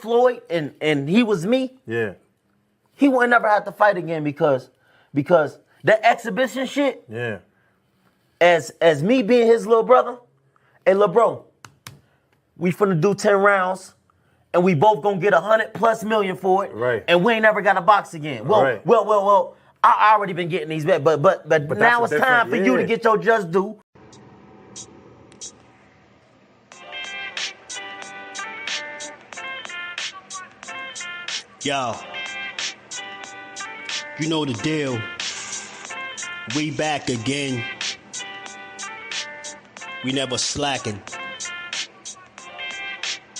Floyd and he was me, he would never have to fight again because that exhibition shit, as me being his little brother, hey, little bro, we finna do 10 rounds and we both gonna get 100+ million for it. Right. And we ain't never got to box again. Well, I already been getting these bets, but now it's time for you to get your just due. Yo, you know the deal. We back again. We never slacking.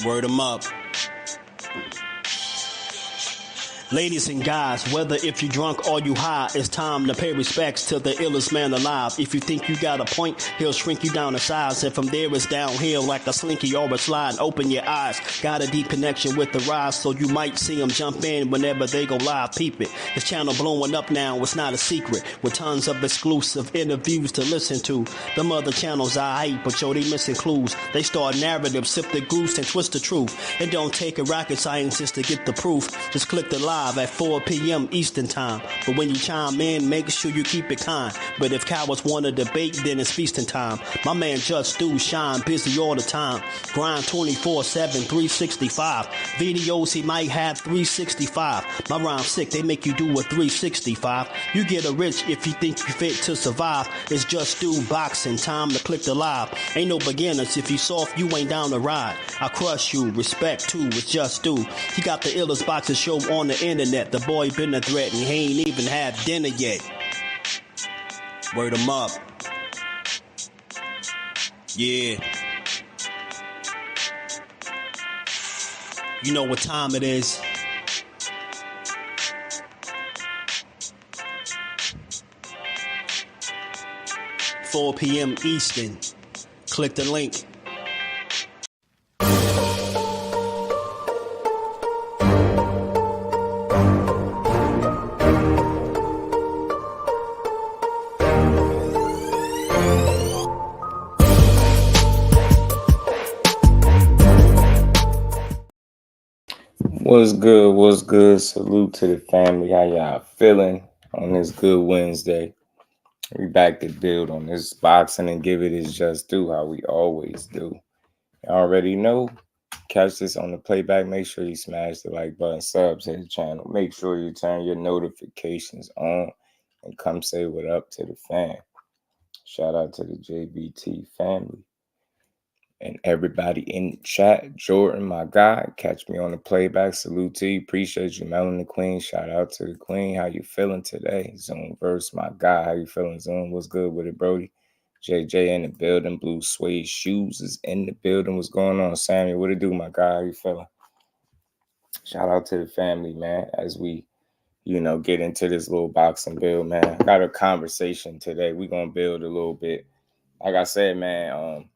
Word 'em up. Ladies and guys, whether if you drunk or you high, it's time to pay respects to the illest man alive. If you think you got a point, he'll shrink you down to size. And from there it's downhill like a slinky or a slide. Open your eyes, got a deep connection with the rise, so you might see them jump in whenever they go live. Peep it, this channel blowing up now, it's not a secret. With tons of exclusive interviews to listen to. Them other channels I hate, but yo, they missing clues. They start narratives, sip the goose and twist the truth. It don't take a rocket scientist to get the proof. Just click the live at 4 p.m. Eastern time. But when you chime in, make sure you keep it kind. But if cowards want to debate, then it's feasting time. My man Jusdu shine busy all the time. Grind 24/7, 365. Videos he might have 365. My rhyme sick, they make you do a 365. You get a rich if you think you fit to survive. It's Jusdueboxing, time to click the live. Ain't no beginners, if you soft, you ain't down to ride. I crush you, respect too, it's Jusdu. He got the illest boxing show on the internet. The boy been a threat and he ain't even had dinner yet. Word 'em up. Yeah. You know what time it is. $4 p.m. Eastern. Click the link. What's good? What's good? Salute to the family. How y'all feeling on this good Wednesday? We back to build on this boxing and give it its just due, how we always do. You already know. Catch this on the playback. Make sure you smash the like button, subs to the channel. Make sure you turn your notifications on and come say what up to the fam. Shout out to the JBT family. And everybody in the chat, Jordan, my guy, catch me on the playback. Salute to you. Appreciate you, Melon the Queen. Shout out to the Queen. How you feeling today? Zoom verse, my guy. How you feeling, Zoom? What's good with it, Brody? JJ in the building. Blue suede shoes is in the building. What's going on, Samuel? What it do, my guy? How you feeling? Shout out to the family, man, as we, get into this little boxing build, man. I got a conversation today. We're going to build a little bit. Like I said, man,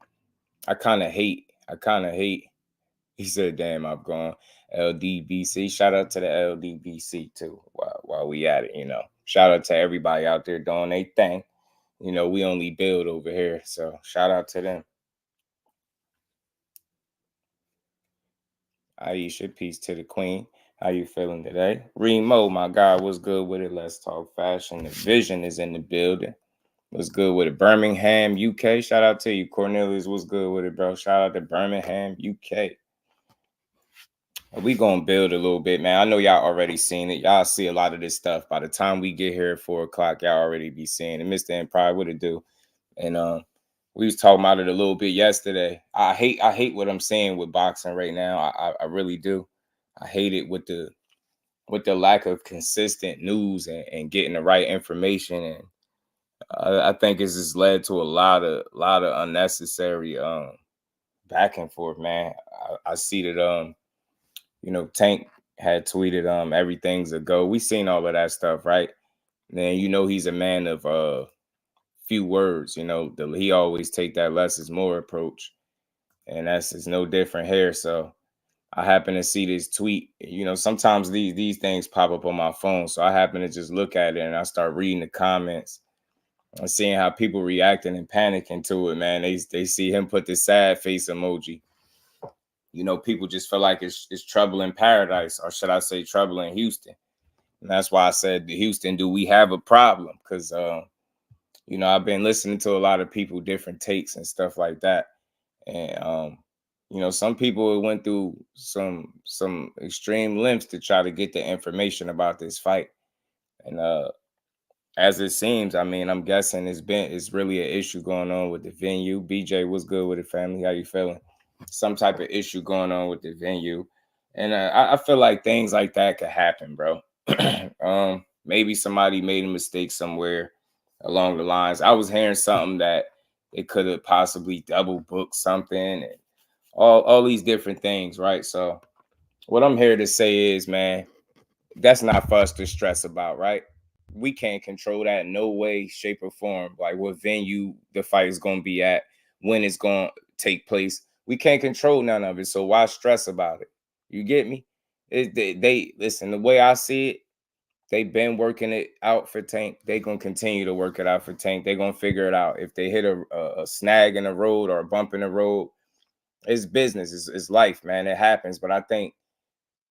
I kind of hate. He said, damn, I'm going LDBC. Shout out to the LDBC too while we at it, Shout out to everybody out there doing their thing. We only build over here. So shout out to them. Aisha, peace to the Queen. How you feeling today? Remo, my guy, what's good with it? Let's talk fashion. The Vision is in the building. What's good with it? Birmingham, UK. Shout out to you. Cornelius, what's good with it, bro? Shout out to Birmingham, UK. We going to build a little bit, man. I know y'all already seen it. Y'all see a lot of this stuff. By the time we get here at 4 o'clock, y'all already be seeing it. Mr. Empire, what it do? And we was talking about it a little bit yesterday. I hate what I'm seeing with boxing right now. I really do. I hate it with the lack of consistent news and getting the right information. And I think it's just led to a lot of unnecessary back and forth, man. I see that Tank had tweeted everything's a go. We seen all of that stuff, right? And then he's a man of few words. He always take that less is more approach, and that's no different here. So I happen to see this tweet. Sometimes these things pop up on my phone, so I happen to just look at it and I start reading the comments. I'm seeing how people reacting and panicking to it, man. They see him put the sad face emoji. you know, people just feel like it's trouble in paradise, or should I say trouble in Houston. And that's why I said, Houston, do we have a problem? Because, you know, I've been listening to a lot of people, different takes and stuff like that. And, you know, some people went through some extreme lengths to try to get the information about this fight. And as it seems, I mean, I'm guessing it's really an issue going on with the venue. BJ, what's good with the family? How you feeling? Some type of issue going on with the venue. And I feel like things like that could happen, bro. Maybe somebody made a mistake somewhere along the lines. I was hearing something that they could have possibly double booked something and all these different things, right? So what I'm here to say is, man, that's not for us to stress about, right? We can't control that in no way, shape, or form. Like what venue the fight is going to be at, when it's going to take place. We can't control none of it. So why stress about it? You get me? They listen, the way I see it, they've been working it out for Tank. They're going to continue to work it out for Tank. They're going to figure it out. If they hit a snag in the road or a bump in the road, it's business. It's life, man. It happens. But I think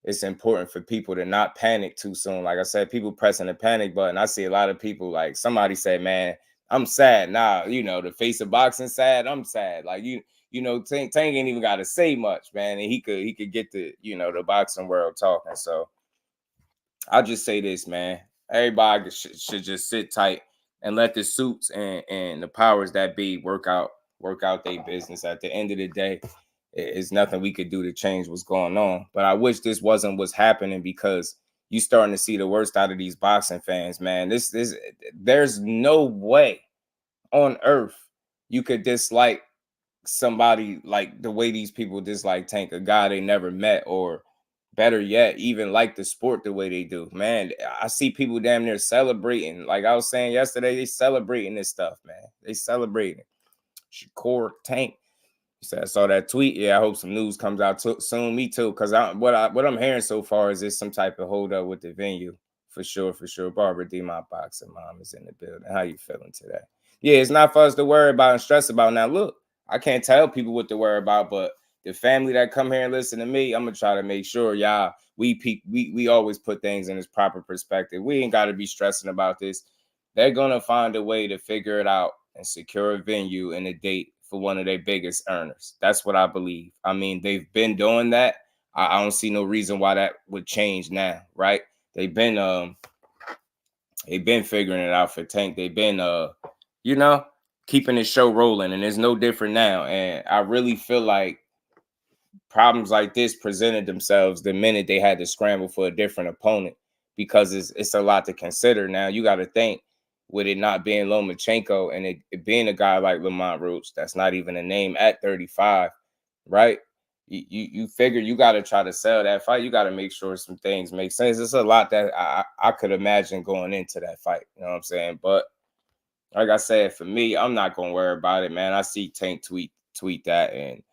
it's important for people to not panic too soon. Like I said, people pressing the panic button. I see a lot of people, like somebody say, man, I'm sad. Nah, you know, the face of boxing sad. I'm sad. Like, you know, Tank ain't even got to say much, man. And he could get the, you know, the boxing world talking. So I'll just say this, man. Everybody should just sit tight and let the suits and the powers that be work out their business. At the end of the day, it's nothing we could do to change what's going on. But I wish this wasn't what's happening, because you starting to see the worst out of these boxing fans, man. There's no way on earth you could dislike somebody like the way these people dislike Tank, a guy they never met, or better yet, even like the sport the way they do. Man, I see people damn near celebrating. Like I was saying yesterday, they celebrating this stuff, man. They celebrating. Shakur, Tank. He said, I saw that tweet. Yeah, I hope some news comes out soon. Me too, because what I'm hearing so far is there's some type of hold up with the venue. For sure. Barbara D, my boxing mom, is in the building. How you feeling today? Yeah, it's not for us to worry about and stress about. Now, look, I can't tell people what to worry about, but the family that come here and listen to me, I'm gonna try to make sure y'all we always put things in its proper perspective. We ain't got to be stressing about this. They're gonna find a way to figure it out and secure a venue and a date for one of their biggest earners. That's what I believe. I mean, they've been doing that. I don't see no reason why that would change now, right? They've been figuring it out for Tank. They've been you know, keeping the show rolling, and it's no different now. And I really feel like problems like this presented themselves the minute they had to scramble for a different opponent, because it's a lot to consider. Now you got to think, with it not being Lomachenko and it being a guy like Lamont Roach, that's not even a name at 35, right? You figure you got to try to sell that fight. You got to make sure some things make sense. It's a lot that I could imagine going into that fight. You know what I'm saying? But like I said, for me, I'm not going to worry about it, man. I see Tank tweet that, and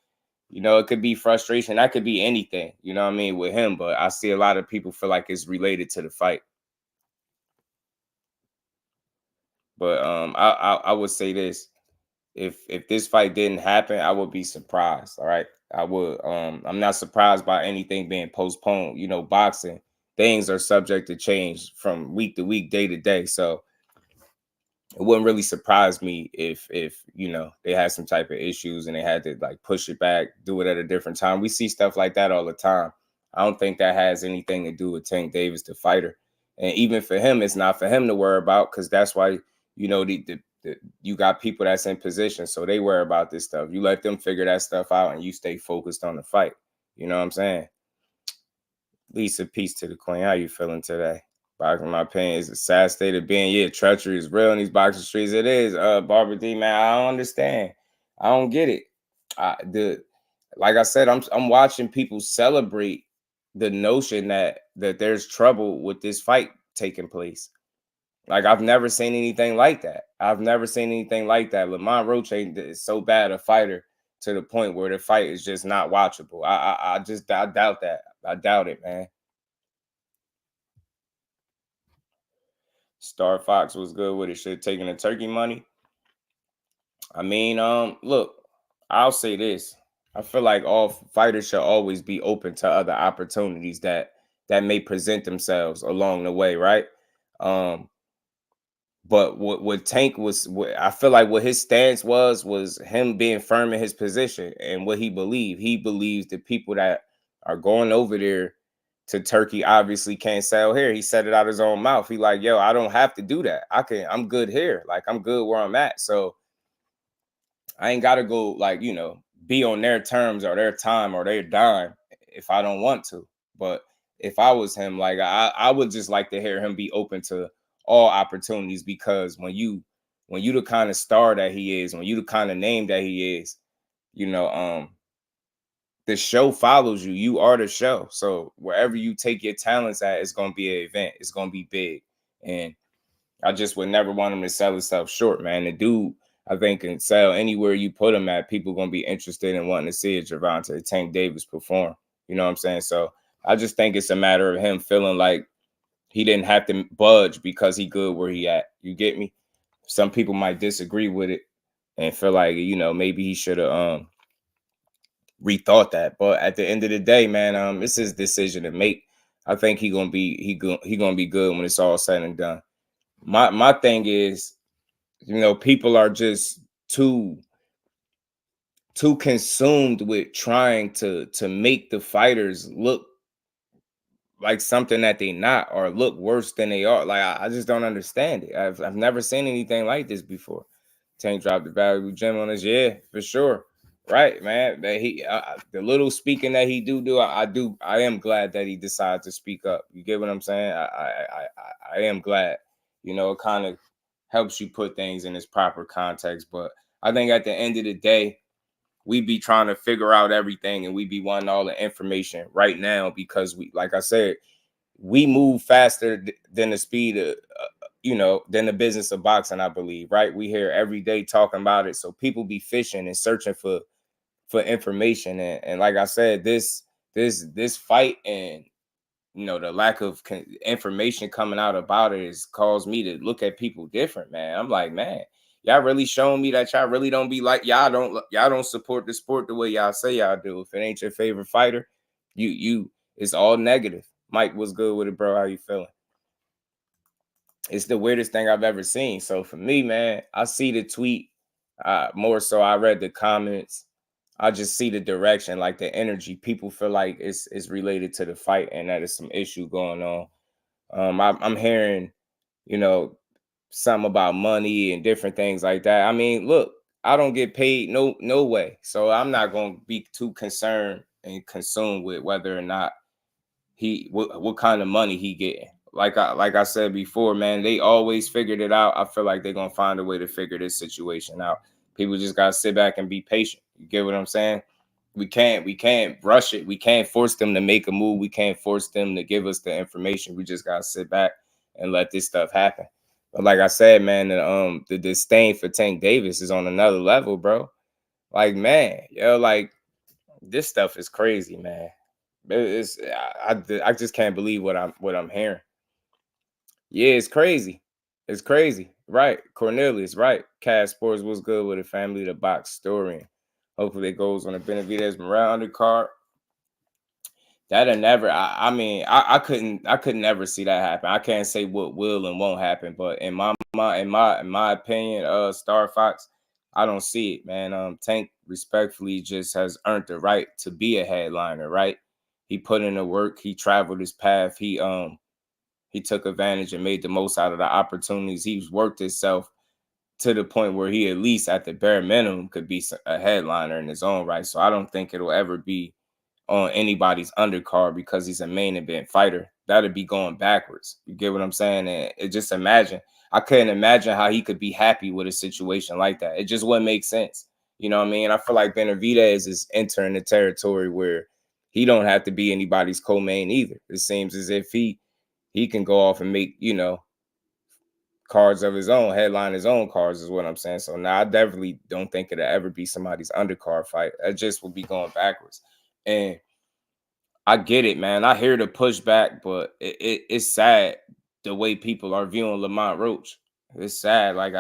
you know, it could be frustration. That could be anything, you know what I mean, with him. But I see a lot of people feel like it's related to the fight. But I would say this. If this fight didn't happen, I would be surprised. All right. I would. I'm not surprised by anything being postponed. You know, boxing, things are subject to change from week to week, day to day. So it wouldn't really surprise me if you know, they had some type of issues and they had to like push it back, do it at a different time. We see stuff like that all the time. I don't think that has anything to do with Tank Davis, the fighter. And even for him, it's not for him to worry about, because that's why, you know, you got people that's in position, so they worry about this stuff. You let them figure that stuff out and you stay focused on the fight. You know what I'm saying? Lisa, peace to the queen. How you feeling today? Boxing, in my opinion, is a sad state of being. Yeah, treachery is real in these boxing streets. It is. Barbara D, man, I don't understand. I don't get it. Like I said, I'm watching people celebrate the notion that there's trouble with this fight taking place. Like, I've never seen anything like that. Lamont Roach ain't so bad a fighter to the point where the fight is just not watchable. I doubt that. I doubt it, man. Star Fox was good with it. Should have taken the turkey money. I mean, look, I'll say this. I feel like all fighters should always be open to other opportunities that may present themselves along the way, right? But what Tank was, I feel like what his stance was him being firm in his position and what he believed. He believes the people that are going over there to Turkey obviously can't sell here. He said it out his own mouth. He like, yo, I don't have to do that. I'm good here. Like, I'm good where I'm at. So I ain't gotta go, like, be on their terms or their time or their dime if I don't want to. But if I was him, like, I would just like to hear him be open to all opportunities, because when you the kind of star that he is, when you the kind of name that he is, the show follows you. You are the show. So wherever you take your talents at, it's gonna be an event. It's gonna be big. And I just would never want him to sell himself short, man. The dude, I think, can sell anywhere you put him at. People gonna be interested in wanting to see a Gervonta Tank Davis perform. You know what I'm saying? So I just think it's a matter of him feeling like he didn't have to budge because he good where he at. You get me? Some people might disagree with it and feel like, maybe he should have rethought that. But at the end of the day, man, it's his decision to make. I think he gonna be good when it's all said and done. My thing is, people are just too consumed with trying to make the fighters look like something that they not, or look worse than they are. Like, I just don't understand it. I've never seen anything like this before. Tank dropped the valuable gem on us, yeah, for sure. Right, man. That he the little speaking that he do, I am glad that he decided to speak up. You get what I'm saying? I am glad. It kind of helps you put things in its proper context. But I think at the end of the day, we be trying to figure out everything, and we be wanting all the information right now because we, like I said, we move faster than the speed of, than the business of boxing, I believe, right? We hear every day talking about it. So people be fishing and searching for information. And like I said, this fight and, the lack of information coming out about it has caused me to look at people different, man. I'm like, man, y'all really showing me that y'all really don't be like, y'all don't support the sport the way y'all say y'all do. If it ain't your favorite fighter, it's all negative. Mike, what's good with it, bro? How you feeling? It's the weirdest thing I've ever seen. So for me, man, I see the tweet. More so, I read the comments. I just see the direction, like the energy. People feel like it's related to the fight and that is some issue going on. I'm hearing, something about money and different things like that. I mean, look, I don't get paid no way. So I'm not going to be too concerned and consumed with whether or not what kind of money he getting. Like I said before, man, they always figured it out. I feel like they're gonna find a way to figure this situation out. People just gotta sit back and be patient. You get what I'm saying? We can't rush it. We can't force them to make a move. We can't force them to give us the information. We just gotta sit back and let this stuff happen. But like I said, man, the disdain for Tank Davis is on another level, bro. Like, man, like, this stuff is crazy, man. I just can't believe what I'm hearing. Yeah, it's crazy. It's crazy. Right. Cornelius, right. Cash Sports was good with a family, the box story. Hopefully it goes on the Benavidez Morale undercard. That'll never, I mean, I couldn't never see that happen. I can't say what will and won't happen, but in my opinion, Star Fox, I don't see it, man. Tank respectfully just has earned the right to be a headliner, right? He put in the work, he traveled his path, he took advantage and made the most out of the opportunities. He's worked himself to the point where he at least at the bare minimum could be a headliner in his own right. So I don't think it'll ever be on anybody's undercard because he's a main event fighter. That'd be going backwards. You get what I'm saying? And just imagine. I couldn't imagine how he could be happy with a situation like that. It just wouldn't make sense. You know what I mean? I feel like Benavidez is entering the territory where he don't have to be anybody's co-main either. It seems as if he can go off and make, cards of his own, headline his own cards is what I'm saying. So now I definitely don't think it'll ever be somebody's undercard fight. That just will be going backwards. And I get it, man. I hear the pushback, but it's sad the way people are viewing Lamont Roach. It's sad. Like,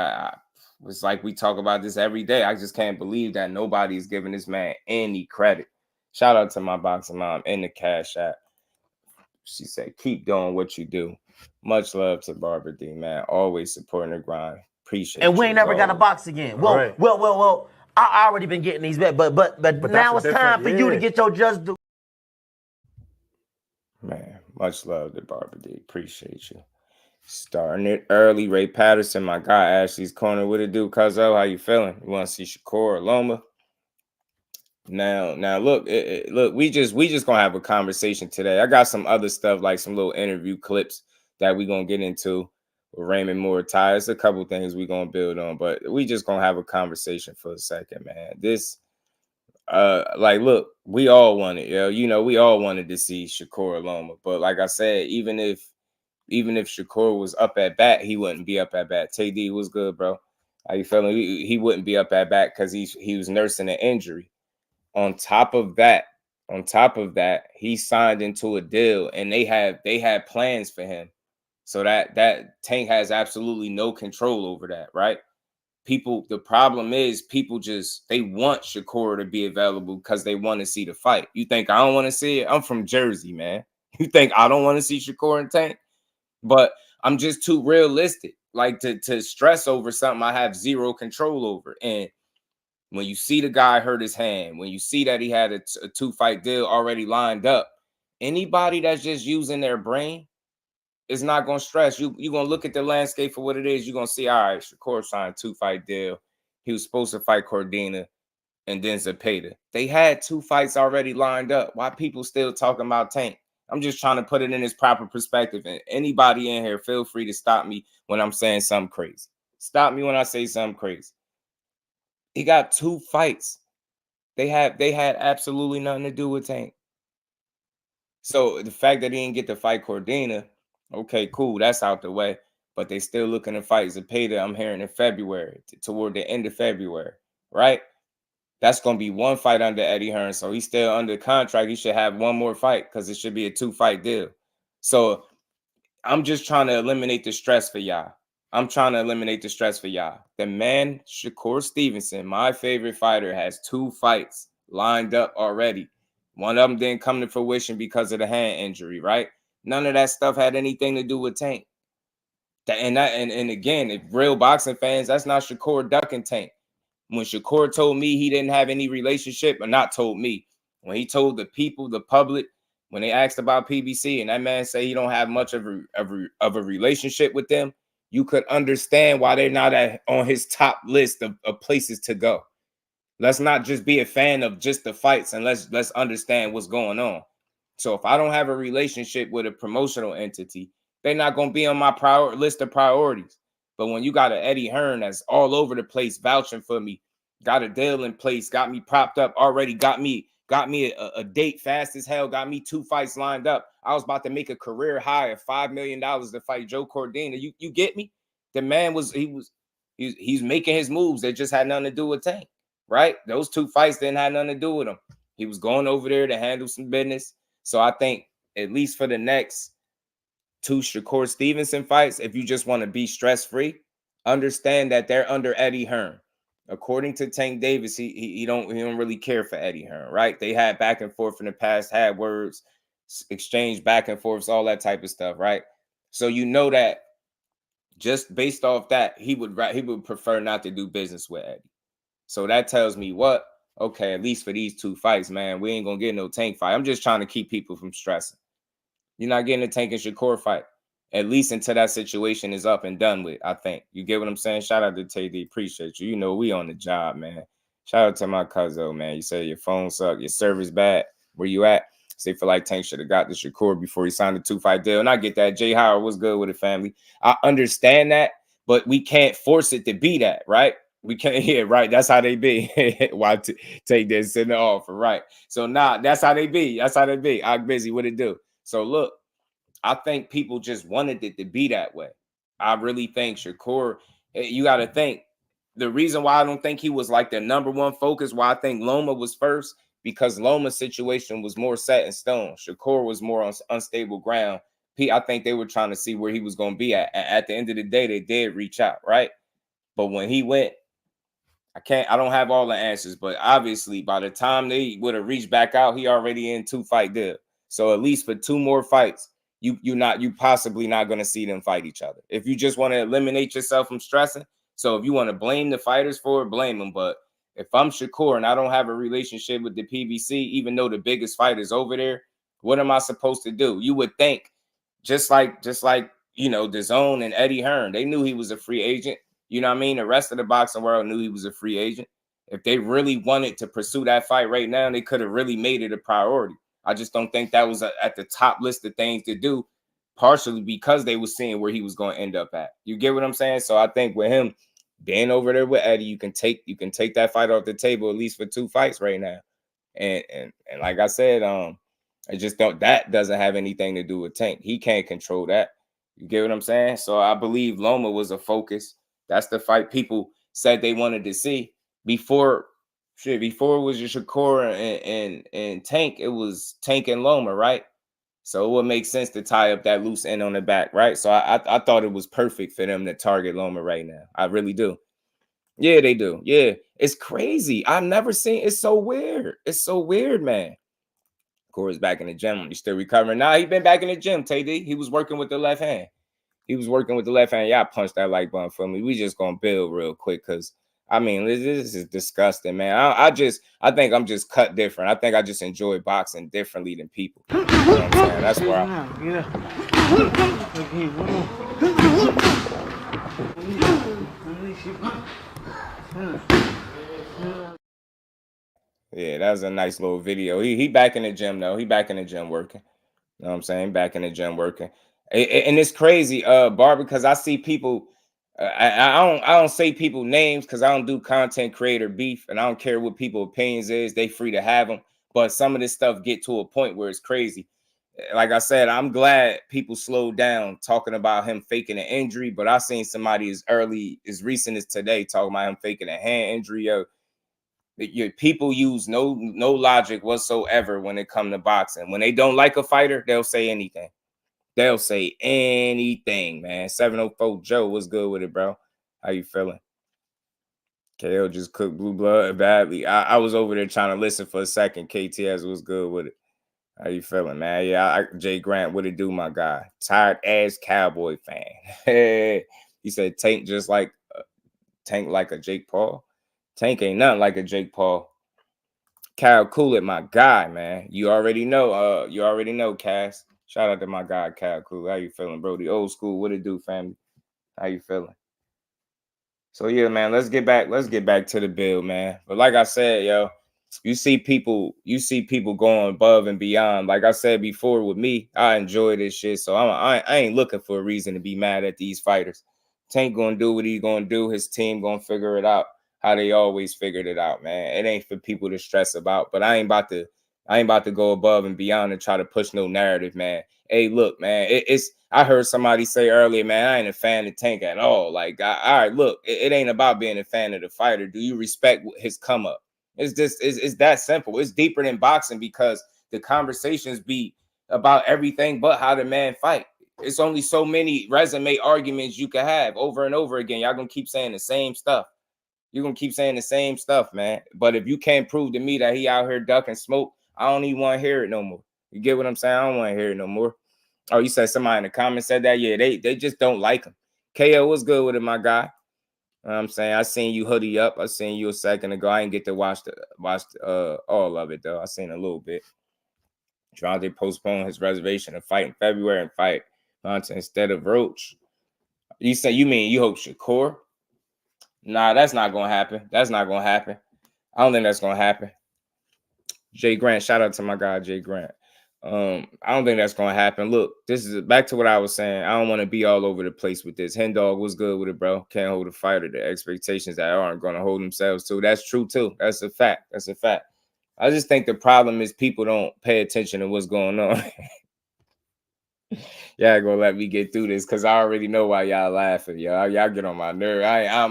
It's like we talk about this every day. I just can't believe that nobody's giving this man any credit. Shout out to my boxing mom in the Cash App. She said, keep doing what you do. Much love to Barbara D, man. Always supporting the grind. Appreciate and we you ain't never as got to always. box again. Well. I already been getting these back, but now it's time for you to get your just due. Man, much love to Barbara D. Appreciate you. Starting it early. Ray Patterson, my guy, Ashley's Corner. What it do, Cuzzo? How you feeling? You want to see Shakur or Loma? Now, look, we just gonna have a conversation today. I got some other stuff, like some little interview clips that we gonna get into with Raymond Muratalla. It's a couple things we gonna build on, but we just gonna have a conversation for a second, man. This, like, look, we all wanted, we all wanted to see Shakur Loma, but like I said, even if Shakur was up at bat, he wouldn't be up at bat. TD was good, bro. How you feeling? He wouldn't be up at bat because he was nursing an injury. On top of that, he signed into a deal, and they had plans for him. So that Tank has absolutely no control over that, right? The problem is people they want Shakur to be available because they want to see the fight. You think I don't want to see it? I'm from Jersey, man. You think I don't want to see Shakur and Tank? But I'm just too realistic, like to stress over something I have zero control over. And when you see the guy hurt his hand, when you see that he had a 2-fight deal already lined up, anybody that's just using their brain is not going to stress. You're going to look at the landscape for what it is. You're going to see, all right, Shakur signed a 2-fight deal. He was supposed to fight Cordina and then Zepeda. They had 2 fights already lined up. Why people still talking about Tank? I'm just trying to put it in its proper perspective. And anybody in here, feel free to stop me when I'm saying something crazy. Stop me when I say something crazy. He got 2 fights. They had absolutely nothing to do with Tank. So the fact that he didn't get to fight Cordina, okay, cool, that's out the way. But they still looking to fight Zepeda, I'm hearing in February, toward the end of February, right? That's going to be 1 fight under Eddie Hearn. So he's still under contract. He should have 1 more fight because it should be a 2-fight deal. So I'm just trying to eliminate the stress for y'all. The man, Shakur Stevenson, my favorite fighter, has 2 fights lined up already. One of them didn't come to fruition because of the hand injury, right? None of that stuff had anything to do with Tank. And again, if real boxing fans, that's not Shakur ducking Tank. When Shakur told me he didn't have any relationship, or not told me, when he told the people, the public, when they asked about PBC, and that man said he don't have much of a relationship with them, you could understand why they're not on his top list of places to go. Let's not just be a fan of just the fights, and let's understand what's going on. So if I don't have a relationship with a promotional entity, they're not going to be on my list of priorities. But when you got an Eddie Hearn that's all over the place vouching for me, got a deal in place, got me propped up already, got me a date fast as hell, got me 2 fights lined up. I was about to make a career high of $5 million to fight Joe Cordina. You get me? The man he's making his moves. They just had nothing to do with Tank, right? Those 2 fights didn't have nothing to do with him. He was going over there to handle some business. So I think at least for the next 2 Shakur Stevenson fights, if you just want to be stress-free, understand that they're under Eddie Hearn. According to Tank Davis, he don't really care for Eddie Hearn, right? They had back and forth in the past, had words, exchanged back and forth, all that type of stuff, right? So you know that just based off that, he would prefer not to do business with Eddie. So that tells me what? Okay, at least for these 2 fights, man, we ain't gonna get no Tank fight. I'm just trying to keep people from stressing. You're not getting a Tank and Shakur fight, at least until that situation is up and done with, I think. You get what I'm saying? Shout out to TD. Appreciate you. You know, we on the job, man. Shout out to my cousin, man. You say your phone suck, your service bad. Where you at? Say feel like Tank should have got the Shakur before he signed the 2-fight deal. And I get that. Jay Howard was good with the family. I understand that, but we can't force it to be that, right? We can't hear, right? That's how they be. Why take this send the offer, right? So that's how they be. I'm busy. What it do? So look, I think people just wanted it to be that way. I really think Shakur, you got to think the reason why I don't think he was like the number 1 focus, why I think Loma was first, because Loma's situation was more set in stone. Shakur was more on unstable ground. I think they were trying to see where he was going to be at. At the end of the day, they did reach out, right? But when he went, I don't have all the answers, but obviously by the time they would have reached back out, he already in 2-fight deal. So at least for 2 more fights, you possibly not going to see them fight each other. If you just want to eliminate yourself from stressing, so if you want to blame the fighters for it, blame them. But if I'm Shakur and I don't have a relationship with the PBC, even though the biggest fight is over there, what am I supposed to do? You would think, just like the Zone and Eddie Hearn, they knew he was a free agent. You know what I mean? The rest of the boxing world knew he was a free agent. If they really wanted to pursue that fight right now, they could have really made it a priority. I just don't think that was at the top list of things to do, partially because they were seeing where he was going to end up at. You get what I'm saying? So I think with him being over there with Eddie, you can take that fight off the table at least for 2 fights right now. And like I said, I just don't. That doesn't have anything to do with Tank. He can't control that. You get what I'm saying? So I believe Loma was a focus. That's the fight people said they wanted to see before. Before it was just Shakur and Tank, it was Tank and Loma, right? So it would make sense to tie up that loose end on the back, right? So I thought it was perfect for them to target Loma right now. I really do. Yeah, they do. Yeah, it's crazy. I've never seen. It's so weird. It's so weird, man. Corey's back in the gym. He's still recovering. Nah, he been back in the gym, TD. He was working with the left hand. Y'all punch that like button for me. We just gonna build real quick because I mean this is disgusting, man. I think I'm just cut different. I think I just enjoy boxing differently than people. You know what I'm saying? That's where Yeah, that was a nice little video. He back in the gym though. He back in the gym working. You know what I'm saying? Back in the gym working. And it's crazy, Bar, because I see people. I don't say people names because I don't do content creator beef, and I don't care what people's opinions is. They free to have them. But some of this stuff get to a point where it's crazy. Like I said, I'm glad people slowed down talking about him faking an injury. But I seen somebody as recent as today talking about him faking a hand injury. Your people use no logic whatsoever when it comes to boxing. When they don't like a fighter, they'll say anything. They'll say anything, man. 704 Joe, what's good with it, bro? How you feeling? KL just cooked blue blood badly. I was over there trying to listen for a second. KTS was good with it. How you feeling, man? Yeah, Jay Grant, what it do, my guy? Tired ass Cowboy fan. He said Tank just like Tank like a Jake Paul. Tank ain't nothing like a Jake Paul. Kyle Coolett, my guy, man. You already know, Cass. Shout out to my guy, Kyle Coolett. How you feeling, bro? The old school, what it do, family? How you feeling? So yeah, man, let's get back to the build, man. But like I said, yo, you see people going above and beyond. Like I said before, with me, I enjoy this shit. So I ain't looking for a reason to be mad at these fighters. Tank gonna do what he gonna do. His team gonna figure it out how they always figured it out, man. It ain't for people to stress about. But I ain't about to go above and beyond and try to push no narrative, man. Hey, look, man, I heard somebody say earlier, man, I ain't a fan of Tank at all. Like, all right, look, it ain't about being a fan of the fighter. Do you respect his come up? It's that simple. It's deeper than boxing because the conversations be about everything but how the man fight. It's only so many resume arguments you can have over and over again. Y'all gonna keep saying the same stuff. You're gonna keep saying the same stuff, man. But if you can't prove to me that he out here ducking smoke, I don't even want to hear it no more. You get what I'm saying? I don't want to hear it no more. Oh, you said somebody in the comments said that? Yeah, they just don't like him. KO, what's good with it, my guy? You know what I'm saying? I seen you hoodie up. I seen you a second ago. I didn't get to watch all of it though. I seen a little bit. Gervonta postponed his reservation to fight in February and fight Hunter instead of Roach. You mean you hope Shakur? Nah, that's not gonna happen. I don't think that's gonna happen. Jay Grant, shout out to my guy Jay Grant. I don't think that's gonna happen. Look, this is back to what I was saying. I don't want to be all over the place with this. Hen Dog was good with it, bro. Can't hold a fighter. The expectations that aren't gonna hold themselves to. That's true too. That's a fact. I just think the problem is people don't pay attention to what's going on. Y'all gonna let me get through this because I already know why y'all laughing, y'all. Y'all get on my nerve. I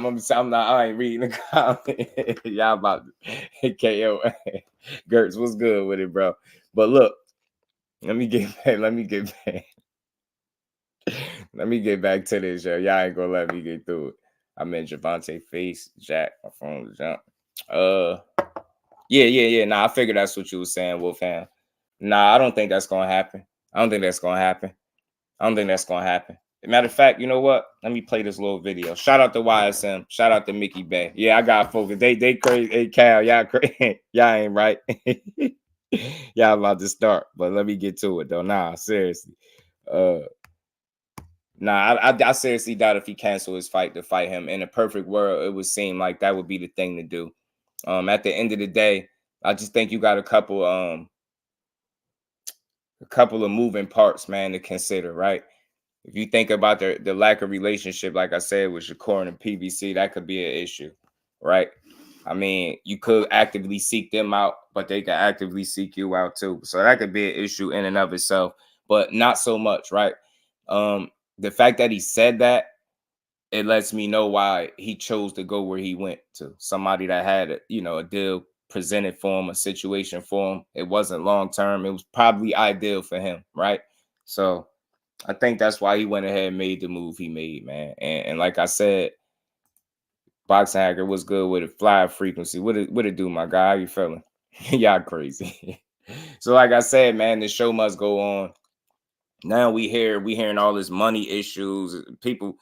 ain't reading the comment. Y'all about to KO. Gertz, what's good with it, bro? But look, let me get back to this, yo. Y'all ain't gonna let me get through it. I meant Gervonta face, Jack, my phone was jump. Yeah. Nah, I figured that's what you were saying, Wolfham. Nah, I don't think that's gonna happen. I don't think that's gonna happen. Matter of fact, you know what? Let me play this little video. Shout out to YSM. Shout out to Mickey Bay. Yeah, I got focus. They crazy. Hey, Cal, y'all crazy. Y'all ain't right. Y'all about to start, but let me get to it though. Nah, seriously. I seriously doubt if he canceled his fight to fight him. In a perfect world, it would seem like that would be the thing to do. At the end of the day, I just think you got a couple of moving parts, man, to consider, right? If you think about the lack of relationship, like I said, with Shakur and PBC, that could be an issue, right? I mean, you could actively seek them out, but they can actively seek you out too. So that could be an issue in and of itself, but not so much, right? The fact that he said that, it lets me know why he chose to go where he went to. Somebody that had a deal presented for him, a situation for him. It wasn't long term. It was probably ideal for him, right? So I think that's why he went ahead and made the move he made, man. And like I said, Boxing Hacker was good with it. Fly frequency. What it do, my guy? How you feeling? Y'all crazy. So like I said, man, the show must go on. Now we hearing all this money issues. People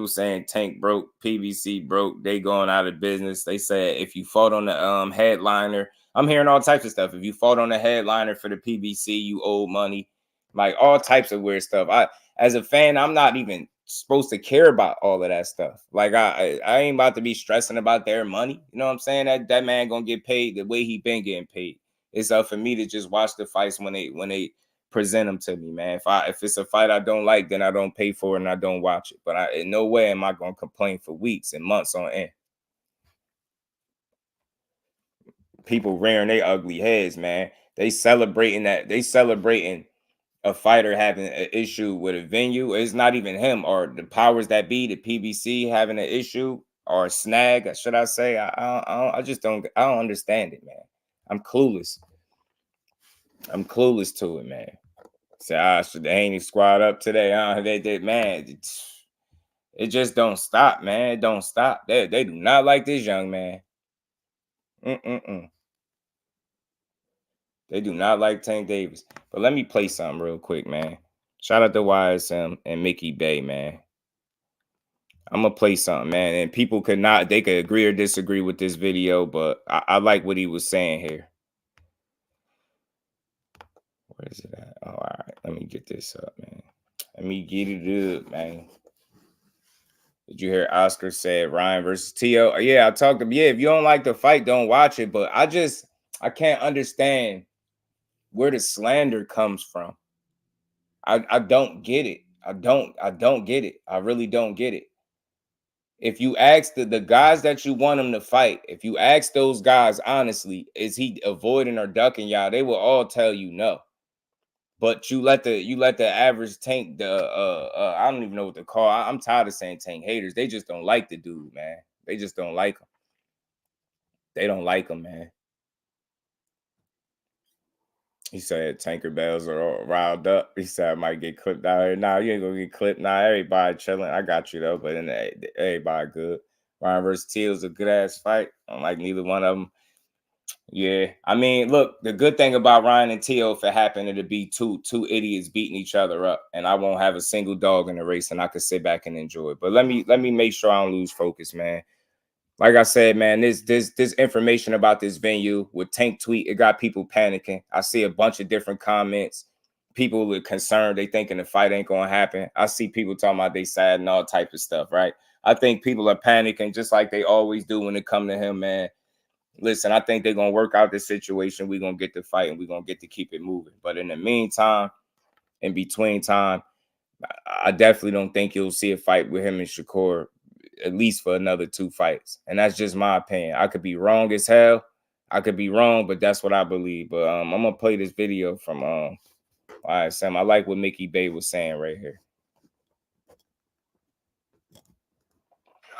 saying Tank broke, PBC broke, they going out of business. They said if you fought on the headliner, I'm hearing all types of stuff. If you fought on the headliner for the PBC, you owe money. Like all types of weird stuff. As a fan, I'm not even supposed to care about all of that stuff. Like I ain't about to be stressing about their money. You know what I'm saying? That man gonna get paid the way he been getting paid. It's up for me to just watch the fights when they present them to me, man. If it's a fight I don't like, then I don't pay for it and I don't watch it. But in no way am I gonna complain for weeks and months on end. People rearing their ugly heads, man. They celebrating a fighter having an issue with a venue. It's not even him or the powers that be, the PBC having an issue or a snag, should I say? I just don't understand it, man. I'm clueless to it, man. Say, should the Haney squad up today? Man, it just don't stop, man. It don't stop. They do not like this young man. They do not like Tank Davis. But let me play something real quick, man. Shout out to YSM and Mickey Bay, man. I'm gonna play something, man. And people could agree or disagree with this video, but I like what he was saying here. Where is it at? Oh, all right. Let me get this up, man. Let me get it up, man. Did you hear Oscar said Ryan versus T.O.? Yeah, I talked to him. Yeah, if you don't like the fight, don't watch it. But I can't understand where the slander comes from. I don't get it. I don't get it. I really don't get it. If you ask the guys that you want him to fight, if you ask those guys honestly, is he avoiding or ducking y'all? They will all tell you no. But you let the average Tank, I don't even know what to call. I'm tired of saying Tank haters. They just don't like the dude, man. They just don't like him. They don't like him, man. He said Tanker bells are all riled up. He said I might get clipped out here. Nah, you ain't gonna get clipped. Nah, everybody chilling. I got you though, but everybody good. Ryan versus Teal is a good ass fight. I don't like neither one of them. Yeah, I mean, look, the good thing about Ryan and Teal, if it happened, it'd be two idiots beating each other up, and I won't have a single dog in the race, and I could sit back and enjoy it. But let me make sure I don't lose focus, man. Like I said, man, this information about this venue with Tank tweet, it got people panicking. I see a bunch of different comments. People are concerned. They thinking the fight ain't gonna happen. I see people talking about they sad and all type of stuff, right? I think people are panicking just like they always do when it come to him, man. Listen, I think they're gonna work out this situation. We're gonna get the fight and we're gonna get to keep it moving. But in the meantime, in between time, I definitely don't think you'll see a fight with him and Shakur, at least for another 2 fights. And that's just my opinion. I could be wrong as hell. I could be wrong, but that's what I believe. But I'm gonna play this video from Sam. I like what Mickey Bay was saying right here.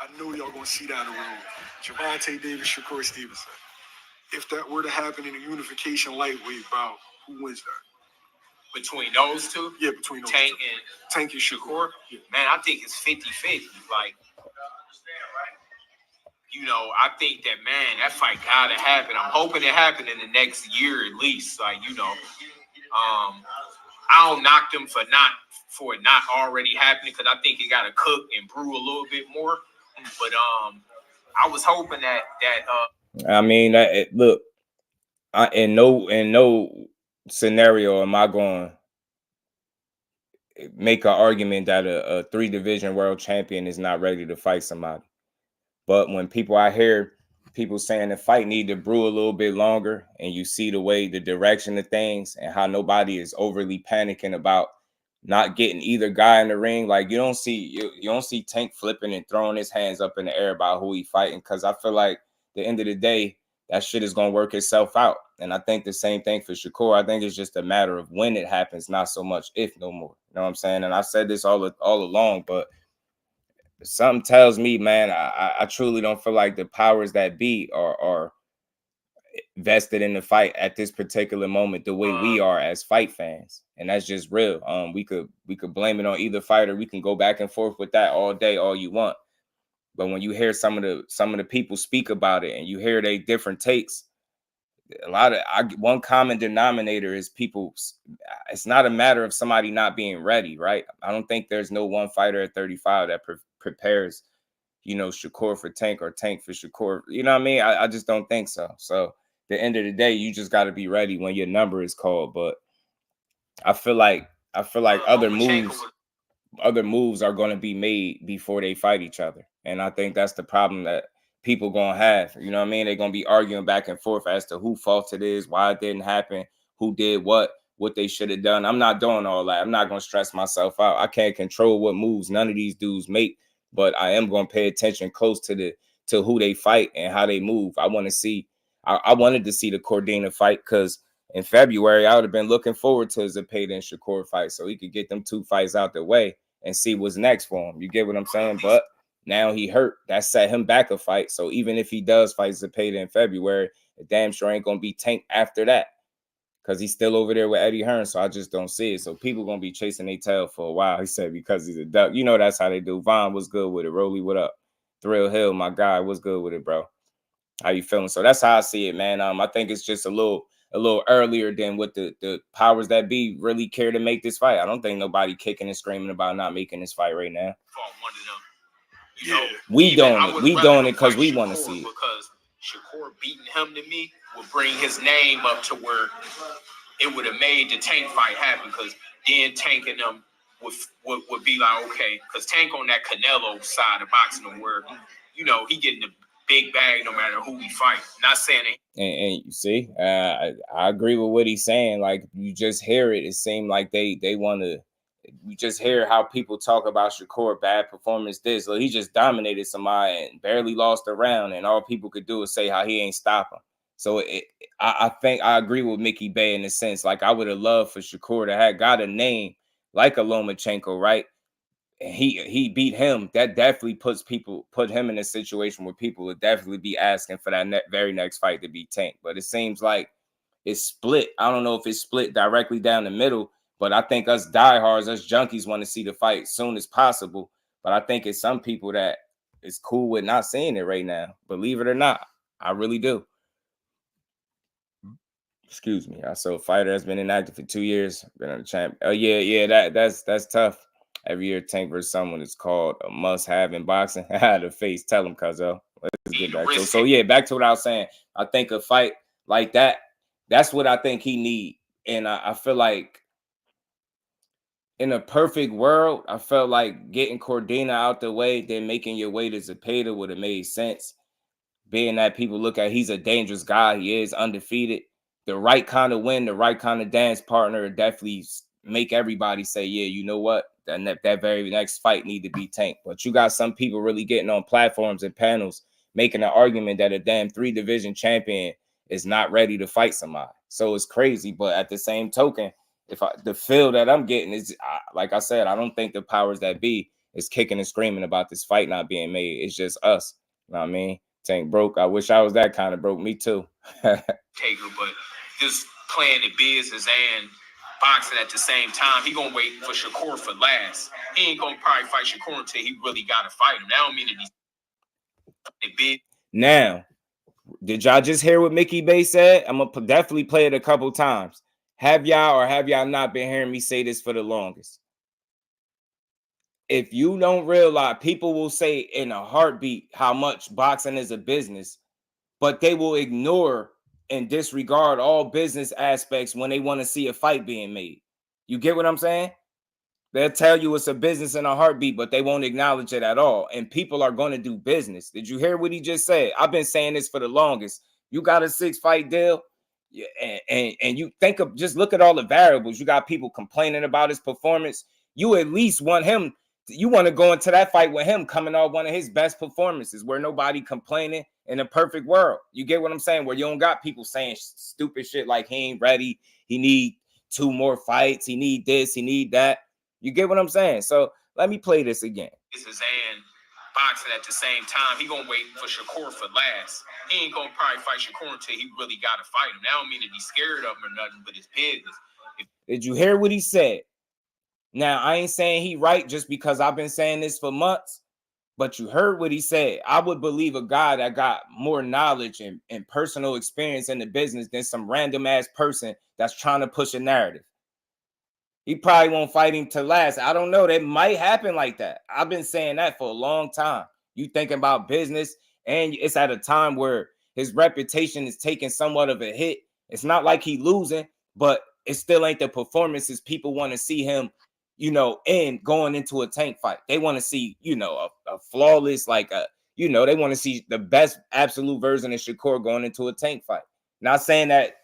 I know y'all gonna see down the road. Gervonta Davis, Shakur Stevenson. If that were to happen in a unification lightweight bout, who wins that? Between those two? Yeah, between those Tank two. and Tank and Shakur. Yeah. Man, I think it's 50-50. Like, You know, I think that, man, that fight gotta happen. I'm hoping it happen in the next year at least. Like, you know, I don't knock them for it not already happening, because I think it gotta cook and brew a little bit more. But I was hoping that I mean, look, in no scenario am I going to make an argument that a 3-division world champion is not ready to fight somebody. But when I hear people saying the fight need to brew a little bit longer, and you see the direction of things and how nobody is overly panicking about not getting either guy in the ring, like you don't see Tank flipping and throwing his hands up in the air about who he fighting, because I feel like at the end of the day, that shit is going to work itself out. And I think the same thing for Shakur. I think it's just a matter of when it happens, not so much if no more. You know what I'm saying? And I said this all along, but something tells me, man, I truly don't feel like the powers that be are vested in the fight at this particular moment the way we are as fight fans. And that's just real. We could blame it on either fighter. We can go back and forth with that all day, all you want. But when you hear some of the people speak about it and you hear they different takes, one common denominator is people. It's not a matter of somebody not being ready, right? I don't think there's no one fighter at 35 that prepares, you know, Shakur for Tank or Tank for Shakur. You know what I mean? I just don't think so. So at the end of the day, you just got to be ready when your number is called. But I feel like other moves are going to be made before they fight each other. And I think that's the problem that people going to have. You know what I mean? They're going to be arguing back and forth as to who fault it is, why it didn't happen, who did what they should have done. I'm not doing all that. I'm not going to stress myself out. I can't control what moves none of these dudes make, but I am going to pay attention close to who they fight and how they move. I wanted to see the Cordina fight, because in February, I would have been looking forward to Zepeda and Shakur fight so he could get them 2 fights out the way and see what's next for him. You get what I'm saying? But now he hurt. That set him back a fight. So even if he does fight Zepeda in February, it damn sure ain't going to be Tank after that, because he's still over there with Eddie Hearn. So I just don't see it. So people going to be chasing their tail for a while. He said because he's a duck. You know that's how they do. Vaughn, what's good with it? Rolly, what up? Thrill Hill, my guy, what's good with it, bro? How you feeling? So that's how I see it, man. I think it's just a little earlier than what the powers that be really care to make this fight. I don't think nobody kicking and screaming about not making this fight right now. You know, we doing it because we want to see it. Because Shakur beating him to me would bring his name up to where it would have made the Tank fight happen. Because then Tank and them would be like, okay, because Tank on that Canelo side of boxing, where you know he getting the big bag no matter who we fight. Not saying it. And you see, I agree with what he's saying. Like, you just hear it. It seemed like they want to. You just hear how people talk about Shakur, bad performance, this. So he just dominated somebody and barely lost a round, and all people could do is say how he ain't stop him. So I think I agree with Mickey Bay in the sense, like, I would have loved for Shakur to have got a name like a Lomachenko, right? And he beat him. That definitely put him in a situation where people would definitely be asking for that very next fight to be Tank. But it seems like it's split. I don't know if it's split directly down the middle, but I think us diehards, us junkies want to see the fight as soon as possible. But I think it's some people that is cool with not seeing it right now. Believe it or not, I really do. Excuse me. I saw a fighter that's been inactive for 2 years, been on the champ. Oh yeah, that's tough. Every year, Tank versus someone is called a must-have in boxing. I had a face. Tell him, cuzzo. Let's get back to it. So yeah, back to what I was saying. I think a fight like that, that's what I think he need. And I feel like in a perfect world, I felt like getting Cordina out the way, then making your way to Zepeda would have made sense. Being that people look at, he's a dangerous guy. He is undefeated. The right kind of win, the right kind of dance partner definitely make everybody say, yeah, you know what? That very next fight need to be Tank. But you got some people really getting on platforms and panels making an argument that a damn 3-division champion is not ready to fight somebody. So it's crazy. But at the same token, the feel that I'm getting is, like I said, I don't think the powers that be is kicking and screaming about this fight not being made. It's just us. You know what I mean? Tank broke. I wish I was that kind of broke. Me too. Taker, but just playing the business and boxing at the same time. He gonna wait for Shakur for last. He ain't gonna probably fight Shakur until he really gotta fight him. That don't mean that he's Now, did y'all just hear what Mickey Bay said? I'm gonna definitely play it a couple times. Have y'all not been hearing me say this for the longest? If you don't realize, people will say in a heartbeat how much boxing is a business, but they will ignore and disregard all business aspects when they want to see a fight being made. You get what I'm saying? They'll tell you it's a business in a heartbeat, but they won't acknowledge it at all. And people are going to do business. Did you hear what he just said? I've been saying this for the longest. You got a 6-fight deal, and you think of, just look at all the variables. You got people complaining about his performance. You at least want him. You want to go into that fight with him coming off one of his best performances, where nobody complaining in a perfect world. You get what I'm saying? Where you don't got people saying stupid shit like he ain't ready. He need 2 more fights. He need this. He need that. You get what I'm saying? So let me play this again. This is and boxing at the same time. He gonna wait for Shakur for last. He ain't gonna probably fight Shakur until he really gotta fight him. That don't mean that he's scared of him or nothing, but it's business. Did you hear what he said? Now, I ain't saying he right just because I've been saying this for months, but you heard what he said. I would believe a guy that got more knowledge and personal experience in the business than some random ass person that's trying to push a narrative. He probably won't fight him to last. I don't know. That might happen like that. I've been saying that for a long time. You thinking about business, and it's at a time where his reputation is taking somewhat of a hit. It's not like he losing, but it still ain't the performances people want to see him, in going into a Tank fight. They want to see, a flawless, they want to see the best absolute version of Shakur going into a Tank fight. Not saying that,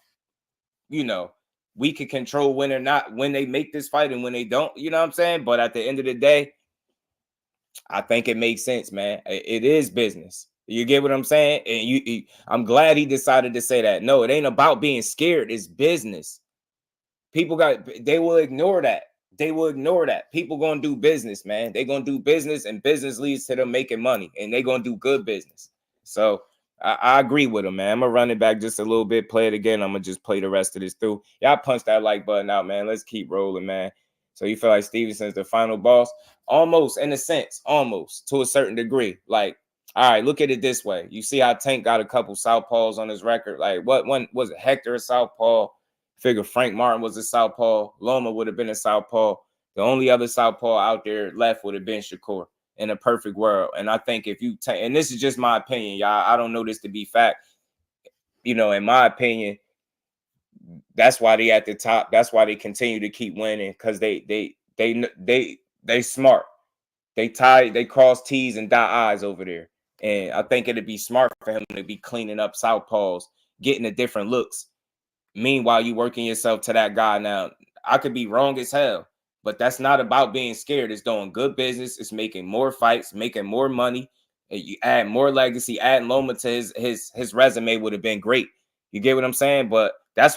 we can control when or not, when they make this fight and when they don't, you know what I'm saying? But at the end of the day, I think it makes sense, man. It is business. You get what I'm saying? And I'm glad he decided to say that. No, it ain't about being scared. It's business. They will ignore that. They will ignore that. People gonna do business, man. They gonna do business, and business leads to them making money, and they gonna do good business. So I agree with him, man. I'm gonna run it back just a little bit, play it again. I'm gonna just play the rest of this through. Y'all punch that like button out, man. Let's keep rolling, man. So you feel like Stevenson's the final boss? Almost, in a sense, almost to a certain degree. Like, all right, look at it this way. You see how Tank got a couple southpaws on his record. Like, what one was it? Hector a southpaw? Figure Frank Martin was a southpaw. Loma would have been a southpaw. The only other southpaw out there left would have been Shakur in a perfect world. And I think if you take, and this is just my opinion, y'all, I don't know this to be fact. In my opinion, that's why they at the top. That's why they continue to keep winning, because they smart. They cross T's and dot I's over there. And I think it'd be smart for him to be cleaning up southpaws, getting the different looks. Meanwhile, you working yourself to that guy. Now, I could be wrong as hell, but that's not about being scared. It's doing good business. It's making more fights, making more money. And you add more legacy. Adding Loma to his resume would have been great. You get what I'm saying? But I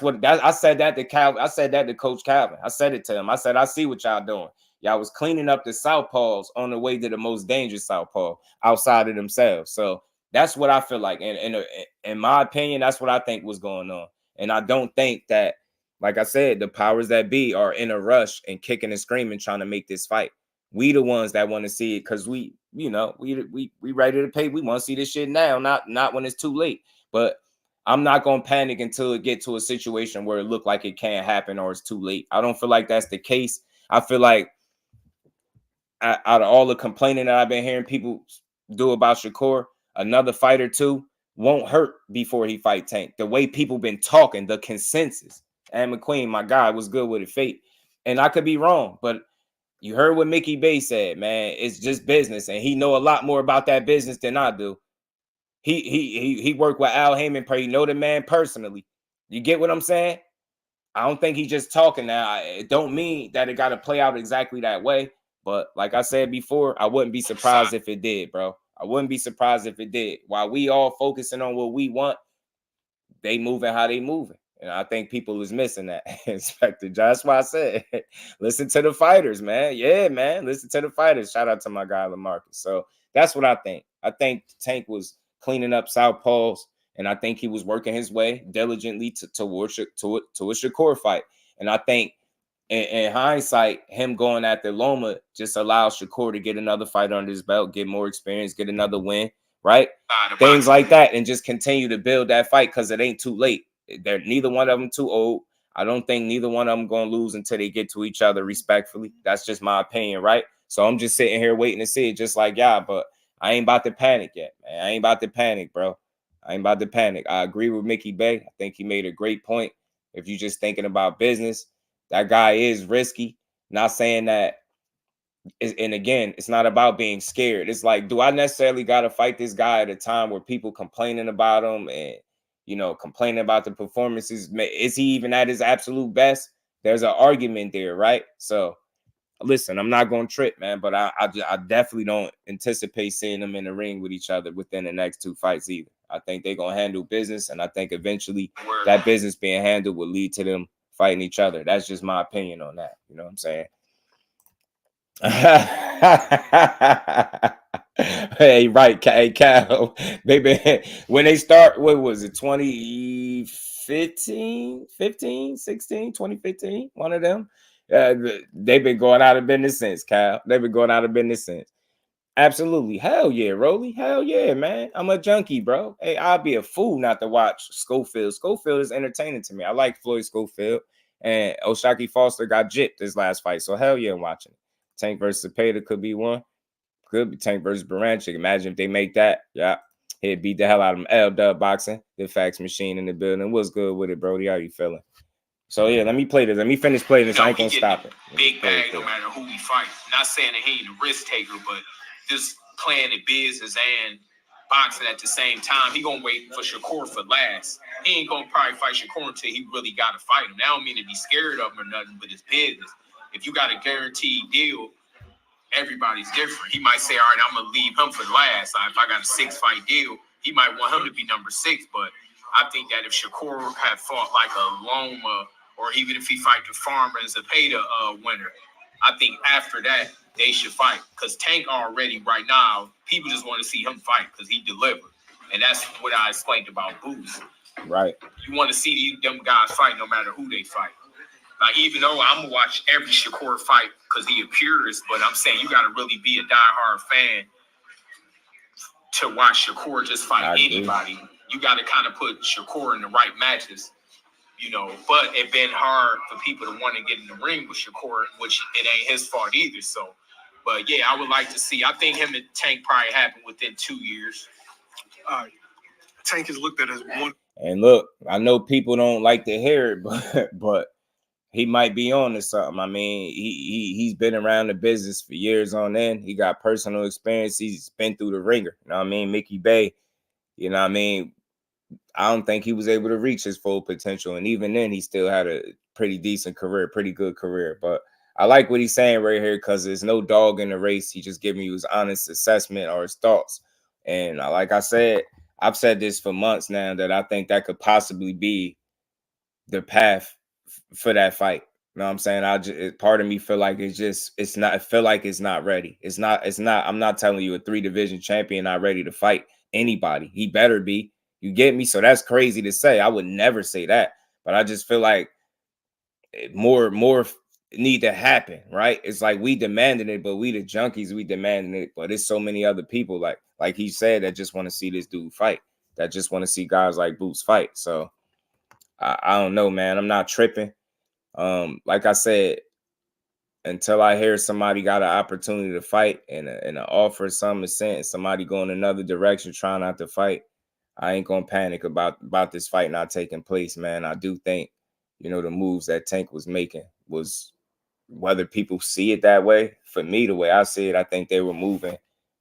said that to Calvin. I said that to Coach Calvin. I said it to him. I said, I see what y'all doing. Y'all was cleaning up the southpaws on the way to the most dangerous southpaw outside of themselves. So that's what I feel like. And in my opinion, that's what I think was going on. And I don't think that, like I said, the powers that be are in a rush and kicking and screaming trying to make this fight. We the ones that want to see it, because we ready to pay. We want to see this shit now, not when it's too late. But I'm not gonna panic until it get to a situation where it look like it can't happen or it's too late. I don't feel like that's the case. I feel like out of all the complaining that I've been hearing people do about Shakur, another fight or two won't hurt before he fight Tank. The way people been talking, the consensus. And McQueen, my guy, was good with it, fate. And I could be wrong, but you heard what Mickey Bay said, man. It's just business, and he know a lot more about that business than I do. He worked with Al Heyman, he know the man personally. You get what I'm saying? I don't think he's just talking now. It don't mean that it got to play out exactly that way. But like I said before, I wouldn't be surprised if it did, bro. I wouldn't be surprised if it did. While we all focusing on what we want, they moving how they moving. And I think people is missing that. Inspector John. That's why I said, listen to the fighters, man. Yeah, man. Listen to the fighters. Shout out to my guy, Lamarcus. So that's what I think. I think Tank was cleaning up southpaws, and I think he was working his way diligently towards a Shakur fight. And I think in hindsight, him going after Loma just allows Shakur to get another fight under his belt, get more experience, get another win. right? Things like that, and just continue to build that fight because it ain't too late. They're neither one of them too old. I don't think neither one of them gonna lose until they get to each other respectfully. That's just my opinion, right? So I'm just sitting here waiting to see it, just like y'all, but I ain't about to panic yet, man. I ain't about to panic, bro. I ain't about to panic. I agree with Mickey Bay. I think he made a great point. If you're just thinking about business, that guy is risky. Not saying that. And again, it's not about being scared. It's like, do I necessarily got to fight this guy at a time where people complaining about him and, you know, complaining about the performances? Is he even at his absolute best? There's an argument there, right? So, listen, I'm not going to trip, man, but I definitely don't anticipate seeing them in the ring with each other within the next 2 fights either. I think they're going to handle business, and I think eventually that business being handled will lead to them fighting each other. That's just my opinion on that. You know what I'm saying? Hey, right, hey, Cal. Baby, when they start, what was it, 2015, 16, 2015? One of them. They've been going out of business since, Cal. They've been going out of business since. Absolutely. Hell yeah, Rolly. Hell yeah, man. I'm a junkie, bro. Hey, I'll be a fool not to watch Schofield. Schofield is entertaining to me. I like Floyd Schofield. And Oshaki Foster got gypped this last fight. So hell yeah, I'm watching it. Tank versus Cepeda could be one. Could be Tank versus Baranchik. Imagine if they make that. Yeah. He'd beat the hell out of him. LWboxing. The fax machine in the building. What's good with it, Brody? How you feeling? So yeah, let me play this. Let me finish playing this. I ain't gonna stop it. Big bag no matter who we fight. Not saying that he ain't a risk taker, but just playing the business and boxing at the same time. He gonna wait for Shakur for last. He ain't gonna probably fight Shakur until he really gotta fight him. That don't mean to be scared of him or nothing, but it's business. If you got a guaranteed deal, everybody's different. He might say, all right, I'm going to leave him for last. If I got a 6-fight deal, he might want him to be number 6. But I think that if Shakur had fought like a Loma, or even if he fight the Farmer and Cepeda winner, I think after that, they should fight. Because Tank already right now, people just want to see him fight because he delivered. And that's what I explained about Boots. Right. You want to see them guys fight no matter who they fight. Like, even though I'm going to watch every Shakur fight because he a purist, but I'm saying you got to really be a diehard fan to watch Shakur just fight anybody. You got to kind of put Shakur in the right matches, you know. But it's been hard for people to want to get in the ring with Shakur, which it ain't his fault either. So, but yeah, I would like to see. I think him and Tank probably happen within 2 years. Tank is looked at as one. And look, I know people don't like to hear it, but he might be on to something. I mean, he's been around the business for years on end. He got personal experience. He's been through the ringer. You know what I mean? Mickey Bay, you know what I mean? I don't think he was able to reach his full potential. And even then, he still had a pretty decent career, pretty good career. But I like what he's saying right here because there's no dog in the race. He just giving you his honest assessment or his thoughts. And like I said, I've said this for months now that I think that could possibly be the path for that fight. You know what I'm saying? Part of me feel like it's not ready. It's not, I'm not telling you a 3-division champion not ready to fight anybody. He better be. You get me? So that's crazy to say. I would never say that. But I just feel like more need to happen, right? It's like we demanding it, but we the junkies, we demanding it. But there's so many other people, like he said, that just want to see this dude fight. That just want to see guys like Boots fight. So I don't know, man. I'm not tripping. Like I said, until I hear somebody got an opportunity to fight and an offer of some assent and somebody going another direction trying not to fight, I ain't gonna panic about this fight not taking place, man. I do think, you know, the moves that Tank was making was, whether people see it that way, for me, the way I see it, I think they were moving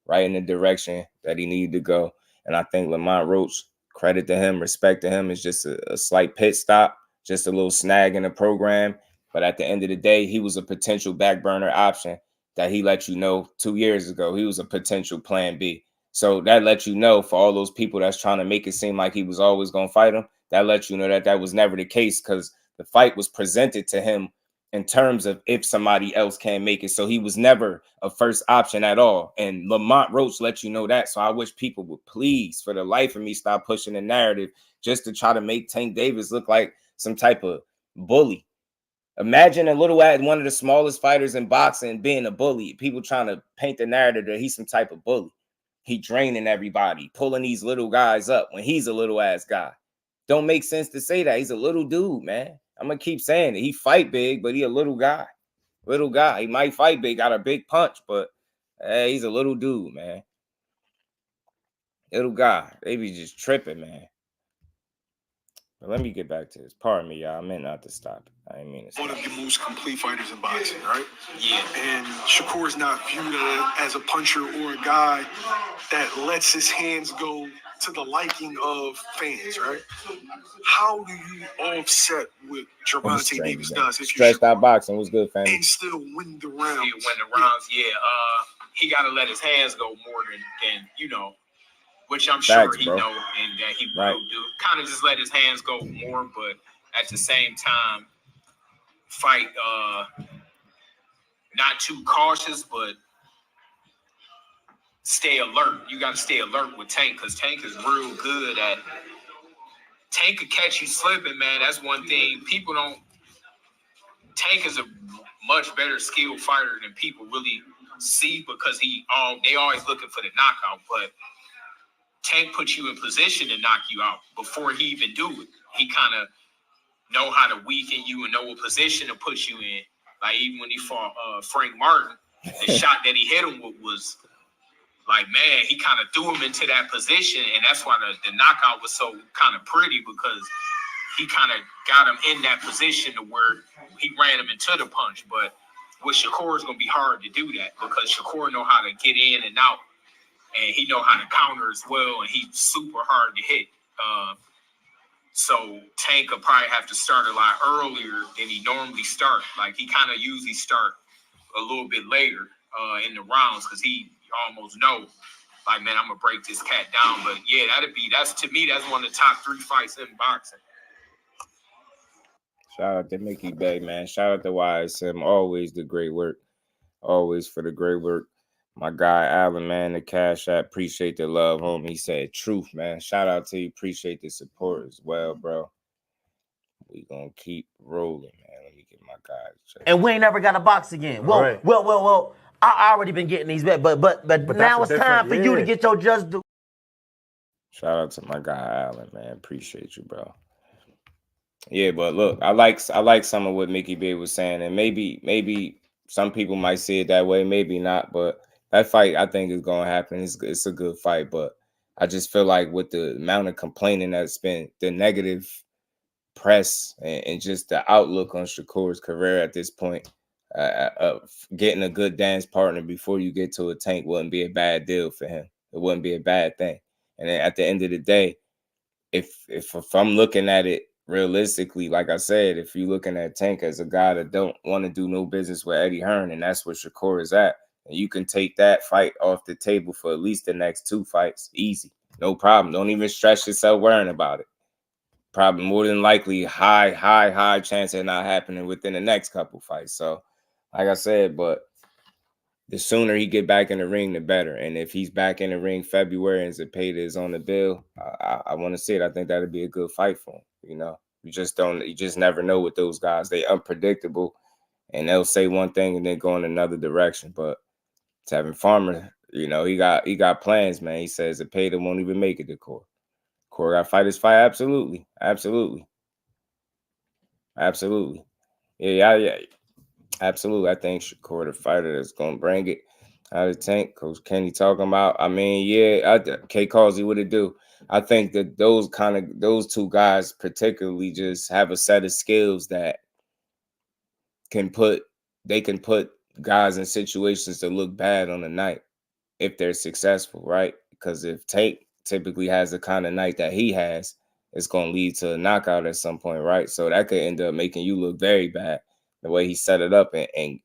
right in the direction that he needed to go. And I think Lamont Roach, credit to him, respect to him, is just a slight pit stop, just a little snag in the program. But at the end of the day, he was a potential back burner option that he let you know 2 years ago. He was a potential plan B. So that lets you know, for all those people that's trying to make it seem like he was always going to fight him, that lets you know that that was never the case, because the fight was presented to him in terms of if somebody else can make it. So he was never a first option at all. And Lamont Roach let you know that. So I wish people would please, for the life of me, stop pushing the narrative just to try to make Tank Davis look like some type of bully. Imagine a little at one of the smallest fighters in boxing being a bully. People trying to paint the narrative that he's some type of bully. He draining everybody, pulling these little guys up when he's a little ass guy. Don't make sense to say that. He's a little dude, man. I'm gonna keep saying it. He fight big, but he a little guy. Little guy. He might fight big, got a big punch, but hey, he's a little dude, man. Little guy. They be just tripping, man. But let me get back to this. Pardon me, y'all. I meant not to stop it. I didn't mean to stop. One of the most complete fighters in boxing, right? Yeah. And Shakur is not viewed as a puncher or a guy that lets his hands go to the liking of fans, right? How do you offset what Gervonta Davis does? Stretched out boxing was good, fam. And still win the rounds. He win the rounds, yeah. He got to let his hands go more than you know, which I'm sure he know and that he will do. Kind of just let his hands go more, but at the same time, fight not too cautious, but stay alert. You got to stay alert with Tank because Tank is real good at. Tank could catch you slipping, man. That's one thing people don't. Tank is a much better skilled fighter than people really see because they always looking for the knockout, but Tank puts you in position to knock you out before he even do it. He kind of know how to weaken you and know what position to put you in. Like even when he fought Frank Martin, the shot that he hit him with was like, man, he kind of threw him into that position, and that's why the knockout was so kind of pretty because he kind of got him in that position to where he ran him into the punch. But with Shakur, it's going to be hard to do that because Shakur know how to get in and out. And he know how to counter as well, and he's super hard to hit. So Tank will probably have to start a lot earlier than he normally start. Like he kind of usually start a little bit later in the rounds because he almost know, like, man, I'm gonna break this cat down. But yeah, that's to me, that's one of the top 3 fights in boxing. Shout out to Mickey Bay, man. Shout out to YSM. Always the great work. Always for the great work. My guy, Allen, man, the Cash App. Appreciate the love, homie. He said truth, man. Shout out to you. Appreciate the support as well, bro. We gonna keep rolling, man. Let me get my guy. And we ain't never got a box again. Well, right. well. I already been getting these back, but now it's time for you to get your just due. Shout out to my guy, Allen, man. Appreciate you, bro. Yeah, but look, I like some of what Mickey B was saying, and maybe some people might see it that way, maybe not, but that fight I think is gonna happen. It's a good fight, but I just feel like with the amount of complaining that's been, the negative press and just the outlook on Shakur's career at this point, getting a good dance partner before you get to a Tank wouldn't be a bad deal for him. It wouldn't be a bad thing. And then at the end of the day, if I'm looking at it realistically, like I said, if you're looking at Tank as a guy that don't want to do no business with Eddie Hearn, and that's where Shakur is at, and you can take that fight off the table for at least the next 2 fights, easy, no problem. Don't even stress yourself worrying about it. Probably more than likely high chance of not happening within the next couple fights. So, like I said, but the sooner he get back in the ring, the better. And if he's back in the ring February and Zepeda is on the bill, I want to see it. I think that'd be a good fight for him. You know, you just never know with those guys. They unpredictable, and they'll say one thing and then go in another direction. But Tevin Farmer, you know, he got plans, man. He says Zepeda won't even make it to court. Core got to fight his fight. Absolutely. Yeah. Absolutely. I think Shakur the fighter that's gonna bring it out of Tank. Coach Kenny talking about. I mean, yeah, K Causey, what it do? I think that those 2 guys particularly just have a set of skills that can put guys in situations that look bad on the night if they're successful, right? Because if Tank typically has the kind of night that he has, it's gonna lead to a knockout at some point, right? So that could end up making you look very bad. The way he set it up and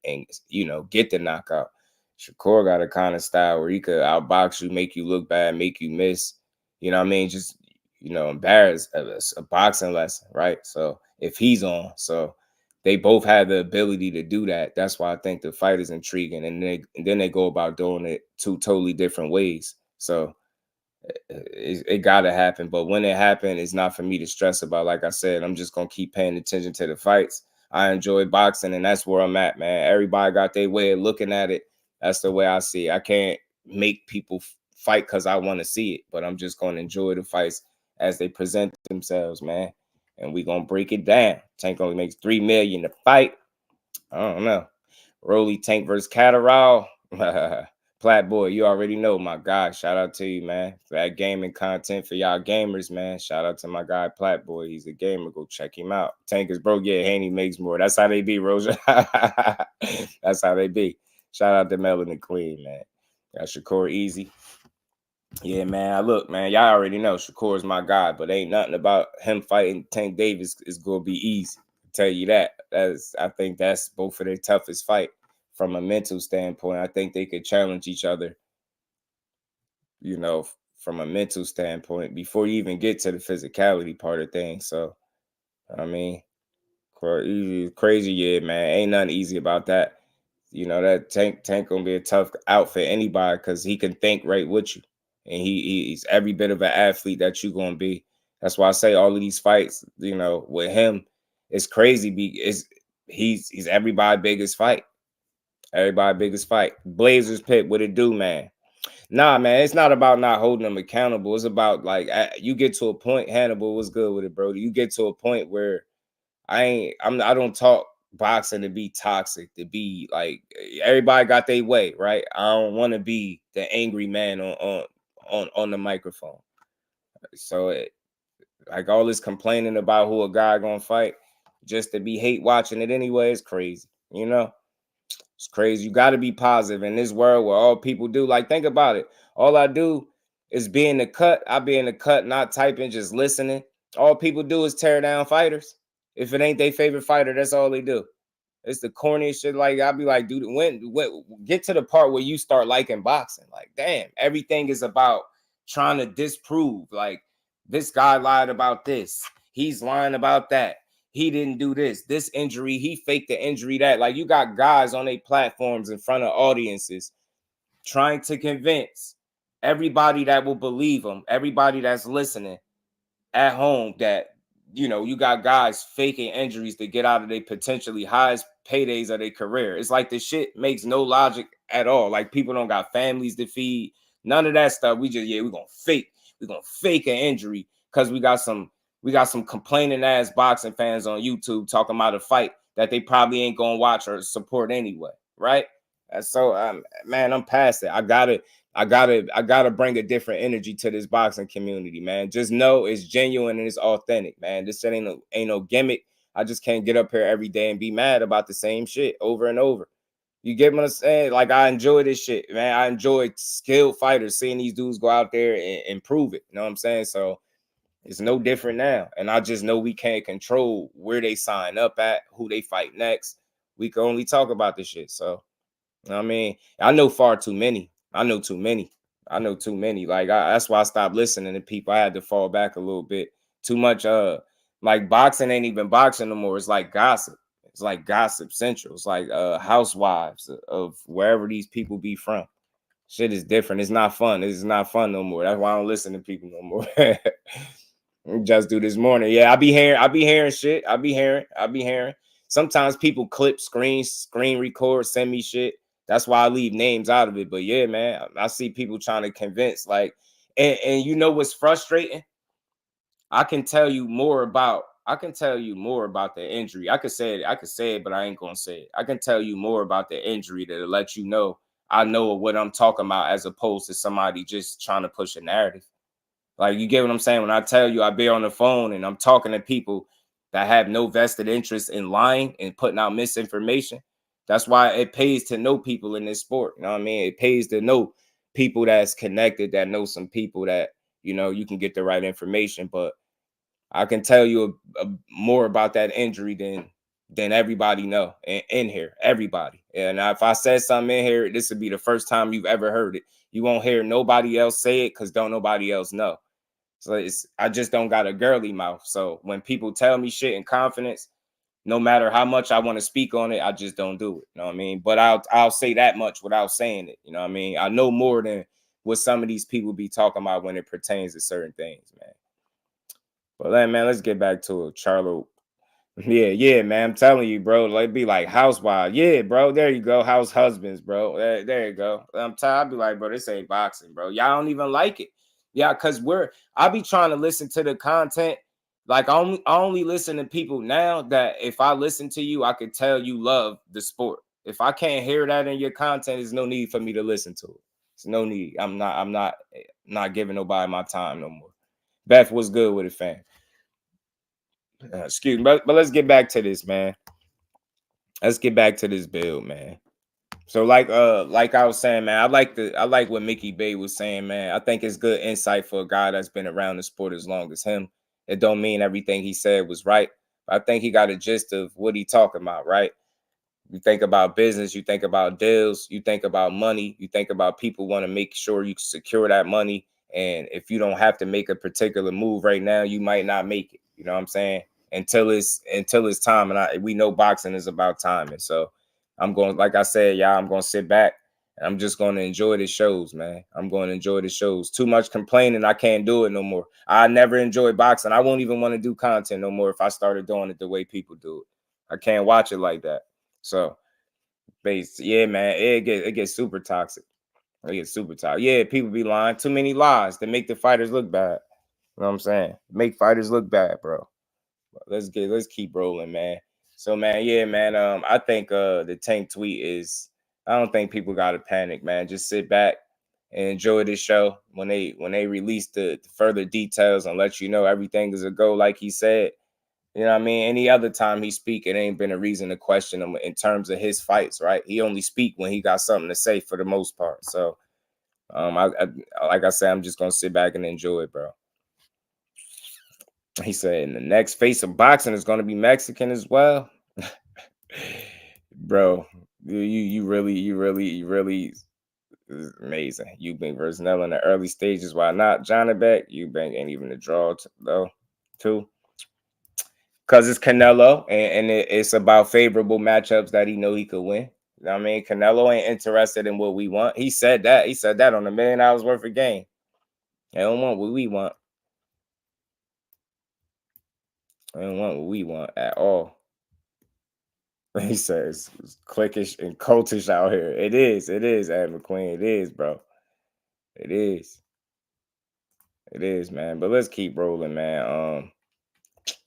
you know, get the knockout. Shakur got a kind of style where he could outbox you, make you look bad, make you miss. You know what I mean? Just, you know, embarrass a boxing lesson, right? So if he's on, so they both have the ability to do that. That's why I think the fight is intriguing. And then they go about doing it 2 totally different ways. So it got to happen. But when it happens, it's not for me to stress about. Like I said, I'm just going to keep paying attention to the fights. I enjoy boxing, and that's where I'm at, man. Everybody got their way of looking at it. That's the way I see it. I can't make people fight because I want to see it, but I'm just going to enjoy the fights as they present themselves, man. And we going to break it down. Tank only makes $3 million to fight. I don't know. Rolly Tank versus Catterall. Plat Boy, you already know my guy. Shout out to you, man. For that gaming content for y'all gamers, man. Shout out to my guy Plat Boy. He's a gamer. Go check him out. Tank is broke. Yeah, Haney makes more. That's how they be, Rosa. That's how they be. Shout out to Melanie Queen, man. Got Shakur easy. Yeah, man. Look, man, y'all already know Shakur is my guy, but ain't nothing about him fighting Tank Davis is gonna be easy. I'll tell you that. I think that's both of their toughest fight from a mental standpoint. I think they could challenge each other, you know, from a mental standpoint before you even get to the physicality part of things. So, I mean, crazy, yeah, man. Ain't nothing easy about that. You know, that Tank gonna be a tough out for anybody because he can think right with you. And he's every bit of an athlete that you're gonna be. That's why I say all of these fights, you know, with him, it's crazy. He's everybody's biggest fight. Everybody's biggest fight. Blazers Pit, what it do, man? Nah, man, it's not about not holding them accountable. It's about like you get to a point. Hannibal, what's good with it, bro? You get to a point where I don't talk boxing to be toxic, to be like everybody got their way, right? I don't want to be the angry man on the microphone. So like all this complaining about who a guy gonna fight just to be hate watching it anyway is crazy. You know, it's crazy. You got to be positive in this world where all people do. Like, think about it. All I do is be in the cut. I be in the cut, not typing, just listening. All people do is tear down fighters. If it ain't their favorite fighter, that's all they do. It's the corniest shit. Like, I'll be like, dude, when get to the part where you start liking boxing. Like, damn, everything is about trying to disprove. Like, this guy lied about this. He's lying about that. He didn't do this injury. He faked the injury that. Like, you got guys on their platforms in front of audiences trying to convince everybody that will believe them, everybody that's listening at home, that, you know, you got guys faking injuries to get out of their potentially highest paydays of their career. It's like the shit makes no logic at all. Like, people don't got families to feed. None of that stuff. We're gonna fake an injury because we got some complaining ass boxing fans on YouTube talking about a fight that they probably ain't gonna watch or support anyway, right? So man, I'm past it. I gotta bring a different energy to this boxing community, man. Just know it's genuine and it's authentic, man. This shit ain't no gimmick. I just can't get up here every day and be mad about the same shit over and over. You get what I'm saying? Like, I enjoy this shit, man. I enjoy skilled fighters, seeing these dudes go out there and prove it. You know what I'm saying? So it's no different now. And I just know we can't control where they sign up at, who they fight next. We can only talk about this shit. So, I mean, I know far too many. I know too many. Like, that's why I stopped listening to people. I had to fall back a little bit. Too much. Like, boxing ain't even boxing no more. It's like gossip. It's like gossip central. It's like housewives of wherever these people be from. Shit is different. It's not fun. It's not fun no more. That's why I don't listen to people no more. Just do this morning. Yeah, I be hearing shit. I be hearing. Sometimes people clip screen record, send me shit. That's why I leave names out of it. But yeah, man, I see people trying to convince, like, and you know what's frustrating? I can tell you more about the injury. I could say it, but I ain't gonna say it. I can tell you more about the injury that'll let you know I know what I'm talking about, as opposed to somebody just trying to push a narrative. Like, you get what I'm saying? When I tell you I be on the phone and I'm talking to people that have no vested interest in lying and putting out misinformation, that's why it pays to know people in this sport. You know what I mean? It pays to know people that's connected, that know some people that, you know, you can get the right information. But I can tell you more about that injury than everybody know in here, everybody. And if I said something in here, this would be the first time you've ever heard it. You won't hear nobody else say it because don't nobody else know. So I just don't got a girly mouth. So when people tell me shit in confidence, no matter how much I want to speak on it, I just don't do it. You know what I mean? But I'll say that much without saying it. You know what I mean? I know more than what some of these people be talking about when it pertains to certain things, man. But man, let's get back to it. Yeah, man. I'm telling you, bro. Like be like housewives. Yeah, bro. There you go. House husbands, bro. There you go. I'll be like, bro, this ain't boxing, bro. Y'all don't even like it. Yeah, because I be trying to listen to the content. Like I only listen to people now that if I listen to you, I could tell you love the sport. If I can't hear that in your content, there's no need for me to listen to it. There's no need. I'm not giving nobody my time no more. Beth was good with it, fam. Excuse me, but let's get back to this, man. Let's get back to this build, man. So like I was saying, man, I like what Mickey Bay was saying, man. I think it's good insight for a guy that's been around the sport as long as him. It don't mean everything he said was right, but I think he got a gist of what he talking about, right? You think about business, you think about deals, you think about money, you think about people want to make sure you secure that money. And if you don't have to make a particular move right now, you might not make it. You know what I'm saying? Until it's time. And we know boxing is about time. And so I'm going, like I said, y'all, I'm going to sit back and I'm just going to enjoy the shows, man. I'm going to enjoy the shows. Too much complaining, I can't do it no more. I never enjoy boxing. I won't even want to do content no more if I started doing it the way people do it. I can't watch it like that. So, yeah, man, it gets super toxic. It gets super toxic. Yeah, people be lying. Too many lies that make the fighters look bad. You know what I'm saying? Make fighters look bad, bro. Let's keep rolling, man. So, man, yeah, man. I think the Tank tweet is. I don't think people gotta panic, man. Just sit back and enjoy this show. When they release the further details and let you know everything is a go, like he said. You know what I mean? Any other time he speak, it ain't been a reason to question him in terms of his fights, right? He only speak when he got something to say for the most part. So, like I said, I'm just gonna sit back and enjoy it, bro. He said, and the next face of boxing is gonna be Mexican as well, bro. You really is amazing. You been Versnell in the early stages. Why not, Johnny Beck? You been ain't even a draw though, too. Because it's Canelo, and it's about favorable matchups that he know he could win. You know what I mean? Canelo ain't interested in what we want. He said that. He said that on $1 million worth of game. They don't want what we want. They don't want what we want at all. He says it's cliquish and cultish out here. It is, Ed McQueen. It is, bro. It is. It is, man. But let's keep rolling, man.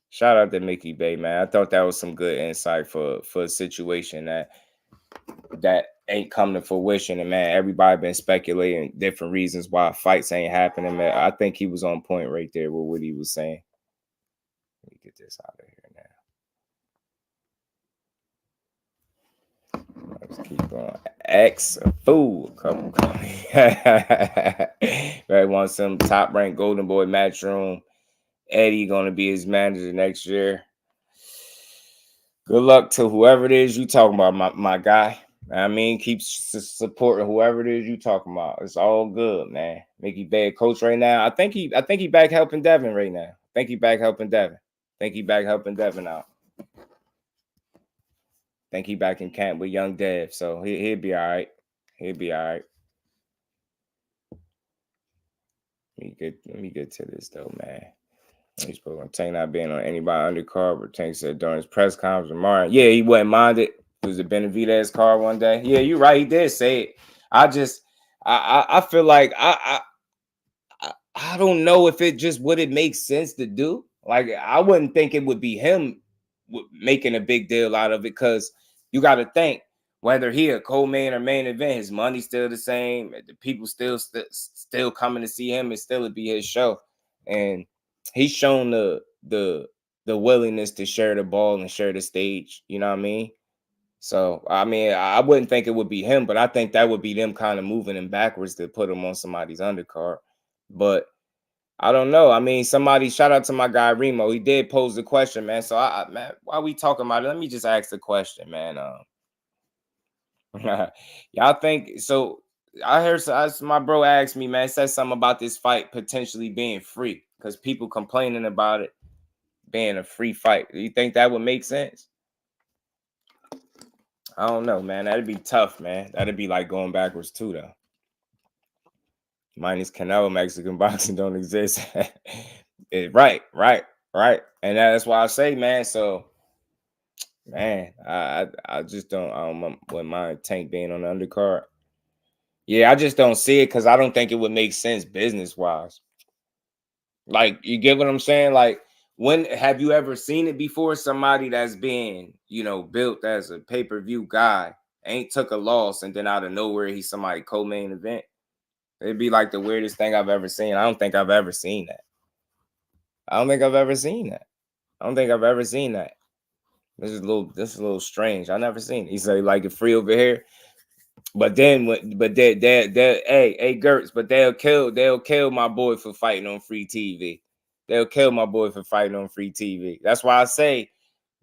Shout out to Mickey Bay, man. I thought that was some good insight for a situation that ain't come to fruition. And man, everybody been speculating different reasons why fights ain't happening, man. I think he was on point right there with what he was saying. Let me get this out of here now. Let's keep going. X fool. Couple. Right, want some top ranked Golden Boy Matchroom. Eddie gonna be his manager next year. Good luck to whoever it is you talking about, my guy. I mean, keep supporting whoever it is you talking about. It's all good, man. Mickey Bay coach right now. I think he back helping Devin right now. I think he back helping Devin out. I think he back in camp with young Dev, so he'll be all right. He'll be all right. Let me get to this though, man. He spoke on Tank not being on anybody undercard, but Tank said during his press conference, Martin, yeah, he wasn't minded. It was a Benavidez card one day. Yeah, you're right. He did say it. I feel like I don't know if it just would it make sense to do. Like I wouldn't think it would be him making a big deal out of it, because you got to think whether he a co-main or main event, his money's still the same. The people still coming to see him. It still would be his show, and he's shown the willingness to share the ball and share the stage. You know what I mean? So I mean, I wouldn't think it would be him, but I think that would be them kind of moving him backwards to put him on somebody's undercard. But I don't know. I mean, shout out to my guy Remo. He did pose the question, man. So man, while we talking about it, let me just ask the question, man. Y'all think so? I heard my bro asked me, man, said something about this fight potentially being free because people complaining about it being a free fight. Do you think that would make sense? I don't know, man. That'd be tough, man. That'd be like going backwards too, though. Minus Canelo, Mexican boxing don't exist. Right. And that's why I say, man. So Man, I just don't mind Tank being on the undercard. Yeah, I just don't see it because I don't think it would make sense business-wise. Like, you get what I'm saying? Like, when have you ever seen it before? Somebody that's been, built as a pay-per-view guy ain't took a loss and then out of nowhere he's somebody co-main event. It'd be like the weirdest thing I've ever seen. I don't think I've ever seen that. This is a little strange. I never seen it. He said like it free over here. But then hey Gertz, but they'll kill my boy for fighting on free TV. They'll kill my boy for fighting on free TV. That's why I say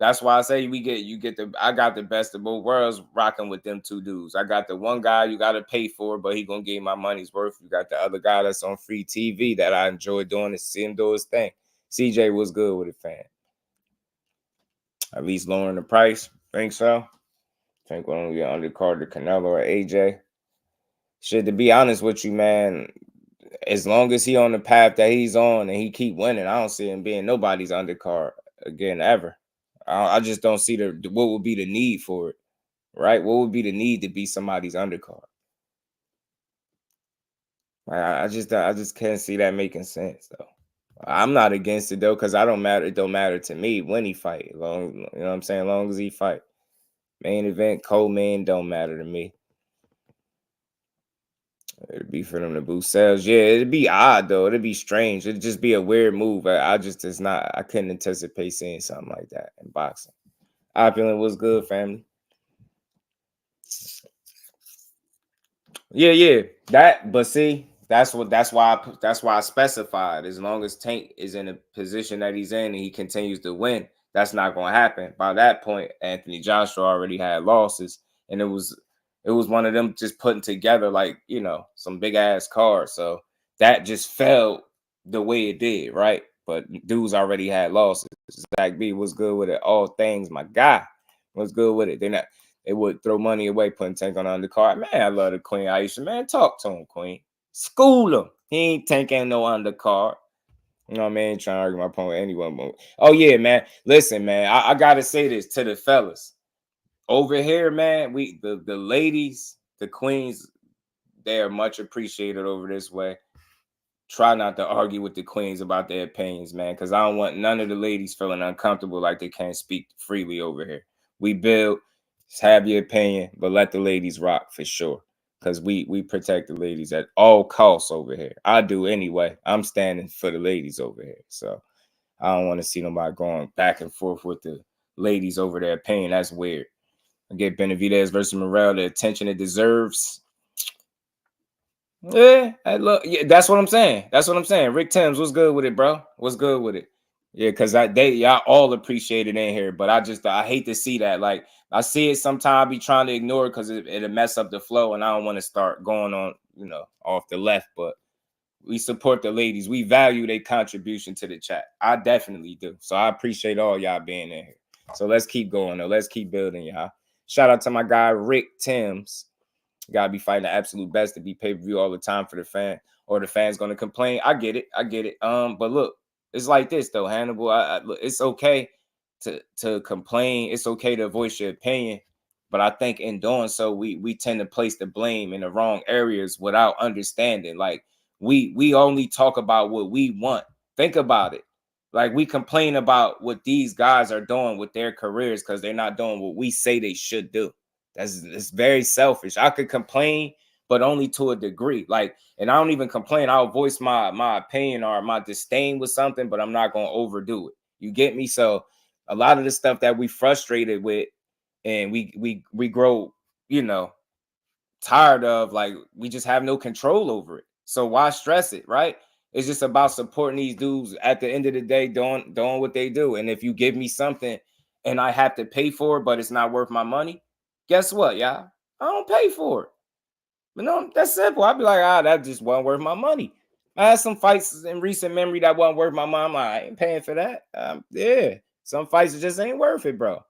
I got the best of both worlds rocking with them two dudes. I got the one guy you gotta pay for, but he gonna give my money's worth. You got the other guy that's on free TV that I enjoy doing to see him do his thing. CJ was good with it, fam. At least lowering the price. Think so? Think we're gonna get undercard to Canelo or AJ. Shit, to be honest with you, man, as long as he on the path that he's on and he keep winning, I don't see him being nobody's undercard again ever. I just don't see what would be the need for it, right? What would be the need to be somebody's undercard? I just can't see that making sense though. I'm not against it though, because it don't matter to me when he fight. You know what I'm saying? As long as he fight. Main event, co-main, don't matter to me. It'd be for them to boost sales. Yeah, it'd be odd though. It'd be strange. It'd just be a weird move. I couldn't anticipate seeing something like that in boxing. Opulent was good, family. Yeah. But see, that's why I specified. As long as Tank is in a position that he's in and he continues to win, that's not gonna happen. By that point, Anthony Joshua already had losses, and it was one of them just putting together like some big ass cards. So that just fell the way it did, right? But dudes already had losses. Zach B was good with it. All things, my guy was good with it. They would throw money away putting Tank on the undercard. Man, I love the Queen Aisha. Man, talk to him, Queen. School him. He ain't tanking no undercard. You know what I mean? Trying to argue my point with anyone. Oh, yeah, man. Listen, man. I got to say this to the fellas. Over here, man, the ladies, the queens, they are much appreciated over this way. Try not to argue with the queens about their opinions, man, because I don't want none of the ladies feeling uncomfortable like they can't speak freely over here. We build, have your opinion, but let the ladies rock for sure, because we protect the ladies at all costs over here. I do anyway. I'm standing for the ladies over here, so I don't want to see nobody going back and forth with the ladies over their opinion. That's weird. I get Benavidez versus Morrell the attention it deserves. Yeah, that's what I'm saying. Rick Timms, what's good with it, bro? What's good with it? Yeah, because y'all all appreciate it in here, but I hate to see that. Like, I see it sometimes, I be trying to ignore it because it'll mess up the flow, and I don't want to start going on, off the left. But we support the ladies. We value their contribution to the chat. I definitely do. So I appreciate all y'all being in here. So let's keep going, though. Let's keep building, y'all. Shout out to my guy Rick Timms. Gotta be fighting the absolute best to be pay-per-view all the time for the fan, or the fan's gonna complain. I get it. But look, it's like this though, Hannibal. It's okay to complain. It's okay to voice your opinion, but I think in doing so, we tend to place the blame in the wrong areas without understanding. Like we only talk about what we want. Think about it. Like we complain about what these guys are doing with their careers because they're not doing what we say they should do. It's very selfish. I could complain, but only to a degree. Like, and I don't even complain. I'll voice my opinion or my disdain with something, but I'm not gonna overdo it. You get me? So a lot of the stuff that we frustrated with and we grow, tired of, like, we just have no control over it. So why stress it, right? It's just about supporting these dudes at the end of the day, doing what they do. And if you give me something and I have to pay for it, but it's not worth my money, guess what, y'all? I don't pay for it. But no, that's simple. I'd be like, that just wasn't worth my money. I had some fights in recent memory that wasn't worth my money. I ain't paying for that. Yeah, some fights just ain't worth it, bro.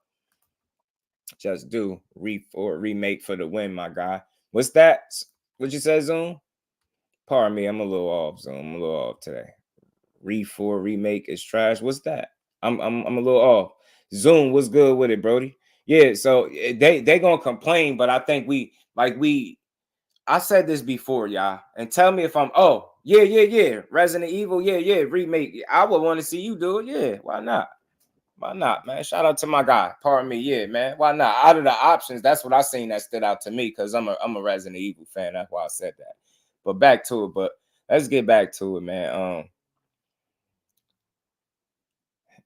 Just do remake for the win, my guy. What's that? What you said, Zoom? Pardon me, I'm a little off, Zoom. I'm a little off today. Remake is trash. What's that? I'm a little off. Zoom, what's good with it, Brody? Yeah, so they gonna complain, but I think I said this before, y'all, and tell me if I'm yeah, Resident Evil, yeah, remake. I would want to see you do it. Yeah, why not? Why not, man? Shout out to my guy. Pardon me, yeah, man. Why not? Out of the options, that's what I seen that stood out to me because I'm a Resident Evil fan. That's why I said that. But back to it. But let's get back to it, man.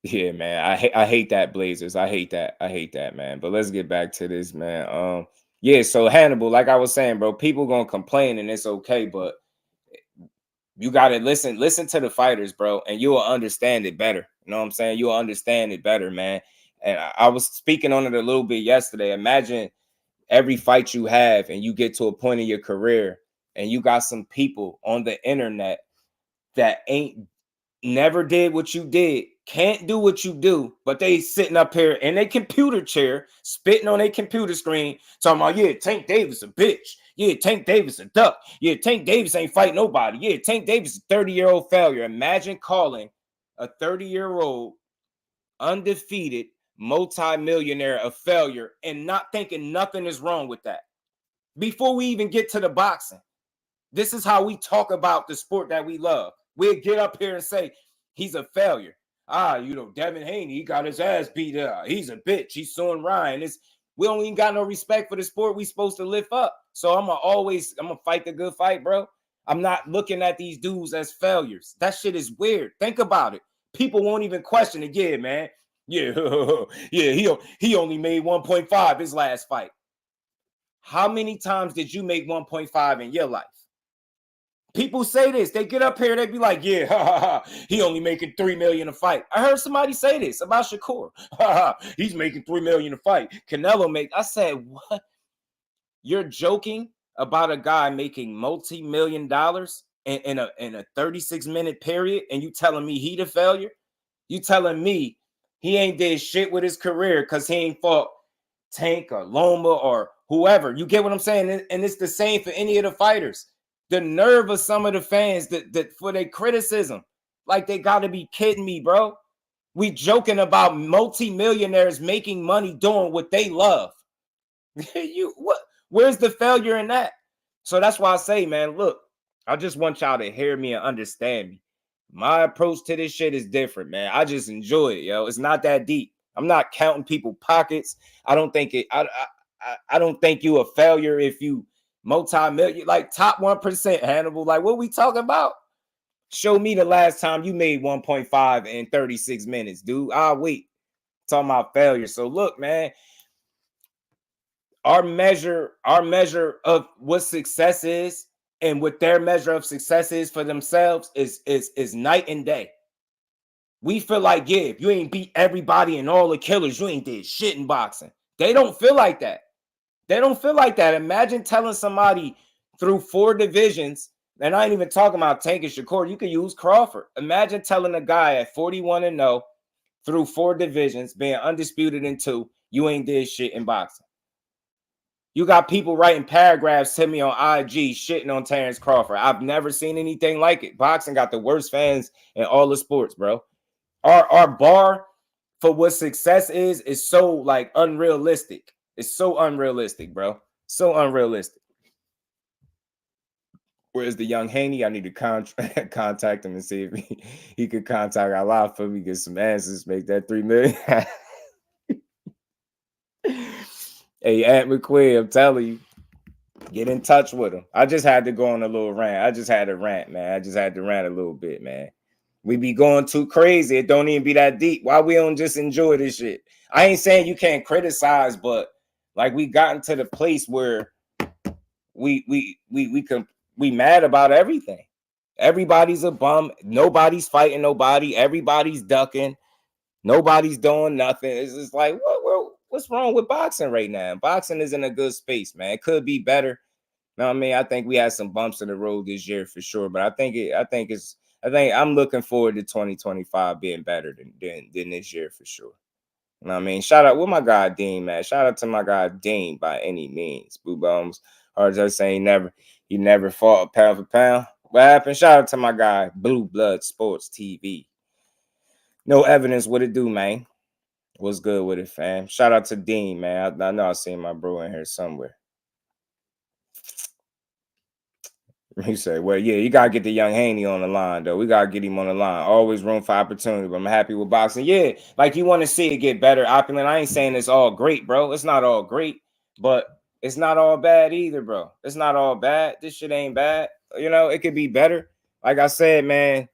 Yeah, man. I hate that Blazers. I hate that, man. But let's get back to this, man. Yeah, so Hannibal, like I was saying, bro, people gonna complain and it's okay, but you gotta listen to the fighters, bro, and you'll understand it better. You know what I'm saying? You'll understand it better, man. And I was speaking on it a little bit yesterday. Imagine every fight you have and you get to a point in your career and you got some people on the internet that ain't never did what you did, can't do what you do, but they sitting up here in a computer chair, spitting on a computer screen, talking about, yeah, Tank Davis a bitch. Yeah, Tank Davis a duck. Yeah, Tank Davis ain't fight nobody. Yeah, Tank Davis is a 30-year-old failure. Imagine calling a 30-year-old undefeated multi-millionaire a failure and not thinking nothing is wrong with that. Before we even get to the boxing, this is how we talk about the sport that we love. We'll get up here and say, he's a failure. Devin Haney, he got his ass beat up. He's a bitch. He's suing Ryan. We don't even got no respect for the sport we supposed to lift up. So I'm gonna fight the good fight, bro. I'm not looking at these dudes as failures. That shit is weird. Think about it. People won't even question it. Yeah, man. Yeah, yeah, he only made 1.5 his last fight. How many times did you make 1.5 in your life? People say this. They get up here, they be like, yeah, he only making $3 million a fight. I heard somebody say this about Shakur. He's making $3 million a fight. I said, what? You're joking about a guy making multi-million dollars in a 36-minute period, and you telling me he the failure? You telling me he ain't did shit with his career because he ain't fought Tank or Loma or whoever. You get what I'm saying? And it's the same for any of the fighters. The nerve of some of the fans that for their criticism, like they got to be kidding me, bro. We joking about multi-millionaires making money doing what they love. Where's the failure in that? So that's why I say, man, look, I just want y'all to hear me and understand me. My approach to this shit is different, man. I just enjoy it, yo. It's not that deep. I'm not counting people pockets. I don't think you a failure if you multi-million, like top 1%, Hannibal. Like, what we talking about? Show me the last time you made 1.5 in 36 minutes, dude. I'll wait. Talking about failure. So look, man, our measure of what success is and what their measure of success is for themselves is night and day. We feel like, yeah, if you ain't beat everybody and all the killers, you ain't did shit in boxing. They don't feel like that. They don't feel like that. Imagine telling somebody through 4 divisions, and I ain't even talking about Tank and Shakur. You can use Crawford. Imagine telling a guy at 41-0 through 4 divisions, being undisputed in 2, you ain't did shit in boxing. You got people writing paragraphs to me on IG shitting on Terrence Crawford. I've never seen anything like it. Boxing got the worst fans in all the sports, bro. Our bar for what success is so like unrealistic. It's so unrealistic, bro. So unrealistic. Where's the young Haney? I need to contact him and see if he could contact our live for me, get some answers, make that $3 million. Hey, Aunt McQueen, I'm telling you, get in touch with him. I just had to go on a little rant. I just had to rant, man. I just had to rant a little bit, man. We be going too crazy. It don't even be that deep. Why we don't just enjoy this shit? I ain't saying you can't criticize, but like we gotten to the place where we mad about everything. Everybody's a bum. Nobody's fighting nobody. Everybody's ducking. Nobody's doing nothing. It's just like, what's wrong with boxing right now? Boxing is in a good space, man. It could be better. You know what I mean? I think we had some bumps in the road this year for sure, but I think I'm looking forward to 2025 being better than this year for sure. You know what I mean? Shout out with my guy Dean, man. Shout out to my guy Dean by any means. Boo Bones. Or just saying he never fought pound for pound. What happened? Shout out to my guy Blue Blood Sports TV. No evidence what it do, man. What's good with it, fam? Shout out to Dean, man. I know I seen my bro in here somewhere. He said, well, yeah, you got to get the young Haney on the line, though. We got to get him on the line. Always room for opportunity, but I'm happy with boxing. Yeah, like you want to see it get better. Opulent, I ain't saying it's all great, bro. It's not all great, but it's not all bad either, bro. It's not all bad. This shit ain't bad. You know, it could be better. Like I said, man,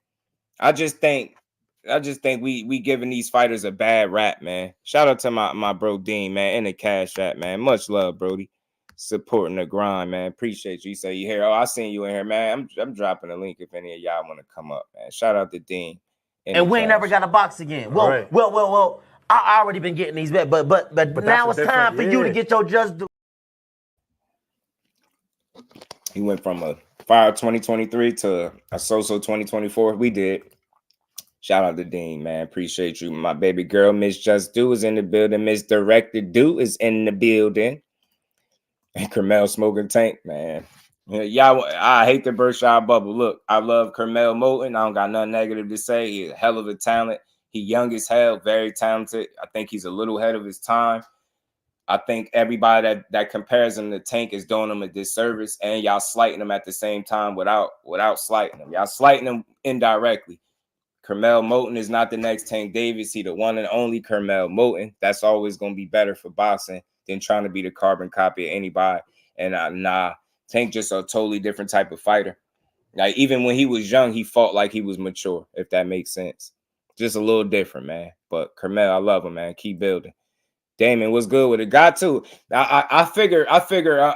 I just think we giving these fighters a bad rap, man. Shout out to my bro Dean, man, in the Cash App, man. Much love, Brody. Supporting the grind, man. Appreciate you. You say you here. Oh, I seen you in here, man. I'm dropping a link if any of y'all want to come up, man. Shout out to Dean. And we ain't never got a box again. Well, right. well. I already been getting these back, but now it's time for you to get your just do. He went from a fire 2023 to a so-so 2024. We did. Shout out to Dean, man. Appreciate you. My baby girl, Miss Just Do, is in the building. Miss Director Do is in the building. And Carmel Smoking Tank, man. Y'all, I hate to burst y'all bubble. Look, I love Carmel Moulton. I don't got nothing negative to say. He's a hell of a talent. He young as hell, very talented. I think he's a little ahead of his time. I think everybody that compares him to Tank is doing him a disservice, and y'all slighting him at the same time without slighting him. Y'all slighting him indirectly. Carmel Moulton is not the next Tank Davis. He the one and only Carmel Moulton. That's always going to be better for boxing than trying to be the carbon copy of anybody. And Tank just a totally different type of fighter. Like, even when he was young, he fought like he was mature, if that makes sense. Just a little different, man. But Carmel, I love him, man. Keep building. Damon, what's good with it? Got to. I figure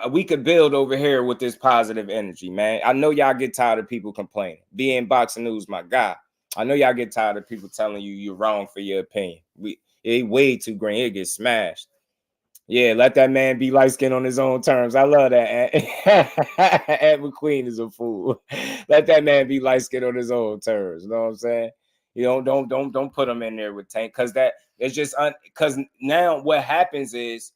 we could build over here with this positive energy, man. I know y'all get tired of people complaining. Being Boxing News, my guy. I know y'all get tired of people telling you you're wrong for your opinion. It way too green. It gets smashed. Yeah, let that man be light skinned on his own terms. I love that. Ed McQueen is a fool. Let that man be light skinned on his own terms. You know what I'm saying? You don't put him in there with Tank, because that it's just because now what happens is,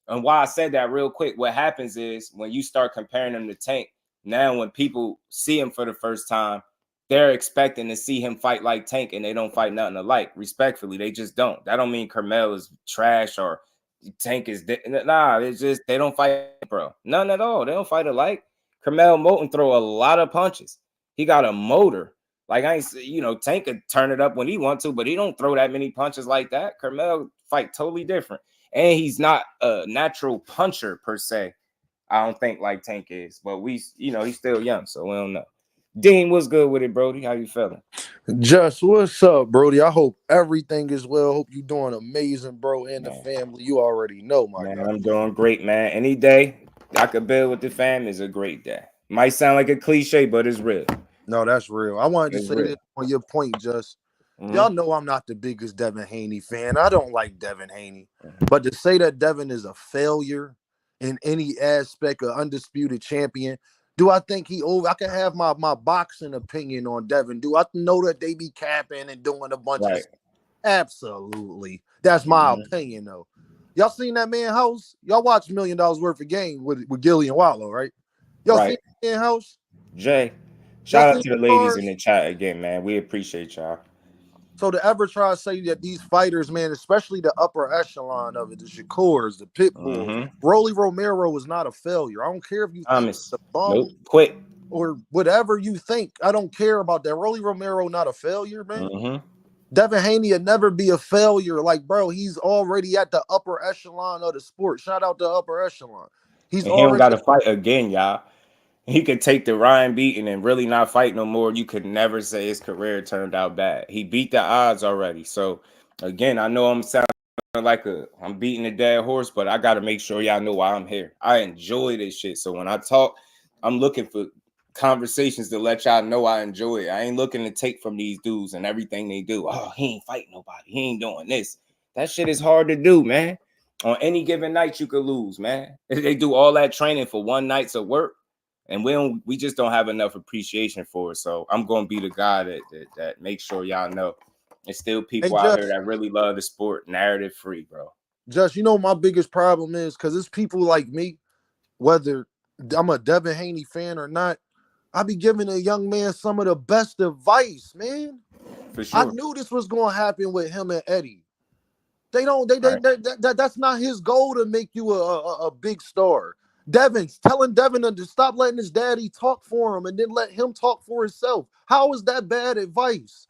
and why I said that real quick, what happens is when you start comparing him to Tank, now when people see him for the first time, they're expecting to see him fight like Tank, and they don't fight nothing alike. Respectfully, they just don't. That don't mean Carmel is trash or Tank is nah. It's just they don't fight, bro. None at all. They don't fight alike. Carmel Moulton throw a lot of punches. He got a motor. Like, I ain't, Tank could turn it up when he wants to, but he don't throw that many punches like that. Carmel fight totally different, and he's not a natural puncher per se. I don't think like Tank is, but he's still young, so we don't know. Dean, what's good with it, Brody? How you feeling? Just what's up, Brody? I hope everything is well. Hope you doing amazing, bro, and the family. You already know, my man. God. I'm doing great, man. Any day I could build with the fam is a great day. Might sound like a cliche, but it's real. No, that's real. I wanted to say this on your point, Just. Y'all know I'm not the biggest Devin Haney fan. I don't like Devin Haney. But to say that Devin is a failure in any aspect, of undisputed champion, do I think he over? I can have my boxing opinion on Devin. Do I know that they be capping and doing a bunch of? Absolutely. That's my opinion, though. Y'all seen that man house? Y'all watch $1 Million Worth of Game with Gilly and Wallow, right? Y'all seen that man house? Jay, shout out to the ladies in the chat again, man. We appreciate y'all. So to ever try to say that these fighters, man, especially the upper echelon of it, the Shakurs, the Pitbulls, Rolly Romero was not a failure. I don't care if you think it's a bum or whatever you think. I don't care about that. Rolly Romero not a failure, man. Devin Haney would never be a failure. Like, bro, he's already at the upper echelon of the sport. Shout out to upper echelon. He don't got to fight again, y'all. He could take the Ryan beating and really not fight no more. You could never say his career turned out bad. He beat the odds already. So, again, I know I'm sounding like I'm beating a dead horse, but I got to make sure y'all know why I'm here. I enjoy this shit. So when I talk, I'm looking for conversations to let y'all know I enjoy it. I ain't looking to take from these dudes and everything they do. Oh, he ain't fighting nobody. He ain't doing this. That shit is hard to do, man. On any given night, you could lose, man. They do all that training for one night's of work. And we just don't have enough appreciation for it. So I'm gonna be the guy that makes sure y'all know there's still people out here that really love the sport, narrative free, bro. Just my biggest problem is because it's people like me, whether I'm a Devin Haney fan or not, I be giving a young man some of the best advice, man. For sure. I knew this was gonna happen with him and Eddie. They don't. That's not his goal to make you a big star. Devin's telling Devin to stop letting his daddy talk for him and then let him talk for himself. How is that bad advice?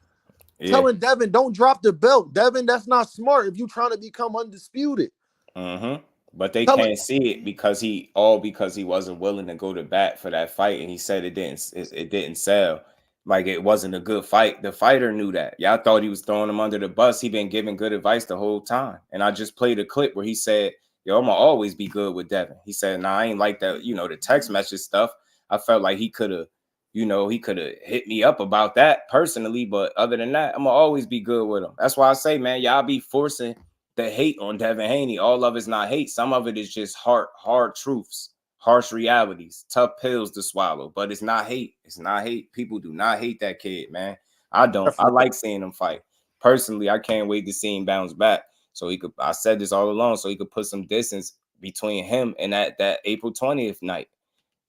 Yeah. Telling Devin, don't drop the belt. Devin, that's not smart if you're trying to become undisputed. But they can't see it because he wasn't willing to go to bat for that fight, and he said it didn't sell. Like, it wasn't a good fight. The fighter knew that. Y'all thought he was throwing him under the bus. He been giving good advice the whole time. And I just played a clip where he said, yo, I'm gonna always be good with Devin. He said, nah, I ain't like that, the text message stuff. I felt like he could have hit me up about that personally. But other than that, I'm gonna always be good with him. That's why I say, man, y'all be forcing the hate on Devin Haney. All of it's not hate. Some of it is just hard truths. Harsh realities, tough pills to swallow, but it's not hate. It's not hate. People do not hate that kid, man. I don't. Definitely. I like seeing him fight. Personally, I can't wait to see him bounce back. So he could. I said this all along, so he could put some distance between him and that April 20th night.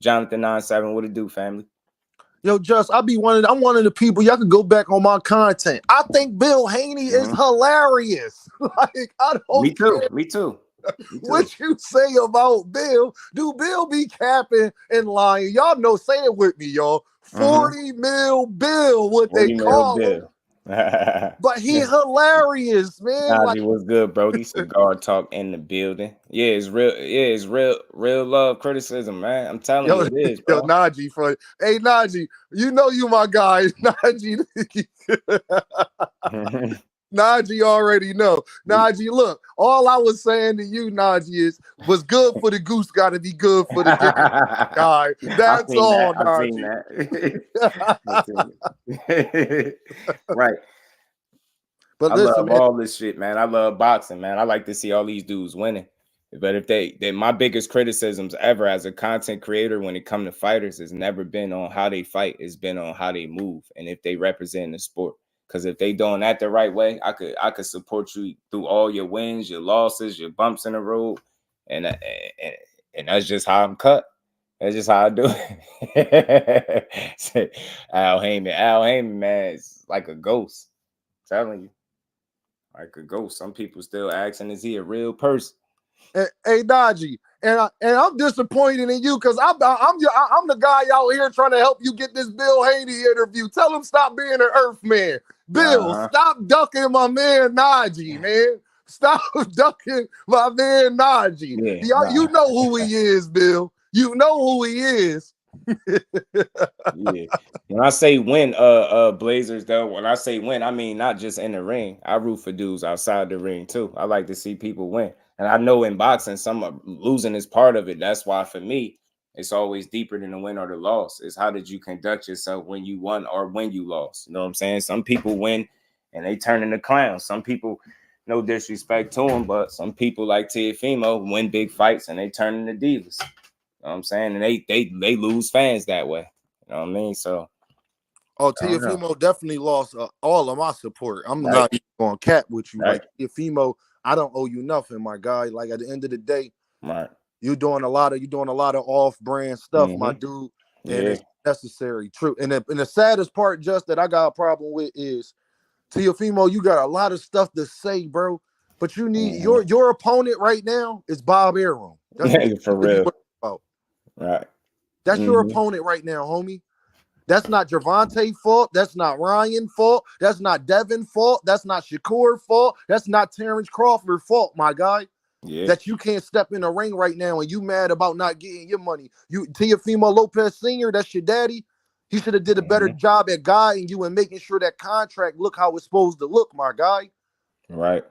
Jonathan 97, what it do, family? Yo, I'm one of the people. Y'all can go back on my content. I think Bill Haney is hilarious. Like, I don't. Me too. What you say about Bill? Do Bill be capping and lying? Y'all know, say it with me, y'all. 40 mil Bill, what they call him. But he hilarious, man. Nah, he was good, bro. He cigar talk in the building. Yeah, it's real. Yeah, it's real love criticism, man. I'm telling you, it is, bro. Yo, Najee, hey, Najee, you know you my guy, Najee. Najee already know. Najee, look, all I was saying to you, Najee, is what's good for the goose got to be good for the guy. That's all, Najee. Right. But I love all this shit, man. I love boxing, man. I like to see all these dudes winning. But if they my biggest criticisms ever as a content creator when it comes to fighters has never been on how they fight. It's been on how they move and if they represent the sport. Because if they doing that the right way, I could support you through all your wins, your losses, your bumps in the road, and that's just how I'm cut. That's just how I do it. Al Heyman, man, is like a ghost. I'm telling you, like a ghost. Some people still asking, is he a real person? Hey, Najee, and I'm disappointed in you because I'm the guy out here trying to help you get this Bill Haney interview. Tell him stop being an Earth man. Bill, stop ducking my man Najee, man. Stop ducking my man Najee. You know who he is, Bill. You know who he is. Yeah. When I say win, Blazers, though, when I say win, I mean not just in the ring. I root for dudes outside the ring too. I like to see people win. And I know in boxing, some losing is part of it. That's why for me, it's always deeper than the win or the loss. It's how did you conduct yourself when you won or when you lost? You know what I'm saying? Some people win and they turn into clowns. Some people, no disrespect to them, but some people like Teofimo win big fights and they turn into divas. You know what I'm saying? And they lose fans that way. You know what I mean? So. Oh, Teofimo definitely lost all of my support. I'm not even going to cap with you. Like, Teofimo, I don't owe you nothing, my guy. Like, at the end of the day, you're doing a lot of off-brand stuff, my dude, and it's necessary. True. And the saddest part, just that I got a problem with is Teofimo, you got a lot of stuff to say, bro. But you need your opponent right now is Bob Arum. That's for real. Right. That's your opponent right now, homie. That's not Gervonta fault. That's not Ryan fault. That's not Devin fault. That's not Shakur fault. That's not Terrence Crawford fault, my guy. Yeah. That you can't step in the ring right now and you mad about not getting your money. You Teofimo Lopez Sr., that's your daddy. He should have did a better job at guiding you and making sure that contract look how it's supposed to look, my guy. Right.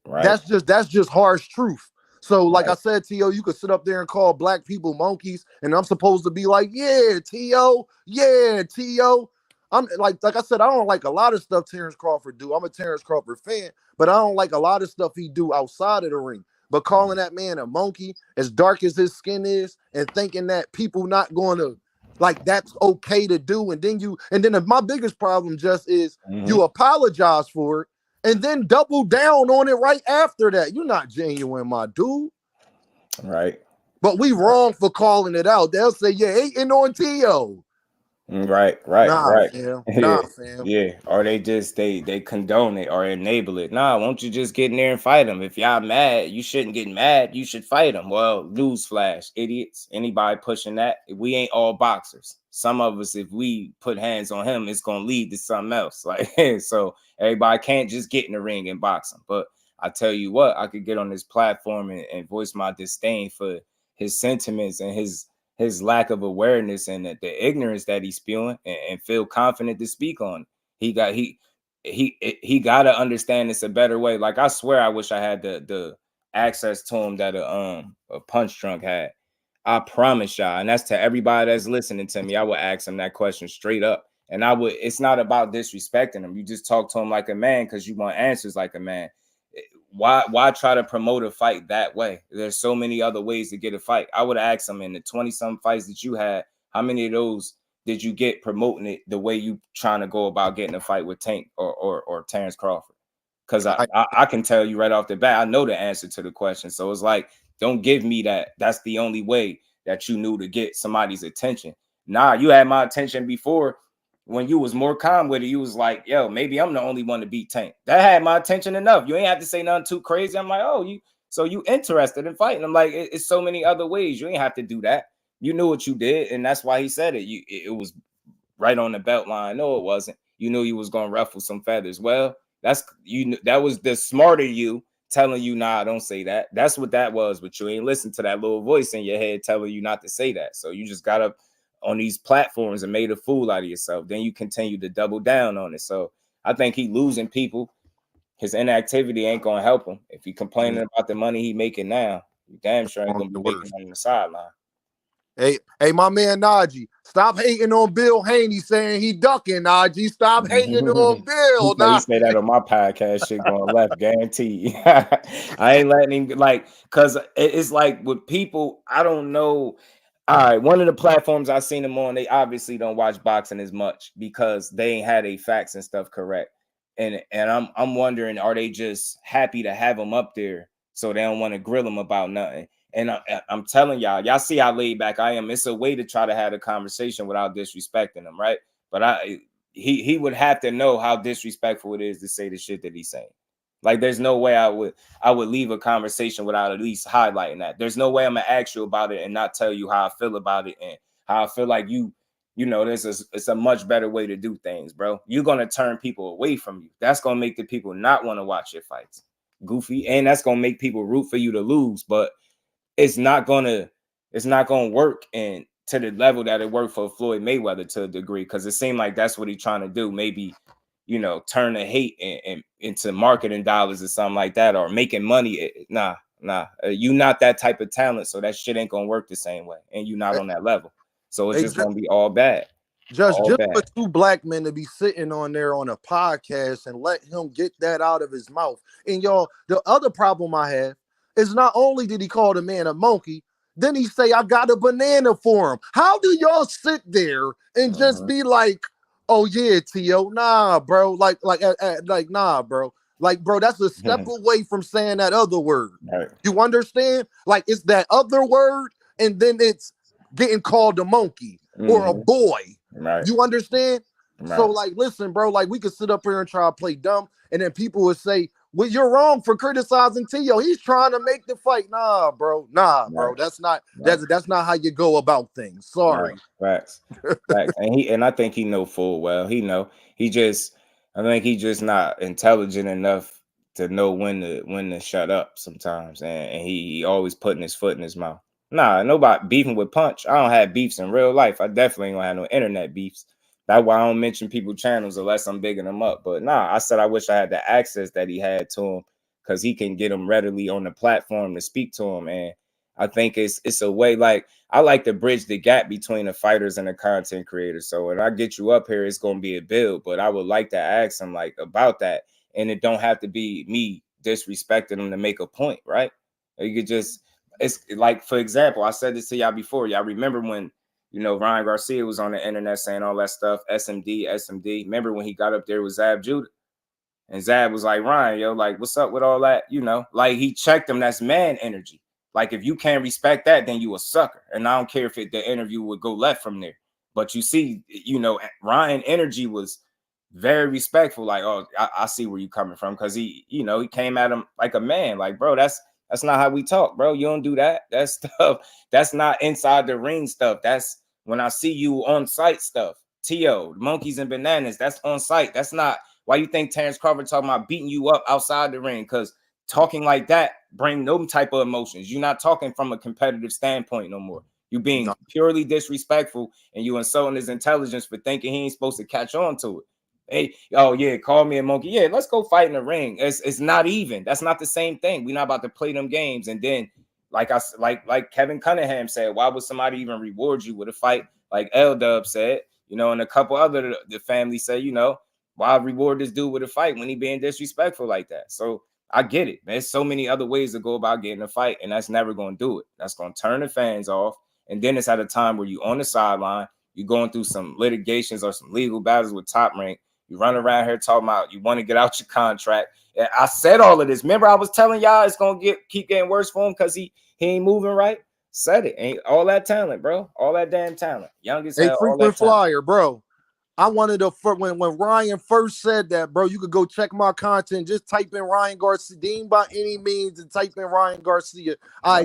That's just harsh truth. So, like I said, T.O., you could sit up there and call black people monkeys, and I'm supposed to be like, yeah, T.O., yeah, T.O. I'm like I said, I don't like a lot of stuff Terrence Crawford do. I'm a Terrence Crawford fan, but I don't like a lot of stuff he do outside of the ring. But calling that man a monkey, as dark as his skin is, and thinking that people not going to, like, that's okay to do, and then my biggest problem just is you apologize for it, and then double down on it right after that. You're not genuine, my dude. Right. But we wrong for calling it out. They'll say, yeah, hating on T.O. Right. Nah, fam. Nah, fam. Yeah. Or they just they condone it or enable it. Nah, won't you just get in there and fight them? If y'all mad, you shouldn't get mad. You should fight them. Well, newsflash, idiots. Anybody pushing that? We ain't all boxers. Some of us, if we put hands on him, it's gonna lead to something else. Like so, everybody can't just get in the ring and box him. But I tell you what, I could get on this platform and voice my disdain for his sentiments and his lack of awareness and the ignorance that he's spewing and feel confident to speak on. He got to understand it's a better way. Like I swear, I wish I had the access to him that a punch drunk had. I promise y'all, and that's to everybody that's listening to me. I would ask him that question straight up, and I would. It's not about disrespecting him. You just talk to him like a man because you want answers like a man. Why try to promote a fight that way? There's so many other ways to get a fight. I would ask him in the 20-some fights that you had, how many of those did you get promoting it the way you trying to go about getting a fight with Tank or Terrence Crawford? Because I can tell you right off the bat, I know the answer to the question. So it's like, don't give me that. That's the only way that you knew to get somebody's attention. Nah, you had my attention before. When you was more calm with it, you was like, yo, maybe I'm the only one to beat Tank. That had my attention enough. You ain't have to say nothing too crazy. I'm like, oh, you interested in fighting? I'm like, it's so many other ways. You ain't have to do that. You knew what you did, and that's why he said it. It was right on the belt line. No, it wasn't. You knew you was gonna ruffle some feathers. Well, that was the smarter you telling you, nah, don't say that. That's what that was, but you ain't listen to that little voice in your head telling you not to say that. So you just got up on these platforms and made a fool out of yourself. Then you continue to double down on it. So I think he losing people. His inactivity ain't gonna help him. If he complaining about the money he making now, you damn sure ain't gonna be making on the sideline. Hey, my man Najee, stop hating on Bill Haney saying he ducking, Najee. Stop hating on Bill. He say that on my podcast, shit going left, guarantee. I ain't letting him, like, because it's like with people, I don't know. All right, one of the platforms I seen him on, they obviously don't watch boxing as much because they ain't had their facts and stuff correct. And I'm wondering, are they just happy to have him up there so they don't want to grill him about nothing? And I'm telling y'all see how laid back I am. It's a way to try to have a conversation without disrespecting him, right? But he would have to know how disrespectful it is to say the shit that he's saying. Like, there's no way I would leave a conversation without at least highlighting that. There's no way I'm gonna ask you about it and not tell you how I feel about it and how I feel like you know, it's a much better way to do things, bro. You're gonna turn people away from you. That's gonna make the people not want to watch your fights, goofy, and that's gonna make people root for you to lose. But it's not gonna work and to the level that it worked for Floyd Mayweather to a degree, because it seemed like that's what he's trying to do. Maybe, you know, turn the hate and into marketing dollars or something like that, or making money. Nah. You not that type of talent, so that shit ain't gonna work the same way, and you not on that level. So it's just gonna be all bad. Just for two black men to be sitting on there on a podcast and let him get that out of his mouth. And y'all, the other problem I have is not only did he call the man a monkey, then he say, I got a banana for him. How do y'all sit there and just be like, oh yeah, T.O., nah, bro. Like, nah, bro. Like, bro, that's a step away from saying that other word. Right. You understand? Like, it's that other word, and then it's getting called a monkey or a boy. Right. You understand? Right. So, like, listen, bro, like, we could sit up here and try to play dumb, and then people would say, well, you're wrong for criticizing T.O. He's trying to make the fight. Nah, bro. Bro. That's not that's not how you go about things. Sorry. Facts. And I think he know full well. I think he's just not intelligent enough to know when to shut up sometimes. And he always putting his foot in his mouth. Nah, nobody beefing with Punch. I don't have beefs in real life. I definitely don't have no internet beefs. That's why I don't mention people's channels unless I'm bigging them up. But nah, I said I wish I had the access that he had to him, because he can get them readily on the platform to speak to him. And I think it's a way, like, I like to bridge the gap between the fighters and the content creators. So when I get you up here, it's gonna be a build. But I would like to ask him like about that. And it don't have to be me disrespecting him to make a point, right? You could just, it's like, for example, I said this to y'all before. Y'all remember when, you know, Ryan Garcia was on the internet saying all that stuff, SMD. Remember when he got up there with Zab Judah? And Zab was like, Ryan, yo, like, what's up with all that? You know, like, he checked him. That's man energy. Like, if you can't respect that, then you a sucker. And I don't care if the interview would go left from there. But you see, Ryan energy was very respectful. Like, oh, I see where you coming from, because he came at him like a man. Like, bro, that's not how we talk, bro. You don't do that. That's stuff. That's not inside the ring stuff. That's when I see you on site stuff. T.O., monkeys and bananas. That's on site. That's not. Why you think Terrence Crawford talking about beating you up outside the ring? Because talking like that bring no type of emotions. You're not talking from a competitive standpoint no more. You being purely disrespectful, and you insulting his intelligence for thinking he ain't supposed to catch on to it. Hey, oh yeah, call me a monkey. Yeah, let's go fight in the ring. It's not even. That's not the same thing. We're not about to play them games. And then, like Kevin Cunningham said, why would somebody even reward you with a fight? Like L-Dub said, and a couple other the family say, why reward this dude with a fight when he being disrespectful like that? So I get it, man. There's so many other ways to go about getting a fight, and that's never going to do it. That's going to turn the fans off. And then it's at a time where you're on the sideline, you're going through some litigations or some legal battles with Top Rank. You run around here talking about you want to get out your contract. And I said all of this. Remember, I was telling y'all it's going to keep getting worse for him because he ain't moving right. Said it. Ain't all that talent, bro. All that damn talent. Youngest hell, all that flyer, bro. I wanted to when Ryan first said that, bro, you could go check my content. Just type in Ryan Garcia, Dean by any means, and type in Ryan Garcia. I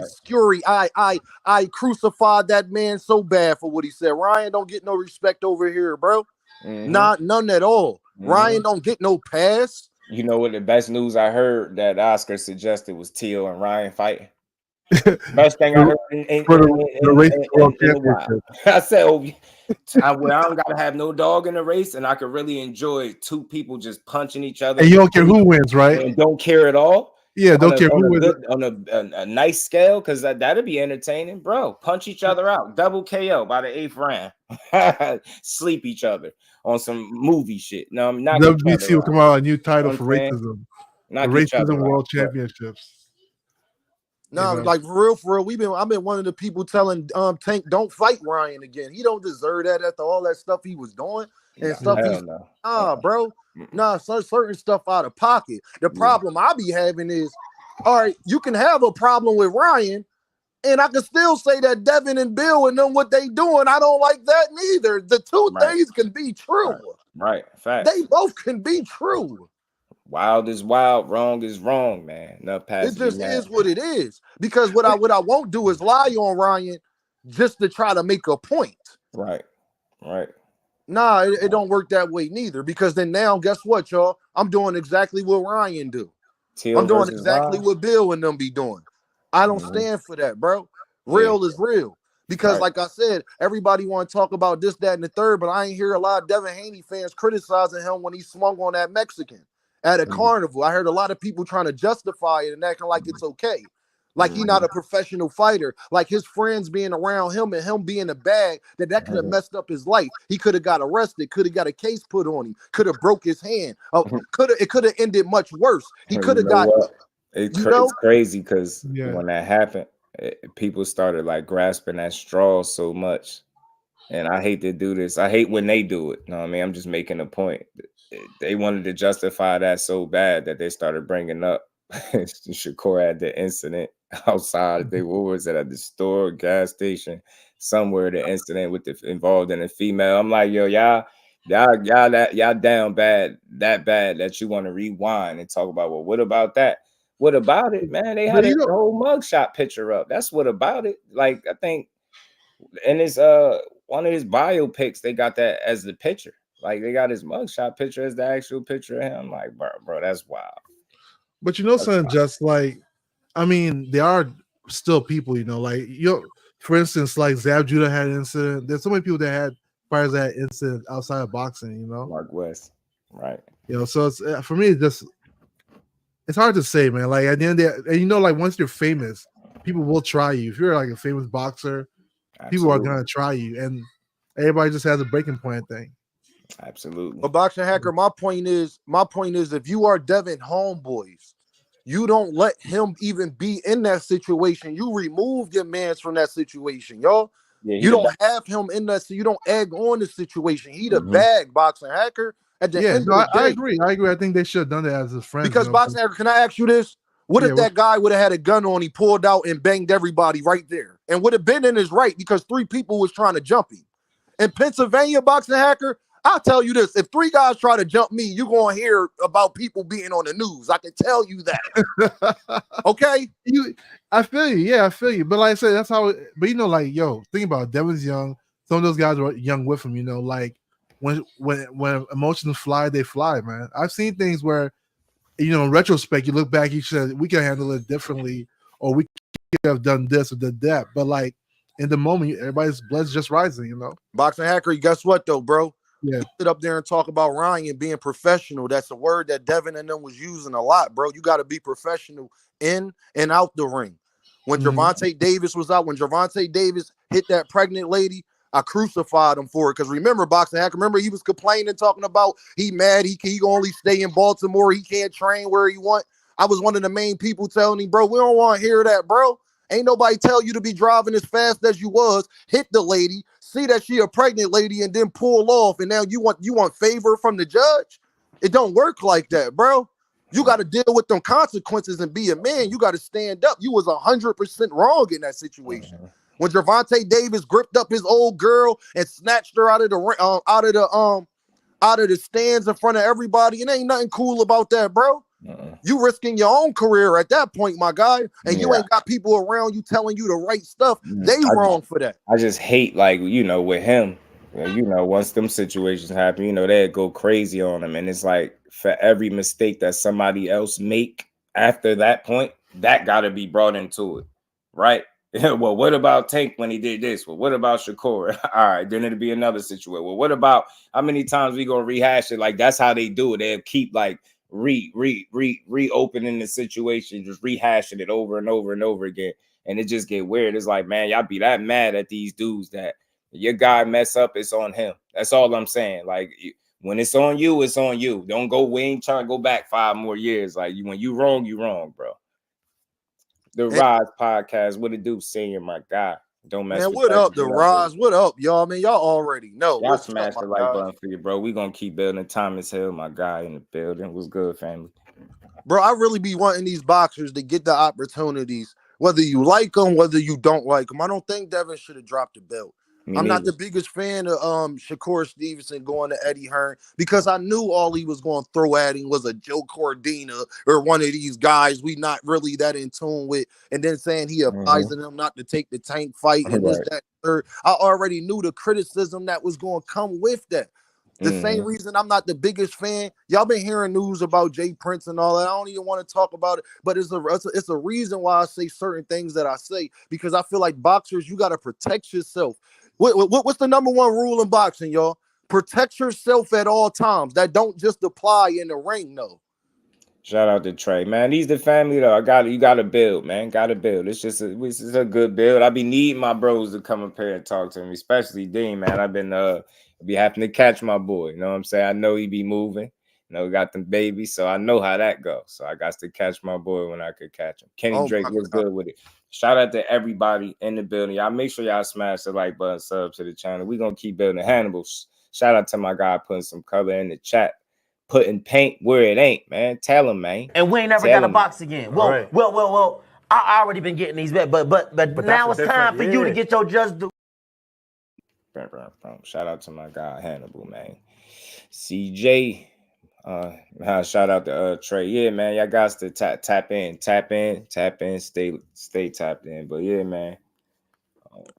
crucified that man so bad for what he said. Ryan don't get no respect over here, bro. None at all. Ryan don't get no pass. You know what? The best news I heard that Oscar suggested was Teal and Ryan fighting. Best thing I heard in the race. I said, I don't gotta have no dog in the race, and I could really enjoy two people just punching each other. And you don't care who wins, right? And don't care at all. Yeah, don't care who wins on a nice scale, because that'd be entertaining, bro. Punch each other out, double KO by the 8th round, sleep each other on some movie shit. No, I'm not. WBC will come out a new title for racism, racism world championships. No, like for real, I've been one of the people telling Tank don't fight Ryan again. He don't deserve that after all that stuff he was doing and stuff. Bro. Certain stuff out of pocket. The problem I be having is, all right, you can have a problem with Ryan, and I can still say that Devin and Bill and them what they doing. I don't like that neither. The two things can be true. Right. Fact. They both can be true. Wild is wild, wrong is wrong, man. It just is what it is. Because what I won't do is lie on Ryan just to try to make a point. Right. Nah, it don't work that way neither. Because then now, guess what, y'all? I'm doing exactly what Ryan do. I'm doing exactly what Bill and them be doing. I don't stand for that, bro. Real is real. Because like I said, everybody want to talk about this, that, and the third, but I ain't hear a lot of Devin Haney fans criticizing him when he swung on that Mexican at a carnival. I heard a lot of people trying to justify it and acting like it's okay. Like he's not a professional fighter. Like his friends being around him and him being a bag, that could have messed up his life. He could have got arrested, could have got a case put on him, could have broke his hand. It could have ended much worse. He could have got. It's crazy because when that happened, people started like grasping at straws so much. And I hate to do this. I hate when they do it. You know what I mean? I'm just making a point. They wanted to justify that so bad that they started bringing up Shakur had the incident outside. They was at the store, gas station, somewhere. The incident with involved in a female. I'm like, yo, y'all down bad that you want to rewind and talk about. Well, what about that? What about it, man? They had a whole mugshot picture up. That's what about it. Like I think in his one of his biopics, they got that as the picture. Like they got his mugshot picture as the actual picture of him. Like, bro, that's wild. But son, just like, I mean, there are still people, like for instance, like Zab Judah had an incident. There's so many people that had fires that incident outside of boxing, Mark West, right? So it's for me, it's hard to say, man. Like at the end of the day, and like once you're famous, people will try you. If you're like a famous boxer, people are gonna try you, and everybody just has a breaking point thing. Absolutely. But Boxing Hacker, my point is, if you are Devin homeboys, you don't let him even be in that situation. You remove your mans from that situation, y'all. Yeah, you don't have him in that, so you don't egg on the situation. He the bag, Boxing Hacker. At the end of the day. I agree. I think they should have done that as his friends. Because Boxing Hacker, can I ask you this? What if that guy would have had a gun on, he pulled out and banged everybody right there? And would have been in his right because 3 people was trying to jump him. In Pennsylvania, boxing hacker, I'll tell you this. If 3 guys try to jump me, you're going to hear about people being on the news. I can tell you that. Okay? I feel you. Yeah, I feel you. But like I said, that's how but like, yo, think about it. Devin's young. Some of those guys were young with him, like when emotions fly, they fly, man. I've seen things where, in retrospect, you look back, you said we can handle it differently, or we could have done this or did that. But like in the moment, everybody's blood's just rising, Boxing hacker, guess what though, bro? Yeah. You sit up there and talk about Ryan being professional. That's a word that Devin and them was using a lot, bro. You got to be professional in and out the ring. When Gervonta Davis was out, when Gervonta Davis hit that pregnant lady, I crucified him for it. Because remember, boxing hacker, remember he was complaining, talking about he mad, he can only stay in Baltimore, he can't train where he want. I was one of the main people telling him, bro, we don't want to hear that, bro. Ain't nobody tell you to be driving as fast as you was, hit the lady, see that she a pregnant lady, and then pull off, and now you want favor from the judge? It don't work like that, bro. You got to deal with them consequences and be a man. You got to stand up. You was 100% wrong in that situation. When Gervonta Davis gripped up his old girl and snatched her out of the stands in front of everybody, it ain't nothing cool about that, bro. You risking your own career at that point, my guy, and you ain't got people around you telling you the right stuff. They wrong for that. I just hate, like, with him, once them situations happen, they'd go crazy on him. And it's like, for every mistake that somebody else make after that point, that got to be brought into it, right? Well, what about Tank when he did this? Well, what about Shakur? All right, then it'll be another situation. Well, what about how many times we gonna rehash it? Like, that's how they do it. They'll keep like reopening the situation, just rehashing it over and over and over again, and it just get weird. It's like, man, y'all be that mad at these dudes that your guy mess up, it's on him. That's all I'm saying. Like, when it's on you, it's on you. Don't go. We ain't trying to go back 5 more years. Like, when you wrong, bro. The Rise podcast, what it do, senior, my guy. Don't mess with what up, the Rise? What up, y'all? Man, y'all already know. Y'all smash the like button for you, bro. We gonna keep building. Time as hell, my guy in the building. What's good, family? Bro, I really be wanting these boxers to get the opportunities, whether you like them, whether you don't like them. I don't think Devin should have dropped the belt. I'm not the biggest fan of Shakur Stevenson going to Eddie Hearn, because I knew all he was going to throw at him was a Joe Cordina or one of these guys we not really that in tune with, and then saying he advising them not to take the Tank fight and this, that, third. I already knew the criticism that was going to come with that. The same reason I'm not the biggest fan. Y'all been hearing news about Jay Prince and all that. I don't even want to talk about it, but it's a reason why I say certain things that I say, because I feel like boxers, you got to protect yourself. What's the number one rule in boxing, y'all? Protect yourself at all times. That don't just apply in the ring, no. Shout out to Trey, man. These the family though. You gotta build, man. Gotta build. It's just a good build. I be needing my bros to come up here and talk to me, especially Dean, man. I've been be having to catch my boy. You know what I'm saying? I know he be moving. Got them babies, so I know how that goes. So I got to catch my boy when I could catch him. Kenny Drake was good with it. Shout out to everybody in the building. Y'all make sure y'all smash the like button, sub to the channel. We're gonna keep building Hannibal. Shout out to my guy putting some color in the chat. Putting paint where it ain't, man. Tell him, man. And we ain't never got a box again. Well. I already been getting these back, but now it's time for you to get your just do. Shout out to my guy Hannibal, man. CJ. Shout out to Trey. Yeah, man. Y'all guys to tap in, stay tapped in. But yeah, man.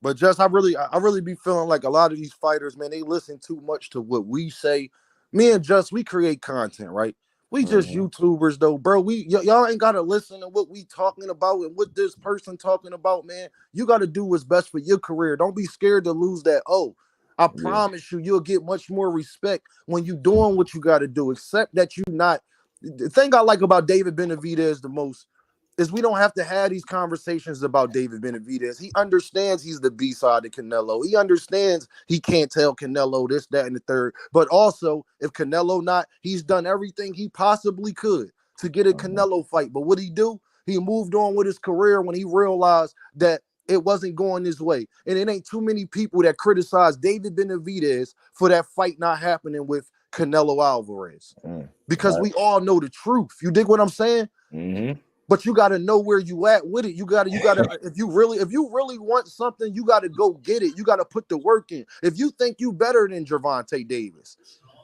But just I really be feeling like a lot of these fighters, man, they listen too much to what we say. Me and Just, we create content, right? We just YouTubers though, bro. Y'all ain't gotta listen to what we talking about and what this person talking about, man. You gotta do what's best for your career. Don't be scared to lose that. I promise you'll get much more respect when you doing what you gotta do. Except that you not. The thing I like about David Benavidez the most is we don't have to have these conversations about David Benavidez. He understands he's the B-side of Canelo. He understands he can't tell Canelo this, that, and the third. But also, if Canelo not, he's done everything he possibly could to get a Canelo fight. But what he do? He moved on with his career when he realized that it wasn't going his way. And it ain't too many people that criticize David Benavidez for that fight not happening with Canelo Alvarez. Because we all know the truth. You dig what I'm saying? Mm-hmm. But you got to know where you at with it. You got to, if you really want something, you got to go get it. You got to put the work in. If you think you better than Gervonta Davis,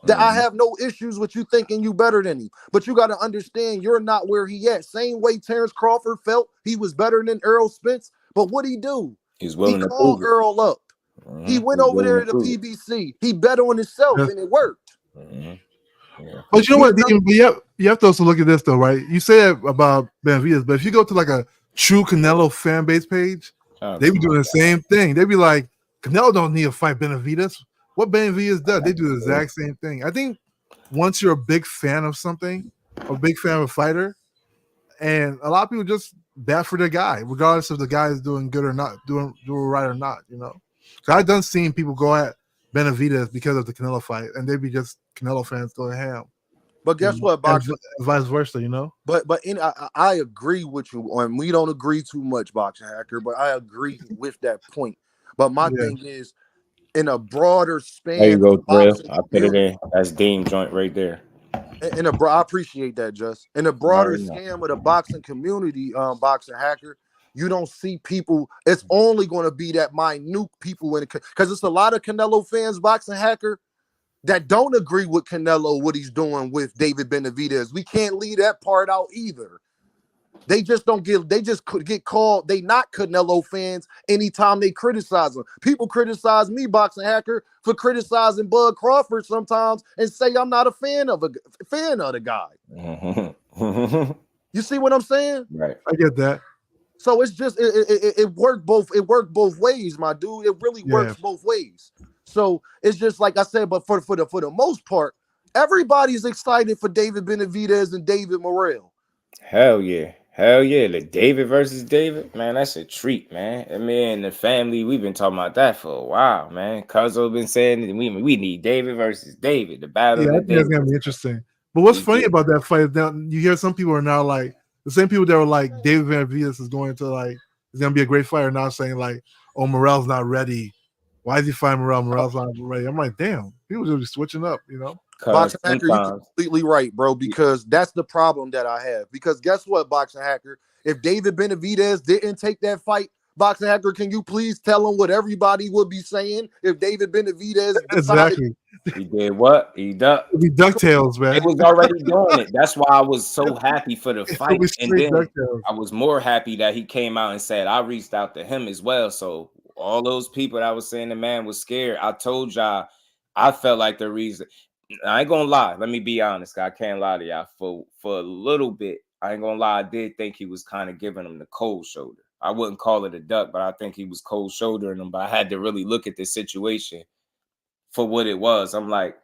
that I have no issues with you thinking you better than him. But you got to understand you're not where he at. Same way Terrence Crawford felt he was better than Errol Spence. But what'd he do? He's willing He to called prove it. Earl up. He went over there to the PBC. He bet on himself and it worked. Yeah. But you know what? You have to also look at this though, right? You say that about Benavidez, but if you go to like a true Canelo fan base page, they be doing the same thing. They be like, Canelo don't need to fight Benavidez. What Benavidez does, they do the exact same thing. I think once you're a big fan of something, a big fan of a fighter, and a lot of people just bat for their guy, regardless if the guy is doing good or not, doing right or not, you know. So I've done seen people go at Benavidez because of the Canelo fight, and they be just Canelo fans going ham. But guess what, Boxer? Vice versa, you know. But I agree with you, and we don't agree too much, Boxing Hacker. But I agree with that point. But my thing is, in a broader span, there you go, Thrill. I put it in. That's Dean joint right there. I appreciate that, Just. In a broader scam of the boxing community, Boxing Hacker, you don't see people. It's only going to be that minute people in it, because it's a lot of Canelo fans, Boxing Hacker, that don't agree with Canelo, what he's doing with David Benavidez. We can't leave that part out either. They just get called. They not Canelo fans anytime they criticize him. People criticize me, Boxing Hacker, for criticizing Bud Crawford sometimes and say I'm not a fan of the guy. You see what I'm saying? Right. I get that. So it's just it worked both ways, my dude. It really works both ways. So it's just like I said, but for the most part, everybody's excited for David Benavidez and David Morrell. Hell yeah. The David versus David, man, that's a treat, man. I mean, the family, we've been talking about that for a while, man. Cuzzo been saying we need David versus David. The battle. Yeah, I think that's gonna be interesting. But what's funny about that fight is now you hear some people are now like the same people that were like David Benavidez is going to like is gonna be a great fighter now saying like, oh, Morrell's not ready. Why is he fighting Morrell? Morrell's not ready. I'm like, damn, people just be switching up, you know. Boxing Hacker, you're completely right, bro, because that's the problem that I have. Because guess what, Boxing Hacker? If David Benavidez didn't take that fight, Boxing Hacker, can you please tell him what everybody would be saying if David Benavidez exactly. He did what? He ducked. He DuckTales, man. It was already doing it. That's why I was so happy for the fight. And then I was more happy that he came out and said, I reached out to him as well. So all those people that was saying the man was scared, I told y'all, I felt like the reason. I ain't gonna lie. Let me be honest. I can't lie to y'all. For a little bit, I ain't gonna lie. I did think he was kind of giving him the cold shoulder. I wouldn't call it a duck, but I think he was cold shouldering him. But I had to really look at the situation for what it was. I'm like,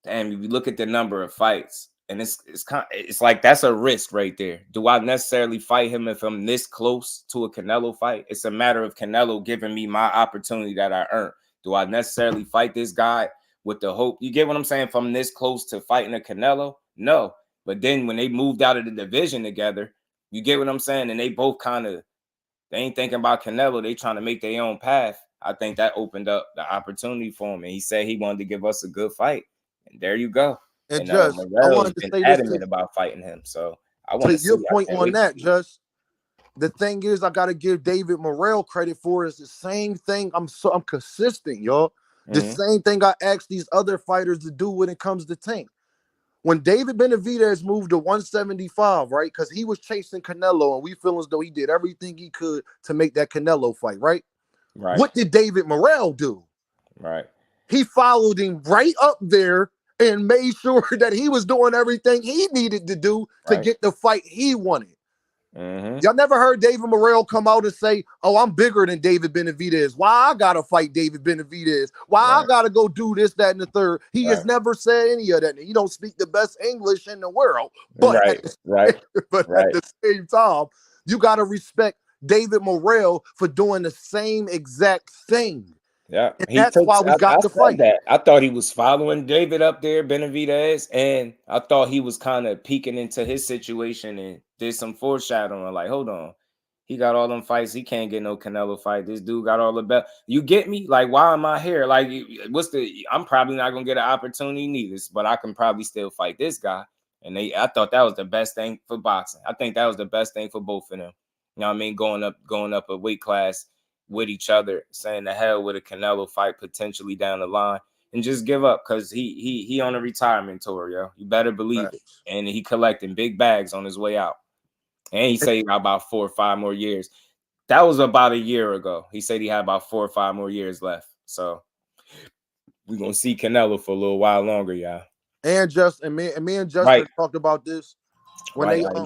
damn. If you look at the number of fights, and it's like that's a risk right there. Do I necessarily fight him if I'm this close to a Canelo fight? It's a matter of Canelo giving me my opportunity that I earned. Do I necessarily fight this guy with the hope? You get what I'm saying? If I'm this close to fighting a Canelo, no. But then when they moved out of the division together, you get what I'm saying? And they both they ain't thinking about Canelo. They trying to make their own path. I think that opened up the opportunity for him. And he said he wanted to give us a good fight. And there you go. And just, I wanted to say adamant about fighting him. So I want to see your point on that, Just. The thing is, I got to give David Morrell credit for is the same thing. I'm consistent, y'all. The same thing I asked these other fighters to do when it comes to Tank. When David Benavidez moved to 175, right? Because he was chasing Canelo, and we feel as though he did everything he could to make that Canelo fight, right? Right. What did David Morrell do? Right. He followed him right up there and made sure that he was doing everything he needed to do to get the fight he wanted. Y'all never heard David Morrell come out and say, oh, I'm bigger than David Benavidez. Why I gotta fight David Benavidez? Why I gotta go do this, that, and the third? He has never said any of that. He don't speak the best English in the world. But at the same time, you gotta respect David Morrell for doing the same exact thing. Yeah, and that's why we got the fight. I thought he was following David up there, Benavidez, and I thought he was kind of peeking into his situation and did some foreshadowing. Like, hold on, he got all them fights. He can't get no Canelo fight. This dude got all the belt. You get me? Like, why am I here? Like, I'm probably not gonna get an opportunity neither, but I can probably still fight this guy. And I thought that was the best thing for boxing. I think that was the best thing for both of them. You know what I mean? Going up a weight class with each other, saying the hell with a Canelo fight potentially down the line, and just give up because he on a retirement tour, yo. You better believe it. And he collecting big bags on his way out. And he said he got about 4 or 5 more years. That was about a year ago. He said he had about 4 or 5 more years left. So we're gonna see Canelo for a little while longer, y'all. And me and Justin talked about this when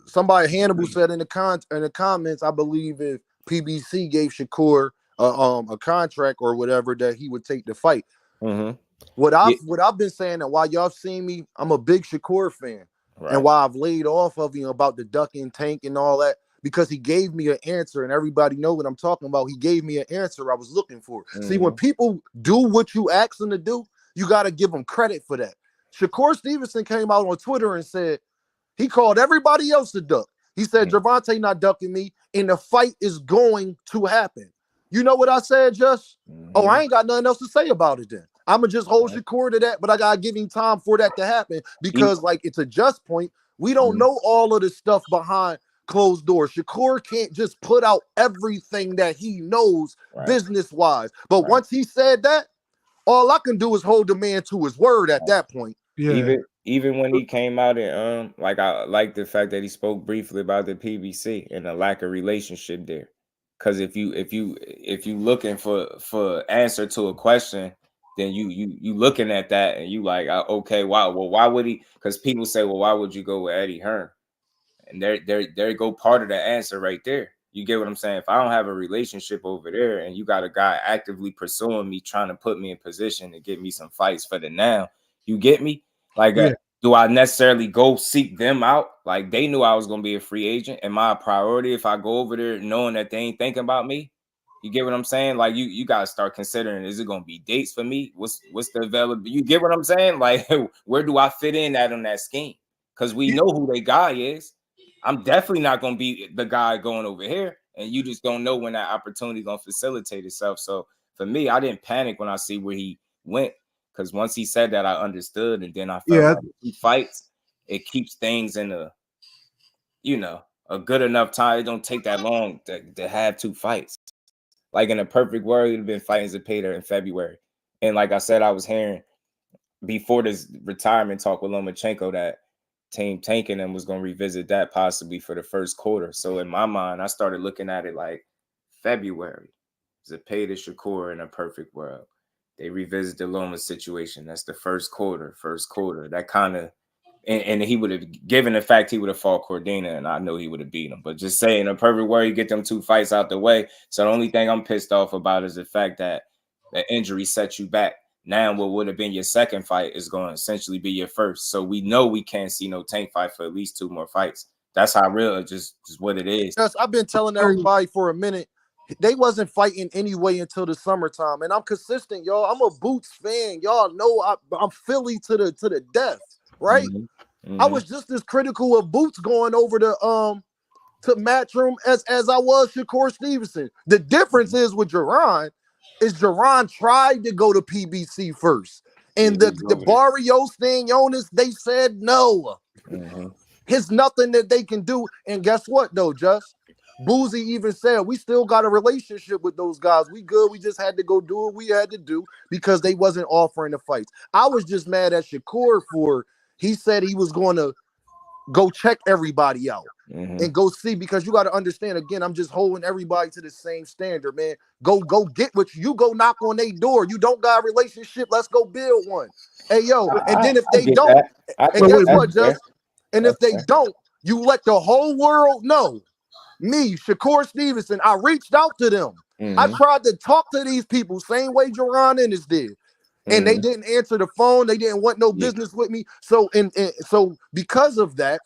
somebody Hannibal said in the comments, I believe if PBC gave Shakur a contract or whatever, that he would take the fight. Mm-hmm. What I've been saying, that while y'all seen me, I'm a big Shakur fan, and why I've laid off of him about the duck and tank and all that, because he gave me an answer, and everybody know what I'm talking about. He gave me an answer I was looking for. Mm-hmm. See, when people do what you ask them to do, you got to give them credit for that. Shakur Stevenson came out on Twitter and said he called everybody else a duck. He said, Gervonta not ducking me, and the fight is going to happen. You know what I said, Just? Mm-hmm. Oh, I ain't got nothing else to say about it then. I'm going to just hold Shakur to that, but I got to give him time for that to happen because, like, it's a Just point. We don't know all of the stuff behind closed doors. Shakur can't just put out everything that he knows business-wise. But once he said that, all I can do is hold the man to his word at that point. Yeah. Even when he came out and I like the fact that he spoke briefly about the PBC and the lack of relationship there. Because if you looking for answer to a question, then you looking at that and you like, okay, wow, well, why would he? Because people say, well, why would you go with Eddie Hearn? And there go part of the answer right there. You get what I'm saying? If I don't have a relationship over there and you got a guy actively pursuing me, trying to put me in position to get me some fights for the now, you get me? Like, do I necessarily go seek them out? Like, they knew I was going to be a free agent. Am I a priority if I go over there knowing that they ain't thinking about me? You get what I'm saying? Like, you got to start considering, is it going to be dates for me? What's the available? You get what I'm saying? Like, where do I fit in on that scheme? Because we know who their guy is. I'm definitely not going to be the guy going over here. And you just don't know when that opportunity going to facilitate itself. So for me, I didn't panic when I see where he went. Because once he said that, I understood. And then I felt like he fights, it keeps things in a good enough time. It don't take that long to have 2 fights. Like in a perfect world, he'd have been fighting Zepeda in February. And like I said, I was hearing before this retirement talk with Lomachenko that Team Tank and them was going to revisit that possibly for the first quarter. So in my mind, I started looking at it like February. Zepeda, Shakur in a perfect world. They revisit the Loma situation. That's the first quarter. That kind of, and he would have, given the fact he would have fought Cordina, and I know he would have beat him. But just saying, a perfect world, you get them 2 fights out the way. So the only thing I'm pissed off about is the fact that the injury set you back. Now what would have been your second fight is going to essentially be your first. So we know we can't see no Tank fight for at least 2 more fights. That's how real, just what it is. Yes, I've been telling everybody for a minute, they wasn't fighting anyway until the summertime. And I'm consistent, y'all. I'm a Boots fan. Y'all know I'm Philly to the death, right? Mm-hmm. I was just as critical of Boots going over to Matchroom as I was Shakur Stevenson. The difference is with Jerron, tried to go to PBC first. And the Barrios thing, Jonas, they said no. Mm-hmm. There's nothing that they can do. And guess what, though, Just? Boozy even said, we still got a relationship with those guys. We good. We just had to go do what we had to do because they wasn't offering the fights. I was just mad at Shakur he said he was going to go check everybody out and go see, because you got to understand, again, I'm just holding everybody to the same standard, man. Go get what you go knock on their door. You don't got a relationship. Let's go build one. Hey, yo. And then if they don't, and guess what, Just? And if they don't, you let the whole world know. Me, Shakur Stevenson, I reached out to them. I tried to talk to these people, same way Jerron Ennis did. And they didn't answer the phone. They didn't want no business with me. So, so because of that,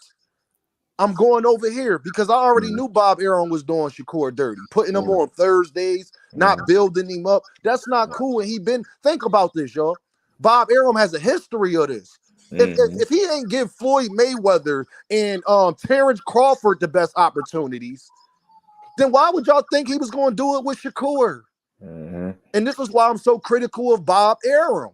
I'm going over here because I already knew Bob Arum was doing Shakur dirty, putting him on Thursdays, not building him up. That's not cool. And think about this, y'all. Bob Arum has a history of this. If he ain't give Floyd Mayweather and Terrence Crawford the best opportunities, then why would y'all think he was going to do it with Shakur? And this is why I'm so critical of Bob Arum.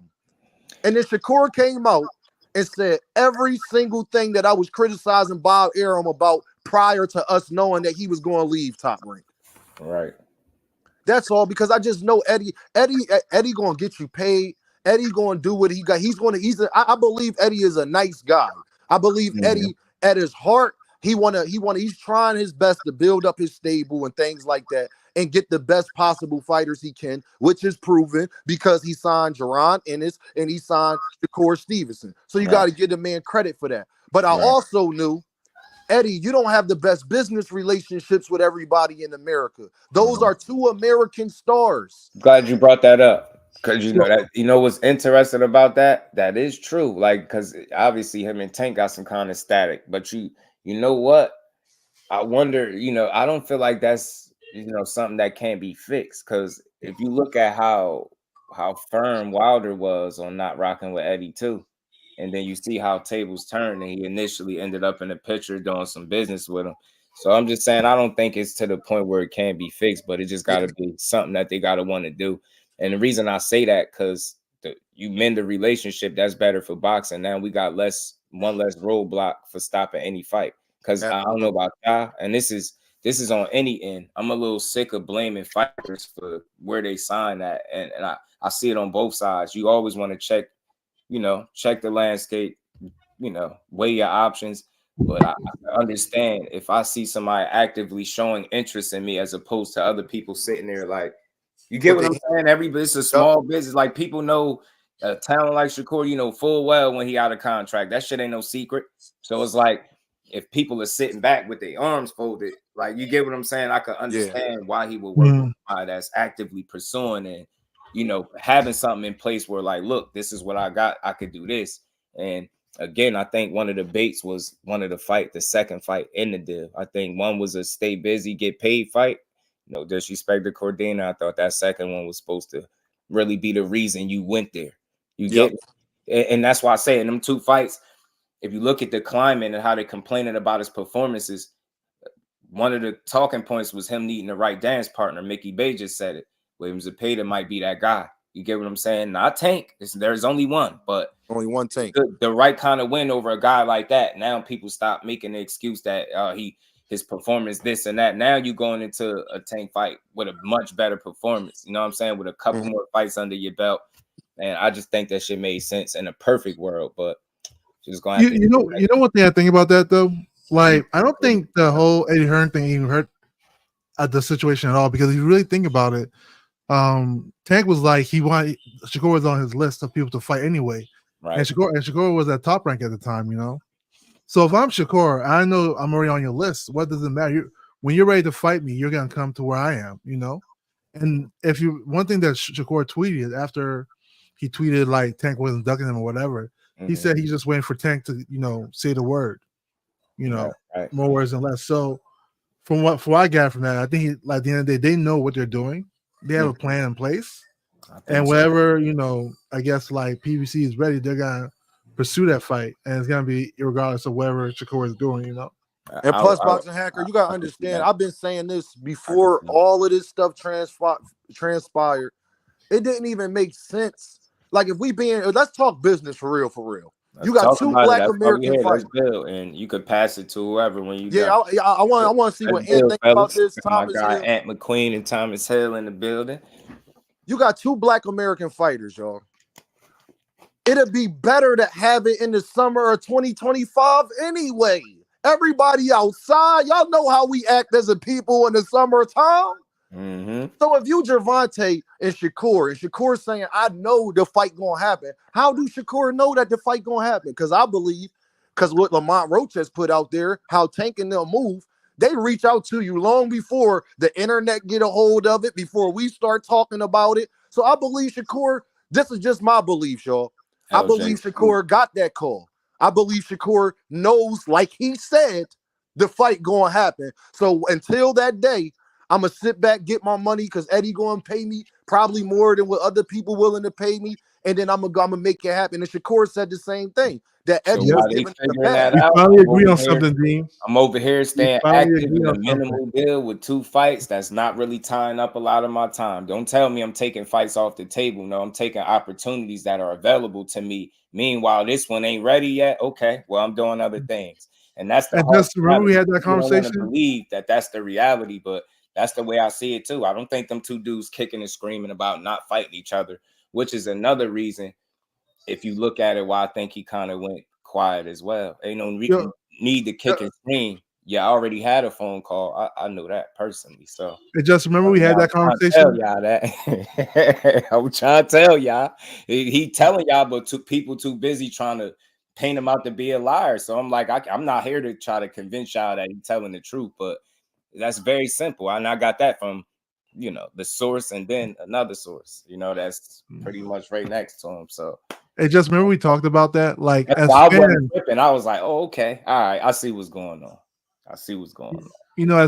And then Shakur came out and said every single thing that I was criticizing Bob Arum about prior to us knowing that he was going to leave Top Rank. Right. That's all, because I just know Eddie going to get you paid. Eddie going to do what he got. I believe Eddie is a nice guy. I believe Eddie at his heart, he's trying his best to build up his stable and things like that and get the best possible fighters he can, which is proven because he signed Gervonta Ennis and he signed Shakur Stevenson. So you got to give the man credit for that. But I also knew, Eddie, you don't have the best business relationships with everybody in America. Those are two American stars. Glad you brought that up, because you know what's interesting about that? That is true. Like, because obviously him and Tank got some kind of static, but you know what? I wonder. I don't feel like that's something that can't be fixed, because if you look at how firm Wilder was on not rocking with Eddie too. And then you see how tables turned, and he initially ended up in the picture doing some business with him. So I'm just saying, I don't think it's to the point where it can't be fixed, but it just got to be something that they got to want to do. And the reason I say that, because you mend the relationship, that's better for boxing. Now we got one less roadblock for stopping any fight. Because I don't know about y'all, and this is on any end. I'm a little sick of blaming fighters for where they sign at, and I see it on both sides. You always want to check the landscape, weigh your options. But I understand if I see somebody actively showing interest in me as opposed to other people sitting there like, you get what I'm saying? It's a small business. Like, people know a talent like Shakur, full well when he out of contract. That shit ain't no secret. So it's like, if people are sitting back with their arms folded, like, you get what I'm saying? I could understand why he would work with somebody that's actively pursuing and having something in place where, like, look, this is what I got. I could do this. And again, I think one of the baits was the second fight in the deal. I think one was a stay busy, get paid fight. No disrespect to Cordina. I thought that second one was supposed to really be the reason you went there. You get it? And that's why I say in them two fights, if you look at the climate and how they're complaining about his performances, one of the talking points was him needing the right dance partner. Mickey Bay just said it. Williams Zepeda might be that guy. You get what I'm saying? Not Tank. There's only one, but only one Tank. The right kind of win over a guy like that. Now people stop making the excuse that his performance this and that. Now you going into a Tank fight with a much better performance. You know what I'm saying? With a couple more fights under your belt. And I just think that shit made sense in a perfect world. But just going. You know one thing I think about that though. Like, I don't think the whole Eddie Hearn thing even hurt the situation at all, because if you really think about it, Tank was like, Shakur was on his list of people to fight anyway, right? And Shakur was at Top Rank at the time, So if I'm Shakur, I know I'm already on your list. What does it matter? When you're ready to fight me, you're gonna come to where I am, And if one thing that Shakur tweeted after he tweeted like Tank wasn't ducking him or whatever, he said he's just waiting for Tank to say the word, more words than less. So from what I got from that, I think at the end of the day, they know what they're doing. They have a plan in place, and whenever I guess like PBC is ready, they're gonna pursue that fight, and it's gonna be regardless of whatever Shakur is doing. And plus, Boxing Hacker, you gotta understand. I've been saying this before all of this stuff transpired. It didn't even make sense. Like, if let's talk business for real. You got two Black American fighters, and you could pass it to whoever when you. Yeah, I want to see what Ant think about this. Thomas Hill, Ant McQueen and Thomas Hill in the building. You got two Black American fighters, y'all. It'd be better to have it in the summer of 2025 anyway. Everybody outside, y'all know how we act as a people in the summertime. So if you Gervonta and Shakur saying, I know the fight gonna happen, how do Shakur know that the fight gonna happen? Because I believe, because what Lamont Roach has put out there, how Tank and them move, they reach out to you long before the internet get a hold of it, before we start talking about it. So I believe Shakur, this is just my belief, y'all. I believe Shakur got that call. I believe Shakur knows, like he said, the fight gonna happen. So until that day, I'm going to sit back, get my money, because Eddie going to pay me probably more than what other people willing to pay me. and then I'm gonna make it happen. And Shakur said the same thing that Eddie So was while they giving the figuring bag. that out, finally agree on something, Dean. I'm over here staying finally active agree in a on something. minimal deal with 2 fights. That's not really tying up a lot of my time. Don't tell me I'm taking fights off the table. No, I'm taking opportunities that are available to me. Meanwhile, this one ain't ready yet. Okay, well, I'm doing other things. And that's the And just remember we had that People don't want to conversation. believe that that's the reality, but that's the way I see it too. I don't think them 2 dudes kicking and screaming about not fighting each other, which is another reason, if you look at it, why I think he kind of went quiet as well. Ain't no need to kick and scream. Yeah, I already had a phone call. I knew that personally. So just remember we had that conversation. Tell y'all that. I'm trying to tell y'all. He telling y'all, but people too busy trying to paint him out to be a liar. So I'm like, I'm not here to try to convince y'all that he's telling the truth, but that's very simple. And I got that from, the source and then another source, that's pretty much right next to him. So Hey, just remember we talked about that. Like, as I fans, wasn't tripping. I was like, oh, okay. All right. I see what's going on. As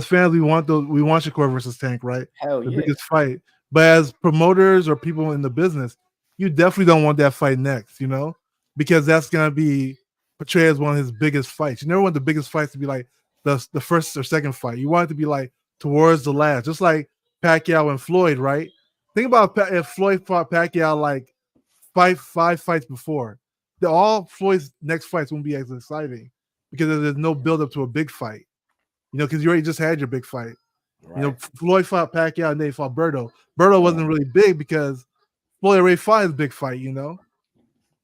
fans, we want Shakur versus Tank, right? Hell the yeah. biggest fight. But as promoters or people in the business, you definitely don't want that fight next, because that's gonna be portrayed as one of his biggest fights. You never want the biggest fights to be like the first or second fight. You want it to be like towards the last, just like Pacquiao and Floyd, right? Think about if Floyd fought Pacquiao like five fights before. All Floyd's next fights won't be as exciting because there's no build up to a big fight. Because you already just had your big fight. Right. Floyd fought Pacquiao and then he fought Berto. Berto wasn't really big because Floyd already fought his big fight,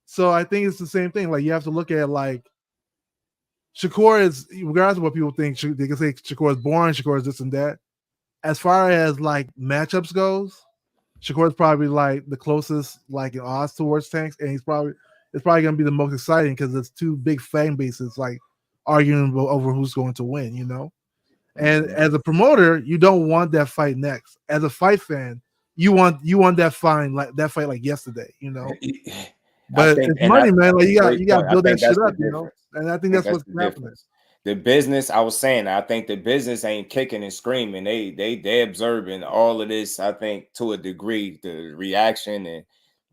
So I think it's the same thing. Like, you have to look at like Shakur is, regardless of what people think, they can say Shakur is boring, Shakur is this and that. As far as like matchups goes, Shakur is probably like the closest like in odds towards Tanks, and it's probably gonna be the most exciting because it's 2 big fan bases like arguing over who's going to win, And as a promoter, you don't want that fight next. As a fight fan, you want that fight like yesterday, But it's money, man. Like you got to build that shit up, And I think that's what's happening. The business, I was saying, I think the business ain't kicking and screaming. They observing all of this. I think to a degree, the reaction, and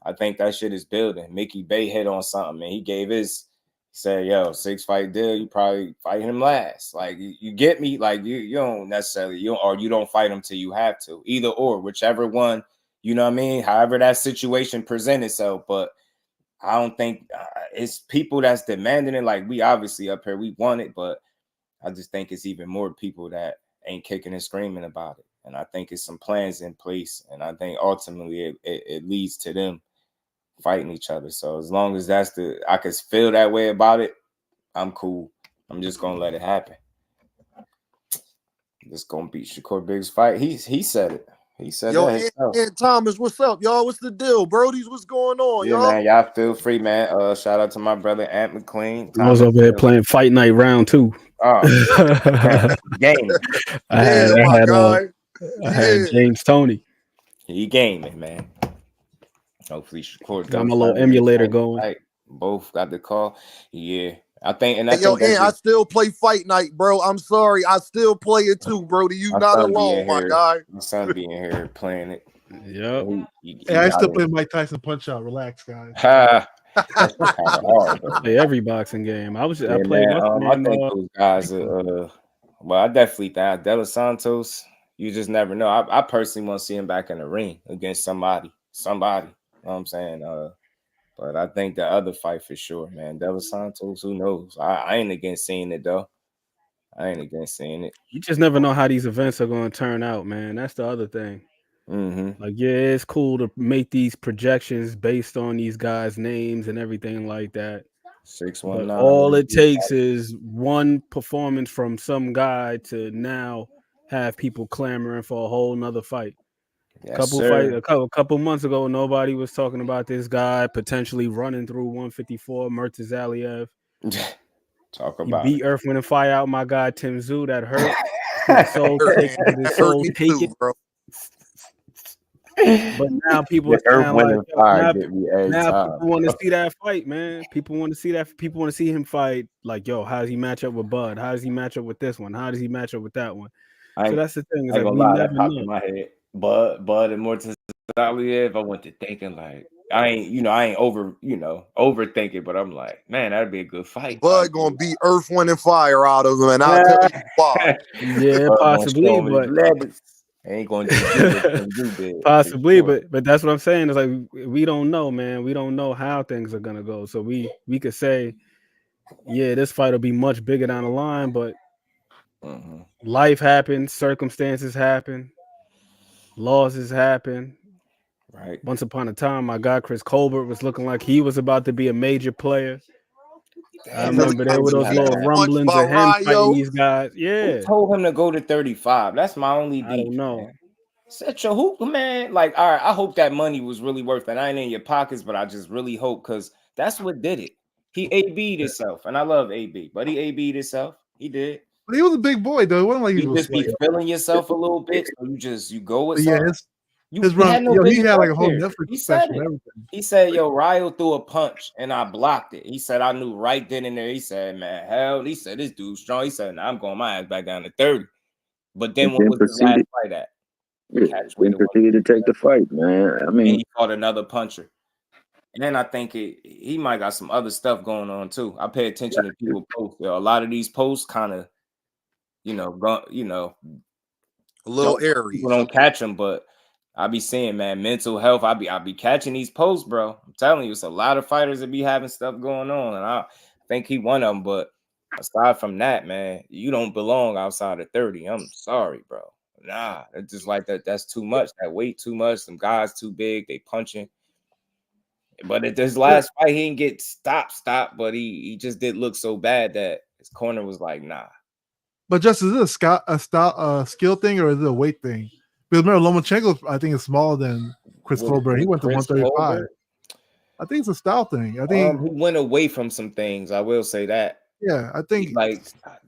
I think that shit is building. Mickey Bay hit on something, and he gave his. Say, yo, 6-fight deal, you probably fight him last. Like, you get me? Like, you don't necessarily, you don't fight him till you have to. Either or, whichever one, you know what I mean? However that situation present itself. But I don't think it's people that's demanding it. Like, we obviously up here, we want it. But I just think it's even more people that ain't kicking and screaming about it. And I think it's some plans in place. And I think ultimately it leads to them fighting each other. So as long as I can feel that way about it, I'm cool. I'm just gonna let it happen. This gonna be Shakur Big's fight. He said it. He said that. And Thomas, what's up, y'all? What's the deal? Brody's, what's going on, yeah, y'all? Man, y'all feel free, man. Shout out to my brother Ant McQueen. I was over here playing Fight Night Round 2. Gaming. I had James Toney. He gaming, man. Hopefully Shakur got my little emulator going. Right. Both got the call. Yeah. I think, and I still play Fight Night, bro. I'm sorry. I still play it too, Brody. You not alone, my guy. My son being here playing it. Yep. I still play Mike Tyson Punch Out. Relax, guys. That's kind of hard, I play every boxing game. I played. I think those guys are. Well, I definitely think De Los Santos. You just never know. I personally want to see him back in the ring against somebody. You know what I'm saying? But I think the other fight for sure, man. De Los Santos, who knows? I ain't against seeing it, though. You just never know how these events are going to turn out, man. That's the other thing. Mm-hmm. Like, yeah, it's cool to make these projections based on these guys' names and everything like that. 619. But all it takes is one performance from some guy to now have people clamoring for a whole nother fight. Yes, a couple months ago, nobody was talking about this guy potentially running through 154, Murtazaliev. Talk about he beat Earth, Wind, and Fire out my guy Tim Zoo. That hurt. His soul taken. Bro. But now people are people want to see that fight, man. People want to see that. People want to see him fight. Like, yo, how does he match up with Bud? How does he match up with this one? How does he match up with that one? So that's the thing. I ain't gonna lie, that popped in my head. Bud and Murtazaliev, I went to thinking like, I ain't overthinking, but I'm like, man, that'd be a good fight. Bud gonna beat Earth, Wind, and Fire out of him, and I'll tell you why. Yeah, possibly, but ain't gonna do possibly, but that's what I'm saying. Is like we don't know, man. We don't know how things are gonna go. So we could say, yeah, this fight will be much bigger down the line, but life happens, circumstances happen, losses happen. Right. Once upon a time, my guy Chris Colbert was looking like he was about to be a major player. I remember there were those little rumblings of him fighting these guys. Yeah. Who told him to go to 35? That's my only beef. I don't know. Man. Set your hoop, man. Like, all right, I hope that money was really worth it. I ain't in your pockets, but I just really hope, because that's what did it. He AB'd himself, and I love AB, but he AB'd himself. He did. But he was a big boy, though. It wasn't like you just be feeling yourself a little bit, so you go with something. His run, he had like a whole Netflix special and everything. He said, yo, Ryo threw a punch and I blocked it. He said, I knew right then and there. He said, man, hell, he said, this dude's strong. He said, nah, I'm going my ass back down to 30. But then what was the last fight at? Then proceeded to take the fight, man. I mean, and he fought another puncher. And then I think he might got some other stuff going on too. I pay attention to people post. A lot of these posts kind of, a little airy. People don't catch them, but I be seeing, man, mental health. I be catching these posts, bro. I'm telling you, it's a lot of fighters that be having stuff going on, and I think he one of them. But aside from that, man, you don't belong outside of 30. I'm sorry, bro. Nah, it's just like that. That's too much. That weight too much. Some guys too big. They punching. But at this last fight, he didn't get stopped. But he just did look so bad that his corner was like, nah. But just is it a skill thing or is it a weight thing? Because remember, Lomachenko, I think, is smaller than Chris Colbert. He went to 135. Colbert? I think it's a style thing. I think he went away from some things. I will say that. Yeah, I think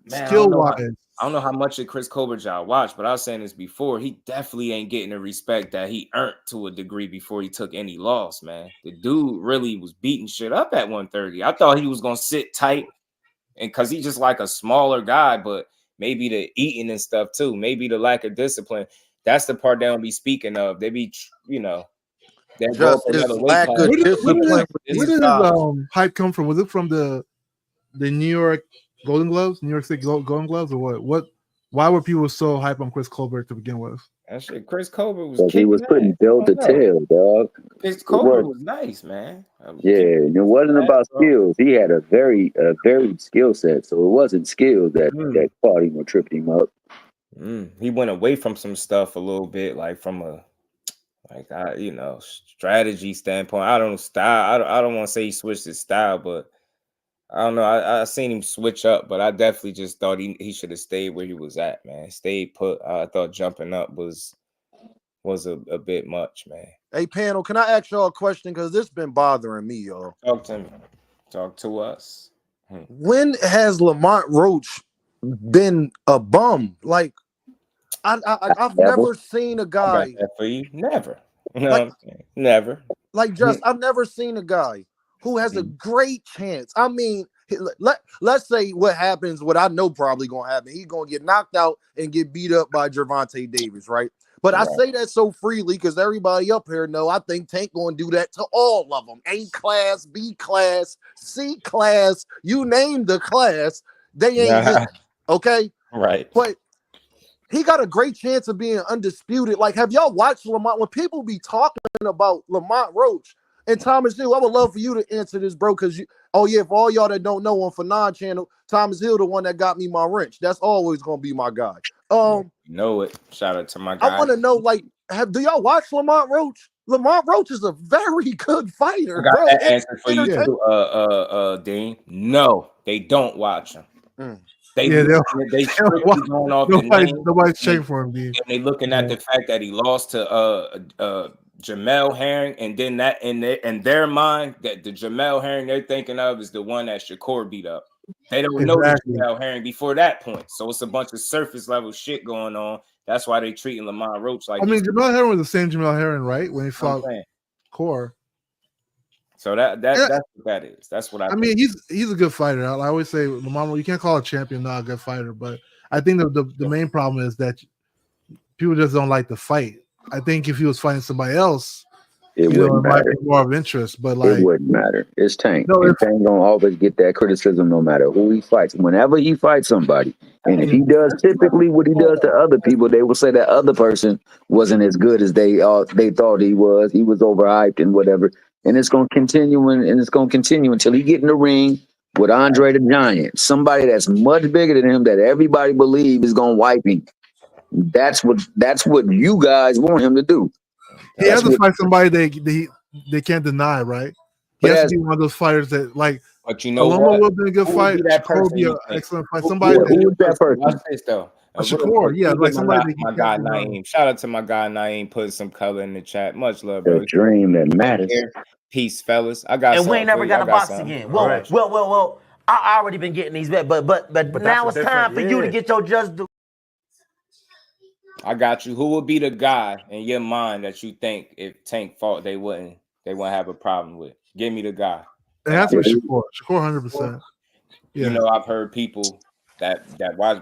skill-wise. I don't know how much of Chris Colbert y'all watched, but I was saying this before. He definitely ain't getting the respect that he earned to a degree before he took any loss, man. The dude really was beating shit up at 130. I thought he was going to sit tight, and because he's just like a smaller guy, but maybe the eating and stuff too. Maybe the lack of discipline. That's the part they don't be speaking of. They be, that just his lack of discipline. Where did his hype come from? Was it from the New York Golden Gloves, New York State Golden Gloves, or what? Why were people so hype on Chris Colbert to begin with? That shit, Chris Colbert was. He was putting belt to tail, dog. Chris Colbert was nice, man. Yeah, it wasn't about skills. He had a very skill set, so it wasn't skills that caught him or tripped him up. He went away from some stuff a little bit, like from a strategy standpoint. I don't want to say he switched his style, but I don't know. I seen him switch up, but I definitely just thought he should have stayed where he was at, man. Stayed put. I thought jumping up was a bit much, man. Hey, panel, can I ask y'all a question? Because this been bothering me, y'all. Talk to me. Talk to us. When has Lamont Roach been a bum? Like, I've never seen a guy. I got that for you. Never. Never. Like, I've never seen a guy who has a great chance. I mean, let's say what happens, what I know probably going to happen. He's going to get knocked out and get beat up by Gervonta Davis, right? But I say that so freely because everybody up here know I think Tank going to do that to all of them. A class, B class, C class, you name the class, they ain't winning, okay? Right. But he got a great chance of being undisputed. Like, have y'all watched Lamont? When people be talking about Lamont Roach and Thomas Hill, I would love for you to answer this, bro, because for all y'all that don't know on Fanon channel, Thomas Hill, the one that got me my wrench. That's always going to be my guy. Know it. Shout out to my guy. I want to know, like, do y'all watch Lamont Roach? Lamont Roach is a very good fighter, I got bro. that answer for you too, Dean. No, they don't watch him. They going off nobody's checking for him, dude. And they looking at the fact that he lost to Jamel Herring, and then that in their mind that the Jamel Herring they're thinking of is the one that Shakur beat up. They don't know the Jamel Herring before that point, so it's a bunch of surface level shit going on. That's why they treating Lamont Roach like. I mean, Jamel Herring was the same Jamel Herring, right? When he fought Core. So that's what that is. That's what I mean, he's a good fighter. I always say Lamont, you can't call a champion not a good fighter, but I think the main problem is that people just don't like the fight. I think if he was fighting somebody else, It wouldn't might matter. be more of interest, but It wouldn't matter. It's Tank. No, And Tank gonna always get that criticism no matter who he fights. Whenever he fights somebody, and if he does typically what he does to other people, they will say that other person wasn't as good as they thought he was. He was overhyped and whatever. And it's gonna continue and it's gonna continue until he get in the ring with Andre the Giant, somebody that's much bigger than him that everybody believes is gonna wipe him. That's what you guys want him to do. He has to fight somebody they can't deny, right? He has to be one of those fighters that, like, but you know Paloma what? will be a good fight. Shakur will be an excellent fight. Somebody who is that person? Watch this though. Shakur, yeah, like somebody. My guy Naeem. Shout out to my guy Naeem. Put some color in the chat. Much love, The bro. dream that matters. Peace, fellas. I got. And we ain't never got to box again. Well. I already been getting these bet, but now it's time for you to get your just do. I got you. Who would be the guy in your mind that you think if Tank fought they wouldn't have a problem with? Give me the guy. And that's what Shakur. Shakur 100%. Yeah. You know, I've heard people that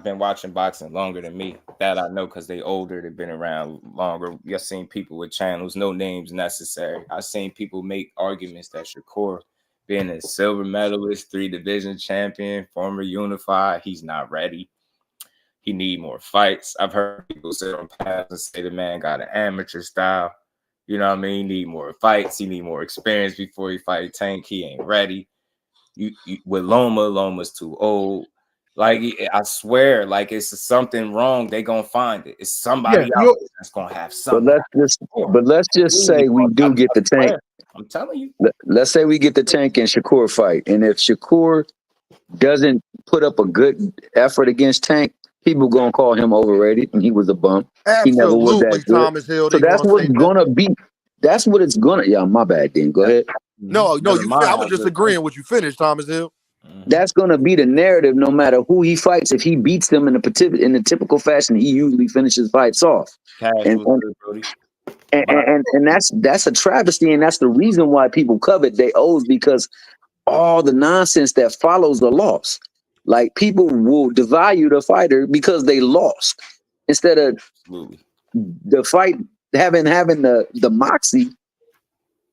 been watching boxing longer than me. That I know because they older, they've been around longer. You've seen people with channels, no names necessary. I've seen people make arguments that Shakur, being a silver medalist, 3 division champion, former unified, he's not ready. He need more fights. I've heard people sit on paths and say the man got an amateur style. You know what I mean? He need more fights. He need more experience before he fight Tank. He ain't ready. You with Loma's too old. Like, I swear, like, it's something wrong. They gonna find it. It's somebody else that's gonna have something. But let's just say we do get the Tank. I'm telling you. Let's say we get the Tank and Shakur fight, and if Shakur doesn't put up a good effort against Tank, people gonna call him overrated, and he was a bum. Absolutely, he never was that good. Thomas Hill. So that's what's gonna be. That's what it's gonna. Yeah, my bad. Then go ahead. No, I was just agreeing with you. Finish, Thomas Hill. That's gonna be the narrative, no matter who he fights. If he beats them in the typical fashion, he usually finishes fights off. And that's a travesty, and that's the reason why people covet they O's, because all the nonsense that follows the loss. Like, people will devalue the fighter because they lost instead of the fight having the moxie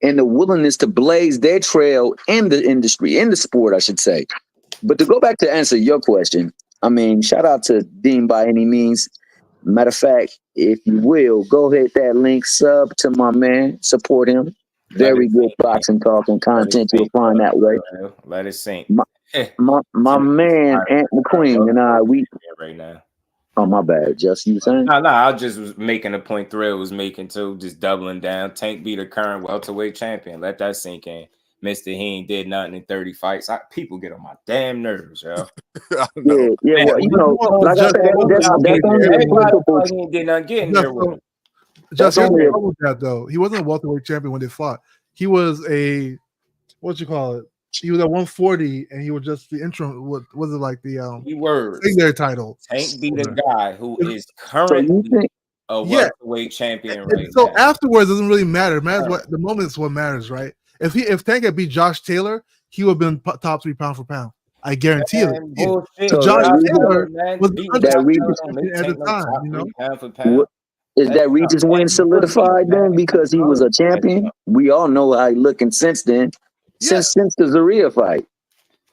and the willingness to blaze their trail in the industry, in the sport, I should say. But to go back to answer your question, I mean, shout out to Dean by any means. Matter of fact, if you will, go hit that link, sub to my man, support him. Very good boxing talk and content you'll find that way. Let it sink. My man, Ant McQueen, and I, we right now. Oh, my bad. Just you saying? No, I just was making a point Thrill was making too, just doubling down. Tank be the current welterweight champion. Let that sink in. Mr. He ain't did nothing in 30 fights. People get on my damn nerves, yo. Yeah, well, you know, like I said, that's only he ain't did nothing getting there with him. Just that though. He wasn't a welterweight champion when they fought. He was a he was at 140, and he was just the interim. What was it, like the secondary title? Tank be the guy who is currently a welterweight champion right now. So afterwards, it doesn't really matter. It matters what the moment is what matters, right? If Tank had beat Josh Taylor, he would have been top 3 pound for pound. I guarantee it. So Josh Taylor was at the time, you know. Is that Regis win solidified then because he was a champion? We all know how he looking since then. Since the Zaria fight,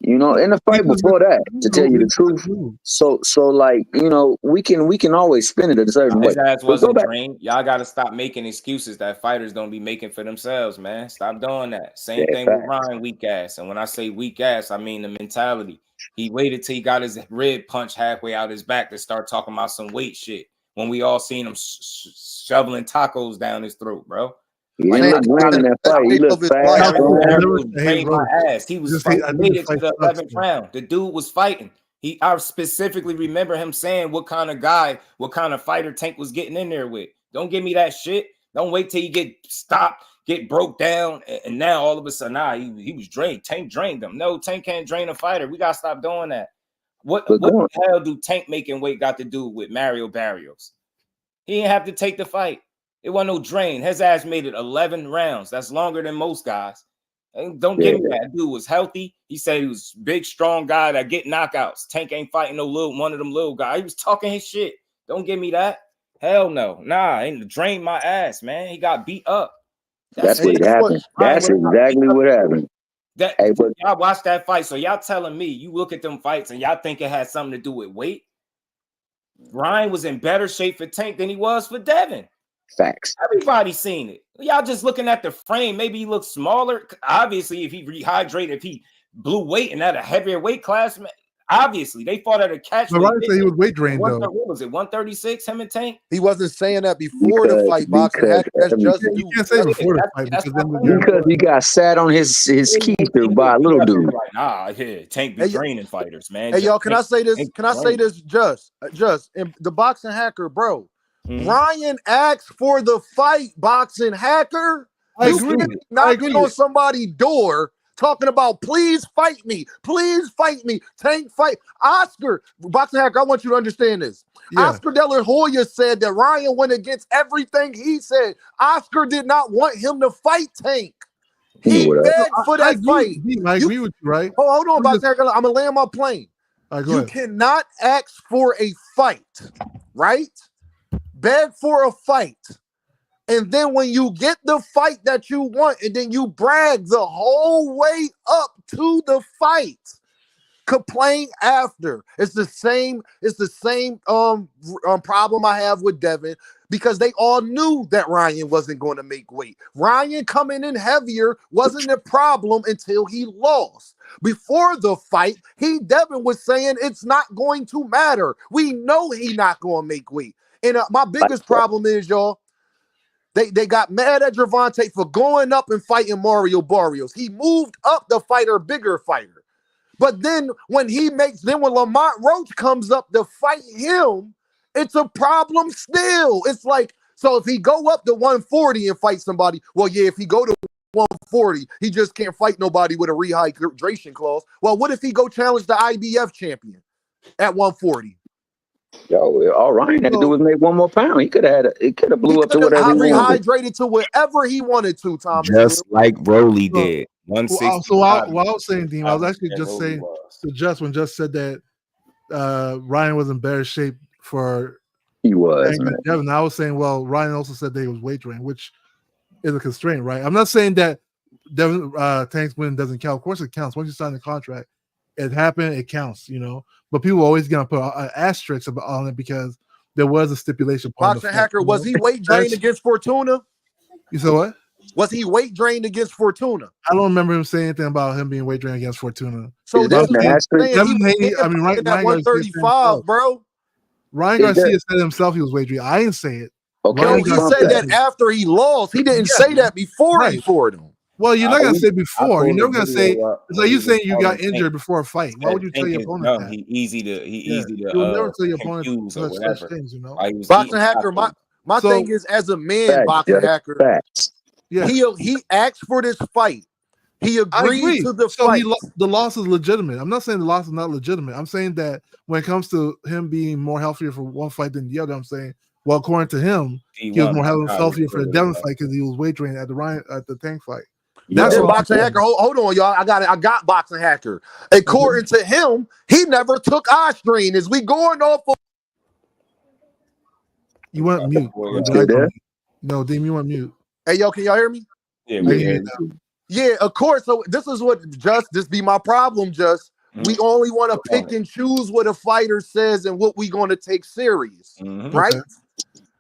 you know, in the fight before that, to tell you the truth. So like, you know, we can always spin it a certain way. His ass wasn't drained. Y'all got to stop making excuses that fighters don't be making for themselves, man. Stop doing that. Same thing with Ryan, weak ass. And when I say weak ass, I mean the mentality. He waited till he got his rib punched halfway out his back to start talking about some weight shit. When we all seen him shoveling tacos down his throat, bro. He looked green in that fight. He looked fast. He was made it to the 11th round. The dude was fighting. I specifically remember him saying what kind of guy, what kind of fighter Tank was getting in there with. Don't give me that shit. Don't wait till you get stopped, get broke down, and now all of a sudden, he was drained. Tank drained him. No, Tank can't drain a fighter. We gotta stop doing that. What the hell do Tank making weight got to do with Mario Barrios? He didn't have to take the fight. It wasn't no drain. His ass made it 11 rounds. That's longer than most guys. And don't give me that. Dude was healthy. He said he was big, strong guy that get knockouts. Tank ain't fighting no one of them little guys. He was talking his shit. Don't give me that. Hell no. Nah, ain't drained my ass, man. He got beat up. That's what happened. That's exactly what happened. That y'all watch that fight, so y'all telling me you look at them fights and y'all think it had something to do with weight? Ryan was in better shape for Tank than he was for Devin. Facts. Everybody's seen it. Y'all just looking at the frame. Maybe he looks smaller. Obviously, if he rehydrated, if he blew weight and at a heavier weight class, obviously they fought at a catch. But Ryan said he was weight drained though. What was it? 136? Him and Tank. He wasn't saying that before the fight. Boxing that's just you can't say before the fight because he got sat on his keister by a little dude. Like, nah, Tank be draining fighters, man. Hey, y'all, can I say this? Can I say this? Just in the boxing hacker, bro. Ryan asked for the fight, boxing hacker. You can't knocking on somebody's door talking about please fight me, Tank fight. Oscar, boxing hacker, I want you to understand this. Yeah. Oscar De La Hoya said that Ryan went against everything he said. Oscar did not want him to fight Tank. He begged for that fight. I agree with you, right? Hold on, boxing hacker. I'm gonna land my plane. You cannot ask for a fight, right? Beg for a fight. And then when you get the fight that you want, and then you brag the whole way up to the fight, complain after. It's the same problem I have with Devin, because they all knew that Ryan wasn't going to make weight. Ryan coming in heavier wasn't a problem until he lost. Before the fight, Devin was saying it's not going to matter. We know he's not going to make weight. And my biggest problem is, y'all, they got mad at Gervonta for going up and fighting Mario Barrios. He moved up the fighter, bigger fighter. But then when Lamont Roach comes up to fight him, it's a problem still. It's like, so if he go up to 140 and fight somebody, well, yeah, if he go to 140, he just can't fight nobody with a rehydration clause. Well, what if he go challenge the IBF champion at 140? Yo, all Ryan had to do was make one more pound. He could have blew up to whatever he wanted. Rehydrated to whatever he wanted to, Thomas. Just like Broly did. 160. So what I was saying, Dean, I was actually just saying to Just when Just said that Ryan was in better shape for Devin. I was saying, well, Ryan also said that he was weight drained, which is a constraint, right? I'm not saying that Devin Tank's win doesn't count. Of course it counts. Once you sign the contract, it happened, it counts, you know. But people are always gonna put an asterisk on it because there was a stipulation. Boxing hacker, was he weight drained against Fortuna? You said what? Was he weight drained against Fortuna? I don't remember him saying anything about him being weight drained against Fortuna. So that's Devin Haney, I mean, Ryan 135, bro. Ryan Garcia said himself he was weight drained. I didn't say it. Okay, he said that after he lost. He didn't say that before he fought him. Well, you're not gonna say before. You're never gonna say. It's like you saying you got injured before a fight. Why would you tell your opponent that? He easy to. You'll never tell your opponent such things, you know. Boxing hacker, my thing is, as a man, boxing hacker, he asked for this fight. He agreed to the fight. The loss is legitimate. I'm not saying the loss is not legitimate. I'm saying that when it comes to him being more healthier for one fight than the other, I'm saying, well, according to him, he was more healthier for the Devin fight because he was weight drained at the Tank fight. That's boxing hacker. Hold on, y'all. I got boxing hacker. According to him, he never took Ostrine. Is we going off of? You went mute. No, Dean, you went mute. Hey, yo, can y'all hear me? Yeah, of course. So this is what this be my problem. We only want to pick and choose what a fighter says and what we going to take serious, right? Okay.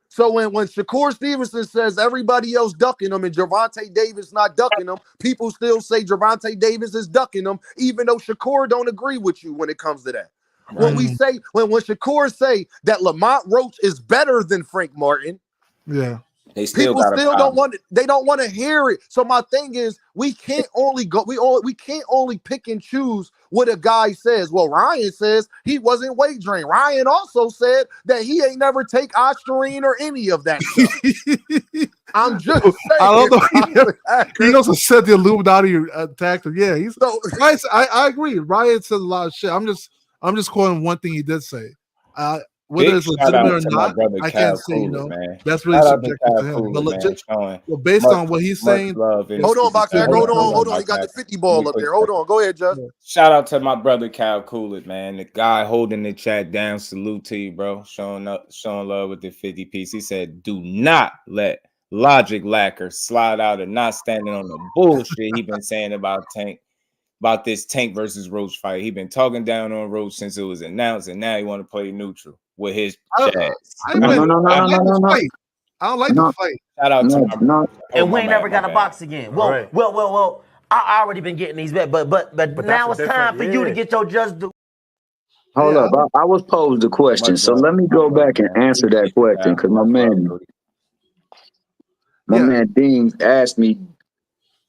So when Shakur Stevenson says everybody else ducking him and Gervonta Davis not ducking him, people still say Gervonta Davis is ducking him, even though Shakur don't agree with you when it comes to that. Right. When we say when Shakur say that Lamont Roach is better than Frank Martin, people still don't want it. They don't want to hear it. So my thing is, we can't only pick and choose what a guy says. Well, Ryan says he wasn't weight drained. Ryan also said that he ain't never take Ostrine or any of that stuff. I'm just saying. I don't know. He also said the Illuminati attacked him. Yeah, I agree. Ryan said a lot of shit. I'm just quoting one thing he did say. Whether it's legitimate or not, I can't say, you know, that's really subjective to him. But legit, based on what he's saying. Hold on, Boxer. Hold on. He got the 50 ball up there. Hold on. Go ahead, Justin. Shout out to my brother Cal Coolett, man. The guy holding the chat down. Salute to you, bro. Showing love with the 50 piece. He said, do not let logic lacquer, slide out and not standing on the bullshit he been saying about Tank, about this Tank versus Roach fight. He been talking down on Roach since it was announced, and now he want to play neutral with his chats. I don't like the fight. Shout out to my brother. And we ain't never got a box again. Well. I already been getting these bet, but now it's time for you to get your just do. Hold up, I was posed a question, so let me go back and answer that question because my man Dean asked me,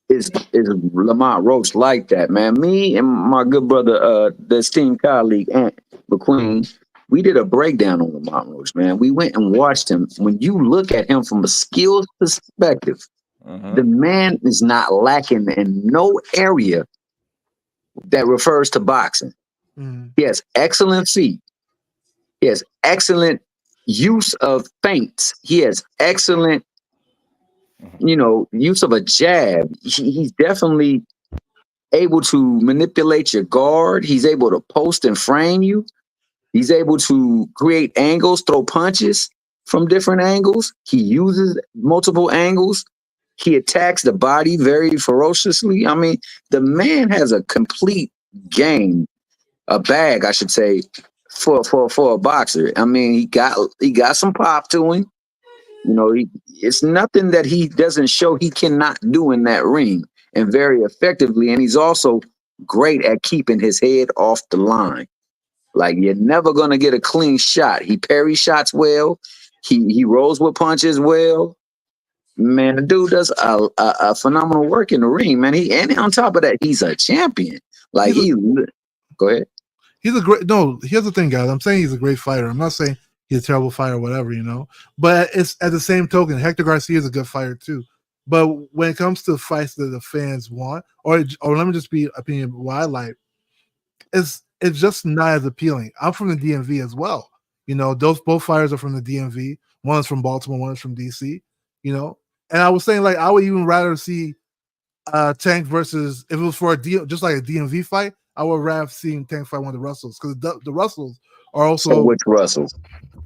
"Is Lamont Roach like that, man?" Me and my good brother, the esteemed colleague Ant McQueen, we did a breakdown on Lamont Roach, man. We went and watched him. When you look at him from a skills perspective, the man is not lacking in no area that refers to boxing. He has excellent feet. He has excellent use of feints. He has excellent, use of a jab. He's definitely able to manipulate your guard. He's able to post and frame you. He's able to create angles, throw punches from different angles. He uses multiple angles. He attacks the body very ferociously. I mean, the man has a complete game, a bag, I should say, for a boxer. I mean, he got some pop to him. It's nothing that he doesn't show he cannot do in that ring, and very effectively. And he's also great at keeping his head off the line. Like, you're never gonna get a clean shot. He parries shots well. He rolls with punches well. Man, the dude does a phenomenal work in the ring, man. And on top of that, he's a champion. Like, go ahead. He's a great. No, here's the thing, guys. I'm saying he's a great fighter. I'm not saying he's a terrible fighter or whatever, But it's at the same token, Hector Garcia is a good fighter too. But when it comes to fights that the fans want, or let me just be opinion what I like, it's just not as appealing. I'm from the DMV as well. Those both fighters are from the DMV. One is from Baltimore, one is from DC. And I was saying, like, I would even rather see Tank versus, if it was for just like a DMV fight, I would rather see Tank fight one of the Russells, because the Russells are also. So which Russells?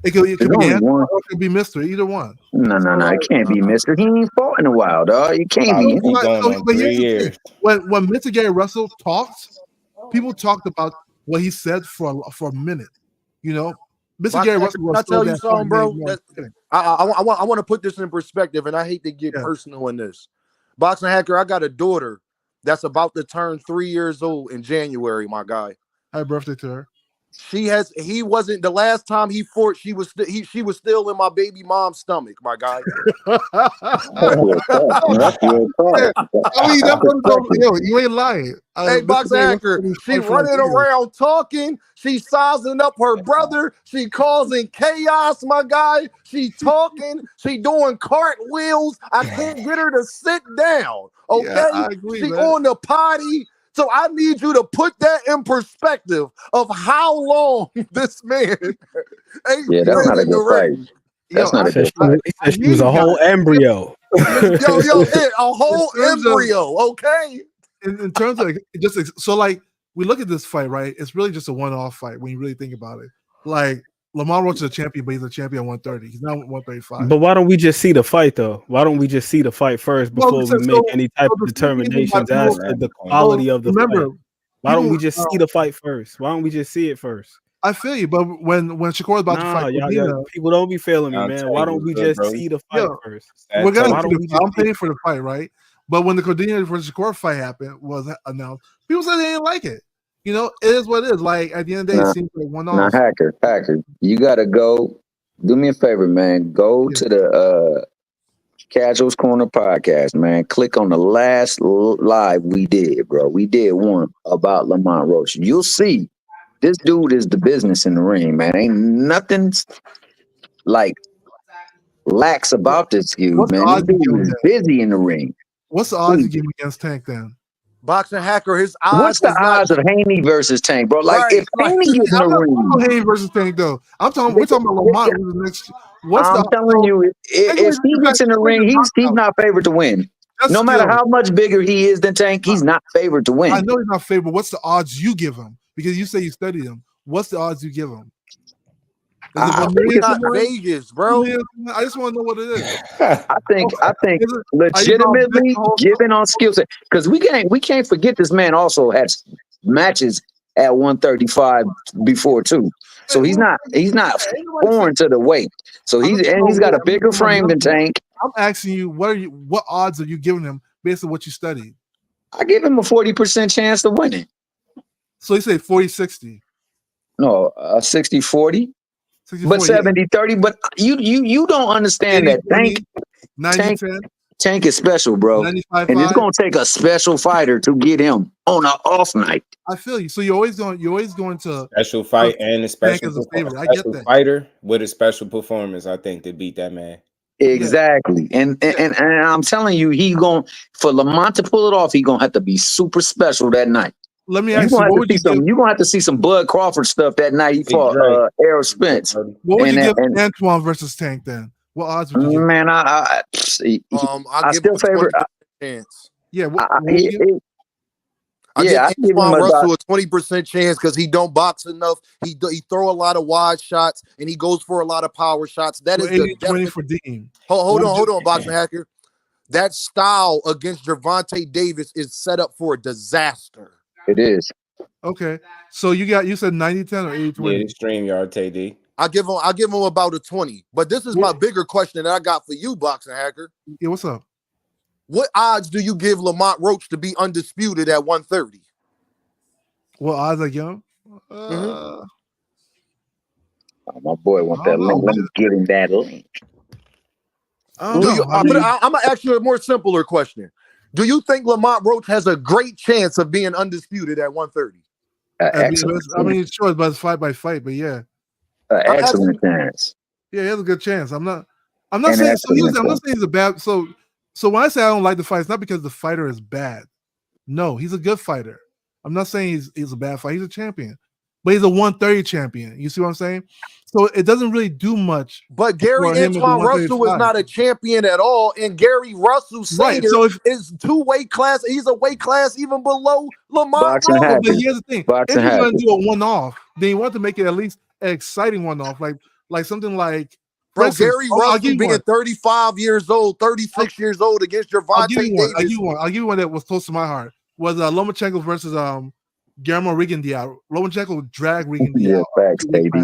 It could be Anthony, or it could be Mr. Either one. No, it can't be Mr. He ain't fought in a while, dog. You can't be. But here's the thing. When Mr. Gary Russell talked, people talked about what he said for a minute. Mr. Gary Russell. Can I tell you something, bro? I want to put this in perspective, and I hate to get personal in this. Boxing Hacker, I got a daughter that's about to turn 3 years old in January, my guy. Happy birthday to her. He wasn't the last time he fought. She was still in my baby mom's stomach, my guy. You ain't lying. Hey, Boxing Hacker, she running around talking. She sizing up her brother. She causing chaos, my guy. She talking. She doing cartwheels. I can't get her to sit down. Okay, yeah, I agree, she man. on the potty. So I need you to put that in perspective of how long this man. That's not a good fight. That's not a good fight. She was a whole embryo. A whole embryo. Okay. In terms of we look at this fight, right? It's really just a one-off fight when you really think about it. Like, Lamont Roach is a champion, but he's a champion 130. He's not 135. But why don't we just see the fight, though? Why don't we just see the fight first before we make any type of determinations as to the quality of the fight? Why don't we just see the fight first? Why don't we just see it first? I feel you, but when Shakur is about to fight, people don't be feeling me, man. Why don't we just see the fight first? We're gonna. I'm paying for the fight, right? But when the Cordina versus Shakur fight happened, was announced, people said they didn't like it. It is what it is. Like, at the end of the day, it seems like one off. Now, Hacker, you gotta go. Do me a favor, man. Go to the Casuals Corner podcast, man. Click on the last live we did, bro. We did one about Lamont Roach. You'll see this dude is the business in the ring, man. Ain't nothing like lax about this dude, man. This dude is busy in the ring. What's the odds you give against Tank then? Boxing Hacker, his odds. What's the odds of Haney versus Tank, bro? Like, if Haney gets in the ring, Haney versus Tank, though. We're talking about Lamont. I'm telling you, if he gets in the ring, he's not favored to win. No matter how much bigger he is than Tank, he's not favored to win. I know he's not favored. What's the odds you give him? Because you say you studied him. What's the odds you give him? It's not Vegas, bro. I just want to know what it is. I think legitimately given on skill set, because we can't forget this man also has matches at 135 before too. So he's not foreign to the weight. So he's got a bigger frame than Tank. I'm asking you, what odds are you giving him based on what you studied? I give him a 40% chance to win it. So you say 40-60? No, 60-40. But 70-30. But you don't understand 80, that Tank is special, bro. And it's gonna take a special fighter to get him on an off night. I feel you. So you're always going to special fight and a special, I get that. Fighter with a special performance, I think, to beat that man. Exactly. Yeah. And I'm telling you, for Lamont to pull it off, he's gonna have to be super special that night. Let me ask you, you're gonna have to see some Bud Crawford stuff that night he fought Errol Spence. What would you give Antuanne versus Tank then? What odds would you give? Man, I still favor chance. Yeah, I give Antoine Russell a 20% chance because he don't box enough. He throw a lot of wide shots and he goes for a lot of power shots. That is the 20 for Dean. Hold on, Boxing Hacker. That style against Gervonta Davis is set up for a disaster. It is. Okay, so you said 90-10 or 80-20? Yeah, StreamYard TD. I give him about a 20. But this is my bigger question that I got for you, Boxing Hacker. Yeah, what's up? What odds do you give Lamont Roach to be undisputed at 130? What odds I give him? Oh, my boy want that link. Let me get him that link. I'm gonna ask you a more simpler question. Do you think Lamont Roach has a great chance of being undisputed at 130? I mean, sure, but it's fight by fight, but yeah. Excellent chance. Yeah, he has a good chance. I'm not saying he's a bad. So when I say I don't like the fight, it's not because the fighter is bad. No, he's a good fighter. I'm not saying he's a bad fighter. He's a champion, but he's a 130 champion. You see what I'm saying? So it doesn't really do much. But Gary Antoine Russell is not a champion at all, and Gary Russell Sr. is 2 weight class. He's a weight class even below Lamont Roach. But here's the thing: if you're going to do a one-off, then you want to make it at least an exciting one-off, like something like. Bro, Gary Russell being 35 years old, 36 years old against Gervonta Davis. I'll give you one that was close to my heart. Was Lomachenko versus Guillermo Rigondeaux. Lomachenko dragged Rigondeaux. Yeah, facts, baby.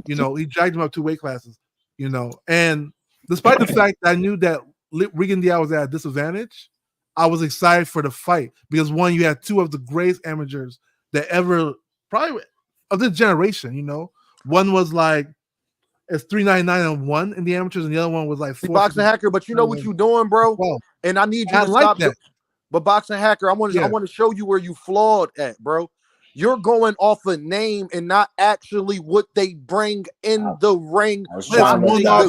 You know, he dragged him up 2 weight classes. You know, and despite the fact that I knew that Rigondeaux was at a disadvantage, I was excited for the fight because one, you had 2 of the greatest amateurs that ever probably of this generation. You know, one was like. It's 399-1 in the amateurs, and the other one was like 4. Boxing Hacker, but you know what you're doing, bro. And I need you to stop that. But Boxing Hacker, I want to show you where you flawed at, bro. You're going off a name and not actually what they bring in the ring.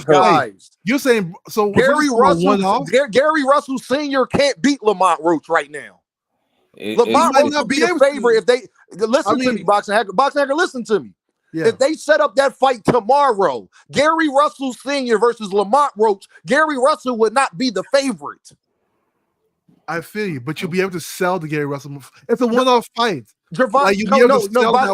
Guys, you're saying so. Gary Russell Sr. can't beat Lamont Roach right now. Lamont Roach would be a favorite if they listen to me, Boxing Hacker. Boxing Hacker, listen to me. Yeah. If they set up that fight tomorrow, Gary Russell Sr. versus Lamont Roach, Gary Russell would not be the favorite. I feel you, but you'll be able to sell the Gary Russell. It's a one-off fight. No, Boxing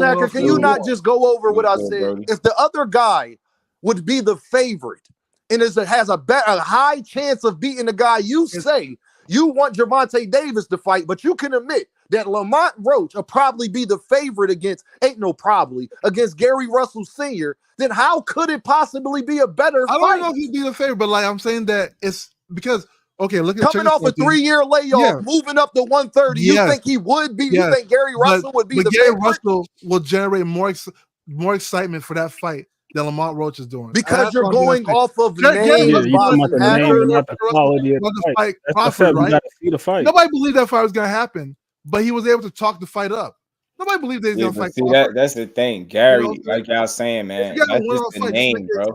Hacker, can you not just go over what I said? If the other guy would be the favorite and has a high chance of beating the guy you say, you want Gervonta Davis to fight, but you can admit that Lamont Roach will probably be the favorite against Gary Russell Sr., then how could it possibly be a better fight? I don't know if he'd be the favorite, but like I'm saying that it's because look at coming off a 3-year layoff, moving up to 130. You think he would be? You think Gary Russell would be the Gary favorite? Russell will generate more excitement for that fight than Lamont Roach is doing. Because you're going off of names. Not the quality of the fight. Crawford, right? You gotta see the fight. Nobody believed that fight was going to happen, but he was able to talk the fight up. Nobody believed they was going to fight. See, that's the thing, Gary. Like y'all saying, man, that's just the name, bro.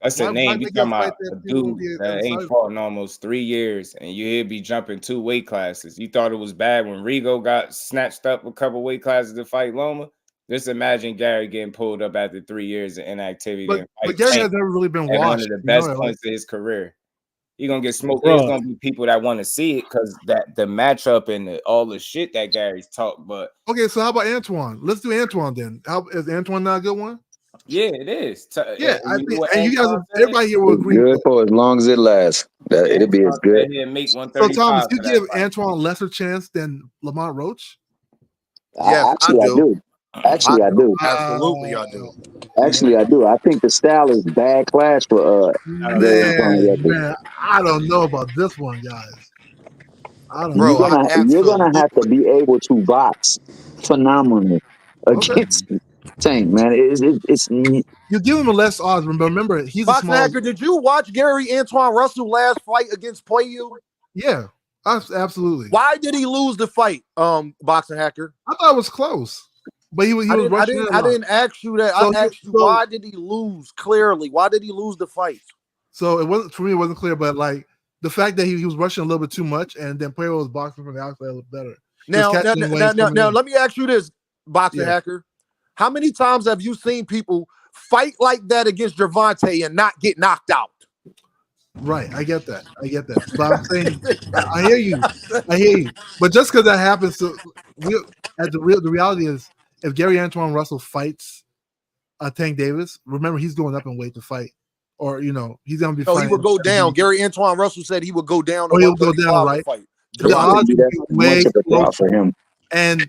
That's the name. You talking about a dude that ain't fought in almost 3 years, and you be jumping 2 weight classes. You thought it was bad when Rigo got snatched up a couple weight classes to fight Loma. Just imagine Gary getting pulled up after 3 years of inactivity. But Gary has never really been watched. One of the best points of his career. You're gonna get smoked. There's gonna be people that want to see it because that the matchup and all the shit that Gary's talked. But okay, so how about Antuanne? Let's do Antuanne then. Is Antuanne not a good one? Yeah, it is. Yeah, I think, and you guys, everybody here will agree. Good for as long as it lasts. It'll be as good. So, Thomas, you give Antuanne a lesser chance than Lamont Roach? Yes, Actually, I do. Actually, I do. Absolutely, I do. Actually, I do. I think the style is bad clash for man, I don't know about this one, guys. I don't know. You're gonna have to be able to box phenomenally against Tank, man. It's you give him a less odds. Remember, he's Boxing a small. Hacker, did you watch Gary Antuanne Russell last fight against PlayU? Yeah, absolutely. Why did he lose the fight, Boxing Hacker? I thought it was close, but he was rushing. I didn't ask you that. I asked you why did he lose? Clearly, why did he lose the fight? So it wasn't, for me, it wasn't clear, but like the fact that he was rushing a little bit too much, and then Player was boxing from the outside a little better. Now, let me ask you this, Boxing Hacker. How many times have you seen people fight like that against Gervonta and not get knocked out? Right, I get that. But I'm saying, I hear you. But just because that happens, the reality is, if Gary Antuanne Russell fights Tank Davis, remember he's going up in weight to fight, or he's going to be. No, he would go down. Gary Antuanne Russell said he would go down. Oh, he'll go down, right? Fight. The odds will be way closer for him, and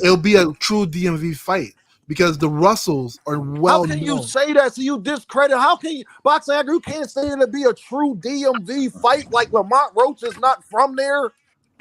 it'll be a true DMV fight. Because the Russells are well known. How can you say that? So you discredit? How can you, Boxing Hacker, you can't say it'll be a true DMV fight like Lamont Roach is not from there?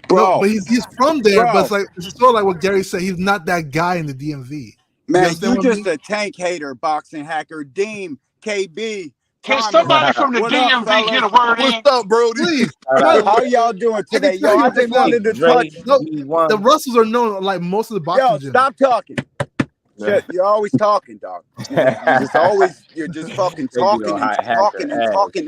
Bro, no, but he's from there, but it's sort of like what Gary said. He's not that guy in the DMV. Man, you just a Tank hater, Boxing Hacker. Deem, KB. Can somebody from the DMV get a word in? What's up, bro? Please. How y'all doing today? Yo, I just wanted to touch. The Russells are known like most of the boxing. Yo, stop talking. Shit, you're always talking, dog. You're just fucking talking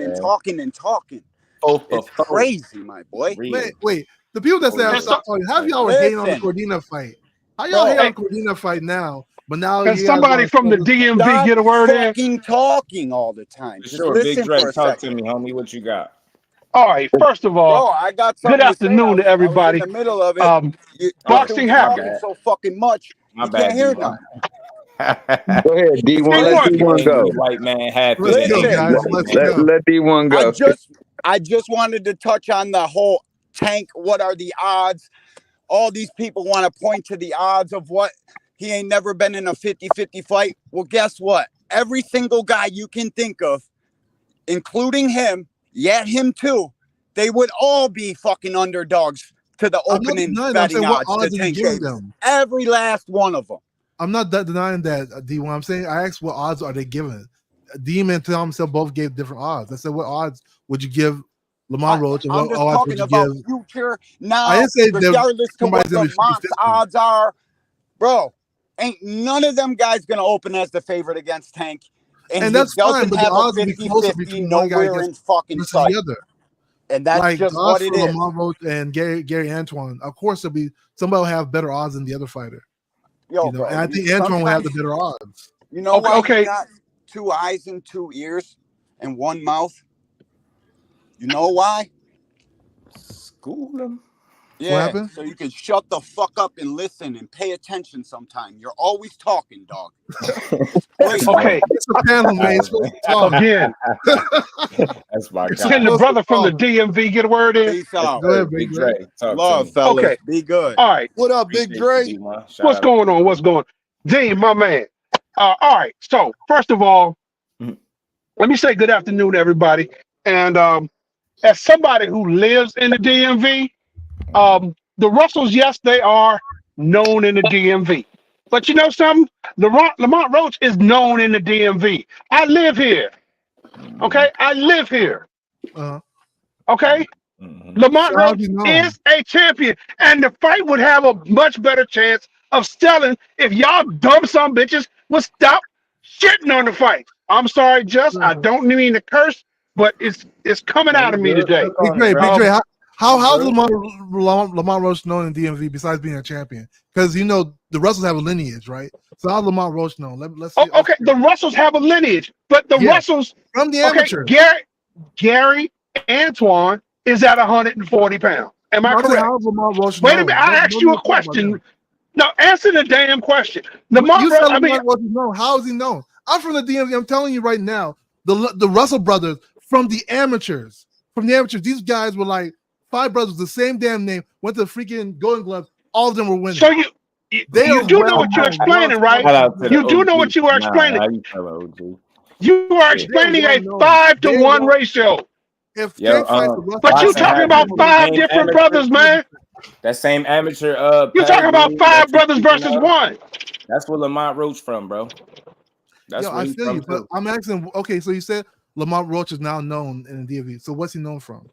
and talking. It's crazy, my boy. Wait. The people that say stop talking, how y'all hating on the Cordina fight? How y'all hate on Cordina fight now? But now can somebody from the DMV get a word in? Talking all the time. Just sure, listen Big Dre, for a talk second. to me, homie. What you got? All right. First of all, I got good afternoon to everybody. I was in the middle of it. Boxing Hacker. So fucking much. My you bad. Can't hear nothing. Go ahead, D1. Let D1 go. White man happy. Let's go, guys. Let D1 go. I just wanted to touch on the whole Tank. What are the odds? All these people want to point to the odds of what he ain't never been in a 50-50 fight. Well, guess what? Every single guy you can think of, including him, him too, they would all be fucking underdogs to the opening betting odds to Tank Davis. Every last one of them. I'm not denying that, D1. I'm saying I asked what odds are they giving. Deem and Tom himself both gave different odds. I said, what odds would you give Lamont Roach? And what odds would you give? Future now. I didn't say regardless to what Lamont's odds are, bro. Ain't none of them guys gonna open as the favorite against Tank, and that's fine. But the odds will be closer between nowhere in fucking sight. And that's like just what it is. Lamont Roach and Gary Antuanne. Of course, there'll be somebody will have better odds than the other fighter. Bro, and I think Antuanne will have the better odds. You know why he got 2 eyes and 2 ears and 1 mouth? You know why? School him. Yeah, so you can shut the fuck up and listen and pay attention sometime. You're always talking, dog. Okay. It's a panel, man. Again. That's my guy. Can the brother from the DMV get a word in? Peace out. Go ahead, Big Dre. Love, fellas. Okay. Be good. All right. What up, Big Dre? What's going on? What's going on? Dean, my man. All right. So, first of all, let me say good afternoon to everybody. And as somebody who lives in the DMV, the Russells, yes, they are known in the DMV. But you know something? Lamont Roach is known in the DMV. I live here. Okay? I live here. Okay? Lamont Roach is a champion. And the fight would have a much better chance of selling if y'all dumb some bitches would stop shitting on the fight. I'm sorry, I don't mean to curse, but it's coming out of me today. Big Dre, how's Lamont Roach known in DMV besides being a champion? Because the Russells have a lineage, right? So how's Lamont Roach known? Let's see. Okay, the Russells have a lineage, but the Russells from the amateur. Gary Antuanne is at 140 pounds. Am I correct? Wait a minute, I asked you a question. No, answer the damn question. Lamont Roach, how is he known? I'm from the DMV. I'm telling you right now, the Russell brothers from the amateurs. These guys were like 5 brothers, the same damn name, went to freaking Golden Gloves. All of them were winning. So you do know what you're explaining, right? You do know what you are explaining. You are explaining a 5-to-1 ratio. But you talking about 5 different brothers, man. That same amateur. You're talking about 5 brothers versus 1. That's where Lamont Roach from, bro. That's where I he's feel from you, but too. I'm asking. Okay, so you said Lamont Roach is now known in the DMV. So what's he known from?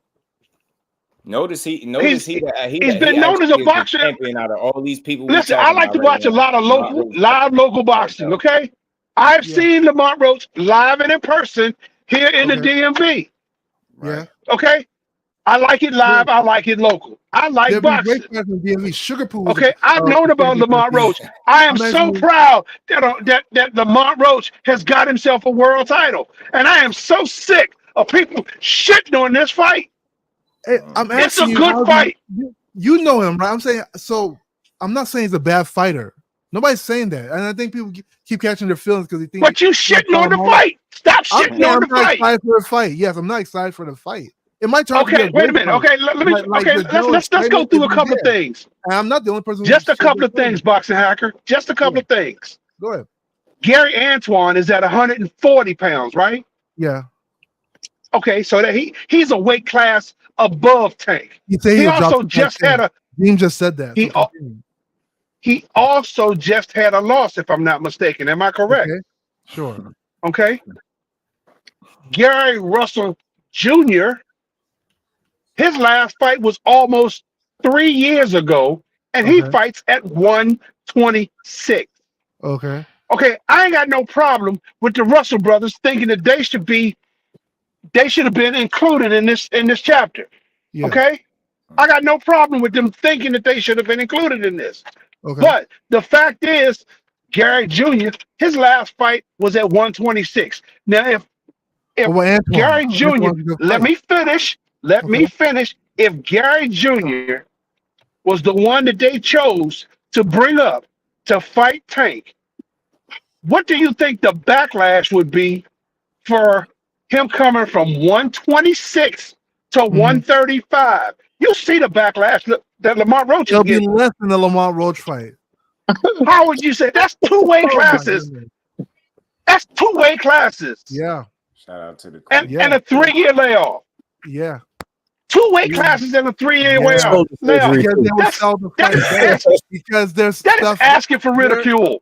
Notice he's been known as a boxer. Champion out of all these people. Listen, I like to watch a lot of live local boxing. Okay, I've seen Lamont Roach live and in person here in the DMV. Yeah. Okay, I like it live. I like it local. I like boxing. Okay, I've known about Lamont Roach. I am so proud that Lamont Roach has got himself a world title, and I am so sick of people shitting on this fight. Hey, it's a good fight. You know him, right? I'm saying so. I'm not saying he's a bad fighter. Nobody's saying that, and I think people keep catching their feelings because they think. But you shitting on the fight. Stop shitting on the fight. I'm not excited for the fight. Yes, I'm not excited for the fight. It might turn. Okay, wait a minute. Okay, let's go through a couple of things. I'm not the only person. Just a couple of things, Boxing Hacker. Just a couple of things. Go ahead. Gary Antuanne is at 140 pounds, right? Yeah. Okay, so that he's a weight class above Tank. He also just had a. Dean just said that. He also just had a loss, if I'm not mistaken. Am I correct? Okay. Sure. Okay. Gary Russell Jr., his last fight was almost 3 years ago, and he fights at 126. Okay. Okay, I ain't got no problem with the Russell brothers thinking that they should have been included in this chapter. Yeah. Okay? I got no problem with them thinking that they should have been included in this. Okay. But the fact is, Gary Jr., his last fight was at 126. Now, if Gary Jr., let me finish. If Gary Jr. was the one that they chose to bring up to fight Tank, what do you think the backlash would be for him coming from 126 to 135? You see the backlash that Lamont Roach is getting. It'll be less than the Lamont Roach fight. How would you say that's 2 weight classes? That's 2 weight classes. Yeah. Shout out to the and a 3-year layoff. Yeah. 2 weight classes and a 3-year layoff. That's asking for ridicule.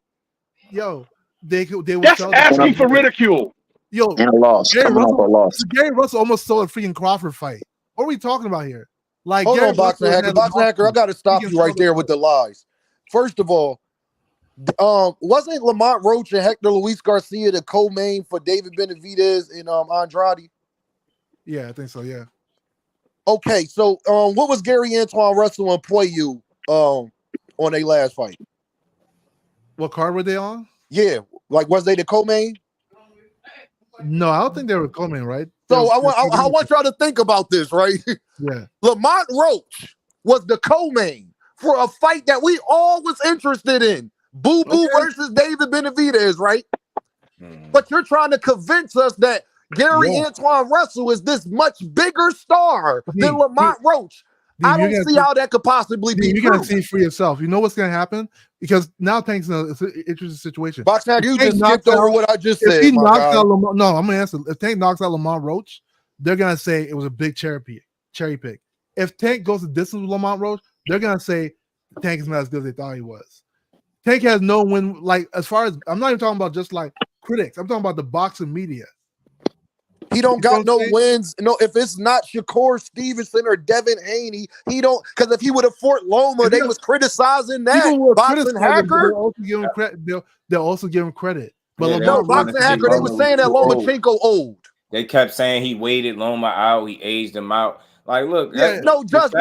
Yo, they that's asking for ridicule. Yo, and a loss. Gary Russell almost sold a freaking Crawford fight. What are we talking about here? Like, hold on, Boxing Hacker. Boxing Hacker, I got to stop you right there with the lies. First of all, wasn't Lamont Roach and Hector Luis Garcia the co-main for David Benavidez and Andrade? Yeah, I think so. Yeah. Okay, so what was Gary Antuanne Russell and Poyu on their last fight? What card were they on? Yeah, like was they the co-main? No, I don't think they were co-main, right? So I want y'all to think about this, right? Yeah. Lamont Roach was the co-main for a fight that we all was interested in. Boo Boo versus David Benavidez, right? But you're trying to convince us that Gary Antuanne Russell is this much bigger star than Lamont Roach. I don't see how that could possibly be. You're gonna see for yourself. You know what's gonna happen because now Tank's in an interesting situation. Boxman, you just skipped over what I just said. If he knocks out Lamont, no, I'm gonna answer. If Tank knocks out Lamont Roach, they're gonna say it was a big cherry pick. If Tank goes the distance with Lamont Roach, they're gonna say Tank is not as good as they thought he was. Tank has no win. Like as far as I'm not even talking about just like critics. I'm talking about the boxing media. He don't got no wins. No, if it's not Shakur Stevenson or Devin Haney, he don't. Because if he would have fought Loma, they was criticizing that. Boxing Hacker. They'll also give him credit. But no, Boxing Hacker, they were saying that Lomachenko old. They kept saying he waited Loma out. He aged him out. Like, look. Just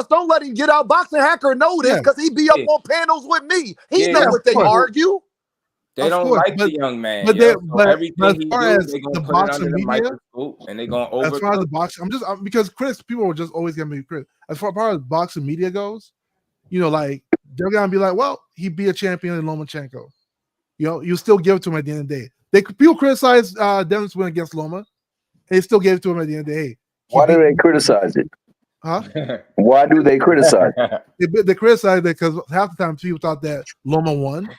don't let him get out. Boxing Hacker know this because he be up on panels with me. He know what they argue. They don't like the young man. But everything as he far do, as they gonna the put it boxing under the media, microscope and they gonna over. As far as the boxing, because critics, people are just always gonna be critics. As far as boxing media goes, you know, like they're gonna be like, well, he be a champion in Lomachenko. you still give it to him at the end of the day. People criticize Devin's win against Loma. They still gave it to him at the end of the day. Hey, why do they criticize it? Huh? Why do they criticize it? They criticize it because half the time people thought that Loma won.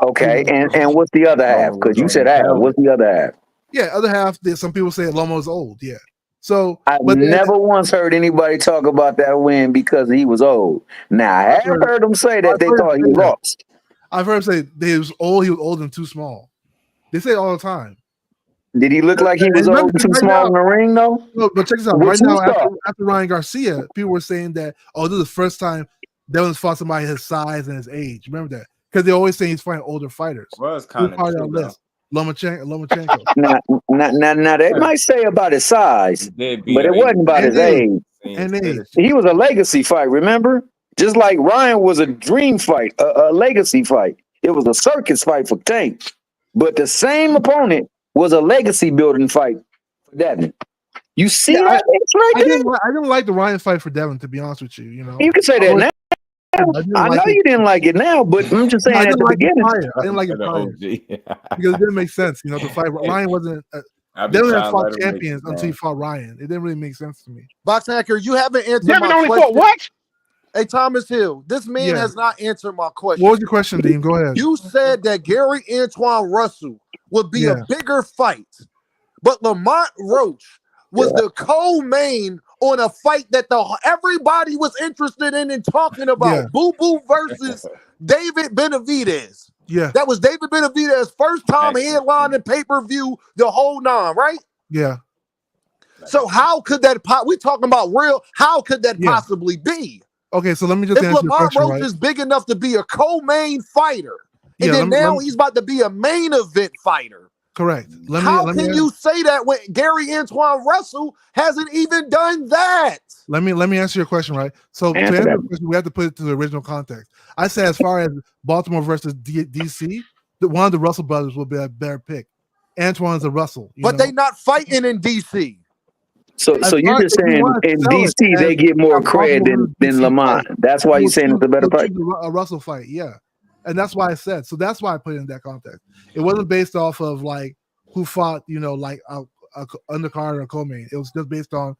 Okay, and what's the other half? Because you said half. What's the other half? Yeah, other half. Some people say Loma was old. Yeah. So I've never once heard anybody talk about that win because he was old. Now I have heard them say that they thought he lost. I've heard them say he was old and too small. They say it all the time. Did he look like he was old and too small in the ring though? No, but check this out. Right now, after Ryan Garcia, people were saying that, this is the first time Devin's fought somebody his size and his age. Remember that? Because they always say he's fighting older fighters. Well, it's kind of true. Lomachenko. Now they might say about his size, but it wasn't about his age. And age. He was a legacy fight, remember? Just like Ryan was a dream fight, a legacy fight. It was a circus fight for Tank. But the same opponent was a legacy building fight for Devin. You see that? I didn't like the Ryan fight for Devin, to be honest with you. You can say that now. I know you didn't like it now, but I'm just saying at the beginning. I didn't like it prior because it didn't make sense. The fight. Ryan wasn't. Devin had fought champions until he fought Ryan. It didn't really make sense to me. Boxing Hacker, you haven't answered Devin my only question. fought what? Hey, Thomas Hill, this man has not answered my question. What was your question, Dean? Go ahead. You said that Gary Antuanne Russell would be a bigger fight, but Lamont Roach was the co-main on a fight that everybody was interested in and talking about. Boo Boo versus David Benavidez. Yeah. That was David Benavidez's first time headlining pay-per-view, the whole nine, right? Yeah. So how could that we talking about real, how could that possibly be? Okay, so let me just if answer Lamont your question, Roach is big enough to be a co-main fighter, and then now he's about to be a main event fighder. Correct. How can you say that when Gary Antuanne Russell hasn't even done that? Let me answer your question, right? So to answer the question, we have to put it to the original context. I said as far as Baltimore versus DC, one of the Russell brothers will be a better pick. Antoine's a Russell. But they not fighting in DC. So you're just saying in DC they get more cred than Lamont. That's why you're saying it's a better fight. A Russell fight, yeah. And that's why I said. So that's why I put it in that context. It wasn't based off of like who fought, like a undercard or a co-main. It was just based on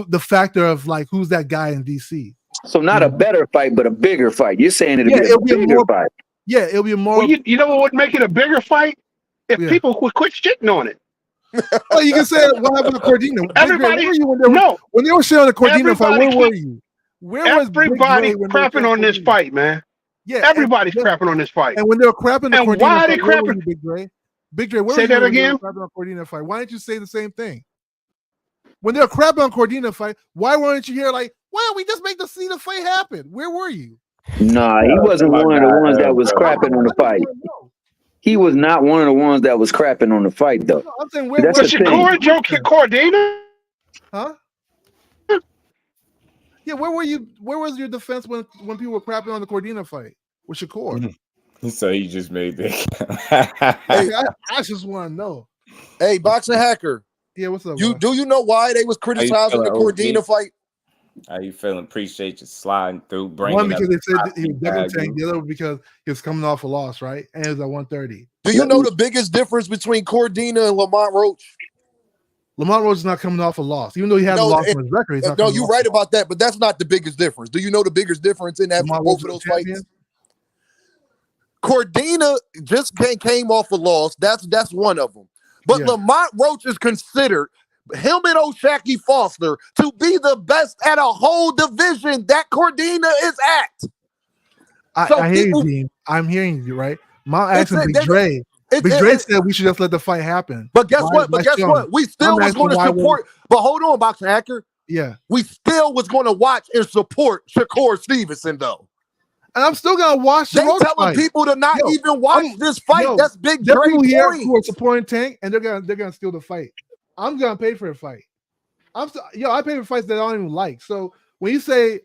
the factor of like who's that guy in DC. So not a better fight, but a bigger fight. You're saying it'll be a bigger fight. Yeah, it'll be more. Well, you know what would make it a bigger fight? If people would quit shitting on it. Well, you can say what happened to Cordina. Everybody, when they were showing the Cordina fight, where were you? Where was everybody crapping on this fight, man? Yeah, everybody's crapping on this fight. And when they were crapping the Cordina why are they fight, crapping? Big Dre? Big Dre, where say that again? Crapping on Cordina fight? Why didn't you say the same thing? When they were crapping on Cordina fight, why weren't you here like, well, we just make the Cena fight happen? Where were you? Nah, he wasn't one of the ones that was crapping on the fight. He was not one of the ones that was crapping on the fight, though. I'm saying, was Shakur joke Cordina? Huh? Yeah, where were you? Where was your defense when people were crapping on the Cordina fight with Shakur? So you just made that. Hey, I just want to know. Hey, Boxing Hacker. Yeah, what's up? Do you know why they was criticizing the Cordina fight? How you feeling? Appreciate you sliding through. One because they said he was double tank. The other because he was coming off a loss, right? And it was at 130. Do you know the biggest difference between Cordina and Lamont Roach? Lamont Roach is not coming off a loss, even though he had a loss on his record. No, you're right about that, but that's not the biggest difference. Do you know the biggest difference in that both of those fights? Cordina just came off a loss. That's one of them. But Lamont Roach is considered, him and O'Shaquie Foster, to be the best at a whole division that Cordina is at. I hear you, Dean. I'm hearing you, right? My asking Big Dre. Big Dre said we should just let the fight happen. But guess what? We still was going to support. But hold on, Boxing Hacker. Yeah. We still was going to watch and support Shakur Stevenson, though. And I'm still gonna watch. They telling people to not even watch this fight. That's Big Dre people here who are supporting Tank, and they're gonna steal the fight. I'm gonna pay for a fight. I pay for fights that I don't even like. So when you say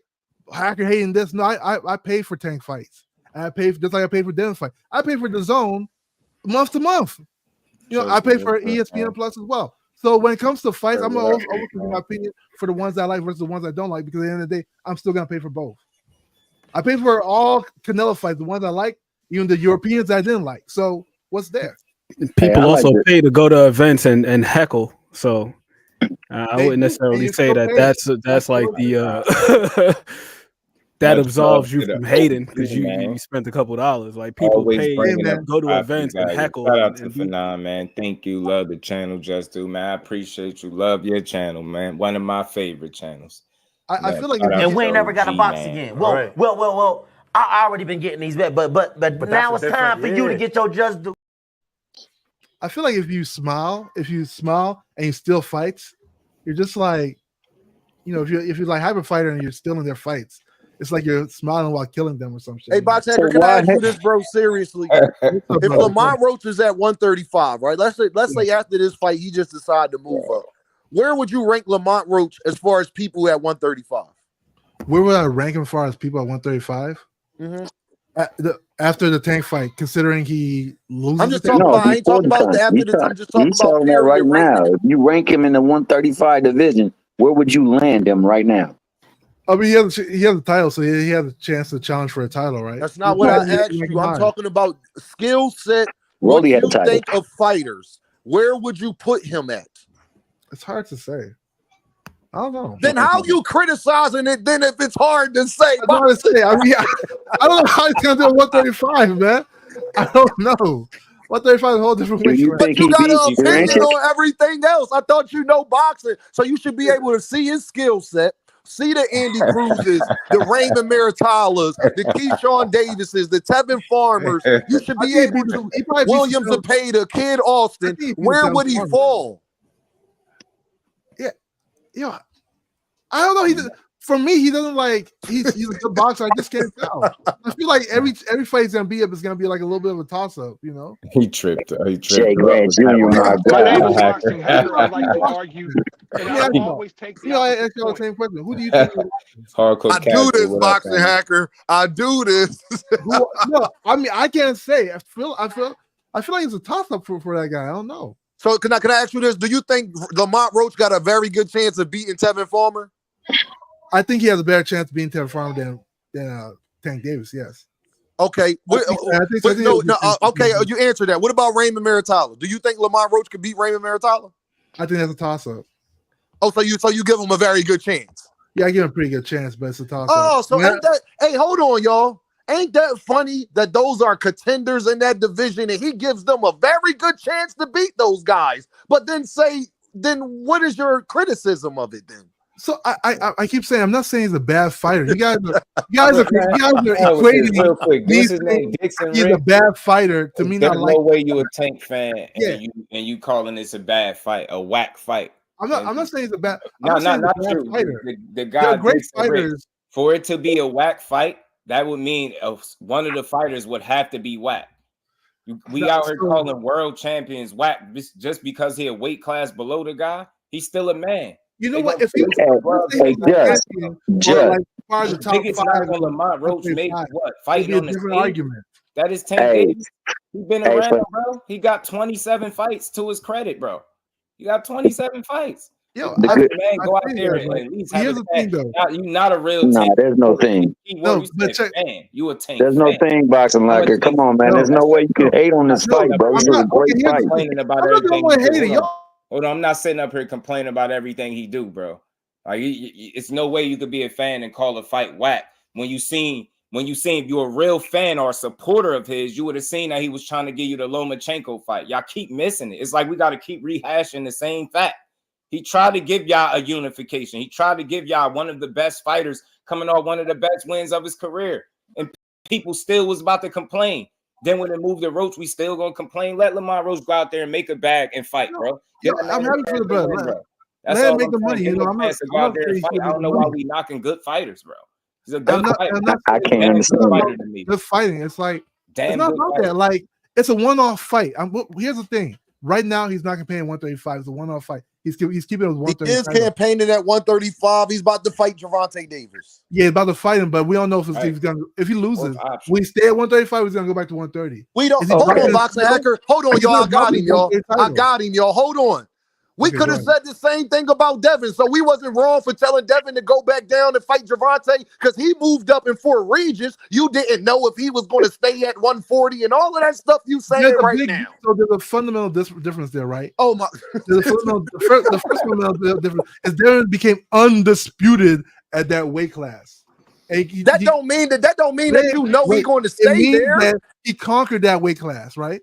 Hacker hating this, no, I pay for Tank fights. And I pay just like I pay for Devin fight. I pay for DAZN month to month. I pay for ESPN Plus as well. So when it comes to fights, I'm gonna always give my opinion for the ones I like versus the ones I don't like, because at the end of the day, I'm still gonna pay for both. I pay for all Canelo fights, the ones I like, Even the Europeans I didn't like. So what's there? People also pay to go to events and heckle. So I wouldn't necessarily say that that's like the that absolves you from hating because you spent a couple $. Like people pay to go to events and heckle. Shout out to Fanon, man. Thank you. Love the channel, Just Do, man. I appreciate you. Love your channel, man. One of my favorite channels. I feel like, and we ain't never got a box again. Well. I already been getting these back, but now it's time for you to get your Just Do. I feel like if you smile and you still fights, you're just like, if you're like hyper fighter and you're still in their fights, it's like you're smiling while killing them or some shit. Hey, Box Hacker, can I ask you this, bro? Seriously, if Lamont Roach is at 135, right? Let's say after this fight he just decided to move up. Where would you rank Lamont Roach as far as people at 135? Where would I rank him as far as people at 135? After the Tank fight, considering he loses. I'm just talking about. I ain't talking about after the. I'm just talking about right now. If you rank him in the 135 division, where would you land him right now? I mean, he has a title, so he has a chance to challenge for a title, right? That's not what I asked you. I'm talking about skill set. What do you think of fighters? Where would you put him at? It's hard to say. I don't know. Then how you criticizing it? Then if it's hard to say, I don't know how he's gonna do 135, man. I don't know. 135 is a whole different way. But you got an opinion on everything else. I thought you know boxing, so you should be able to see his skill set, see the Andy Cruzes, the Raymond Muratallas, the Keyshawn Davises, the Tevin Farmers. You should be able to. William Zepeda, Kid Austin. Where would he fall? Yeah, I don't know. For me, he doesn't like. He's a good boxer. I just can't tell. I feel like every fight he's gonna be up is gonna be like a little bit of a toss up. He tripped. Jay Grant Jr. I like to argue. I always take. I ask y'all the same question. Who do you think? I do this, Boxing Hacker. I do this. No, I mean I can't say. I feel like it's a toss up for that guy. I don't know. So can I ask you this? Do you think Lamont Roach got a very good chance of beating Tevin Farmer? I think he has a better chance of beating Tevin Farmer than Tank Davis. Yes. Okay. Okay. You answered that. What about Raymond Muratalla? Do you think Lamont Roach could beat Raymond Muratalla? I think that's a toss up. Oh, so you give him a very good chance? Yeah, I give him a pretty good chance, but it's a toss up. Oh, so ain't that? Hey, hold on, y'all. Ain't that funny that those are contenders in that division and he gives them a very good chance to beat those guys? But then what is your criticism of it then? So I keep saying I'm not saying he's a bad fighter. You guys are equating real quick. This is name Dixon. He's a bad fighter to me. There's no way you a Tank fan and you calling this a bad fight, a whack fight. I'm not saying he's a bad. Not true. Fighter. The guy great fighters. For it to be a whack fight, that would mean one of the fighters would have to be whack. We out here calling world champions whack just because he a weight class below the guy. He's still a man. You know what? If he biggest knock on Lamont Roach made what? Fighting on the stage? Argument. That is Tank Davis. He's been around, bro. He got 27 fights to his credit, bro. He got 27 fights. Yo, man, go out there and at least have a thing, though. You're not a real Tank. There's no thing. No, fan. You a Tank. There's no thing, Boxing Lacker. Come on, man. There's no way you can hate on this fight, bro. This is a great fight. Hold on, I'm not sitting up here complaining about everything he do, bro. Like, it's no way you could be a fan and call a fight whack. When you seen if you're a real fan or a supporter of his, you would have seen that he was trying to give you the Lomachenko fight. Y'all keep missing it. It's like we got to keep rehashing the same fact. He tried to give y'all a unification. He tried to give y'all one of the best fighters coming off one of the best wins of his career. And people still was about to complain. Then when it moved to Roach, we still gonna complain. Let Lamont Roach go out there and make a bag and fight, bro. I'm happy for the brother. That's all make the money. You know, I'm not go out there and fight. I don't know why we knocking good fighters, bro. He's a good fighter. I can't understand. Good fighting. It's like damn. It's not about that. Like it's a one-off fight. Here's the thing. Right now, he's not campaigning 135. It's a one-off fight. He's keeping it 135. He is campaigning at 135. He's about to fight Gervonta Davis. Yeah, he's about to fight him, but we don't know if he loses. We stay at 135. He's gonna go back to 130. We don't. Hold on, Boxing Hacker. Hold on, y'all. I got him, y'all. Hold on. We could have said the same thing about Devin, so we wasn't wrong for telling Devin to go back down and fight Gervonta because he moved up in Fort Regis. You didn't know if he was going to stay at 140 and all of that stuff you saying right now. So there's a fundamental difference there, right? Oh my! The first fundamental difference is Devin became undisputed at that weight class. That don't mean that you know he's going to stay there. That he conquered that weight class, right?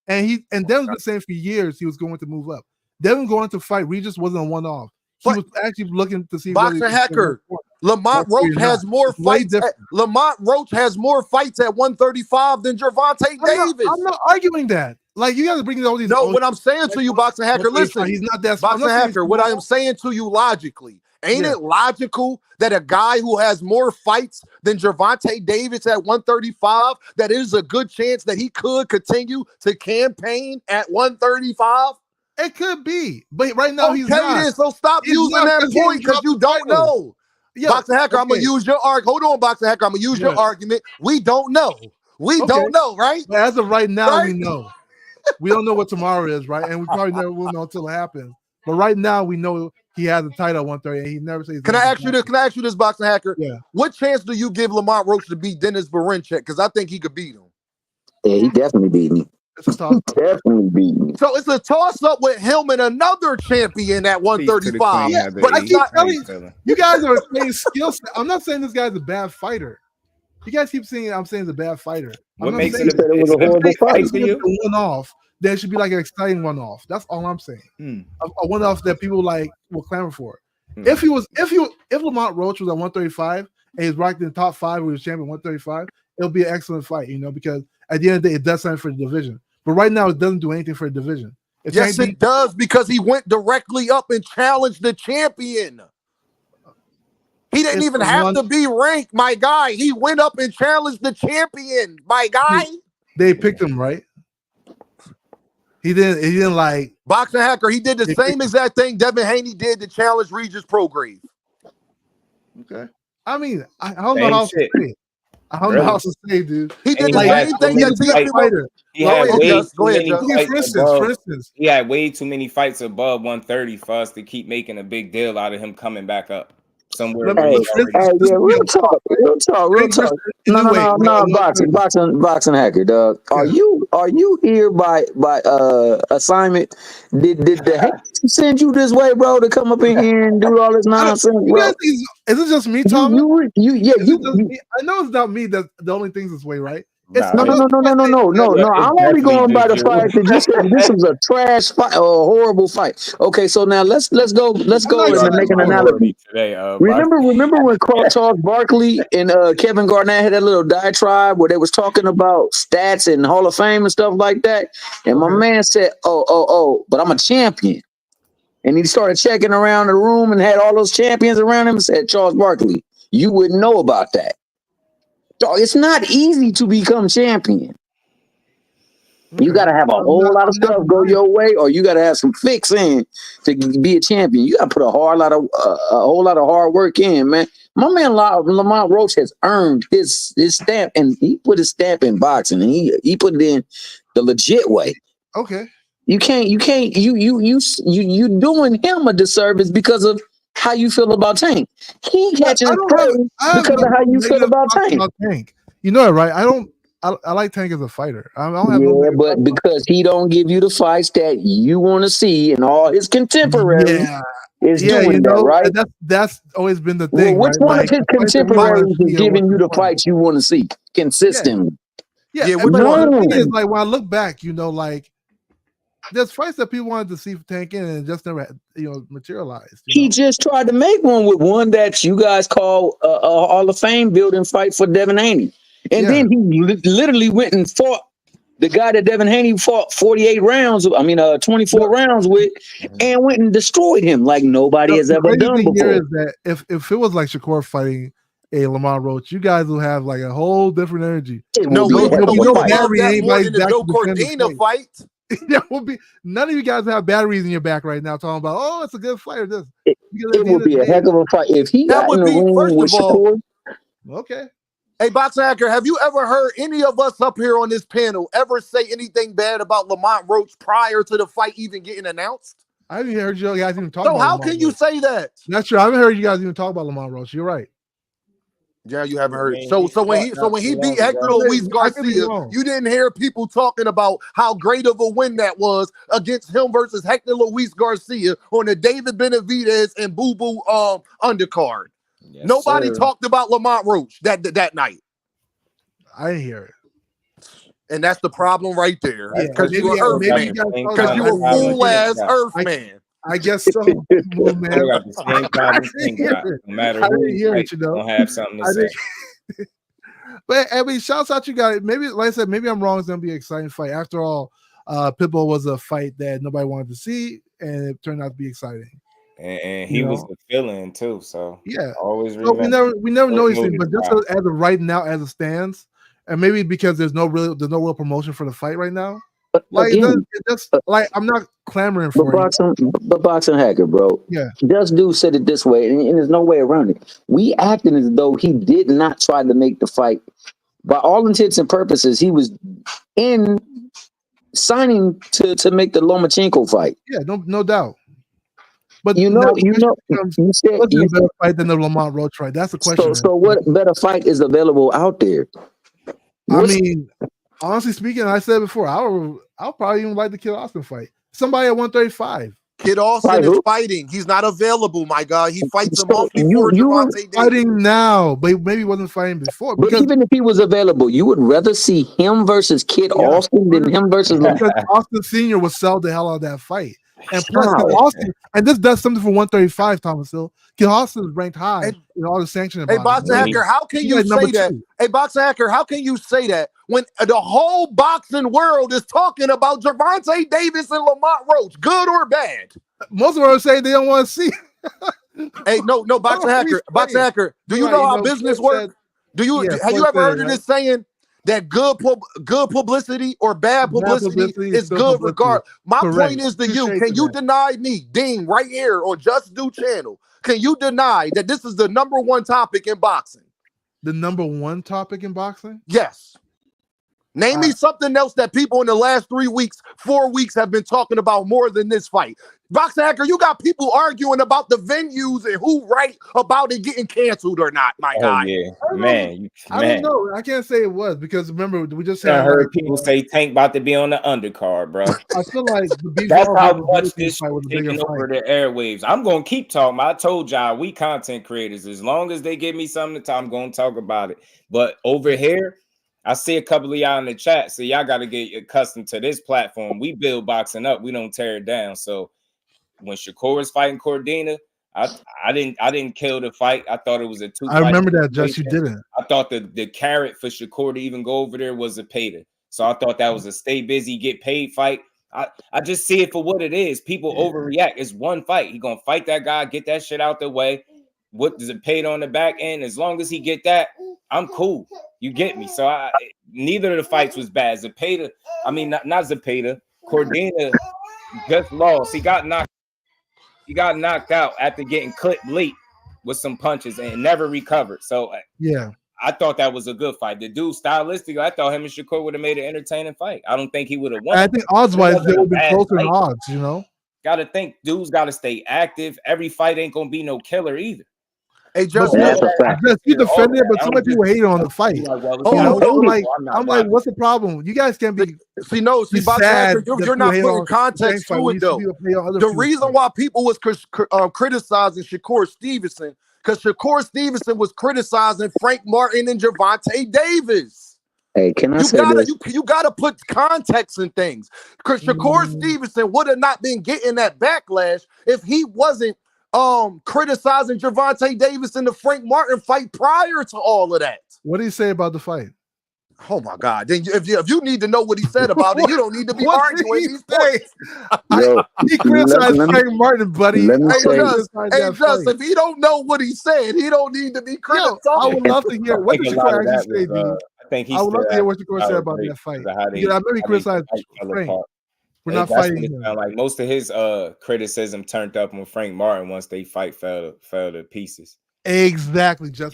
And Devin's been saying for years he was going to move up. Devin going to fight Regis wasn't a one-off. He was actually looking to see Boxing Hacker. Lamont Roach has more fights. Lamont Roach has more fights at 135 than Gervonta Davis. I'm not arguing that. Like, you got to bring all these. No, what I'm saying to you, Boxing Hacker, listen. He's not that. Boxing Hacker, what I am saying to you logically, ain't it logical that a guy who has more fights than Gervonta Davis at 135, that it is a good chance that he could continue to campaign at 135? It could be, but right now he's not. Then, so stop using that point because you don't know. Yeah, Boxing Hacker, I'm gonna use your argument. Hold on, Boxing Hacker, I'm gonna use your argument. We don't know. We don't know, right? But as of right now, we know. We don't know what tomorrow is, right? And we probably never will know until it happens. But right now, we know he has a title at 130, and he never says. Can I ask you this, Boxing Hacker? Yeah. What chance do you give Lamont Roach to beat Dennis Berinchek? Because I think he could beat him. Yeah, he definitely beat me. Definitely beat me. So it's a toss-up with him and another champion at 135. Yeah, but I keep telling you guys are saying skill set. I'm not saying this guy's a bad fighter. You guys keep saying I'm saying he's a bad fighter. What makes it a horrible fight for you? One-off. There should be like an exciting one-off. That's all I'm saying. A one-off that people like will clamor for. If Lamont Roach was at 135 and he's ranked in the top 5 with his champion 135, it'll be an excellent fight, because at the end of the day, it does something for the division. But right now, it doesn't do anything for the division. Yes, it does, because he went directly up and challenged the champion. He didn't even have to be ranked, my guy. He went up and challenged the champion, my guy. They picked him, right? He didn't like Boxing Hacker. He did the same exact thing Devin Haney did to challenge Regis Prograve. Okay. I mean, I don't know how to say it. I don't know how to say, dude. He did the same thing that fighter. For instance, he had way too many fights above 130 for us to keep making a big deal out of him coming back up somewhere. Real talk. No, boxing Hacker, dog. Are you here by assignment? Did the heck send you this way, bro, to come up in here and do all this nonsense, bro? Is it just me, Tom? I know it's not me that the only thing's this way, right? No. I'm only going by the fact that you said this was a trash fight or a horrible fight. Okay, so now let's go and make an analogy. Remember when Charles Barkley and Kevin Garnett had that little diatribe where they was talking about stats and Hall of Fame and stuff like that, and my man said, "Oh, but I'm a champion." And he started checking around the room and had all those champions around him and said, "Charles Barkley, you wouldn't know about that. It's not easy to become champion. You got to have a whole lot of stuff go your way, or you got to have some fixing to be a champion. You got to put a whole lot of hard work in, man. My man Lamont Roach has earned his stamp, and he put his stamp in boxing, and he put it in the legit way. Okay, you doing him a disservice because of how you feel about Tank. He catching praise because of how you feel about Tank. You know it, right? I like Tank as a fighter. I don't have but because he don't give you the fights that you want to see, and all his contemporaries is doing that, right? That's always been the thing. Well, which one of his contemporaries is giving you the fights you want to see consistently? Yeah. The thing is, like, when I look back, like, there's fights that people wanted to see Tank in and just never, materialized. He just tried to make one that you guys call a Hall of Fame building fight for Devin Haney. And then he literally went and fought the guy that Devin Haney fought 24 rounds with, and went and destroyed him like nobody has ever done before. Is that if it was like Shakur fighting a Lamont Roach, you guys will have like a whole different energy. No Cordina fight. There will be none of you guys have batteries in your back right now talking about, it's a good fight or this. It would be a heck of a fight if he got in the ring with Shakur. Okay. Hey, Boxing Hacker, have you ever heard any of us up here on this panel ever say anything bad about Lamont Roach prior to the fight even getting announced? I haven't heard you guys even talk So about how Lamont can you Roach. say that? That's true. I haven't heard you guys even talk about Lamont Roach. You're right. Yeah, you haven't heard. Man, So he when fought he not too beat long Hector ago. Luis I could be Garcia, wrong. you didn't hear people talking about how great of a win that was against him versus Hector Luis Garcia on the David Benavidez and Boo Boo undercard. Yes, Nobody sir. talked about Lamont Roach that night. I didn't hear it. And that's the problem right there. Yeah, Because maybe, you an Earth maybe man. you guys talk Because about you it. a fool ass Earth man. I guess so, man. Still got the same problem I didn't Tank got. hear it. No matter I who didn't he hear it, fights, you know. gonna have something to I say. didn't- But I mean, shouts out you guys. Maybe, like I said, maybe I'm wrong. It's gonna be an exciting fight. After all, Pitbull was a fight that nobody wanted to see, and it turned out to be exciting. And he was the villain too. So yeah, always so remember. we never know Always anything. But just notice as of right now, as it stands, and maybe because there's no real promotion for the fight right now. Like Again, like I'm not clamoring but for it. boxing hacker, bro. Yeah. Jusdude said it this way, and there's no way around it. We acting as though he did not try to make the fight. By all intents and purposes, he was in signing to make the Lomachenko fight. Yeah, no doubt. But you said what's a better fight than the Lamont Roach fight? That's the question. So what better fight is available out there? I mean, honestly speaking, I said before, I'll probably even like the Kid Austin fight. Somebody at 135. Kid Austin is fighting. He's not available, my God. He fights a month before Gervonta Davis. Fighting now, but maybe he wasn't fighting before. But even if he was available, you would rather see him versus Kid Austin than him versus because Austin Sr. would sell the hell out of that fight. And plus, Kid Austin, and this does something for 135, Thomas Hill. Kid Austin is ranked high in all the sanctioning bodies. Hey, Boxing Hacker, how can you say that? Hey, Boxing Hacker, how can you say that when the whole boxing world is talking about Gervonta Davis and Lamont Roach, good or bad? Most of them are saying they don't want to see. Hey, no, Boxing Hacker, do you know how business works? Have you ever heard of this saying that good publicity or bad publicity is good regardless? My point is to you, can you deny me, Dean, right here on Just Do channel, can you deny that this is the #1 topic in boxing? The #1 topic in boxing? Yes. Name me something else that people in the last 3 weeks, 4 weeks have been talking about more than this fight. Boxing Hacker, you got people arguing about the venues and who right about it getting canceled or not, my guy. Yeah, man. I don't know. I can't say it was because remember we just I heard people say Tank about to be on the undercard, bro. I feel like that's how much this taking over the airwaves. I'm gonna keep talking. I told y'all we content creators. As long as they give me something to talk, I'm gonna talk about it. But over here, I see a couple of y'all in the chat, so y'all got to get accustomed to this platform. We build boxing up, we don't tear it down. So when Shakur was fighting Cordina, I didn't kill the fight. I thought it was a 2-fight. I remember that, Jess. You didn't. I thought the carrot for Shakur to even go over there was a payday. So I thought that was a stay busy, get paid fight. I just see it for what it is. People overreact. It's one fight. He gonna fight that guy, get that shit out the way. What does it paid on the back end? As long as he get that, I'm cool. You get me. So neither of the fights was bad. Zepeda, I mean not Zepeda. Cordina just lost. He got knocked out after getting clipped late with some punches and never recovered. So yeah, I thought that was a good fight. The dude stylistically, I thought him and Shakur would have made an entertaining fight. I don't think he would have won. I think odds-wise, they would have been closer in odds, you know. Gotta think dudes gotta stay active. Every fight ain't gonna be no killer either. Hey, you defended it, but so many people hate on the fight. I'm like, what's the problem? You guys can't be. You're not putting context to it though. The reason why people was criticizing Shakur Stevenson because Shakur Stevenson was criticizing Frank Martin and Gervonta Davis. Hey, can I say this? You gotta put context in things. Because Shakur Stevenson would have not been getting that backlash if he wasn't criticizing Gervonta Davis in the Frank Martin fight prior to all of that. What did he say about the fight? Oh my God! Then if you need to know what he said about it, you don't need to be arguing these points. He criticized Frank Martin, buddy. Hey, just if he don't know what he said, he don't need to be criticized. I would love to hear what Shakur actually say. I would love to hear what Shakur said about that fight. I maybe criticized Frank. We're not fighting him. Like most of his criticism turned up when Frank Martin once they fight fell to pieces. Exactly. I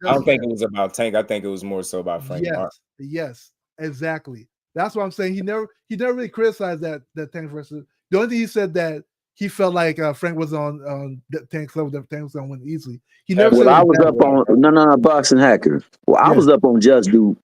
don't think it was about Tank. I think it was more so about Frank Martin. Yes, exactly. That's what I'm saying. He never really criticized that Tank versus. The only thing he said that he felt like Frank was on Tank's level. That Tank was going to win easily. He never Well, said I it was was up on no boxing hacker. Well, I was up on Just Do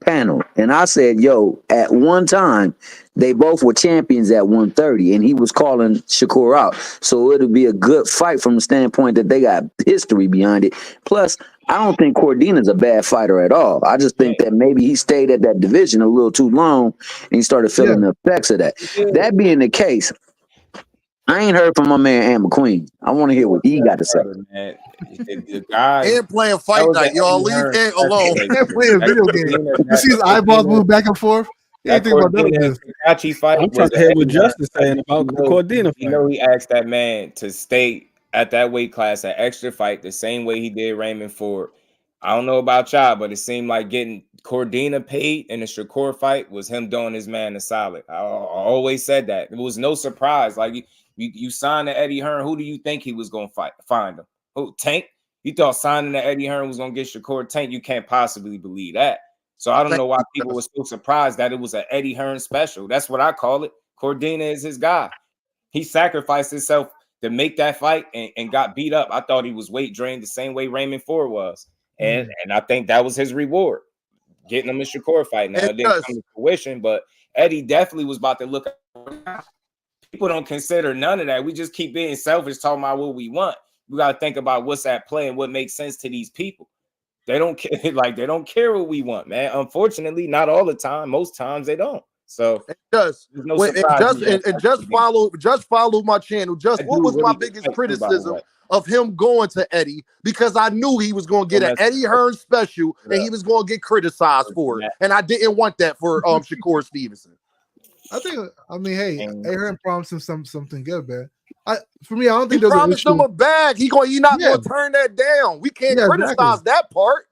panel, and I said, "Yo, at one time, they both were champions at 130, and he was calling Shakur out. So it'll be a good fight from the standpoint that they got history behind it. Plus, I don't think Cordina's a bad fighter at all. I just think that maybe he stayed at that division a little too long, and he started feeling the effects of that. That being the case, I ain't heard from my man Ann McQueen. I want to hear what he got to say. Man, the guy and playing fight night, y'all leave Ant alone. Playing video game. You see his eyeballs move back and forth. That Takachi fight. I'm trying to hear what Justice saying about the Cordina fight. You know, he asked that man to stay at that weight class, an extra fight, the same way he did Raymond Ford. I don't know about y'all, but it seemed like getting Cordina paid in the Shakur fight was him doing his man a solid. I always said that. It was no surprise. Like you signed to Eddie Hearn. Who do you think he was going to find him? Who, Tank? You thought signing to Eddie Hearn was going to get Shakur Tank? You can't possibly believe that. So I don't know why people were so surprised that it was an Eddie Hearn special. That's what I call it. Cordina is his guy. He sacrificed himself to make that fight and got beat up. I thought he was weight drained the same way Raymond Ford was. And I think that was his reward, getting him a Shakur fight. Now, it didn't come to fruition, but Eddie definitely was about to look at. People don't consider none of that. We just keep being selfish, talking about what we want. We got to think about what's at play and what makes sense to these people. They don't care, like they don't care what we want, man. Unfortunately, not all the time. Most times they don't. So it does. No just follow my channel. Just what was my biggest criticism of him going to Eddie? Because I knew he was going to get an Eddie Hearn special and he was going to get criticized for it, and I didn't want that for Shakur Stevenson. I mean, hey, Hearn promised him something good, man. For me, I don't think he promised him a bag. He not going to turn that down. We can't criticize that part.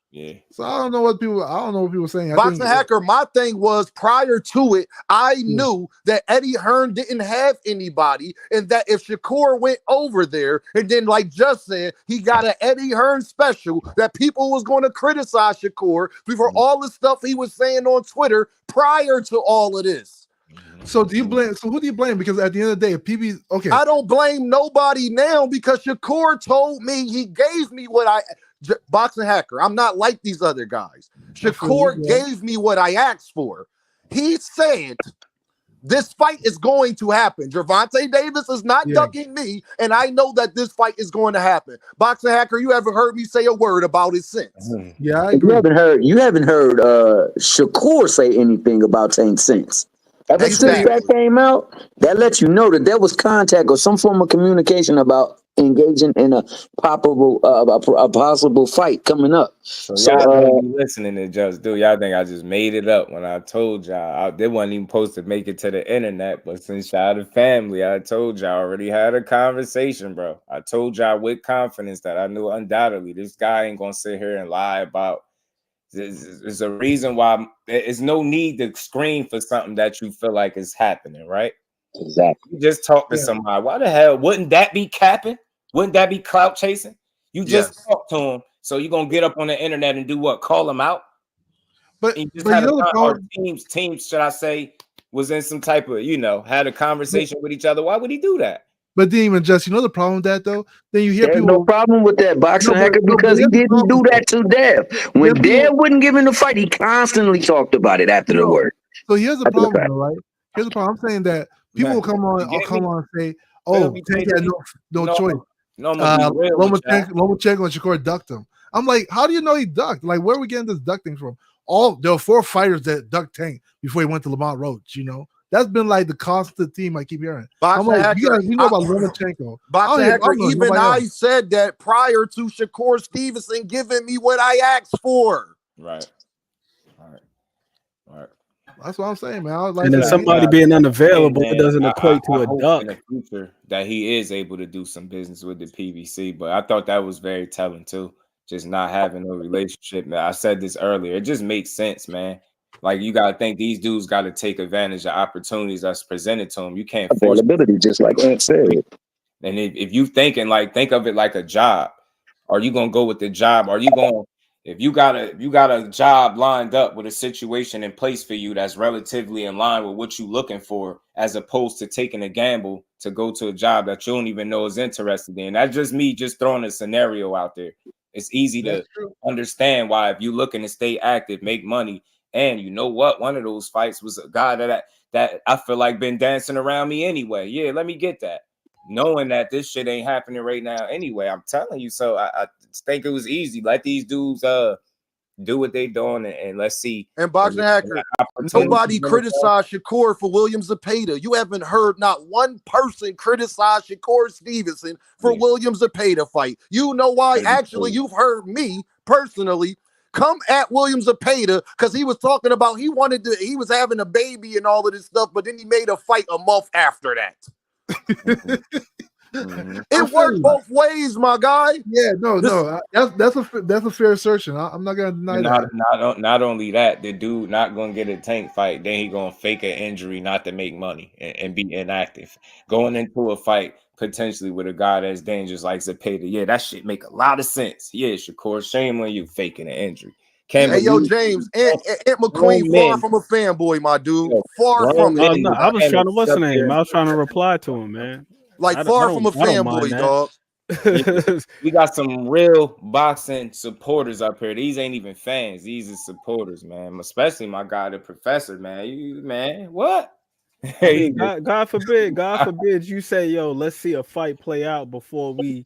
Yeah. So I don't know what people are saying. Boxing Hacker, my thing was prior to it, I knew that Eddie Hearn didn't have anybody, and that if Shakur went over there and then, like Just said, he got an Eddie Hearn special, that people was going to criticize Shakur for all the stuff he was saying on Twitter prior to all of this. So do you blame? So who do you blame? Because at the end of the day, if PB, okay, I don't blame nobody now because Shakur told me, he gave me what Boxing Hacker, I'm not like these other guys. Shakur gave me what I asked for. He said this fight is going to happen. Gervonta Davis is not ducking me, and I know that this fight is going to happen. Boxing Hacker, you haven't heard me say a word about it since. Yeah, I agree. You haven't heard Shakur say anything about Tank since. Ever since that came out, that lets you know that there was contact or some form of communication about engaging in a possible fight coming up. So y'all be listening to Just Do. Y'all think I just made it up when I told y'all. They wasn't even supposed to make it to the internet, but since y'all the family, I told y'all already had a conversation, bro. I told y'all with confidence that I knew undoubtedly this guy ain't gonna sit here and lie about. There's a reason why there's no need to scream for something that you feel like is happening, right? Exactly. You just talk to somebody. Why the hell wouldn't that be capping? Wouldn't that be clout chasing? You just talk to him, so you're gonna get up on the internet and do what? Call him out? But you just had teams, should I say, was in some type of, had a conversation with each other. Why would he do that? But then even just, the problem with that though, then you hear people. No problem with that, Boxing Hacker, because he didn't do that to Dev. When Dev wouldn't give him the fight, he constantly talked about it after the word. So here's the problem, though, right? Here's the problem. I'm saying that people will come on and say, "Oh, Tank had no choice." Lomachenko and Shakur ducked him. I'm like, how do you know he ducked? Like, where are we getting this duck thing from? There were 4 fighters that ducked Tank before he went to Lamont Roach. That's been like the constant theme I keep hearing. I'm like, you know about Lomachenko. I said that prior to Shakur Stevenson giving me what I asked for. Right. All right. That's what I'm saying, man. And then somebody being unavailable, it doesn't equate to a duck. In the future, that he is able to do some business with the PBC, but I thought that was very telling too. Just not having a relationship, man. I said this earlier. It just makes sense, man. Like, you gotta think these dudes got to take advantage of opportunities that's presented to them. You can't force availability, just like Ant said. And if you think of it like a job, are you gonna go with the job? Are you going? If you got a job lined up with a situation in place for you that's relatively in line with what you're looking for, as opposed to taking a gamble to go to a job that you don't even know is interested in. That's just me just throwing a scenario out there. It's easy to understand why, if you're looking to stay active, make money, and you know what, one of those fights was a guy that I feel like been dancing around me anyway. Yeah, let me get that. Knowing that this shit ain't happening right now anyway, I'm telling you. So I think it was easy. Let these dudes do what they doing, and let's see. And Boxing Hacker, nobody criticized Shakur for Williams Zepeda. You haven't heard not one person criticize Shakur Stevenson for Williams Zepeda fight. You know why? Actually, you've heard me personally come at Williams Zepeda because he was talking about he was having a baby and all of this stuff, but then he made a fight a month after that. It worked both ways, my guy. Yeah, that's a fair assertion. I'm not gonna deny that. Not only that, the dude not gonna get a Tank fight, then he gonna fake an injury not to make money and be inactive. Going into a fight potentially with a guy that's dangerous like Zepeda, yeah, that shit make a lot of sense. Yeah, Shakur, shame on you faking an injury. Campbell, hey, yo, James, Ant McQueen, far from a fanboy, my dude. Far from it. No, I was trying to what's the name? I was trying to reply to him, man. Like far from a fanboy, dog. We got some real boxing supporters up here. These ain't even fans. These are supporters, man. Especially my guy, the professor, man. What? I mean, God forbid you say, yo, let's see a fight play out before we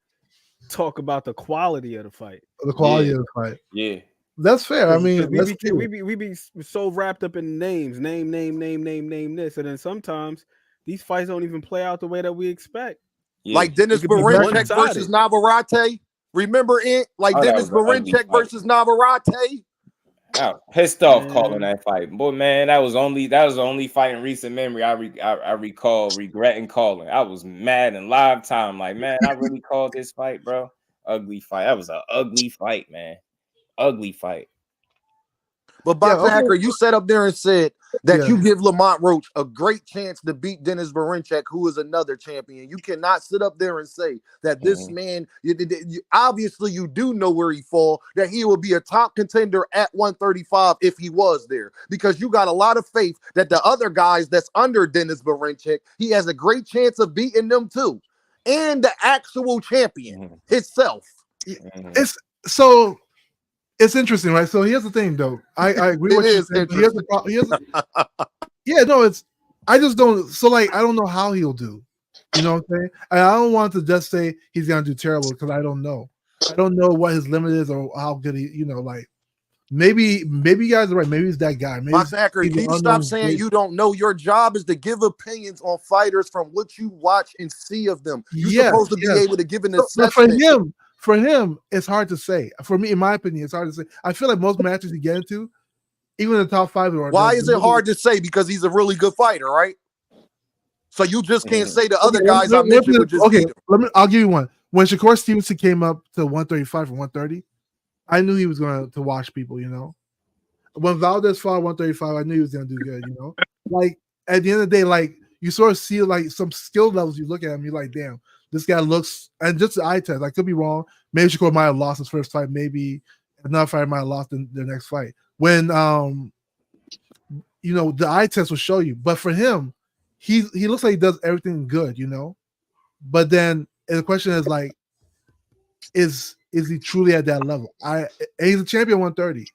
talk about the quality of the fight. The quality of the fight. Yeah. That's fair. I mean, we be so wrapped up in names, name this, and then sometimes these fights don't even play out the way that we expect. Yeah. Like Dennis Berinchek versus Navarrete. Remember it? Like Dennis Berinchek versus Navarrete. I was pissed off calling that fight. Boy, man, that was the only fight in recent memory I recall regretting calling. I was mad in live time. Like, man, I really called this fight, bro. Ugly fight. That was an ugly fight, man. Ugly fight. But Boxing Hacker, you sat up there and said that you give Lamont Roach a great chance to beat Dennis Berinchek, who is another champion. You cannot sit up there and say that this man, obviously you do know where he fall, that he will be a top contender at 135 if he was there. Because you got a lot of faith that the other guys that's under Dennis Berinchek, he has a great chance of beating them too. And the actual champion himself. It's interesting, right? So here's the thing, though. I agree with you. I just don't. So like, I don't know how he'll do. You know what I'm saying? I don't want to just say he's gonna do terrible because I don't know. I don't know what his limit is or how good he. You know, like maybe you guys are right. Maybe he's that guy. Boxing Hacker, can you stop saying you don't know? Your job is to give opinions on fighters from what you watch and see of them. You're supposed to be able to give an assessment. For him, it's hard to say. For me, in my opinion, it's hard to say. I feel like most matches he get into, even in the top 5, why is it hard to say? Because he's a really good fighter, right? So you just can't say the other guys I mentioned would just beat him. I'll give you one. When Shakur Stevenson came up to 135 from 130, I knew he was going to wash people, you know. When Valdez fought 135, I knew he was going to do good, you know. Like, at the end of the day, like, you sort of see, like, some skill levels. You look at him, you're like, damn. This guy looks, and just the eye test, I could be wrong. Maybe Shakur might have lost his first fight. Maybe another fighter might have lost the next fight. When, you know, the eye test will show you. But for him, he looks like he does everything good, you know. But then the question is like, is he truly at that level? He's a champion 130,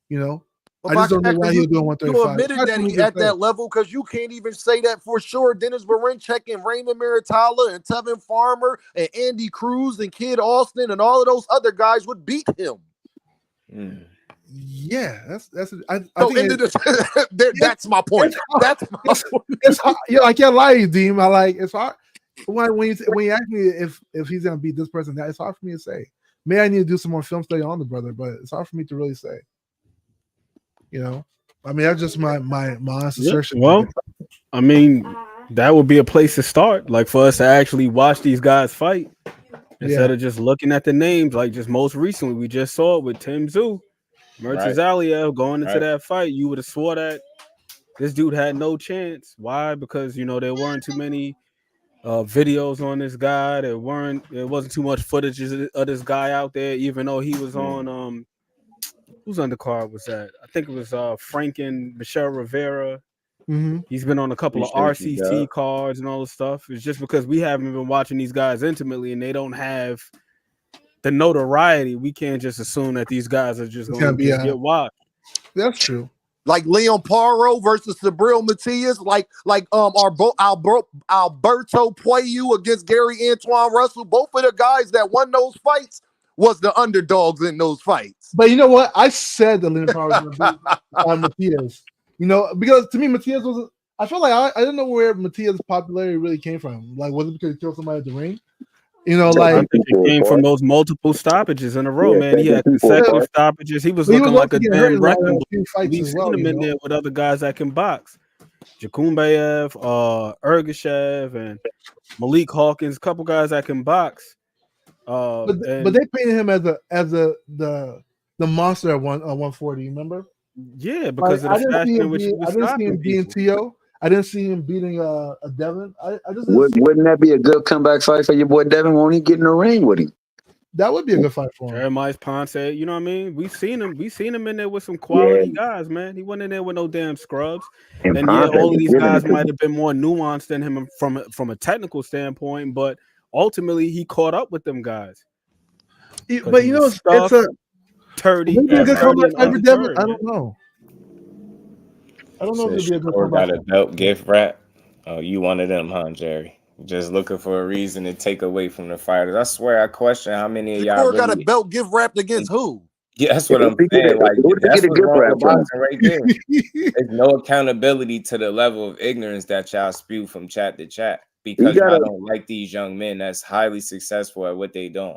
you know. I just don't know why he'll do 135. You admitted that he's at that level because you can't even say that for sure. Dennis Berinchek and Raymond Muratalla and Tevin Farmer and Andy Cruz and Kid Austin and all of those other guys would beat him. Yeah, that's. I think that's my point. That's my point. It's hard. Yeah, I can't lie to you, Deem. It's hard when you ask me if he's gonna beat this person. It's hard for me to say. Maybe I need to do some more film study on the brother, but it's hard for me to really say. You know, I mean, that's just my honest assertion. Well, I mean, that would be a place to start, like for us to actually watch these guys fight instead of just looking at the names. Like just most recently, we just saw it with Tim Tszyu, Murtazalia going into that fight. You would have swore that this dude had no chance. Why? Because you know there weren't too many videos on this guy. There wasn't too much footage of this guy out there, even though he was on whose undercard was that? I think it was Frank and Michelle Rivera. Mm-hmm. He's been on a couple of RCT cards and all this stuff. It's just because we haven't been watching these guys intimately and they don't have the notoriety. We can't just assume that these guys are just going to get watched. That's true. Like Leon Paro versus Sabril Matias, like Alberto Pueyu against Gary Antuanne Russell. Both of the guys that won those fights was the underdogs in those fights. But you know what? I said that Leon Paro was going to beat Matias. You know, because to me, Matias was. I feel like I didn't know where Matias' popularity really came from. Like, was it because he killed somebody at the ring? You know, like I think it came from those multiple stoppages in a row, man. He had consecutive stoppages. He was looking like a damn wrecking ball. We've seen him in there with other guys that can box. Jakumbayev, Ergashev, and Malik Hawkins, a couple guys that can box. But they painted him as the monster at 140. Remember? Yeah, because of the fashion in which he was I didn't see him beating T.O. I didn't see him beating a Devin. I just wouldn't that be a good comeback fight for your boy Devin? Won't he get in the ring with him? That would be a good fight for him. Jeremiah Ponce, you know what I mean? We've seen him in there with some quality guys, man. He wasn't in there with no damn scrubs. And yeah, all of these guys might have been more nuanced than him from a technical standpoint, but ultimately he caught up with them guys. But you know, it's a 30. Maybe a good comeback for Devin. I don't know. I don't know if it'd be a good comeback. Got a belt gift wrap. Oh, you one of them, huh, Jerry? Just looking for a reason to take away from the fighters. I swear, I question how many of y'all really got a belt gift wrapped against who? Yeah, that's what I'm saying. Like, that's what's wrong with boxing right there. There's no accountability to the level of ignorance that y'all spew from chat to chat because y'all don't like these young men that's highly successful at what they do.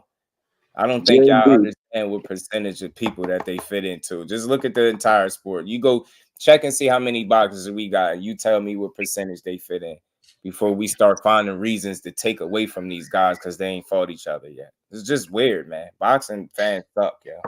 I don't think y'all understand what percentage of people that they fit into. Just look at the entire sport. You go check and see how many boxers we got, and you tell me what percentage they fit in before we start finding reasons to take away from these guys because they ain't fought each other yet. It's just weird, man. Boxing fans suck, yo.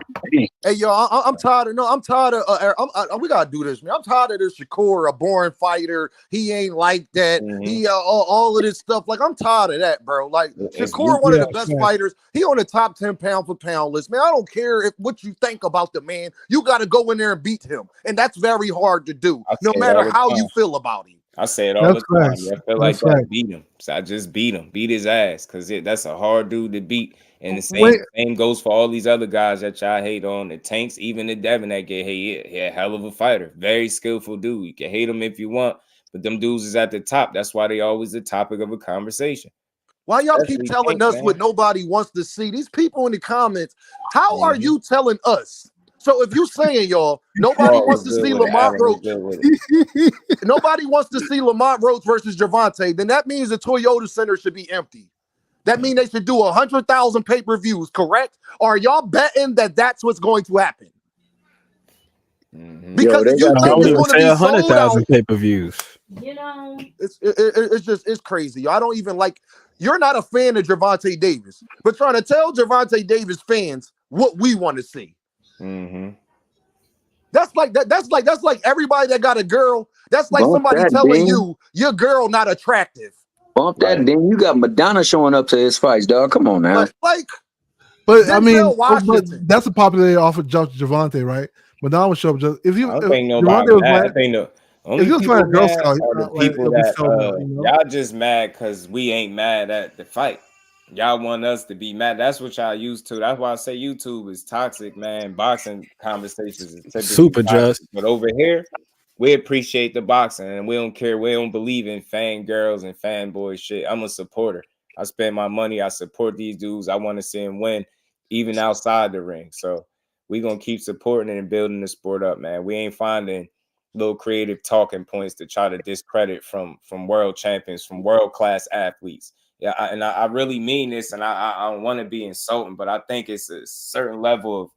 Hey, yo, I'm tired of. No, I'm tired of. We gotta do this, man. I'm tired of this Shakur, a boring fighter. He ain't like that. He all of this stuff. Like, I'm tired of that, bro. Like, Shakur, one of the best fighters. He on the top 10 pound for pound list, man. I don't care what you think about the man. You got to go in there and beat him, and that's very hard to do, no matter how you feel about him. I say it all the time. I feel like I beat him. So I just beat him, beat his ass, because that's a hard dude to beat. And the same goes for all these other guys that y'all hate on. The Tanks, even the Devin that get hate. He a hell of a fighter. Very skillful dude. You can hate him if you want, but them dudes is at the top. That's why they always the topic of a conversation. Why y'all keep telling us what nobody wants to see? These people in the comments, how are you telling us? So if you're saying, y'all, nobody wants to see Lamont Roach, nobody wants to see Lamont Roach versus Gervonta, then that means the Toyota Center should be empty. That means they should do 100,000 pay-per-views, correct? Or are y'all betting that that's what's going to happen? Because if you think it's going to be 100,000 pay-per-views, you know, it's crazy. I don't even like. You're not a fan of Gervonta Davis, but trying to tell Gervonta Davis fans what we want to see. That's like that. That's like everybody that got a girl. That's like somebody telling you your girl not attractive. Bump that, then you got Madonna showing up to his fights, dog. Come on now. But I mean, that's a popularity off of Gervonta, right? Madonna would show up just if you. I don't think nobody mad. I think the only people mad are the people that y'all just mad because we ain't mad at the fight. Y'all want us to be mad. That's what y'all used to. That's why I say YouTube is toxic, man. Boxing conversations is super just. But over here, we appreciate the boxing and we don't care. We don't believe in fangirls and fanboy shit. I'm a supporter. I spend my money. I support these dudes. I want to see them win, even outside the ring. So we're going to keep supporting it and building the sport up, man. We ain't finding little creative talking points to try to discredit from world champions, from world-class athletes. Yeah, I really mean this, and I don't want to be insulting, but I think it's a certain level of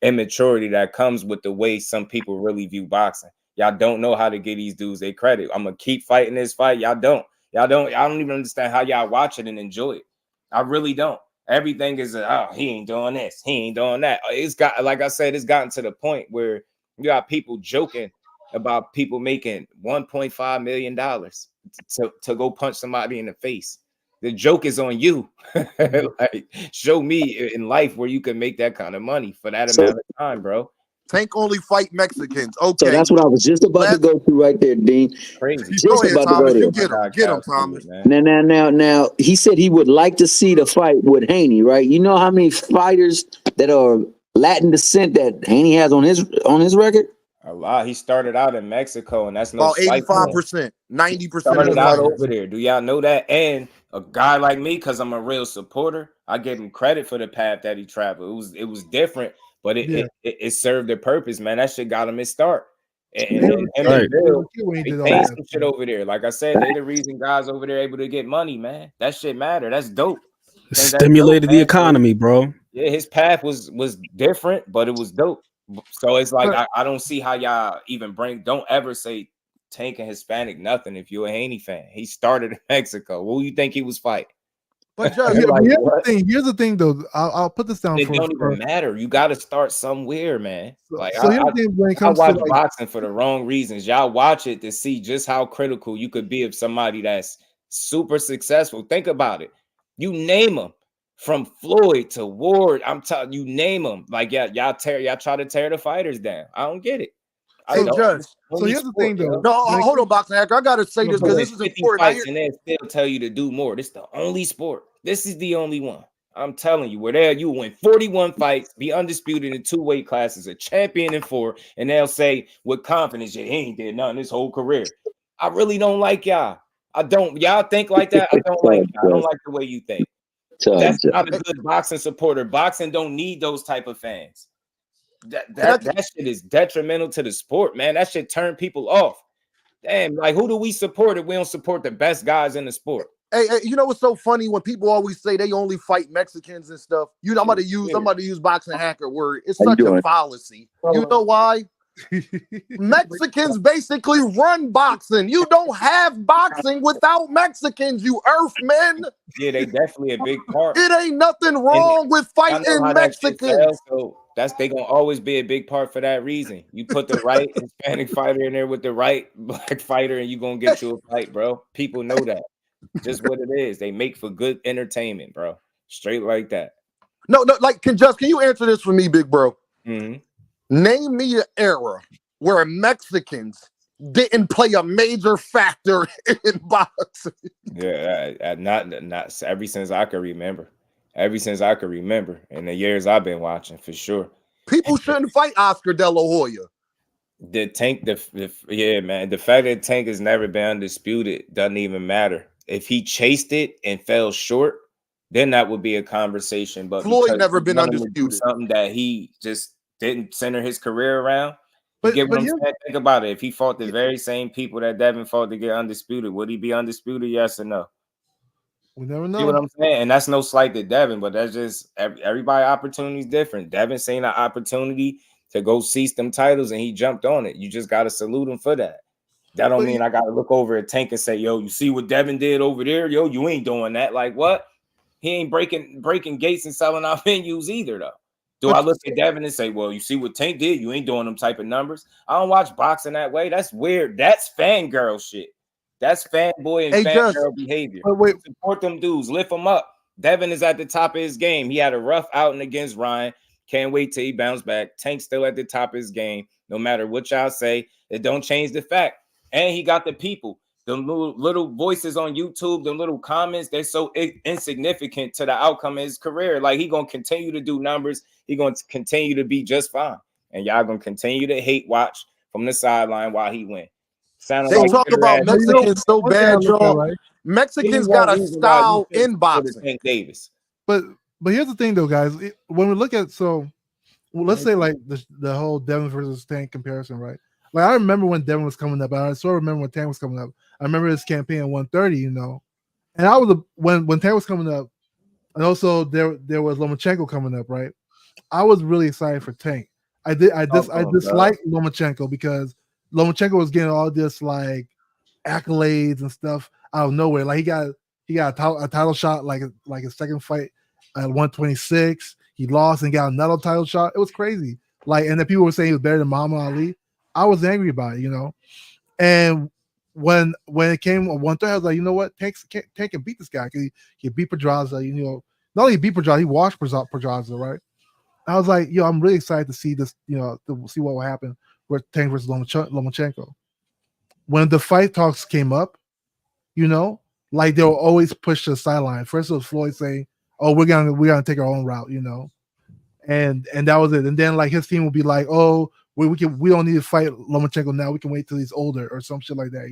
immaturity that comes with the way some people really view boxing. Y'all don't know how to give these dudes their credit. I'm gonna keep fighting this fight. Y'all don't even understand how y'all watch it and enjoy it. I really don't. Everything is he ain't doing this, he ain't doing that. It's got, like I said, it's gotten to the point where you got people joking about people making $1.5 million to go punch somebody in the face. The joke is on you. Like, show me in life where you can make that kind of money for that amount of time, bro. Tank only fight Mexicans. Okay. So that's what I was just about to go to right there, Dean. Crazy. Just go ahead, about Thomas. to go You there. get him, Thomas. Now, he said he would like to see the fight with Haney, right? You know how many fighters that are Latin descent that Haney has on his record? A lot. He started out in Mexico, and that's no about slight 85%, 90% started of the out fighters. over there. Do y'all know that? And a guy like me, because I'm a real supporter, I give him credit for the path that he traveled. It was different, but it served a purpose, man. That shit got him his start. And him and Bill, they paid some shit over there. Like I said, they the reason guys over there able to get money, man. That shit matter. That's dope. Stimulated the economy, bro. Yeah, his path was different, but it was dope. So it's like I don't see how y'all even don't ever say Tank and Hispanic nothing if you're a Haney fan. He started in Mexico. Who you think he was fighting? But just here's the thing though. I'll put this down. It don't even matter. You got to start somewhere, man. Like so here's the thing when it comes I watch to boxing for the wrong reasons. Y'all watch it to see just how critical you could be of somebody that's super successful. Think about it. You name them. From Floyd to Ward, I'm telling you, name them. Like y'all try to tear the fighters down. I don't get it. Hey, Judge. So here's the thing, though. No, hold on, Boxing Hacker. I gotta say this because this is important. Fights and they still tell you to do more. This is the only sport. This is the only one. I'm telling you, you win 41 fights, be undisputed in 2 weight classes, a champion in 4, and they'll say with confidence, he ain't did nothing his whole career. I really don't like y'all. I don't. Y'all think like that? I don't like y'all. I don't like the way you think. That's not a good boxing supporter. Boxing don't need those type of fans. That shit is detrimental to the sport, man. That shit turn people off. Damn, like who do we support if we don't support the best guys in the sport? Hey, you know what's so funny when people always say they only fight Mexicans and stuff? I'm about to use Boxing Hacker word. It's such a fallacy. You know why? Mexicans basically run boxing. You don't have boxing without Mexicans, you earthmen. Yeah, they definitely a big part. It ain't nothing wrong with fighting Mexicans. So they gonna always be a big part for that reason. You put the right Hispanic fighter in there with the right black fighter, and you gonna get you a fight, bro. People know that. Just what it is. They make for good entertainment, bro. Straight like that. No, like can you answer this for me, big bro? Mm-hmm. Name me an era where Mexicans didn't play a major factor in boxing. Yeah, not ever since I can remember. Ever since I can remember, in the years I've been watching, for sure. People shouldn't fight Oscar De La Hoya. The Tank, yeah, man. The fact that Tank has never been undisputed doesn't even matter. If he chased it and fell short, then that would be a conversation. But Floyd never been undisputed. Something that he just didn't center his career around. But get what I'm saying? Think about it. If he fought the very same people that Devin fought to get undisputed, would he be undisputed? Yes or no? We never know. See what I'm saying? And that's no slight to Devin, but that's just everybody opportunity is different. Devin seen an opportunity to go seize them titles and he jumped on it. You just gotta salute him for that. That don't mean I gotta look over at Tank and say, yo, you see what Devin did over there? Yo, you ain't doing that. Like what? He ain't breaking gates and selling out venues either, though. Do I look at Devin and say, well, you see what Tank did? You ain't doing them type of numbers. I don't watch boxing that way. That's weird. That's fangirl shit. That's fanboy and fangirl behavior. Support them dudes. Lift them up. Devin is at the top of his game. He had a rough outing against Ryan. Can't wait till he bounce back. Tank's still at the top of his game. No matter what y'all say, it don't change the fact. And he got the people. The little voices on YouTube, the little comments, they're so insignificant to the outcome of his career. Like, he going to continue to do numbers. He going to continue to be just fine. And y'all going to continue to hate watch from the sideline while he win. They talk about Mexicans so bad, y'all. Mexicans got a style in boxing. Davis. But here's the thing, though, guys. When we look at, let's say like the whole Devin versus Tank comparison, right? Like, I remember when Devin was coming up. I sort of remember when Tank was coming up. I remember his campaign at 130, you know. And I was when Tank was coming up, and also there was Lomachenko coming up, right? I was really excited for Tank. I disliked Lomachenko because Lomachenko was getting all this like accolades and stuff out of nowhere. Like he got a title shot like his second fight at 126. He lost and got another title shot. It was crazy. Like, and then people were saying he was better than Muhammad Ali. I was angry about it, you know. And when it came on 130, I was like, you know what? Tank can beat this guy because he beat Pedraza, you know. Not only beat Pedraza, he washed Pedraza, right? I was like, yo, I'm really excited to see this, to see what will happen with Tank versus Lomachenko. When the fight talks came up, like they were always pushed to the sideline. First it was Floyd saying, "Oh, we're gonna take our own route," and that was it. And then like his team would be like, "Oh, we don't need to fight Lomachenko now. We can wait till he's older or some shit like that,"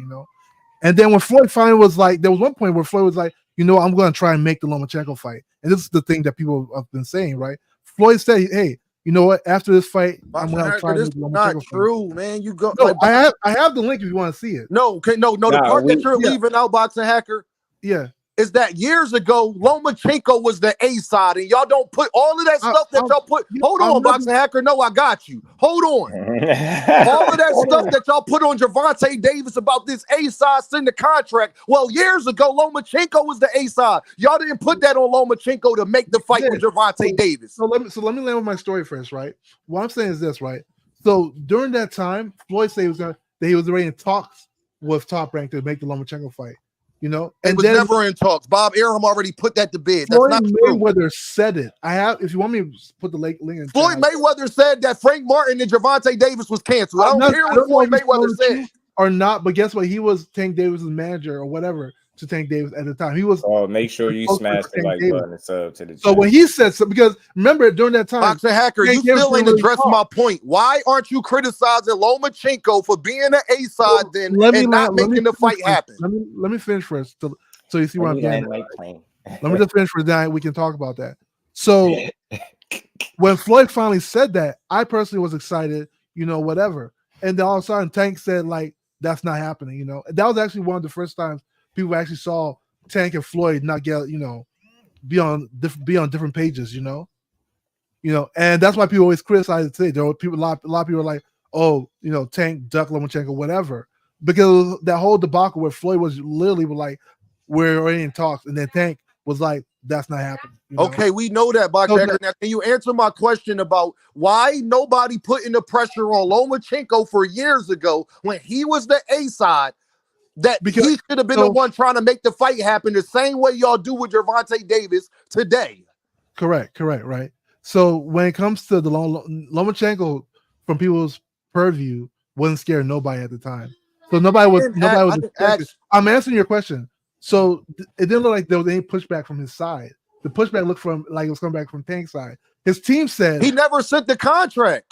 And then when Floyd finally was like, there was one point where Floyd was like, I'm going to try and make the Lomachenko fight. And this is the thing that people have been saying, right? Floyd said, hey, you know what? After this fight, I'm going to try and make the Lomachenko not fight. true, man. You go. No, like, I have the link if you want to see it. No, okay, no. The part that you're leaving out, Boxing Hacker. Yeah. Is that years ago, Lomachenko was the A side, and y'all don't put all of that stuff that y'all put. Hold on, Boxing Hacker. No, I got you. Hold on. All of that stuff that y'all put on Gervonta Davis about this A side send the contract. Well, years ago, Lomachenko was the A side. Y'all didn't put that on Lomachenko to make the fight with Gervonta Davis. So let me land with my story first, right? What I'm saying is this, right? So during that time, Floyd said that he was already in talks with Top Rank to make the Lomachenko fight. And it was never in talks. Bob Arum already put that to bed. That's not true. Mayweather said it. If you want me to put the link in. Floyd Mayweather said that Frank Martin and Gervonta Davis was canceled. I don't care what Floyd Mayweather said or not, but guess what? He was Tank Davis's manager or whatever to Tank Davis at the time. He was. Oh, make sure you smash the like button and sub to the chat. So when he said so, because remember during that time, Boxing Hacker, you still ain't addressed my point. Why aren't you criticizing Lomachenko for being an A side and not making the fight happen? Let me finish first. So you see what I'm getting. Let me just finish for that. We can talk about that. So when Floyd finally said that, I personally was excited, whatever. And then all of a sudden Tank said like that's not happening, That was actually one of the first times people actually saw Tank and Floyd not get, be on different pages, and that's why people always criticize it today. There were people, a lot of people are like, oh, Tank, duck Lomachenko, whatever, because that whole debacle where Floyd was literally like, we're already in talks, and then Tank was like, that's not happening. Okay, we know that, Boxer. Now, can you answer my question about why nobody putting the pressure on Lomachenko for years ago when he was the A side? Because he should have been the one trying to make the fight happen the same way y'all do with Gervonta Davis today. Correct, right. So when it comes to the Lomachenko, from people's purview, wasn't scared of nobody at the time. So nobody was. I'm answering your question. So it didn't look like there was any pushback from his side. The pushback looked like it was coming back from Tank's side. His team said he never sent the contract.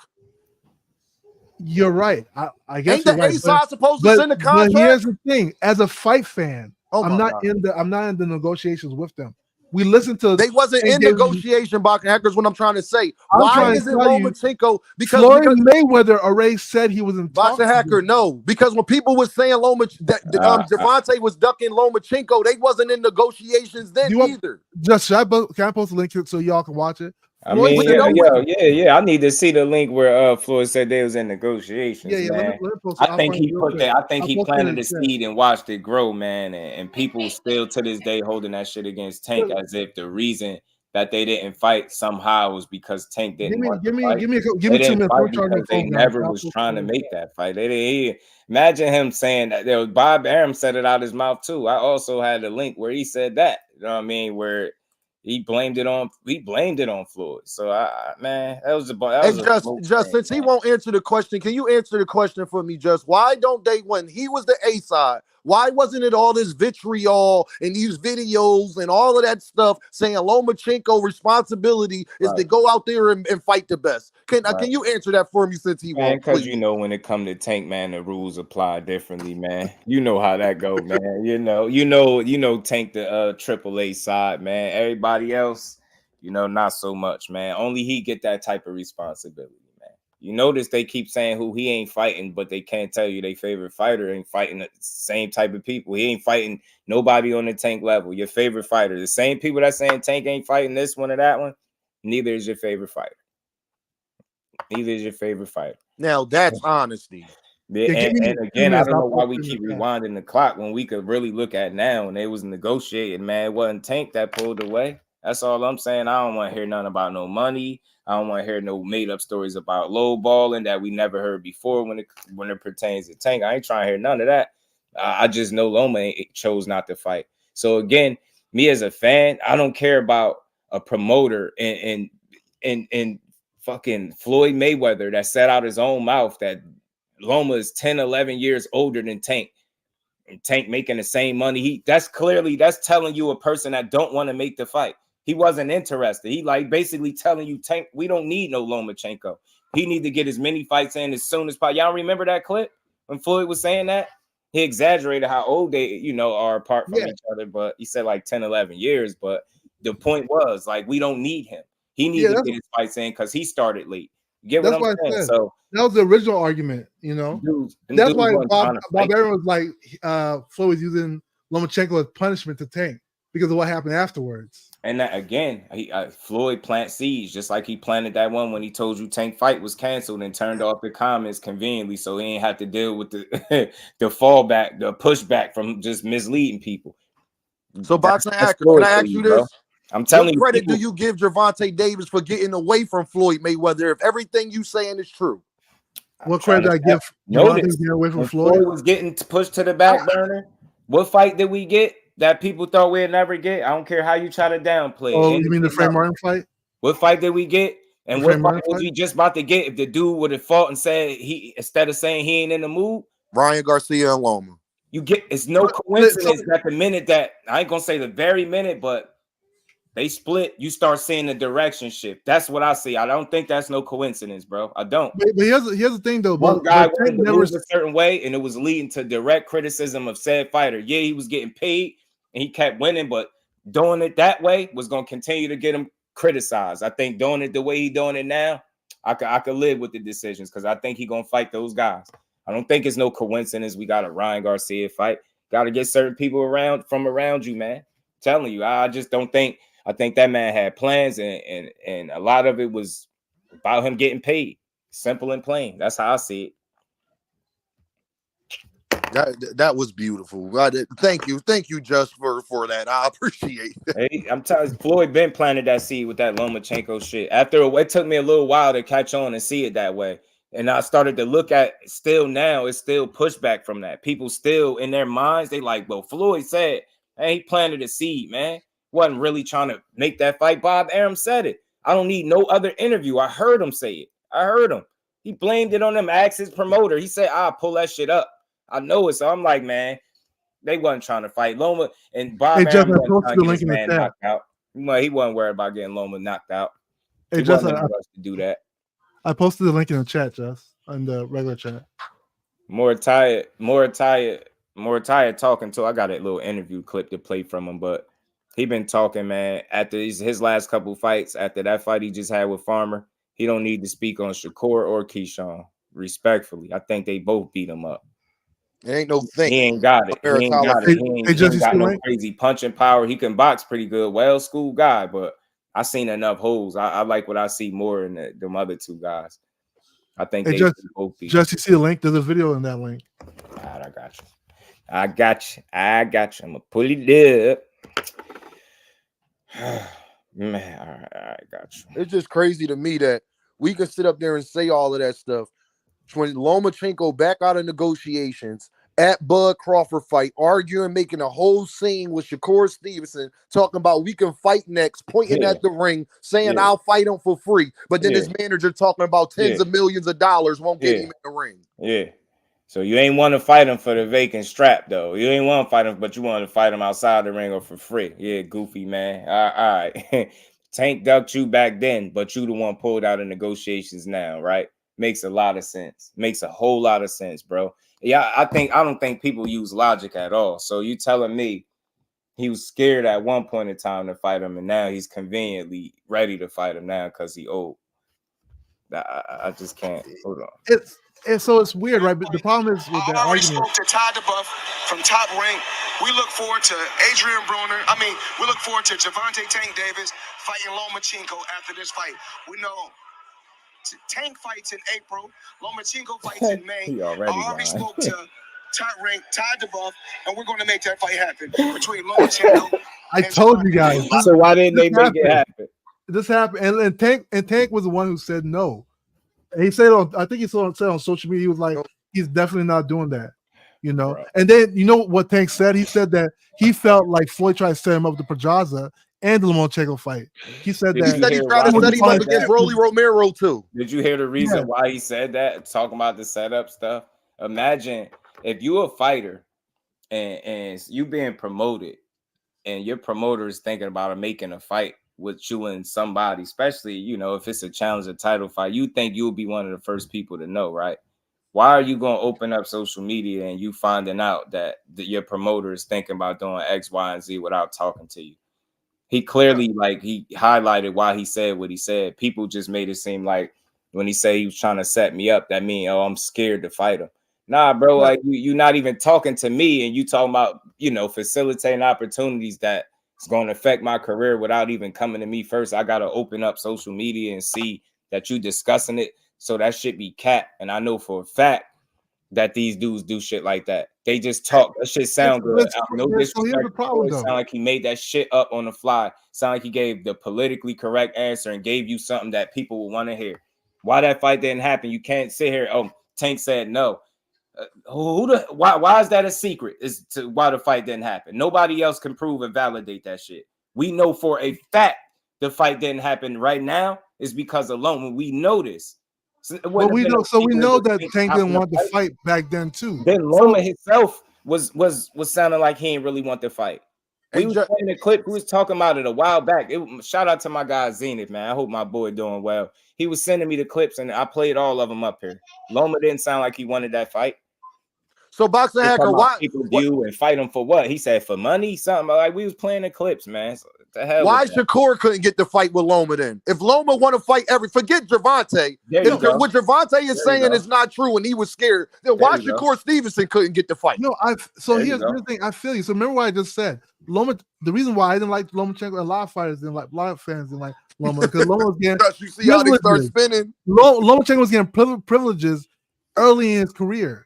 You're right. I guess ain't the A side supposed to send the contract? But here's the thing: as a fight fan, I'm not in the negotiations with them. We listened to. They wasn't in negotiation, Boxing Hackers. What I'm trying to say. Why is it Lomachenko? Because Mayweather already said he was in Boxing Hacker. No, because when people were saying Gervonta was ducking Lomachenko, they wasn't in negotiations then either. Just can I post a link so y'all can watch it? I mean, yeah. I need to see the link where Floyd said they was in negotiations. Yeah. Man. I think he put that. I think he planted the seed and watched it grow, man. And people still to this day holding that shit against Tank as if the reason that they didn't fight somehow was because Tank didn't. Give me 2 minutes. Because they never was trying to make that fight. They didn't. Imagine him saying that. Bob Arum said it out his mouth too. I also had a link where he said that. You know what I mean? Where he blamed it on Floyd. So man, that was just since he won't answer the question, can you answer the question for me? Just why don't they, when he was the A side, why wasn't it all this vitriol and these videos and all of that stuff saying Lomachenko responsibility is to go out there and fight the best? Can you answer that for me since he won't? Because when it come to Tank, man, the rules apply differently, man. You know how that go, man. You know Tank the AAA side, man. Everybody else, not so much, man. Only he get that type of responsibility. You notice they keep saying who he ain't fighting, but they can't tell you their favorite fighter ain't fighting the same type of people. He ain't fighting nobody on the Tank level. Your favorite fighter, the same people that saying Tank ain't fighting this one or that one, neither is your favorite fighter. Neither is your favorite fighter. Now that's honesty. Yeah, and again, I don't know why we keep rewinding the clock when we could really look at now when they was negotiating, man. It wasn't Tank that pulled away. That's all I'm saying. I don't want to hear nothing about no money. I don't want to hear no made-up stories about low balling that we never heard before when it pertains to Tank. I ain't trying to hear none of that. I just know Loma chose not to fight. So again, me as a fan, I don't care about a promoter and fucking Floyd Mayweather that said out his own mouth that Loma is 10, 11 years older than Tank. And Tank making the same money. That's telling you a person that don't want to make the fight. He wasn't interested. He like basically telling you, Tank, we don't need no Lomachenko. He need to get as many fights in as soon as possible. Y'all remember that clip when Floyd was saying that? He exaggerated how old they, are apart from each other, but he said like 10, 11 years. But the point was like, we don't need him. He needs to get his fights in because he started late. You get what I'm saying? So that was the original argument, That's why Bob Barrios was like, Floyd was using Lomachenko as punishment to Tank because of what happened afterwards. And that, again, Floyd plant seeds, just like he planted that one when he told you Tank fight was canceled and turned off the comments conveniently, so he ain't have to deal with the the fallback, the pushback from just misleading people. So, Boxing Hacker, can I ask you this? Bro. I'm telling you, what credit do you give Gervonta Davis for getting away from Floyd Mayweather if everything you saying is true? What credit I give Notice getting away from when Floyd was getting pushed to the back burner? What fight did we get that people thought we'd never get? I don't care how you try to downplay it. Oh, you mean the Frank Martin fight? What fight did we get? And what fight was he just about to get if the dude would have fought and said he, instead of saying he ain't in the mood? Ryan Garcia and Loma. It's no coincidence that the minute that, I ain't gonna say the very minute, but they split, you start seeing the direction shift. That's what I see. I don't think that's no coincidence, bro. I don't. But here's the thing, though. One guy wanted to move a certain way, and it was leading to direct criticism of said fighter. Yeah, he was getting paid, and he kept winning, but doing it that way was going to continue to get him criticized. I think doing it the way he's doing it now, I could live with the decisions because I think he's going to fight those guys. I don't think it's no coincidence we got a Ryan Garcia fight. Got to get certain people around you, man. I'm telling you, I just don't think. I think that man had plans, and a lot of it was about him getting paid. Simple and plain. That's how I see it. That was beautiful. Thank you, Just for that. I appreciate it. Hey, I'm telling you, Floyd been planted that seed with that Lomachenko shit. It took me a little while to catch on and see it that way. And I started to look at it's still pushback from that. People still in their minds, they like, well, Floyd said, hey, he planted a seed, man. Wasn't really trying to make that fight. Bob Arum said it. I don't need no other interview. I heard him say it. I heard him. He blamed it on them. Asked his promoter. He said, I'll pull that shit up. I know it. So I'm like, man, they wasn't trying to fight Loma. And Bob Arum wasn't trying to get his man knocked out. He wasn't worried about getting Loma knocked out. He wasn't in a rush to do that. I posted the link in the chat, Just, on the regular chat. Muratalla talking to. I got a little interview clip to play from him, but he been talking, man, after his last couple fights, after that fight he just had with Farmer, he don't need to speak on Shakur or Keyshawn, respectfully. I think they both beat him up. It ain't no thing. He ain't got it. He ain't got no crazy punching power. He can box pretty good. Well-school guy, but I seen enough holes. I like what I see more in them other two guys. I think they both beat. Just you see the link? There's a video in that link. All right, I got you. I'm going to pull it up. Man, all right, got you. It's just crazy to me that we can sit up there and say all of that stuff. When Lomachenko back out of negotiations at Bud Crawford fight, arguing, making a whole scene with Shakur Stevenson, talking about we can fight next, pointing at the ring, saying I'll fight him for free. But then his manager talking about tens of millions of dollars won't get him in the ring. Yeah. So you ain't want to fight him for the vacant strap, though. You ain't want to fight him, but you want to fight him outside the ring or for free. Yeah, goofy, man. All right. Tank ducked you back then, but you the one pulled out of negotiations now, right? Makes a lot of sense. Makes a whole lot of sense, bro. Yeah, I don't think people use logic at all. So you telling me he was scared at one point in time to fight him, and now he's conveniently ready to fight him now because he old. I just can't. Hold on. It's weird, right? But the problem is with that argument. Spoke to Ty DeBuff from Top Rank. We look forward to Adrian Broner. We look forward to Gervonta Tank Davis fighting Lomachenko after this fight. We know Tank fights in April. Lomachenko fights in May. I already spoke to Top Rank, Ty DeBuff, and we're going to make that fight happen between Lomachenko. I told you guys. So why didn't they make it happen? This happened, and Tank was the one who said no. He said I think he said on social media, he was like, he's definitely not doing that, Right. And then you know what Tank said? He said that he felt like Floyd tried to set him up to Pedraza, and the Lomachenko fight. He said He that said he tried to set him up against Rolly Romero too. Did you hear the reason why he said that? Talking about the setup stuff. Imagine if you a fighter and you being promoted, and your promoter is thinking about making a fight with you and somebody, especially, you know, if it's a challenger title fight, you think you'll be one of the first people to know, right? Why are you going to open up social media and you finding out that your promoter is thinking about doing X, Y, and Z without talking to you? He clearly, like, he highlighted why he said what he said. People just made it seem like when he said he was trying to set me up, that mean, oh, I'm scared to fight him. Nah, bro, like you not even talking to me, and you talking about, you know, facilitating opportunities that it's going to affect my career without even coming to me first. I got to open up social media and see that you discussing it. So that shit be cat. And I know for a fact that these dudes do shit like that. They just talk. That shit sound good. No disrespect. It sound like he made that shit up on the fly. Sound like he gave the politically correct answer and gave you something that people will want to hear. Why that fight didn't happen? You can't sit here. Oh, Tank said no. Why is that a secret? Is to why the fight didn't happen? Nobody else can prove and validate that shit. We know for a fact the fight didn't happen right now is because alone when we know this. So, well, we know that Tank didn't want the fight back then too. Then Loma himself was sounding like he didn't really want the fight. We was playing the clip. We was talking about it a while back. Shout out to my guy Zenith, man. I hope my boy doing well. He was sending me the clips and I played all of them up here. Loma didn't sound like he wanted that fight. So Boxing Hacker, why people do and fight him for what? He said for money, something like we was playing the clips, man. So the hell why Shakur couldn't get the fight with Loma then? If Loma want to fight forget Gervonta. If what Gervonta is saying is not true and he was scared, then why Shakur Stevenson couldn't get the fight? No, here's the thing. I feel you. So remember what I just said. Loma, the reason why I didn't like Lomachenko, a lot of fighters didn't like, a lot of fans didn't like Loma because Loma was getting you see how they start spinning. Lomachenko was getting privileges early in his career.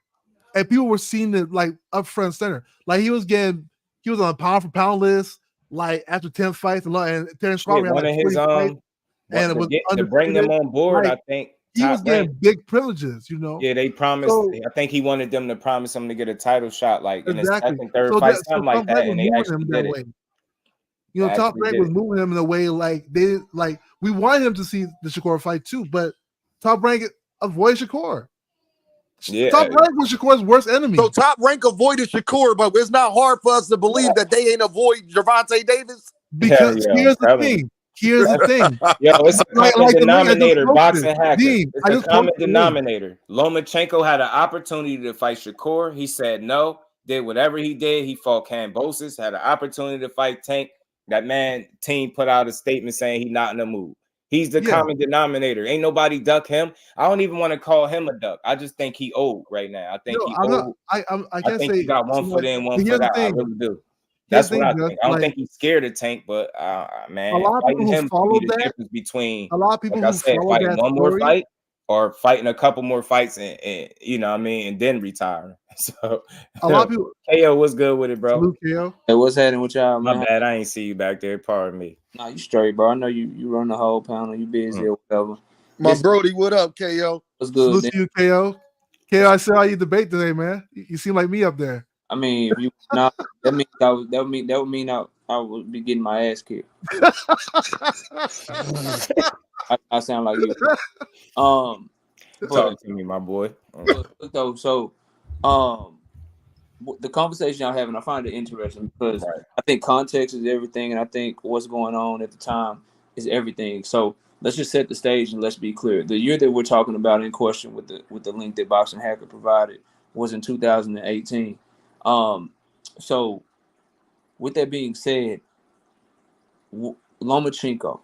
And people were seeing it like up front and center. Like he was on a pound for pound list, like after 10 fights, and Terrence Crawford had like 40 fights, and it was to bring them on board. Like, I think he was getting big privileges, you know. Yeah, they promised. I think he wanted them to promise him to get a title shot, like in his second, third fight, something like that, and they actually did it. You know, Top Rank was moving him in a way like we wanted him to see the Shakur fight too, but Top Rank avoided Shakur. Yeah, Top Rank was Shakur's worst enemy. So Top Rank avoided Shakur, but it's not hard for us to believe that they ain't avoid Gervonta Davis. Because here's the thing. Yo, it's a common denominator. Boxing Hacker. It's a common denominator. Lomachenko had an opportunity to fight Shakur. He said no. Did whatever he did. He fought Cambosis. Had an opportunity to fight Tank. That man team put out a statement saying he's not in the mood. He's the common denominator. Ain't nobody duck him. I don't even want to call him a duck. I just think he old right now. I think he old. I think he got one foot in, one foot out. I really do. That's what I think. I don't think he's scared of Tank, but man, a lot of people him follow be the difference between a lot of people like I said, fighting one more story. fight or fighting a couple more fights and you know what I mean, and then retire. So a lot of people. KO, what's good with it, bro? Salute, KO. Hey, what's happening with y'all, man? My bad, I ain't see you back there. Pardon me. Nah, you straight, bro. I know you run the whole panel. You busy or whatever. My Brody, what up, KO? What's good? Salute to you, KO. KO, I saw you debate today, man. You seem like me up there. I mean, if you not, that would mean I would be getting my ass kicked. I sound like you. Talk to me, my boy. So, the conversation y'all having, I find it interesting because I think context is everything, and I think what's going on at the time is everything. So let's just set the stage and let's be clear. The year that we're talking about in question with the link that Boxing Hacker provided was in 2018. So with that being said, Lomachenko,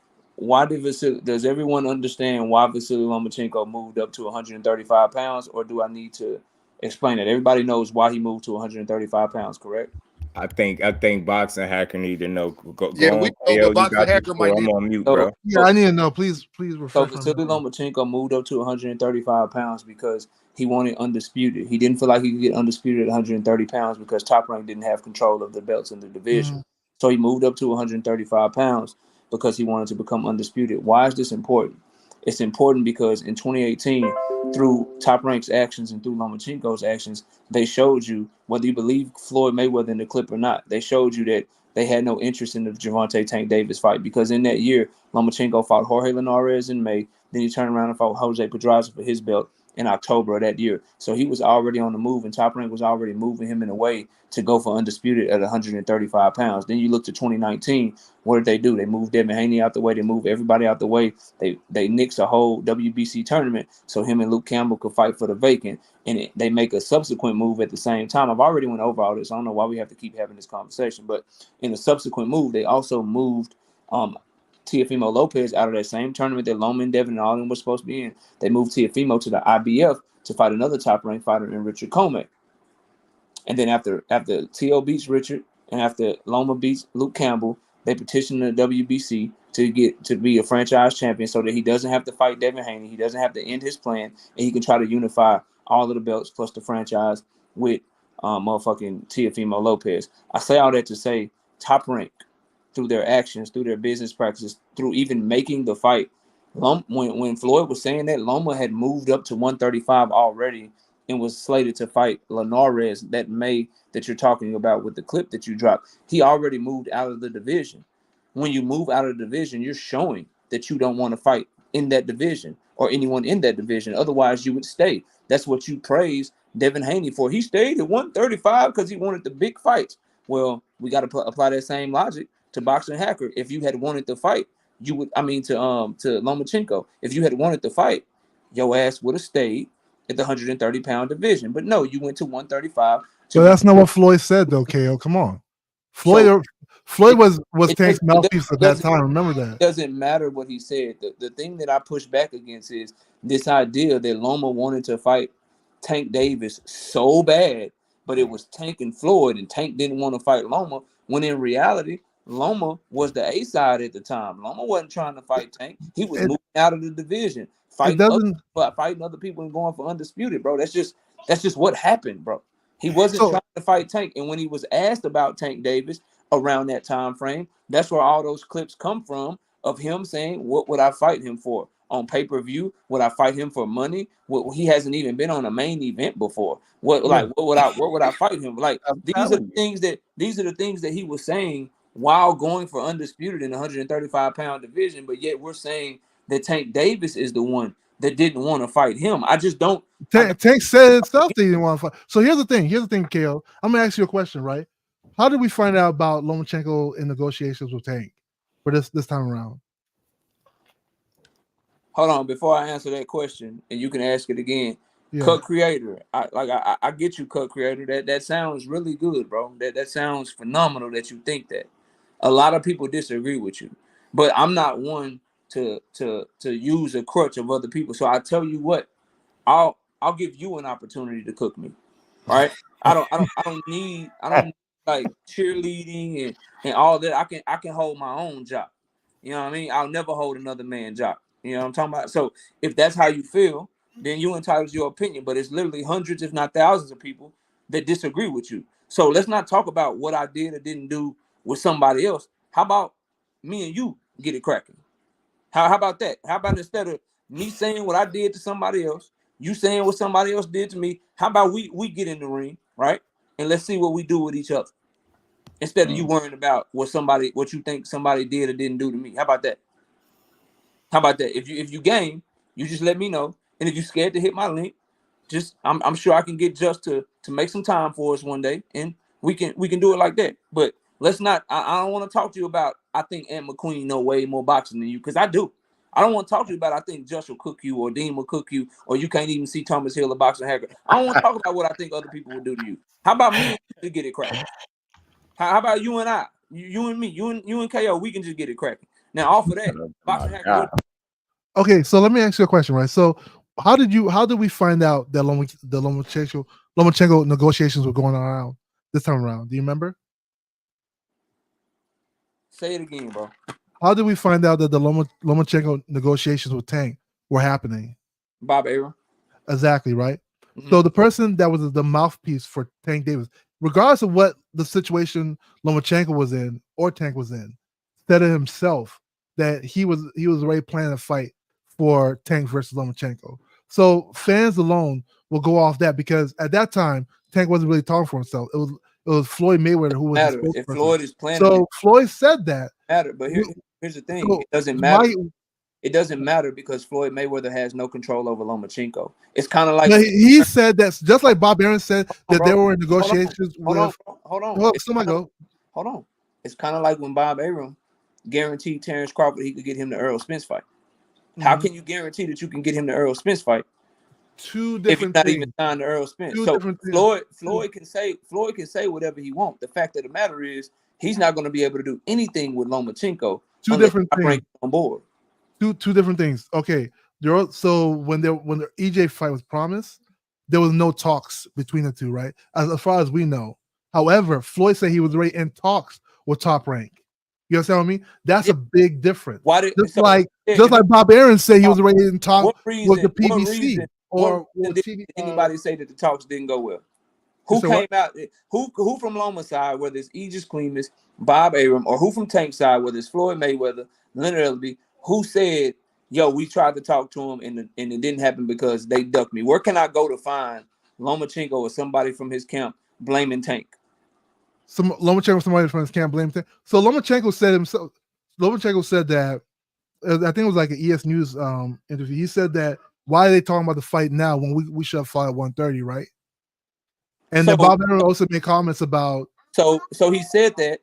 does everyone understand why Vasily Lomachenko moved up to 135 pounds, or do I need to explain it? Everybody knows why he moved to 135 pounds, correct? I think Boxing Hacker need to know. We know, but Boxing Hacker might I'm on mute, bro. Yeah, I need to know. Please refresh. So Vasily Lomachenko moved up to 135 pounds because he wanted undisputed. He didn't feel like he could get undisputed at 130 pounds because Top Rank didn't have control of the belts in the division. So he moved up to 135 pounds because he wanted to become undisputed. Why is this important? It's important because in 2018, through Top Rank's actions and through Lomachenko's actions, they showed you, whether you believe Floyd Mayweather in the clip or not, they showed you that they had no interest in the Gervonta Tank Davis fight, because in that year, Lomachenko fought Jorge Linares in May. Then he turned around and fought Jose Pedraza for his belt in October of that year. So he was already on the move, and Top Rank was already moving him in a way to go for undisputed at 135 pounds. Then you look to 2019, what did they do? They moved Devin Haney out the way. They moved everybody out the way. They nixed a whole WBC tournament so him and Luke Campbell could fight for the vacant. And they make a subsequent move at the same time. I've already went over all this. I don't know why we have to keep having this conversation. But in the subsequent move, they also moved Teofimo Lopez out of that same tournament that Loma and Devin and all of them were supposed to be in. They moved Teofimo to the IBF to fight another top-ranked fighter in Richard Comac. And then after T.O. beats Richard and after Loma beats Luke Campbell, they petitioned the WBC to be a franchise champion so that he doesn't have to fight Devin Haney. He doesn't have to end his plan, and he can try to unify all of the belts plus the franchise with motherfucking Teofimo Lopez. I say all that to say Top Rank, through their actions, through their business practices, through even making the fight. When Floyd was saying that, Loma had moved up to 135 already and was slated to fight Linares that May that you're talking about with the clip that you dropped. He already moved out of the division. When you move out of the division, you're showing that you don't want to fight in that division or anyone in that division. Otherwise, you would stay. That's what you praise Devin Haney for. He stayed at 135 because he wanted the big fights. Well, we got to apply that same logic to Boxing Hacker. If you had wanted to fight, you would. I mean, to Lomachenko. If you had wanted to fight, your ass would have stayed at the 130-pound division. But no, you went to 135. So that's not what Floyd said, though. KO, come on. Floyd was Tank's mouthpiece at that time. Remember that. It doesn't matter what he said. The thing that I push back against is this idea that Loma wanted to fight Tank Davis so bad, but it was Tank and Floyd, and Tank didn't want to fight Loma. When in reality, Loma was the A side at the time. Loma wasn't trying to fight Tank. He was moving out of the division, fighting other people and going for undisputed, bro. That's just what happened, bro. He wasn't trying to fight Tank. And when he was asked about Tank Davis around that time frame, that's where all those clips come from of him saying, what would I fight him for? On pay-per-view? Would I fight him for money? He hasn't even been on a main event before. What would I fight him? Like these are the things that he was saying while going for undisputed in the 135-pound division, but yet we're saying that Tank Davis is the one that didn't want to fight him. I just don't. Tank said himself that he didn't want to fight. So here's the thing, KO. I'm gonna ask you a question, right? How did we find out about Lomachenko in negotiations with Tank for this time around? Hold on, before I answer that question, and you can ask it again. Yeah. Cut Creator, I get you, Cut Creator. That sounds really good, bro. That sounds phenomenal that you think that. A lot of people disagree with you, but I'm not one to use a crutch of other people. So I tell you what, I'll give you an opportunity to cook me, right? I don't need like cheerleading and all that. I can hold my own job. You know what I mean? I'll never hold another man's job. You know what I'm talking about? So if that's how you feel, then you entitled to your opinion. But it's literally hundreds, if not thousands, of people that disagree with you. So let's not talk about what I did or didn't do with somebody else. How about me and you get it cracking? How about that? How about instead of me saying what I did to somebody else, you saying what somebody else did to me, how about we get in the ring, right? And let's see what we do with each other. Instead of you worrying about what you think somebody did or didn't do to me. How about that? How about that? If you game, you just let me know. And if you're scared to hit my link, just I'm sure I can get Just to make some time for us one day, and we can do it like that. But let's not. I don't want to talk to you about. I think Ant McQueen know way more boxing than you, because I do. I don't want to talk to you about. I think Just will cook you, or Dean will cook you, or you can't even see Thomas Hill or Boxing Hacker. I don't want to talk about what I think other people will do to you. How about me and you to get it cracking? How about you and I, you and me, you and KO? We can just get it cracking. Now off of that, Boxing Hacker. Okay, so let me ask you a question, right? So how did we find out that the Lomachenko negotiations were going on this time around? Do you remember? Say it again, bro. How did we find out that the Lomachenko negotiations with Tank were happening? Bob Arum. Exactly, right? Mm-hmm. So the person that was the mouthpiece for Tank Davis, regardless of what the situation Lomachenko was in or Tank was in, said it himself that he was already planning to fight for Tank versus Lomachenko. So fans alone will go off that because at that time Tank wasn't really talking for himself. It was Floyd Mayweather who was the spokesperson. If Floyd is planning, so Floyd said that. But here's the thing: so it doesn't matter. It doesn't matter because Floyd Mayweather has no control over Lomachenko. It's kind of like he said that, just like Bob Arum said that they were in negotiations with. Hold on. Hold on. It's kind of like when Bob Arum guaranteed Terrence Crawford he could get him the Errol Spence fight. How can you guarantee that you can get him the Errol Spence fight? Two different if things. Not even signed to Errol Spence. Two so different Floyd can say whatever he wants. The fact of the matter is he's not going to be able to do anything with Lomachenko. Two different things on board. Two different things. Okay, so when the EJ fight was promised, there was no talks between the two, right? As far as we know. However, Floyd said he was already in talks with Top Rank. You understand what I mean? That's a big difference. Just like Bob Arum said he was already in talks with the PBC. Did anybody say that the talks didn't go well? Who came out? Who from Loma's side, whether it's Aegis Clemus, Bob Arum, or who from Tank's side, whether it's Floyd Mayweather, Leonard Ellerbe, who said, "Yo, we tried to talk to him and it didn't happen because they ducked me"? Where can I go to find Lomachenko or somebody from his camp blaming Tank? Lomachenko, somebody from his camp blaming Tank. So Lomachenko said himself. Lomachenko said that. I think it was like an ES News interview. He said that why are they talking about the fight now when we should have fought at 130, right? And then Bob Arum also made comments about. So he said that.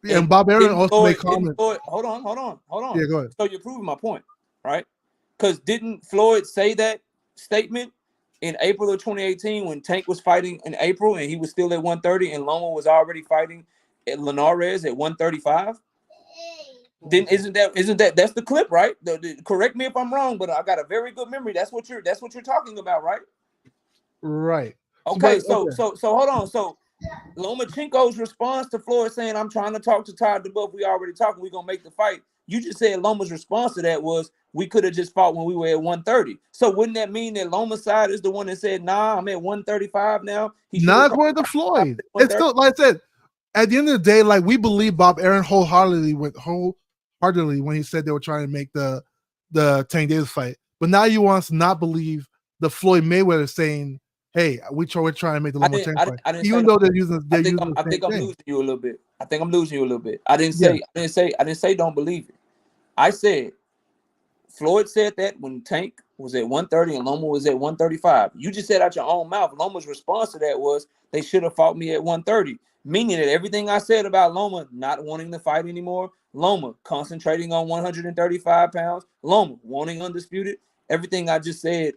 Yeah, and Bob Arum also made comments. Hold on. Yeah, go ahead. So you're proving my point, right? Because didn't Floyd say that statement in April of 2018 when Tank was fighting in April and he was still at 130 and Loma was already fighting at Linares at 135? Then isn't that that's the clip, right? Correct me if I'm wrong, but I got a very good memory. That's what you're talking about, right? Right. Okay, so hold on. So Lomachenko's response to Floyd saying, "I'm trying to talk to Todd DeBuff. We already talking. We're gonna make the fight." You just said Loma's response to that was, "We could have just fought when we were at 130." So wouldn't that mean that Loma's side is the one that said, "Nah, I'm at 135 now"? Not according to Floyd. It's still, like I said, at the end of the day, like we believe Bob Arum wholeheartedly when he said they were trying to make the Tank Davis fight. But now you want us to not believe the Floyd Mayweather saying, "Hey, we're trying to make the Lomachenko fight," even though they're using. I think I'm losing you a little bit. I didn't say don't believe it. I said Floyd said that when Tank was at 130 and Loma was at 135. You just said out your own mouth. Loma's response to that was they should have fought me at 130, meaning that everything I said about Loma not wanting to fight anymore, Loma concentrating on 135 pounds, Loma wanting undisputed, everything I just said.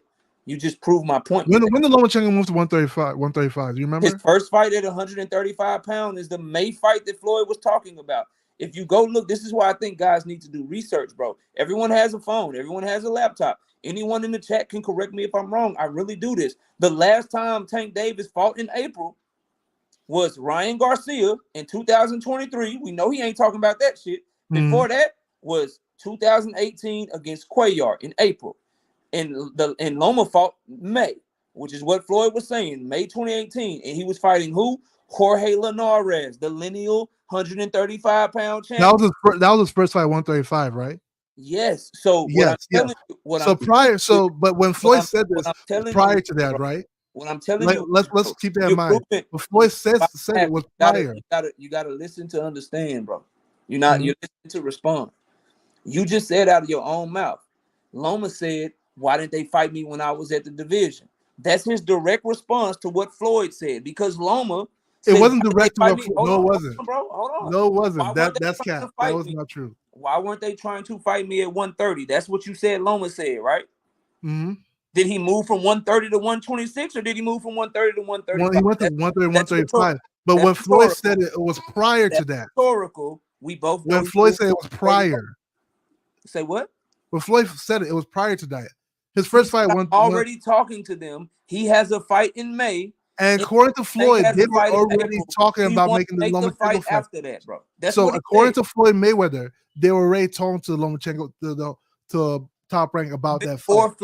You just proved my point. When did Lomachenko move to 135? Do you remember? His first fight at 135 pounds is the May fight that Floyd was talking about. If you go look, this is why I think guys need to do research, bro. Everyone has a phone. Everyone has a laptop. Anyone in the chat can correct me if I'm wrong. I really do this. The last time Tank Davis fought in April was Ryan Garcia in 2023. We know he ain't talking about that shit. Before that was 2018 against Cuellar in April. And Loma fought May, which is what Floyd was saying, May 2018. And he was fighting who? Jorge Linares, the lineal 135-pound champion. That was his first fight, 135, right? Yes. So but when Floyd said this, prior to that, right? What I'm telling you, let's keep that in mind. But Floyd said it was prior. You gotta listen to understand, bro. You're listening to respond. You just said out of your own mouth. Loma said, "Why didn't they fight me when I was at the division?" That's his direct response to what Floyd said, because Loma. It wasn't direct to what Floyd. No, it wasn't. Bro, hold on. No, it wasn't. That's cap. That was not true. Why weren't they trying to fight me at 130? That's what you said Loma said, right? Mm-hmm. Did he move from 130 to 126, or did he move from 130 to 135? He went to 130 to 135. But when Floyd said it was prior to that. Historical. We both. When Floyd said it was prior. Say what? When Floyd said it was prior to that. His first fight went. Already talking to them. He has a fight in May. And according to Floyd, they were already talking about making the Lomachenko fight after that, bro. So according to Floyd Mayweather, they were already talking to Lomachenko to Top Rank about that fight.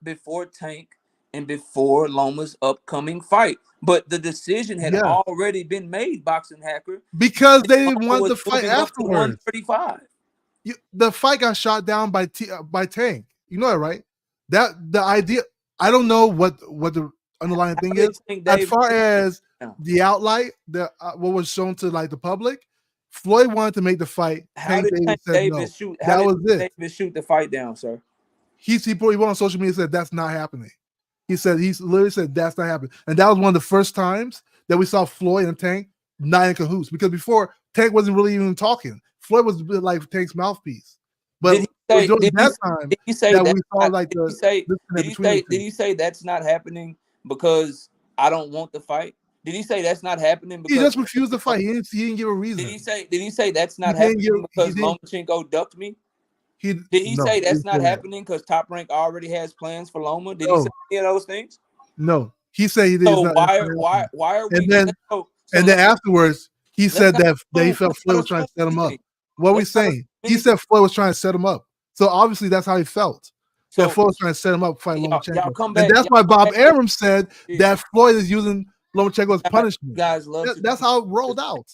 Before Tank and before Loma's upcoming fight. But the decision had already been made, Boxing Hacker. Because they didn't want the fight afterwards. 135. The fight got shot down by Tank. You know that, right? That the idea. I don't know what the underlying thing is. As far as the outlight, what was shown to like the public, Floyd wanted to make the fight. How did Tank Davis shoot? How did Davis shoot the fight down, sir? He went on social media and said that's not happening. He literally said that's not happening, and that was one of the first times that we saw Floyd and Tank not in cahoots, because before Tank wasn't really even talking. Floyd was like Tank's mouthpiece. But did he say that's not happening because I don't want the fight? Did he say that's not happening because he just refused the fight? He didn't give a reason. Did he say that's not happening because Lomachenko ducked me? Did he say that's not happening because Top Rank already has plans for Loma? Did he say any of those things? No, he said he did. So why are we? And then afterwards, he said that he felt Floyd was trying to set him up. What are we saying? He said Floyd was trying to set him up. So obviously that's how he felt. So Floyd was trying to set him up, fight Lomachenko. And that's why Bob Arum said that Floyd is using Lomachenko as punishment. Guys love that's how it rolled out.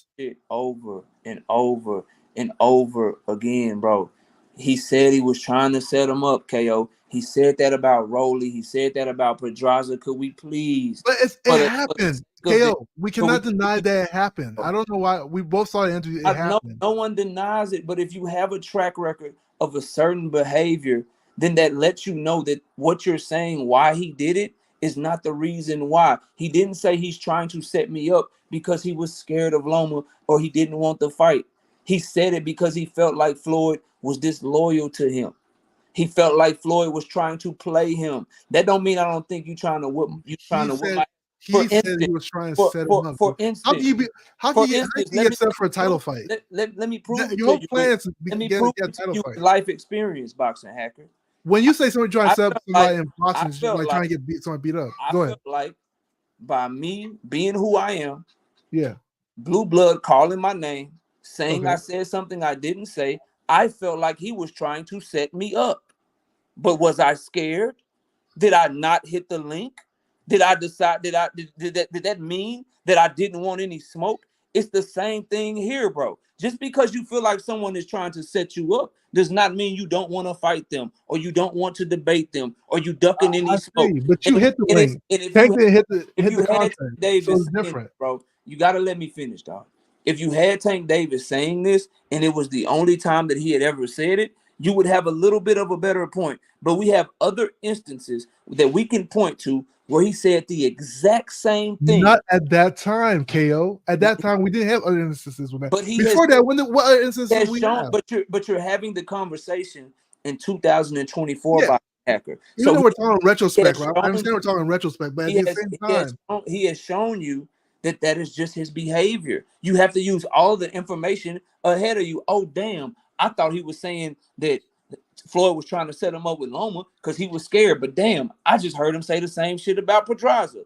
Over and over and over again, bro. He said he was trying to set him up, KO. He said that about Rolly. He said that about Pedraza. Could we please? But it happened. KO, we cannot deny that it happened. I don't know why. We both saw the interview. It happened. No one denies it. But if you have a track record of a certain behavior, then that lets you know that what you're saying, why he did it, is not the reason why. He didn't say he's trying to set me up because he was scared of Loma or he didn't want the fight. He said it because he felt like Floyd was disloyal to him. He felt like Floyd was trying to play him. That don't mean I don't think you're trying to whip. You're trying to whip. He said he was trying to set him up. For instance, how can you get set for a title fight? Let me prove your whole plan to get a title fight. Life experience, boxing hacker. When you say somebody trying to set up somebody in boxing, like trying to get somebody beat up. Go ahead. Like by me being who I am, Blue Blood calling my name, saying I said something I didn't say, I felt like he was trying to set me up. But was I scared? Did I not hit the link? Did I decide? Did that mean that I didn't want any smoke? It's the same thing here, bro. Just because you feel like someone is trying to set you up does not mean you don't want to fight them or you don't want to debate them or you ducking any smoke. But you hit the link. If you had Tank Davis, different, bro. You got to let me finish, dog. If you had Tank Davis saying this and it was the only time that he had ever said it, you would have a little bit of a better point. But we have other instances that we can point to where he said the exact same thing. Not at that time, KO. At that time, we didn't have other instances with that. But before that, what other instances we have? But you're having the conversation in 2024 by Hacker. Even though we're talking retrospect, right? I understand we're talking retrospect, but at the same time, he has shown you that is just his behavior. You have to use all the information ahead of you. Oh, damn. I thought he was saying that Floyd was trying to set him up with Loma because he was scared. But damn, I just heard him say the same shit about Pedraza.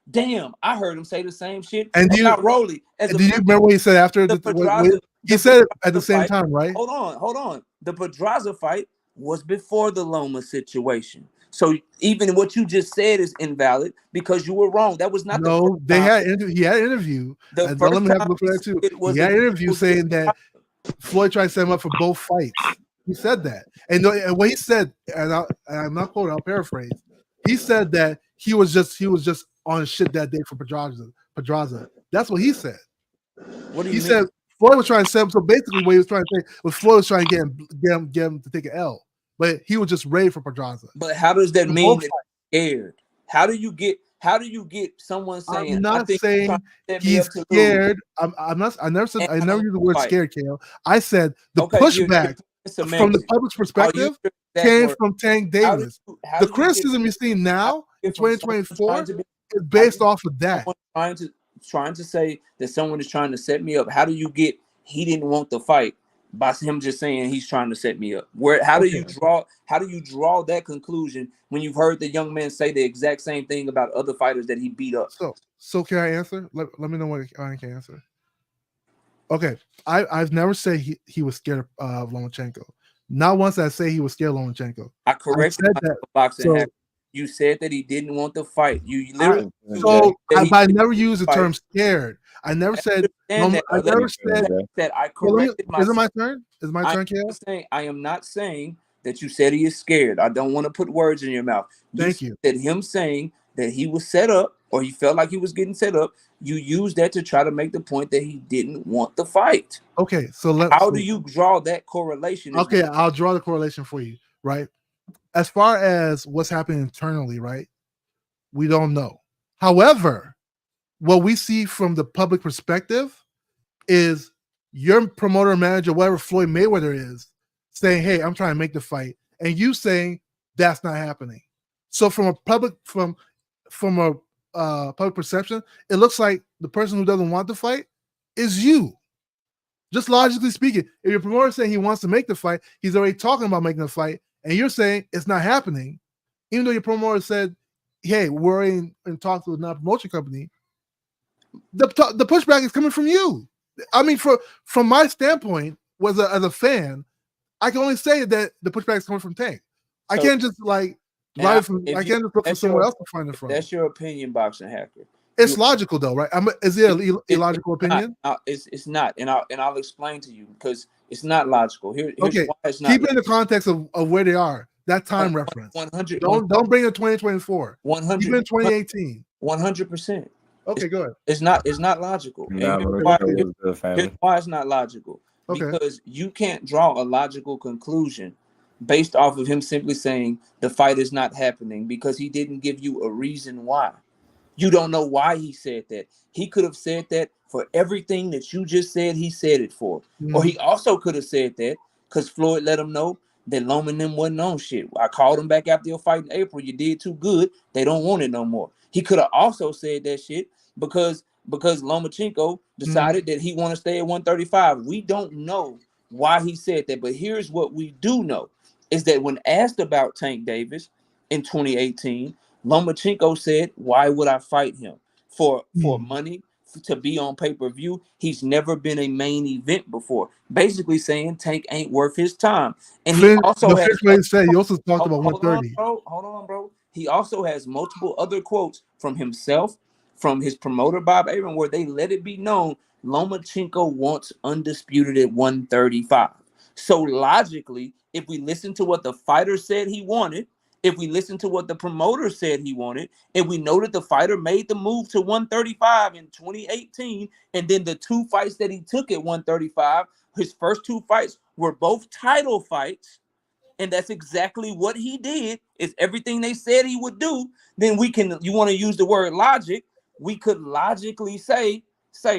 Damn, I heard him say the same shit about Rolly. Do you remember what he said after he said it at the same time, right? Hold on. The Pedraza fight was before the Loma situation. So even what you just said is invalid because you were wrong. That was not he had an interview. Let me have a look at that too. He had an interview saying that Floyd tried to set him up for both fights. He said that, and what he said, and I'm not quoting, I'll paraphrase. He said that he was just on shit that day for Pedraza. That's what he said. What do you mean? He said Floyd was trying to set him. So basically, what he was trying to say was Floyd was trying to get him to take an L, but he was just ready for Pedraza. But how does that mean that he's scared? How do you get someone saying? I'm not saying he's scared. I never used the word scared, Kale. I said the pushback from the public's perspective came from Tank Davis. The criticism you're seeing now in 2024 is based off of that. Trying to say that someone is trying to set me up. How do you get he didn't want the fight by him just saying he's trying to set me up? How do you draw that conclusion when you've heard the young man say the exact same thing about other fighters that he beat up? So can I answer? Let me know what I can answer. Okay, I've never said he was scared of Lomachenko. Not once I say he was scared of Lomachenko. I corrected that. Boxing. You said that he didn't want the fight. You literally. I never used the term scared. I never said. I never said that. I corrected myself. Is it my turn? Is my turn, Kale? I am not saying that you said he is scared. I don't want to put words in your mouth. Thank you. That him saying that he was set up or he felt like he was getting set up, you used that to try to make the point that he didn't want the fight. Okay, so how do you draw that correlation? Okay, I'll draw the correlation for you, right? As far as what's happening internally, right? We don't know. However, what we see from the public perspective is your promoter, manager, whatever Floyd Mayweather is, saying, "Hey, I'm trying to make the fight," and you saying that's not happening. So from a public public perception, it looks like the person who doesn't want the fight is you. Just logically speaking, if your promoter is saying he wants to make the fight, he's already talking about making the fight, and you're saying it's not happening, even though your promoter said, "Hey, we're in talks with another promotion company." The pushback is coming from you. I mean, from my standpoint, as a fan, I can only say that the pushback is coming from Tank. I can't just I can't just look for somewhere else to find it from. That's your opinion, Boxing Hacker. It's logical though, right? Is it an illogical opinion? It's not, and I'll explain to you because it's not logical. Here's okay, why it's not. Keep it in the context of where they are. That time reference. 100. Don't bring it 2024. 100. Keep it in 2018. 100%. Okay, go ahead. It's not logical. Here's why it's not logical. Okay. Because you can't draw a logical conclusion based off of him simply saying the fight is not happening because he didn't give you a reason why. You don't know why he said that. He could have said that for everything that you just said he said it for. Mm. Or he also could have said that because Floyd let him know that Loma and them wasn't on shit. I called him back after your fight in April. You did too good. They don't want it no more. He could have also said that shit because Lomachenko decided that he want to stay at 135. We don't know why he said that, but here's what we do know is that when asked about Tank Davis in 2018, Lomachenko said, "Why would I fight him? For money, to be on pay-per-view? He's never been a main event before." Basically saying Tank ain't worth his time. And he also he also talked about 130. Hold on, bro. He also has multiple other quotes from himself, from his promoter Bob Arum, where they let it be known Lomachenko wants undisputed at 135. So logically, if we listen to what the fighter said he wanted, if we listen to what the promoter said he wanted, and we know that the fighter made the move to 135 in 2018, and then the two fights that he took at 135, his first two fights were both title fights, and that's exactly what he did, is everything they said he would do, then we can, you want to use the word logic, we could logically say,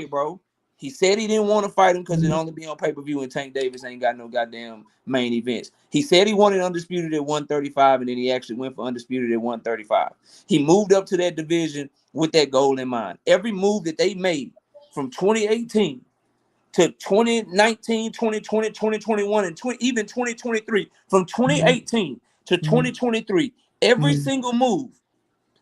bro, he said he didn't want to fight him because it only be on pay-per-view and Tank Davis ain't got no goddamn main events. He said he wanted undisputed at 135, and then he actually went for undisputed at 135. He moved up to that division with that goal in mind. Every move that they made from 2018 to 2019, 2020, 2021, and even 2023, from 2018 to 2023, every single move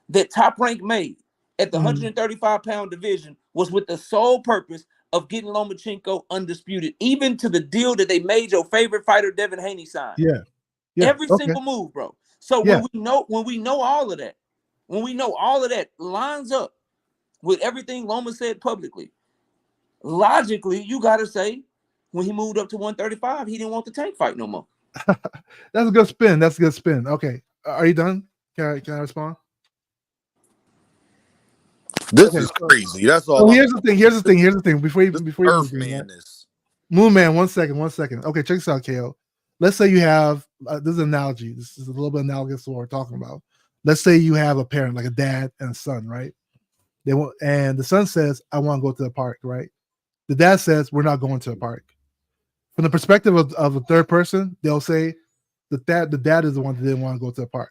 that Top Rank made at the 135-pound division was with the sole purpose of getting Lomachenko undisputed, even to the deal that they made your favorite fighter Devin Haney sign. Yeah. Every single move, bro. So when we know all of that, lines up with everything Loma said publicly, logically, you gotta say when he moved up to 135, he didn't want the Tank fight no more. That's a good spin. Okay. Are you done? Can I respond? This is crazy. That's all. So here's the thing. Before you Earthman-ness. Moon Man, one second. Okay, check this out, KO. Let's say you have this is an analogy. This is a little bit analogous to what we're talking about. Let's say you have a parent, like a dad and a son, right? And the son says, "I want to go to the park," right? The dad says, "We're not going to the park." From the perspective of a third person, they'll say that the dad is the one that didn't want to go to the park.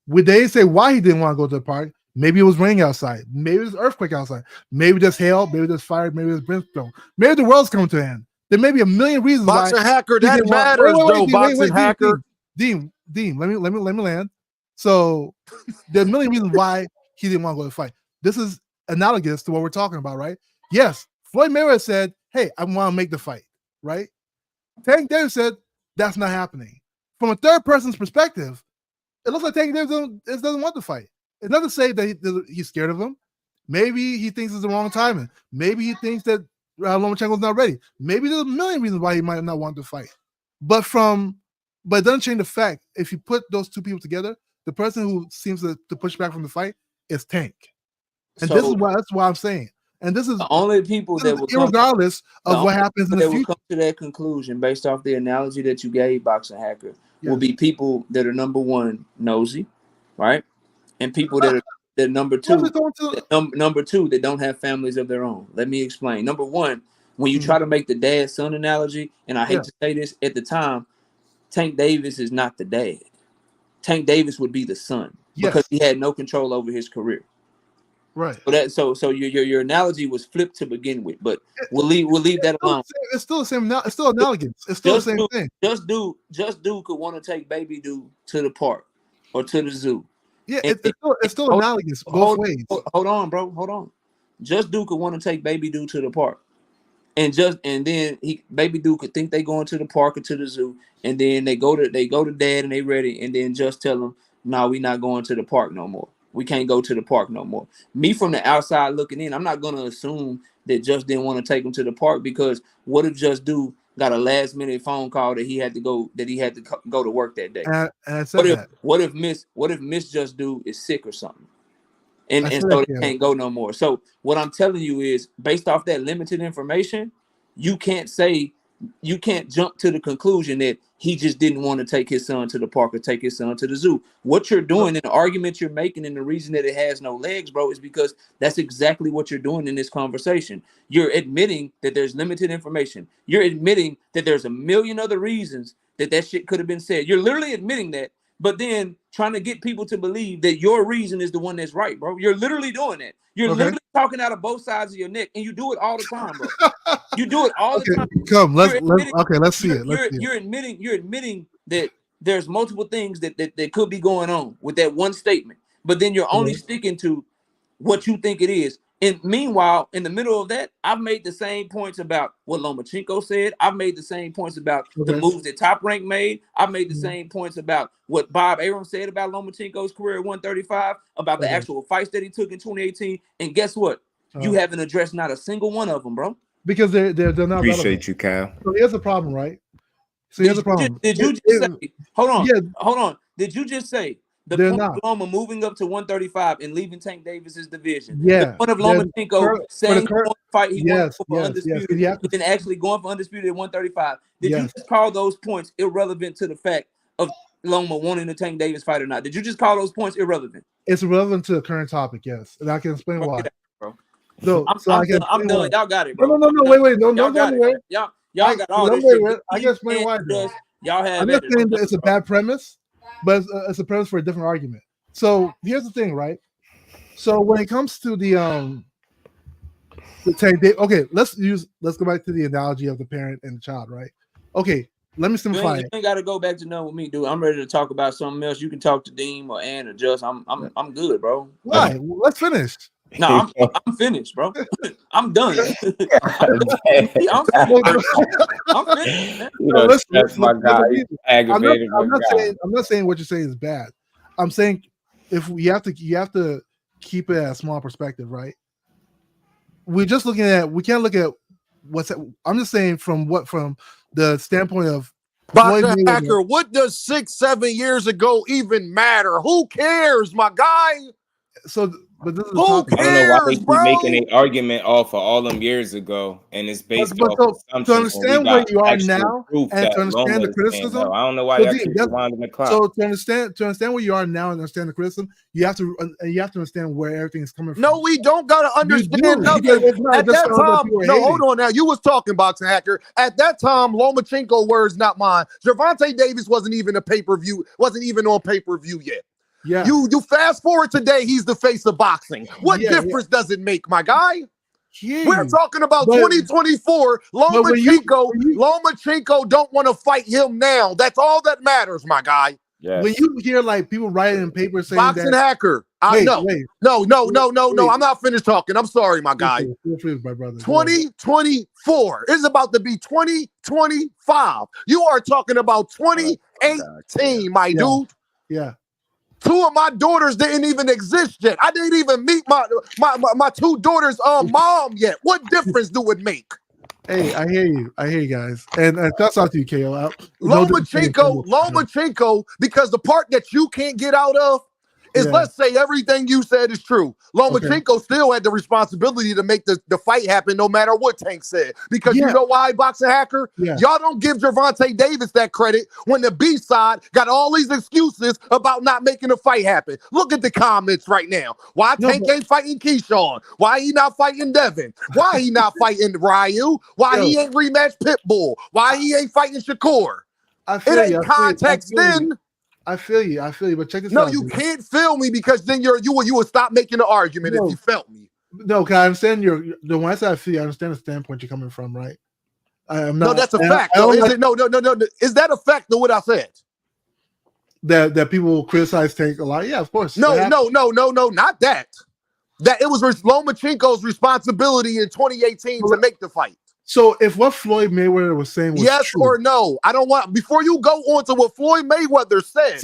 Would they say why he didn't want to go to the park? Maybe it was raining outside. Maybe it was earthquake outside. Maybe there's hail. Maybe there's fire. Maybe there's brimstone. Maybe the world's coming to an end. There may be a million reasons why. Boxing Hacker, that matters, though. Boxing Hacker. Dean, let me land. So there's a million reasons why he didn't want to go to the fight. This is analogous to what we're talking about, right? Yes, Floyd Mayweather said, "Hey, I want to make the fight," right? Tank Davis said, "That's not happening." From a third person's perspective, it looks like Tank Davis doesn't want the fight. It's not to say that he's scared of him. Maybe he thinks it's the wrong timing. Maybe he thinks that Lomachenko's not ready. Maybe there's a million reasons why he might not want to fight. But from But it doesn't change the fact if you put those two people together, the person who seems to push back from the fight is Tank. And So, that's why I'm saying. And this is the only people that will regardless of what happens in the future. Will come to that conclusion based off the analogy that you gave, Boxing Hacker, will be people that are number one, nosy, right? And people that are number two, number two that don't have families of their own. Let me explain. Number one, when you try to make the dad-son analogy, and I hate to say this, at the time, Tank Davis is not the dad. Tank Davis would be the son because he had no control over his career. Right. So your analogy was flipped to begin with, but we'll leave that alone. It's still the same. It's still analogous. It's still the same thing. Just dude could want to take baby dude to the park or to the zoo. Yeah, it's still analogous both ways. Hold on, bro. Hold on. Just dude could want to take baby dude to the park, and then baby dude could think they going to the park or to the zoo, and then they go to dad and they ready, and then just tell them, "No, we not going to the park no more. We can't go to the park no more." Me from the outside looking in, I'm not gonna assume that Just didn't want to take him to the park, because what if Just Dude got a last minute phone call that he had to go to work that day? And I said what if Miss Just Dude is sick or something, and so they can't go no more? So what I'm telling you is, based off that limited information, you can't jump to the conclusion that he just didn't want to take his son to the park or take his son to the zoo. What you're doing, and the argument you're making, and the reason that it has no legs, bro, is because that's exactly what you're doing in this conversation. You're admitting that there's limited information. You're admitting that there's a million other reasons that shit could have been said. You're literally admitting that, but then trying to get people to believe that your reason is the one that's right, bro. You're literally doing that. You're literally talking out of both sides of your neck, and you do it all the time, bro. You do it all the time. Come, let's see it. You're admitting that there's multiple things that could be going on with that one statement, but then you're only sticking to what you think it is. And meanwhile, in the middle of that, I've made the same points about what Lomachenko said. I've made the same points about the moves that Top Rank made. I've made the same points about what Bob Arum said about Lomachenko's career at 135, about the actual fights that he took in 2018. And guess what? You haven't addressed not a single one of them, bro. Because they're not appreciate relevant. you, Kyle. So here's the problem, right? Did you just say? Hold on. Did you just say the point of Loma moving up to 135 and leaving Tank Davis's division? Yeah. The point of Lomachenko saying fight he wants for undisputed, but then actually going for undisputed at 135. Did you just call those points irrelevant to the fact of Loma wanting the Tank Davis fight or not? Did you just call those points irrelevant? It's relevant to the current topic, yes, and I can explain why. No, I'm done. Y'all got it, bro. No, wait, no, y'all got it. Y'all got all this shit. I can explain why. Y'all have. I'm not saying that it's a bad premise, but it's a premise for a different argument. So here's the thing, right? So when it comes to the Tank, okay, let's go back to the analogy of the parent and the child, right? Okay, let me simplify it. You ain't got to go back to none with me, dude. I'm ready to talk about something else. You can talk to Dean or Ann or Just. I'm good, bro. Why? Let's finish. No, I'm finished, bro. I'm done. I'm finished. That's my guy. Aggravated. I'm not saying what you're saying is bad. I'm saying if you have to keep it at a small perspective, right? We can't look at what's. I'm just saying from the standpoint of Boxing Hacker. What does 6-7 years ago even matter? Who cares, my guy? So. But this is who cares, I don't know why they keep making an argument off of all them years ago, and it's based off assumptions. To understand where you are now and to understand the criticism, I don't know why y'all keep rewinding the clock. So to understand where you are now and understand the criticism, you have to understand where everything is coming from. No, we don't gotta understand nothing. At that time, no, hold on now. You was talking, Boxing Hacker. At that time, Lomachenko words, not mine. Gervonta Davis wasn't even on pay-per-view yet. Yeah. You fast forward today, he's the face of boxing. What difference does it make, my guy? Jeez. We're talking about 2024. Lomachenko don't want to fight him now. That's all that matters, my guy. Yes. When you hear like people writing in papers saying Boxing Hacker. No. I'm not finished talking. I'm sorry, my guy. Please, my brother. 2024 is about to be 2025. You are talking about 2018, my dude. Yeah. 2 of my daughters didn't even exist yet. I didn't even meet my 2 daughters' mom yet. What difference do it make? Hey, I hear you. I hear you guys. And that's out to you, KO. Lomachenko, because the part that you can't get out of is let's say everything you said is true. Lomachenko still had the responsibility to make the fight happen no matter what Tank said. Because you know why, Boxing Hacker? Y'all don't give Gervonta Davis that credit when the B side got all these excuses about not making the fight happen. Look at the comments right now. Why Tank ain't fighting Keyshawn? Why he not fighting Devin? Why he not fighting Ryu? Why he ain't rematched Pitbull? Why he ain't fighting Shakur? It ain't context then. I feel you, but check this out. No, you can't feel me because then you would stop making the argument if you felt me. No, because I understand when I say I feel you, I understand the standpoint you're coming from, right? I'm not, no, that's a fact. No, is it? No. Is that a fact of what I said? That people will criticize Tank a lot? Yeah, of course. No, not that. That it was Lomachenko's responsibility in 2018 to make the fight. So if what Floyd Mayweather was saying was yes true, or no, I don't want before you go on to what Floyd Mayweather said.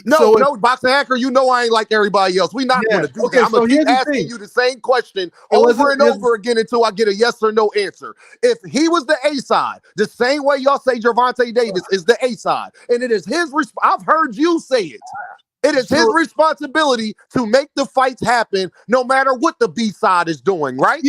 No, Boxing Hacker, you know I ain't like everybody else. We're not going to do that. I'm going to keep asking you the same question over and over again until I get a yes or no answer. If he was the A side, the same way y'all say Gervonta Davis is the A side, and it is his I've heard you say it. It is his responsibility to make the fights happen no matter what the B side is doing, right?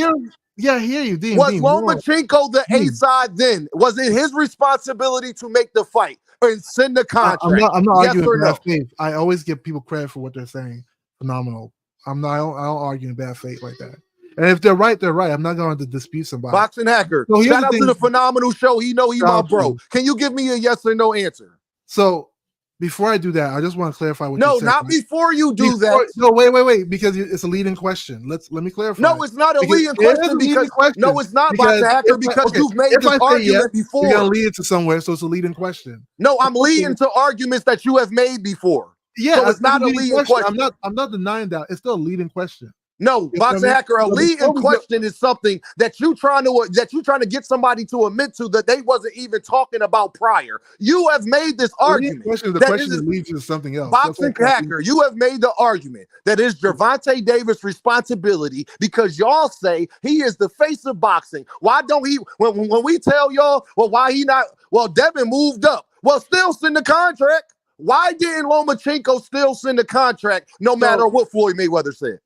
Yeah, I hear you, Dean. Was Lomachenko the A side then? Was it his responsibility to make the fight and send the contract? I'm not yes arguing or bad no? faith. I always give people credit for what they're saying. Phenomenal. I don't argue in bad faith like that. And if they're right, they're right. I'm not going to dispute somebody. Boxing Hacker. So shout out to the Phenomenal Show. He know he my bro. Can you give me a yes or no answer? So before I do that, I just want to clarify what you said. No, not before you do that. No, wait, because it's a leading question. Let me clarify. No, it's not a leading question because no, it's not, Boxing Hacker, because you've made this argument before. You're gonna lead it to somewhere, so it's a leading question. No, I'm leading to arguments that you have made before. Yeah, so it's not a leading question. I'm not denying that. It's still a leading question. No, Boxing Hacker, a leading question is something that you're trying to get somebody to admit to that they wasn't even talking about prior. You have made this argument. The question leads you to something else. Boxing Hacker, you have made the argument that it's Gervonta Davis' responsibility because y'all say he is the face of boxing. Why don't he? When we tell y'all, well, why he not? Well, Devin moved up. Well, still send the contract. Why didn't Lomachenko still send the contract no matter what Floyd Mayweather said?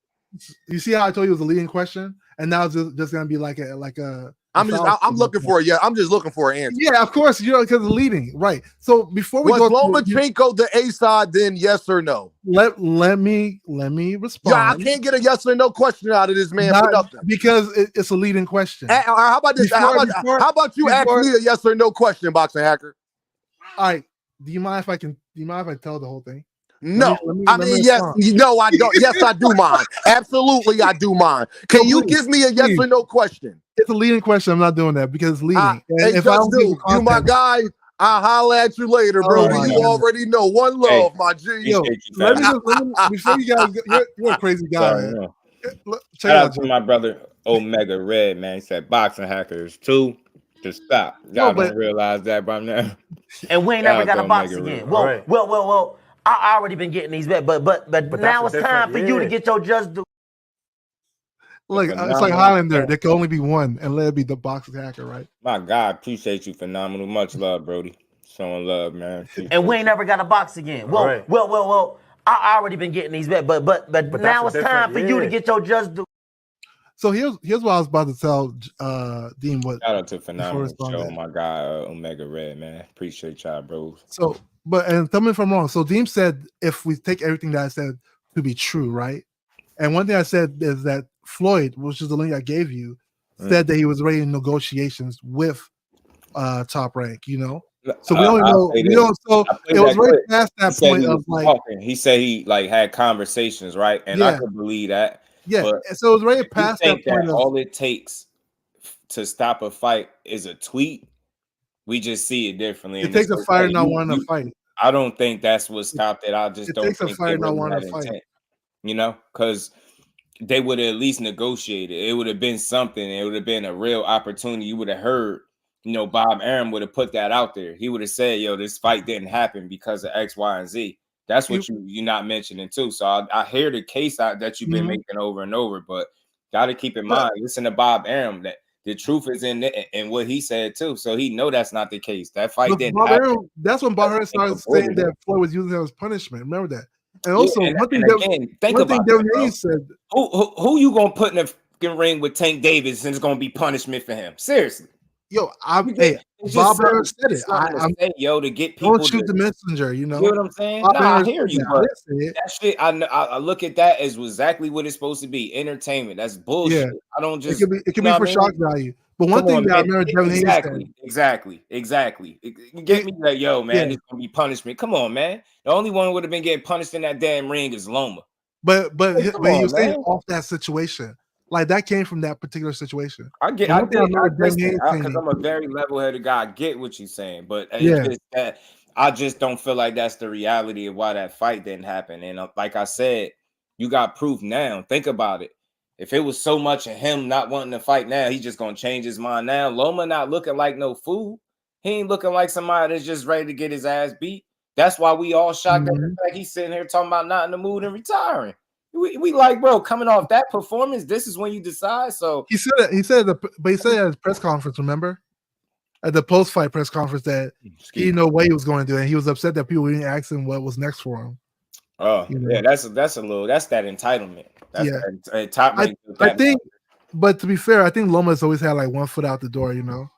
You see how I told you it was a leading question, and now it's just gonna be like a. I'm looking for I'm just looking for an answer. Yeah, of course, because it's leading, right? So before we was Lomachenko the A side, then yes or no? Let me respond. Yeah, I can't get a yes or no question out of this man for nothing because it's a leading question. How about this? How about you ask me a yes or no question, Boxing Hacker? All right. Do you mind if I tell the whole thing? No, yes, no, I don't. Yes, I do mind. Absolutely, I do mind. Can you give me a yes or no question? It's a leading question. I'm not doing that because it's leading. Hey, if I do, you my guy. I'll holler at you later, bro. You already know. One love, my G. Yo, before you guys, you're a crazy guy. Man. Shout out to my brother Omega Red, man. He said boxing hackers too. To stop. Y'all don't realize that by now. And we ain't never got a box again. Well. I already been getting these back, but now it's time for you to get your just do. Look, it's like Highlander. There can only be one, and let it be the Boxing Hacker, right? My God, appreciate you, Phenomenal. Much love, Brody. Showing love, man. And we ain't never got a box again. Well. I already been getting these back, but now it's time for you to get your just do. So here's what I was about to tell Dean. What shout out to Phenomenal Show, my guy Omega Red, man. Appreciate y'all, bro. So. And tell me if I'm wrong. So Deem said if we take everything that I said to be true, right? And one thing I said is that Floyd, which is the link I gave you, said that he was ready in negotiations with Top Rank, you know? So we only know, so it was right past that point of like talking. He said he like had conversations, right? And I could believe that. Yeah, so it was right past that point. All it takes to stop a fight is a tweet. We just see it differently. It takes a fighter not wanting to fight. I don't think that's what stopped it. I just don't think a fighter not wanting to fight. You know, because they would have at least negotiated. It would have been something. It would have been a real opportunity. You would have heard, you know, Bob Arum would have put that out there. He would have said, yo, this fight didn't happen because of X, Y, and Z. That's what you're not mentioning too. So I hear the case that you've been making over and over, but got to keep in mind, listen to Bob Arum, that the truth is in what he said too. So he know that's not the case. That fight Look, didn't Bob happen. Arum, that's when Bob Arum started saying that Floyd was using it as punishment. Remember that? And also, one thing Devin Haney said, who you gonna put in the fucking ring with Tank Davis and it's gonna be punishment for him? Seriously. Yo, Bob Arum said it. I'm saying, yo, to get people don't shoot the messenger. You know what I'm saying? I hear you, but that shit, I look at that as exactly what it's supposed to be. Entertainment. That's bullshit. Yeah. I don't just. It could be for shock value. But one thing that I remember Devin Haney said. Exactly. Get me that, yo, man. It's gonna be punishment. Come on, man. The only one would have been getting punished in that damn ring is Loma. But he was saying off that situation. Like that came from that particular situation. I get because I'm a very level-headed guy. I get what you're saying, but it's just that I just don't feel like that's the reality of why that fight didn't happen. And like I said, you got proof now. Think about it. If it was so much of him not wanting to fight now, he's just gonna change his mind now. Loma not looking like no fool. He ain't looking like somebody that's just ready to get his ass beat. That's why we all shocked at the fact he's sitting here talking about not in the mood and retiring. We like, bro, coming off that performance, this is when you decide. So he said but he said at his press conference, remember? At the post-fight press conference that he didn't know what he was going to do, and he was upset that people didn't ask him what was next for him. Oh, yeah, that's that entitlement. That's that top I think, but to be fair, I think Loma's always had like one foot out the door, you know.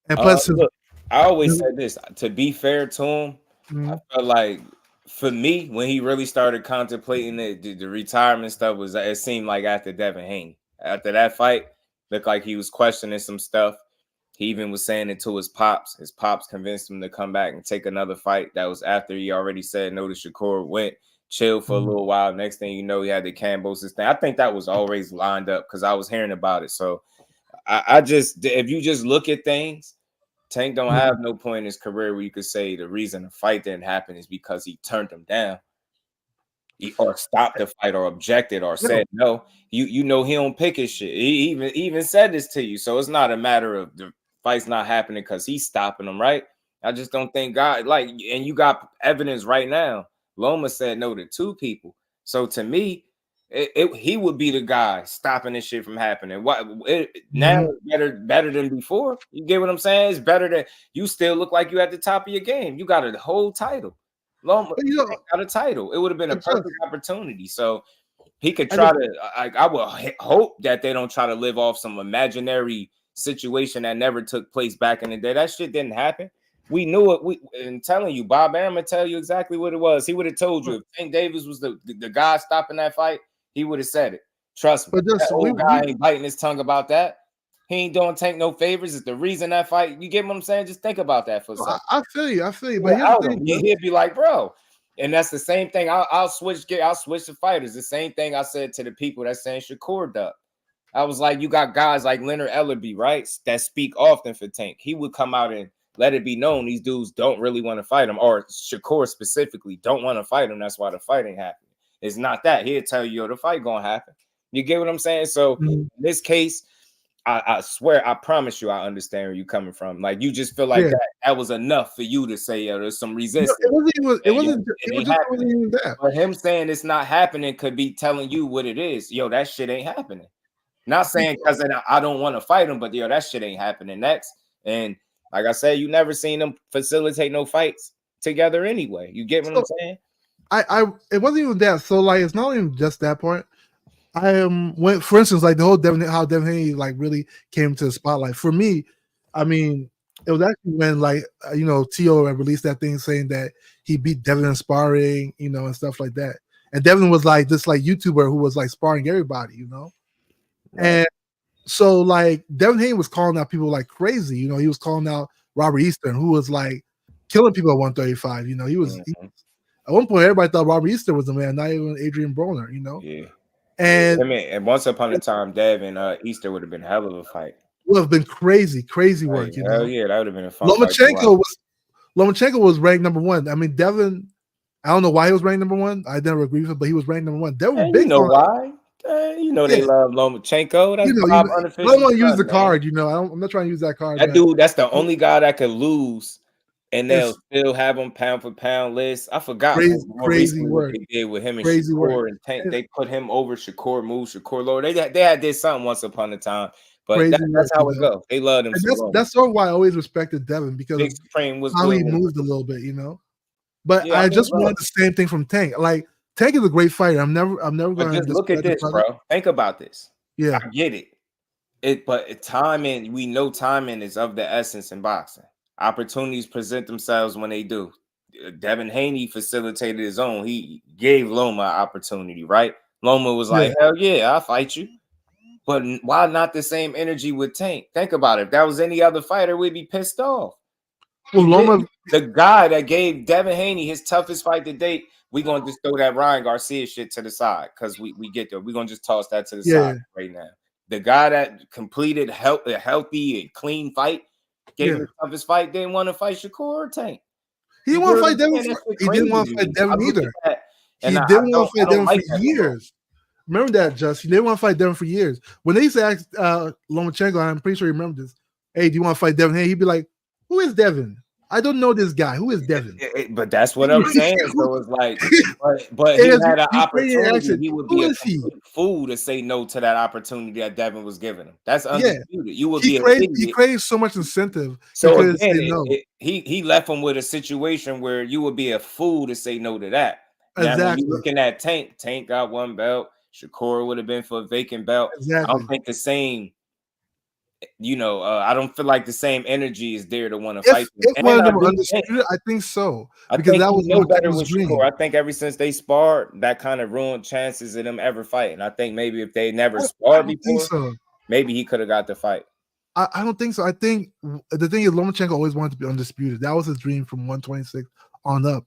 And plus, look, I always said this. To be fair to him, I felt like for me, when he really started contemplating the retirement stuff, it seemed like after Devin Haney. After that fight, looked like he was questioning some stuff. He even was saying it to his pops. His pops convinced him to come back and take another fight. That was after he already said no to Shakur, went chill for a little while. Next thing you know, he had the Campbell's thing. I think that was always lined up because I was hearing about it. So I just, if you just look at things, Tank don't have no point in his career where you could say the reason the fight didn't happen is because he turned him down, or stopped the fight, or objected, or said no. You know he don't pick his shit. He even said this to you, so it's not a matter of the fight's not happening because he's stopping them, right? I just don't think God and you got evidence right now. Loma said no to 2 people, so to me, he would be the guy stopping this shit from happening. Now it's better than before. You get what I'm saying? It's better than you still look like you at the top of your game. You got a whole title. Loma got a title. It would have been a perfect opportunity. So he could try I would hope that they don't try to live off some imaginary situation that never took place back in the day. That shit didn't happen. We knew it. I'm telling you, Bob Arum will tell you exactly what it was. He would have told you if Tank Davis was the guy stopping that fight. He would have said it. Trust me. That old guy ain't biting his tongue about that. He ain't doing Tank no favors. It's the reason that fight. You get what I'm saying? Just think about that for a second. I feel you. But he'd be like, bro. And that's the same thing. I'll switch the fighters. The same thing I said to the people that's saying Shakur duck. I was like, you got guys like Leonard Ellerby, right? That speak often for Tank. He would come out and let it be known these dudes don't really want to fight him, or Shakur specifically don't want to fight him. That's why the fight ain't happening. It's not that. He'll tell you, yo, the fight gonna happen. You get what I'm saying? So in this case, I swear, I promise you, I understand where you're coming from. Like you just feel like that was enough for you to say, yo, there's some resistance. It wasn't even that. But him saying it's not happening could be telling you what it is. Yo, that shit ain't happening. Not saying because I don't want to fight him, but yo, that shit ain't happening next. And like I said, you never seen them facilitate no fights together anyway. You get what I'm saying? It wasn't even that. So like, it's not even just that point. When, for instance, like the whole Devin Haney like really came to the spotlight for me. I mean, it was actually when like T.O. had released that thing saying that he beat Devin in sparring, and stuff like that. And Devin was like this like YouTuber who was like sparring everybody, And so like Devin Haney was calling out people like crazy. He was calling out Robert Eastern, who was like killing people at 135. He was at one point everybody thought Robert Eastern was the man, not even Adrian Broner. Yeah. And once upon a time, Devin Easter would have been a hell of a fight. Would have been crazy work. Hell yeah, that would have been a fun. Lomachenko was ranked number 1. I mean, Devin. I don't know why he was ranked number 1. I never agree with it, but he was ranked number 1. Devin was big. You know why? They love Lomachenko. That's I don't want to use the card. I'm not trying to use that card. That dude, that's the only guy that could lose, and they'll still have him pound for pound list. I forgot crazy work they did with him and Shakur and Tank. They put him over Shakur, move Shakur lower. They had did something once upon a time, But that's how it goes. They love him. That's sort of why I always respected Devin, because Big Supreme was how he moved a little bit, But I just want the same thing from Tank. Like, Tank is a great fighter. I'm never going to look at this, bro. Think about this. Yeah, I get it. But timing, we know timing is of the essence in boxing. Opportunities present themselves when they do. Devin Haney facilitated his own. He gave Loma an opportunity, right? Loma was like, hell yeah, I'll fight you. But why not the same energy with Tank? Think about it. If that was any other fighter, we'd be pissed off. Well, Loma, the guy that gave Devin Haney his toughest fight to date, we're going to just throw that Ryan Garcia shit to the side because we get there. We're going to just toss that to the side right now. The guy that completed a healthy and clean fight, gave his toughest fight, didn't want to fight Shakur or Tank. He didn't want to fight Devin. He didn't want to fight Devin either. He didn't want to fight Devin for years. Remember that, Just. He didn't want to fight Devin for years. When they used to ask Lomachenko, I'm pretty sure you remember this. Hey, do you want to fight Devin? Hey, he'd be like, who is Devin? I don't know this guy. Who is Devin? But that's what I'm saying. So it's like, but he had an opportunity. He would be a fool to say no to that opportunity that Devin was giving him. That's undisputed. You would be he craves so much incentive. So again, he left him with a situation where you would be a fool to say no to that. Now, when you're looking at Tank got one belt. Shakur would have been for a vacant belt. Exactly. I don't think the same, I don't feel like the same energy is there to want to fight. If one of them were undisputed, I think so. Because that was no better with Shakur. I think ever since they sparred, that kind of ruined chances of them ever fighting. I think maybe if they never sparred before, maybe he could have got the fight. I don't think so. I think the thing is Lomachenko always wanted to be undisputed. That was his dream from 126 on up.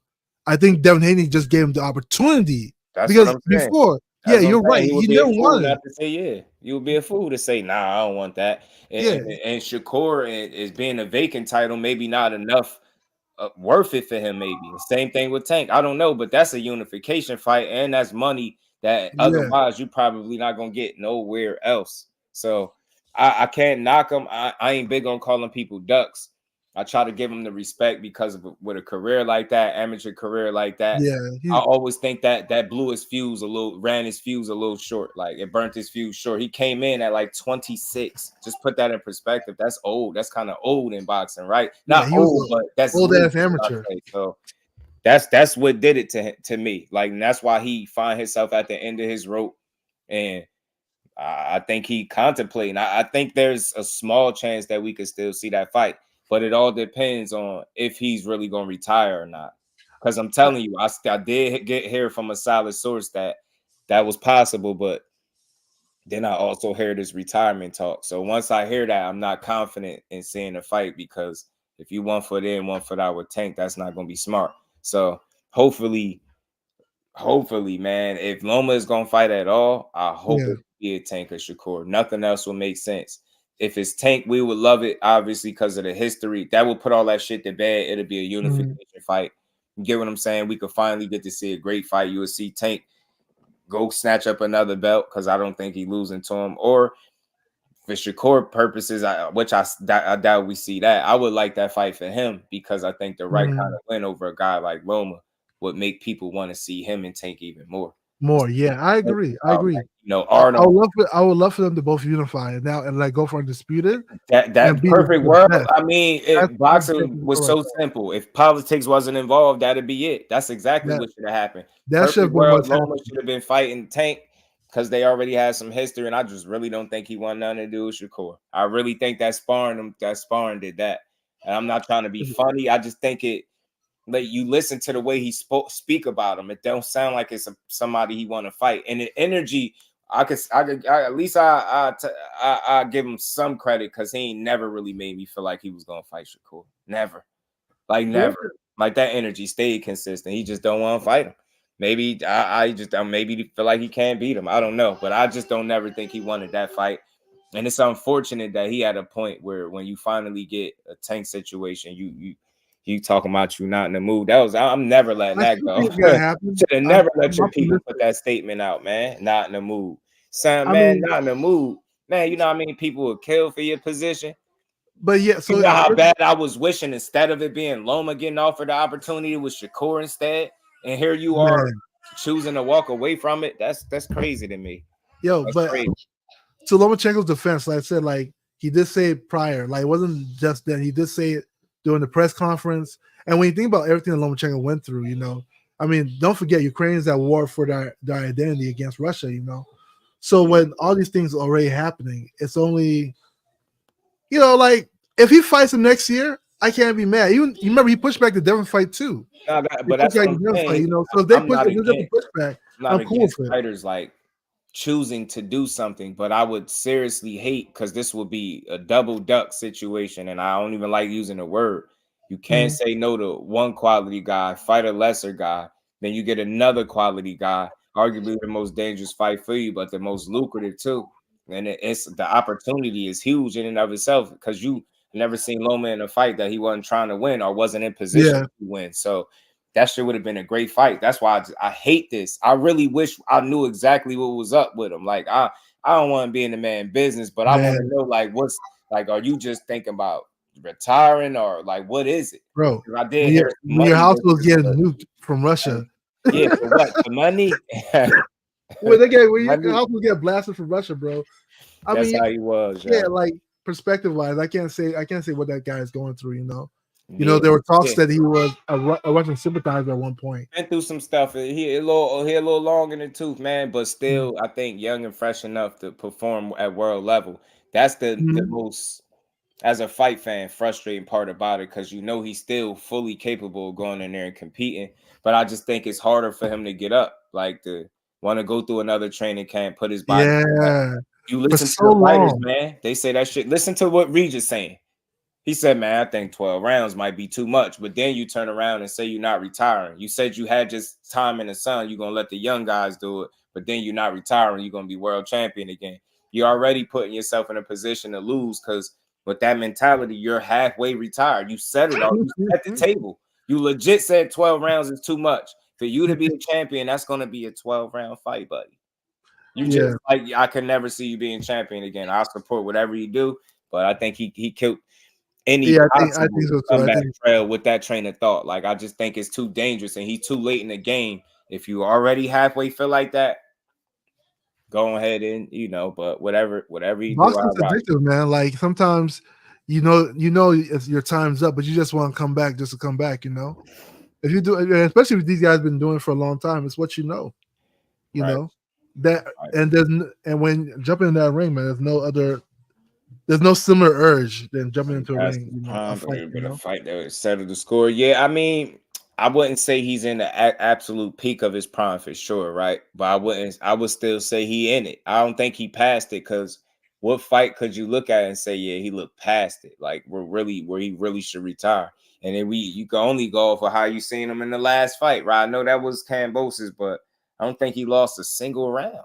I think Devin Haney just gave him the opportunity. That's because before. You're right. He didn't want it. To say, you would be a fool to say, nah, I don't want that. And Shakur is being a vacant title, maybe not enough worth it for him, maybe. Same thing with Tank. I don't know, but that's a unification fight, and that's money that otherwise you're probably not going to get nowhere else. So I can't knock him. I ain't big on calling people ducks. I try to give him the respect because with a career like that, amateur career like that, I always think that blew his fuse ran his fuse a little short. Like it burnt his fuse short. He came in at like 26. Just put that in perspective. That's old. That's kind of old in boxing, right? Not old, but that's old as amateur. So that's what did it to me. Like, and that's why he find himself at the end of his rope. And I think he contemplating. I think there's a small chance that we could still see that fight. But it all depends on if he's really going to retire or not. Because I'm telling you, I did hear from a solid source that was possible. But then I also heard his retirement talk. So once I hear that, I'm not confident in seeing a fight. Because if you 1 foot in, 1 foot out with Tank, that's not going to be smart. So hopefully, man, if Loma is going to fight at all, I hope it be a Tank or Shakur. Nothing else will make sense. If it's Tank, we would love it, obviously, because of the history. That would put all that shit to bed. It'll be a unification fight. You get what I'm saying? We could finally get to see a great fight. You would see Tank go snatch up another belt because I don't think he's losing to him. Or for Shakur purposes, which I doubt we see that. I would like that fight for him because I think the right kind of win over a guy like Loma would make people want to see him and Tank even more. I agree. Arnold. I would love for them to both unify now and like go for undisputed. That perfect world. I mean, if boxing was so simple, if politics wasn't involved, that'd be it. That's exactly what should have happened. That should have been fighting Tank because they already had some history, and I just really don't think he wanted nothing to do with Shakur. I really think that sparring did that. And I'm not trying to be funny. I just think it. Like you listen to the way he speak about him, it don't sound like it's somebody he want to fight. And the energy, I at least I give him some credit because he ain't never really made me feel like he was gonna fight Shakur. Never. Like that energy stayed consistent. He just don't want to fight him. Maybe maybe he feel like he can't beat him. I don't know, but I just don't never think he wanted that fight. And it's unfortunate that he had a point where when you finally get a Tank situation, you talking about you not in the mood. I'm never letting that go. Should have never let your people put that statement out, man. Not in the mood. Son, man, not in the mood. Man, you know how many people would kill for your position? But yeah, so you know how bad I was wishing instead of it being Loma getting offered the opportunity with Shakur instead. And here you are choosing to walk away from it. That's crazy to me. That's crazy. to Lomachenko's defense, like I said, like he did say it prior, like it wasn't just then. He did say it during the press conference. And when you think about everything that Lomachenko went through, you know, I mean, don't forget Ukrainians at war for their identity against Russia, you know. So when all these things are already happening, it's only, you know, like if he fights him next year, I can't be mad. Even you remember he pushed back the Devin fight too. No, but that's what I'm saying. Fight, you know, so if they I'm push, not if there's a pushback, I'm cool with it. Fighters like choosing to do something, but I would seriously hate because this would be a double duck situation, and I don't even like using the word. You can't say no to one quality guy, fight a lesser guy, then you get another quality guy, arguably the most dangerous fight for you, but the most lucrative too. And it's the opportunity is huge in and of itself because you never seen Loma in a fight that he wasn't trying to win or wasn't in position to win. So that shit would have been a great fight. That's why I hate this. I really wish I knew exactly what was up with him. Like I don't want to be in the man business, but I want to know like what's like. Are you just thinking about retiring or like what is it, bro? I did hear your house was getting nuked from Russia. Yeah, for what? The money? When your house will get blasted from Russia, bro. That's how he was. Yeah, like perspective wise, I can't say what that guy is going through. You know. You know, there were talks that he was a Russian sympathizer at one point. Been through some stuff. He a little long in the tooth, man. But still, I think young and fresh enough to perform at world level. That's the most, as a fight fan, frustrating part about it because you know he's still fully capable of going in there and competing. But I just think it's harder for him to get up, like to want to go through another training camp, put his body. Yeah, you listen to the fighters, man. They say that shit. Listen to what Regis saying. He said, man, I think 12 rounds might be too much. But then you turn around and say you're not retiring. You said you had just time in the sun. You're going to let the young guys do it. But then you're not retiring. You're going to be world champion again. You're already putting yourself in a position to lose because with that mentality, you're halfway retired. You set it all. You set the table. You legit said 12 rounds is too much. For you to be a champion, that's going to be a 12-round fight, buddy. You just like, I could never see you being champion again. I'll support whatever you do. But I think he killed any I think so comeback trail with that train of thought. Like I just think it's too dangerous and he's too late in the game. If you already halfway feel like that, go ahead and but whatever you Boxing's addictive, man. Like sometimes you know your time's up, but you just want to come back just to come back, you know. If you do, especially if these guys been doing it for a long time, it's what you know. You know that, and when jumping in that ring, man, there's no similar urge than jumping into a ring. You know, a fight that would settle the score. Yeah, I mean, I wouldn't say he's in the absolute peak of his prime for sure, right? But I would still say he in it. I don't think he passed it because what fight could you look at and say, yeah, he looked past it? Like where he really should retire. And then you can only go for how you seen him in the last fight, right? I know that was Cambosis, but I don't think he lost a single round.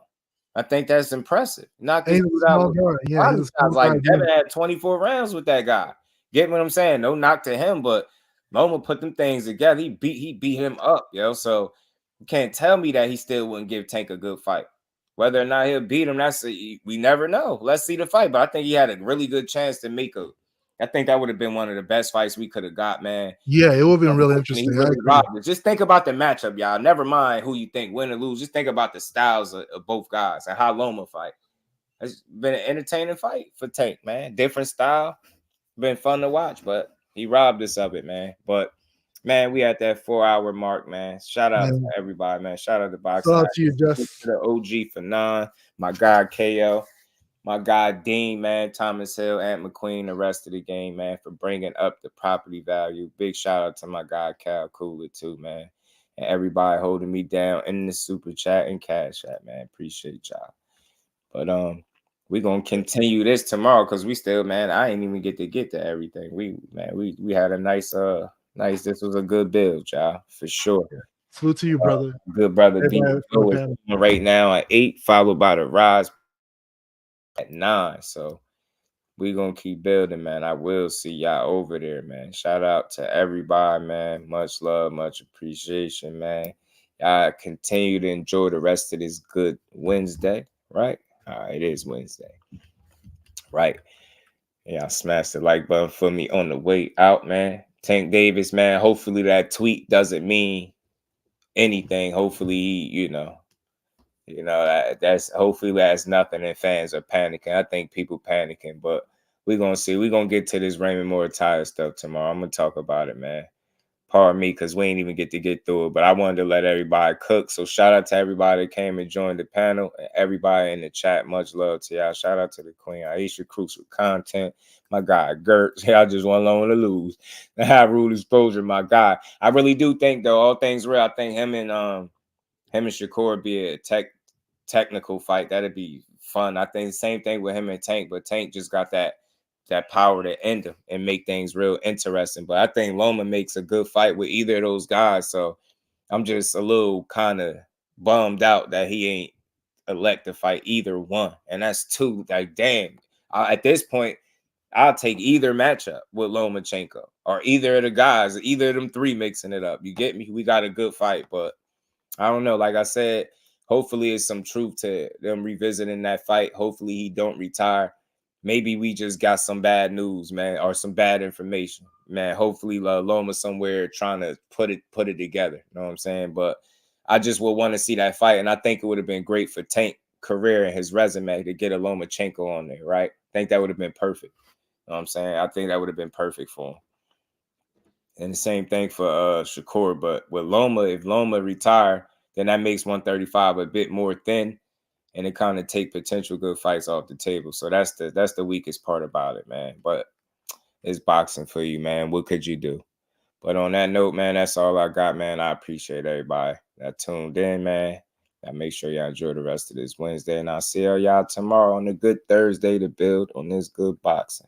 I think that's impressive. Not this dude out. Like Devin had 24 rounds with that guy. Get what I'm saying? No knock to him, but Loma put them things together. He beat him up, yo. So you can't tell me that he still wouldn't give Tank a good fight. Whether or not he'll beat him, we never know. Let's see the fight. But I think he had a really good chance to make I think that would have been one of the best fights we could have got, man. Yeah, it would have been really interesting. Just think about the matchup, y'all. Never mind who you think win or lose. Just think about the styles of both guys and how Loma fight. It's been an entertaining fight for Tank, man. Different style. Been fun to watch, but he robbed us of it, man. But, man, we at that 4-hour mark, man. Shout out to everybody, man. Shout out to Boxing. Shout out to you, Justin. To the OG for 9. My guy, KO. My guy, Dean, man, Thomas Hill, Ant McQueen, the rest of the game, man, for bringing up the property value. Big shout out to my guy, Cal Cooler, too, man. And everybody holding me down in the super chat and cash app, man. Appreciate y'all. But we're going to continue this tomorrow because we still, man, I ain't even get to everything. We had a nice, this was a good build, y'all, for sure. Salute to you, brother. Good brother. Dean right now at 8, followed by the Rise at 9. So we're gonna keep building, man. I will see y'all over there, man. Shout out to everybody, man. Much love, much appreciation, man. Y'all continue to enjoy the rest of this good Wednesday, right? All right, it is Wednesday, right? Yeah, smash the like button for me on the way out, man. Tank Davis, man. Hopefully that tweet doesn't mean anything. Hopefully, You know, that's hopefully that's nothing and fans are panicking. I think people panicking, but we're gonna see. We're gonna get to this Raymond Muratalla stuff tomorrow. I'm gonna talk about it, man. Pardon me, because we ain't even get through it, but I wanted to let everybody cook. So shout out to everybody that came and joined the panel and everybody in the chat. Much love to y'all. Shout out to the Queen Aisha Cruz with content. My guy Gert, y'all just want alone to lose. The high rule exposure, my guy. I really do think though, all things real. I think him and Shakur be a technical fight. That'd be fun. I think the same thing with him and Tank, but Tank just got that power to end them and make things real interesting. But I think Loma makes a good fight with either of those guys. So I'm just a little kind of bummed out that he ain't elect to fight either one. And that's two. Like, damn. At this point, I'll take either matchup with Lomachenko or either of the guys, either of them three mixing it up. You get me? We got a good fight, but I don't know. Like I said, hopefully it's some truth to them revisiting that fight. Hopefully he don't retire. Maybe we just got some bad news, man, or some bad information, man. Hopefully Loma somewhere trying to put it together. You know what I'm saying? But I just would want to see that fight. And I think it would have been great for Tank career and his resume to get a Lomachenko on there, right? I think that would have been perfect. You know what I'm saying? I think that would have been perfect for him. And the same thing for Shakur. But with Loma, if Loma retire, then that makes 135 a bit more thin. And it kind of take potential good fights off the table. So that's the weakest part about it, man. But it's boxing for you, man. What could you do? But on that note, man, that's all I got, man. I appreciate everybody that tuned in, man. And make sure y'all enjoy the rest of this Wednesday. And I'll see y'all tomorrow on a good Thursday to build on this good boxing.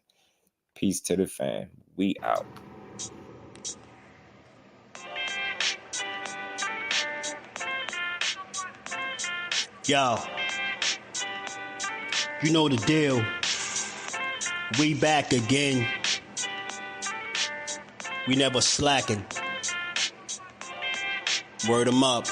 Peace to the fam. We out. Yo. You know the deal. We back again. We never slacking. Word 'em up.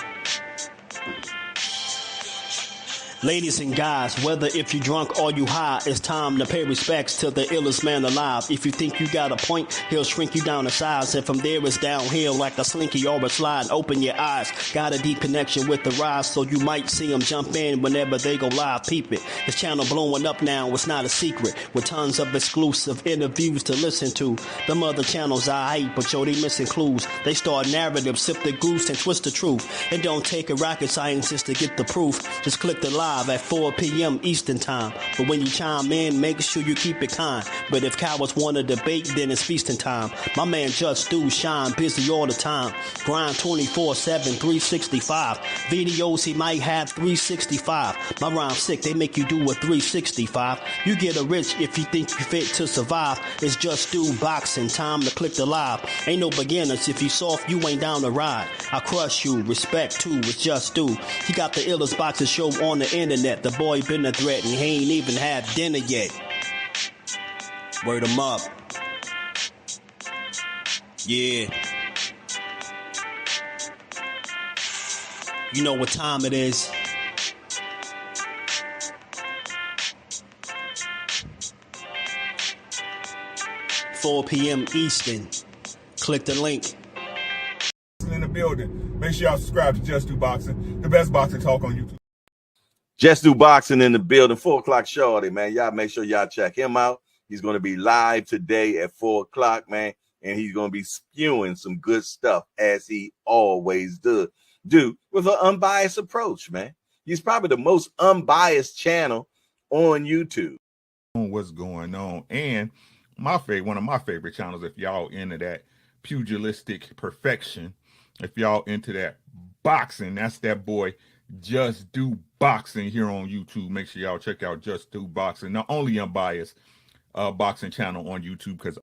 Ladies and guys, whether if you drunk or you high, it's time to pay respects to the illest man alive. If you think you got a point, he'll shrink you down to size. And from there it's downhill like a slinky or a slide. Open your eyes. Got a deep connection with the rise, so you might see them jump in whenever they go live. Peep it. This channel blowing up now, it's not a secret. With tons of exclusive interviews to listen to. Them other channels I hate, but yo, they missing clues. They start narratives, sip the goose and twist the truth. It don't take a rocket scientist to get the proof. Just click the live at 4 p.m. Eastern time. But when you chime in, make sure you keep it kind. But if cowards want to debate, then it's feasting time. My man Jusdu shine busy all the time. Grind 24/7, 365. Videos he might have 365. My rhyme sick, they make you do a 365. You get a rich if you think you fit to survive. It's Jusdueboxing, time to click the live. Ain't no beginners, if you soft, you ain't down to ride. I crush you, respect too, it's Jusdu. He got the illest boxing show on the internet. The boy been a threat and he ain't even had dinner yet. Word him up. Yeah. You know what time it is. $4 p.m. Eastern. Click the link. In the building. Make sure y'all subscribe to Jusdueboxing, the best boxing talk on YouTube. Jusdueboxing in the building, 4 o'clock shorty, man. Y'all make sure y'all check him out. He's going to be live today at 4 o'clock, man. And he's going to be spewing some good stuff as he always do with an unbiased approach, man. He's probably the most unbiased channel on YouTube. What's going on? And one of my favorite channels, if y'all into that pugilistic perfection, if y'all into that boxing, that's that boy Jusdueboxing here on YouTube. Make sure y'all check out Jusdueboxing, the only unbiased boxing channel on YouTube, because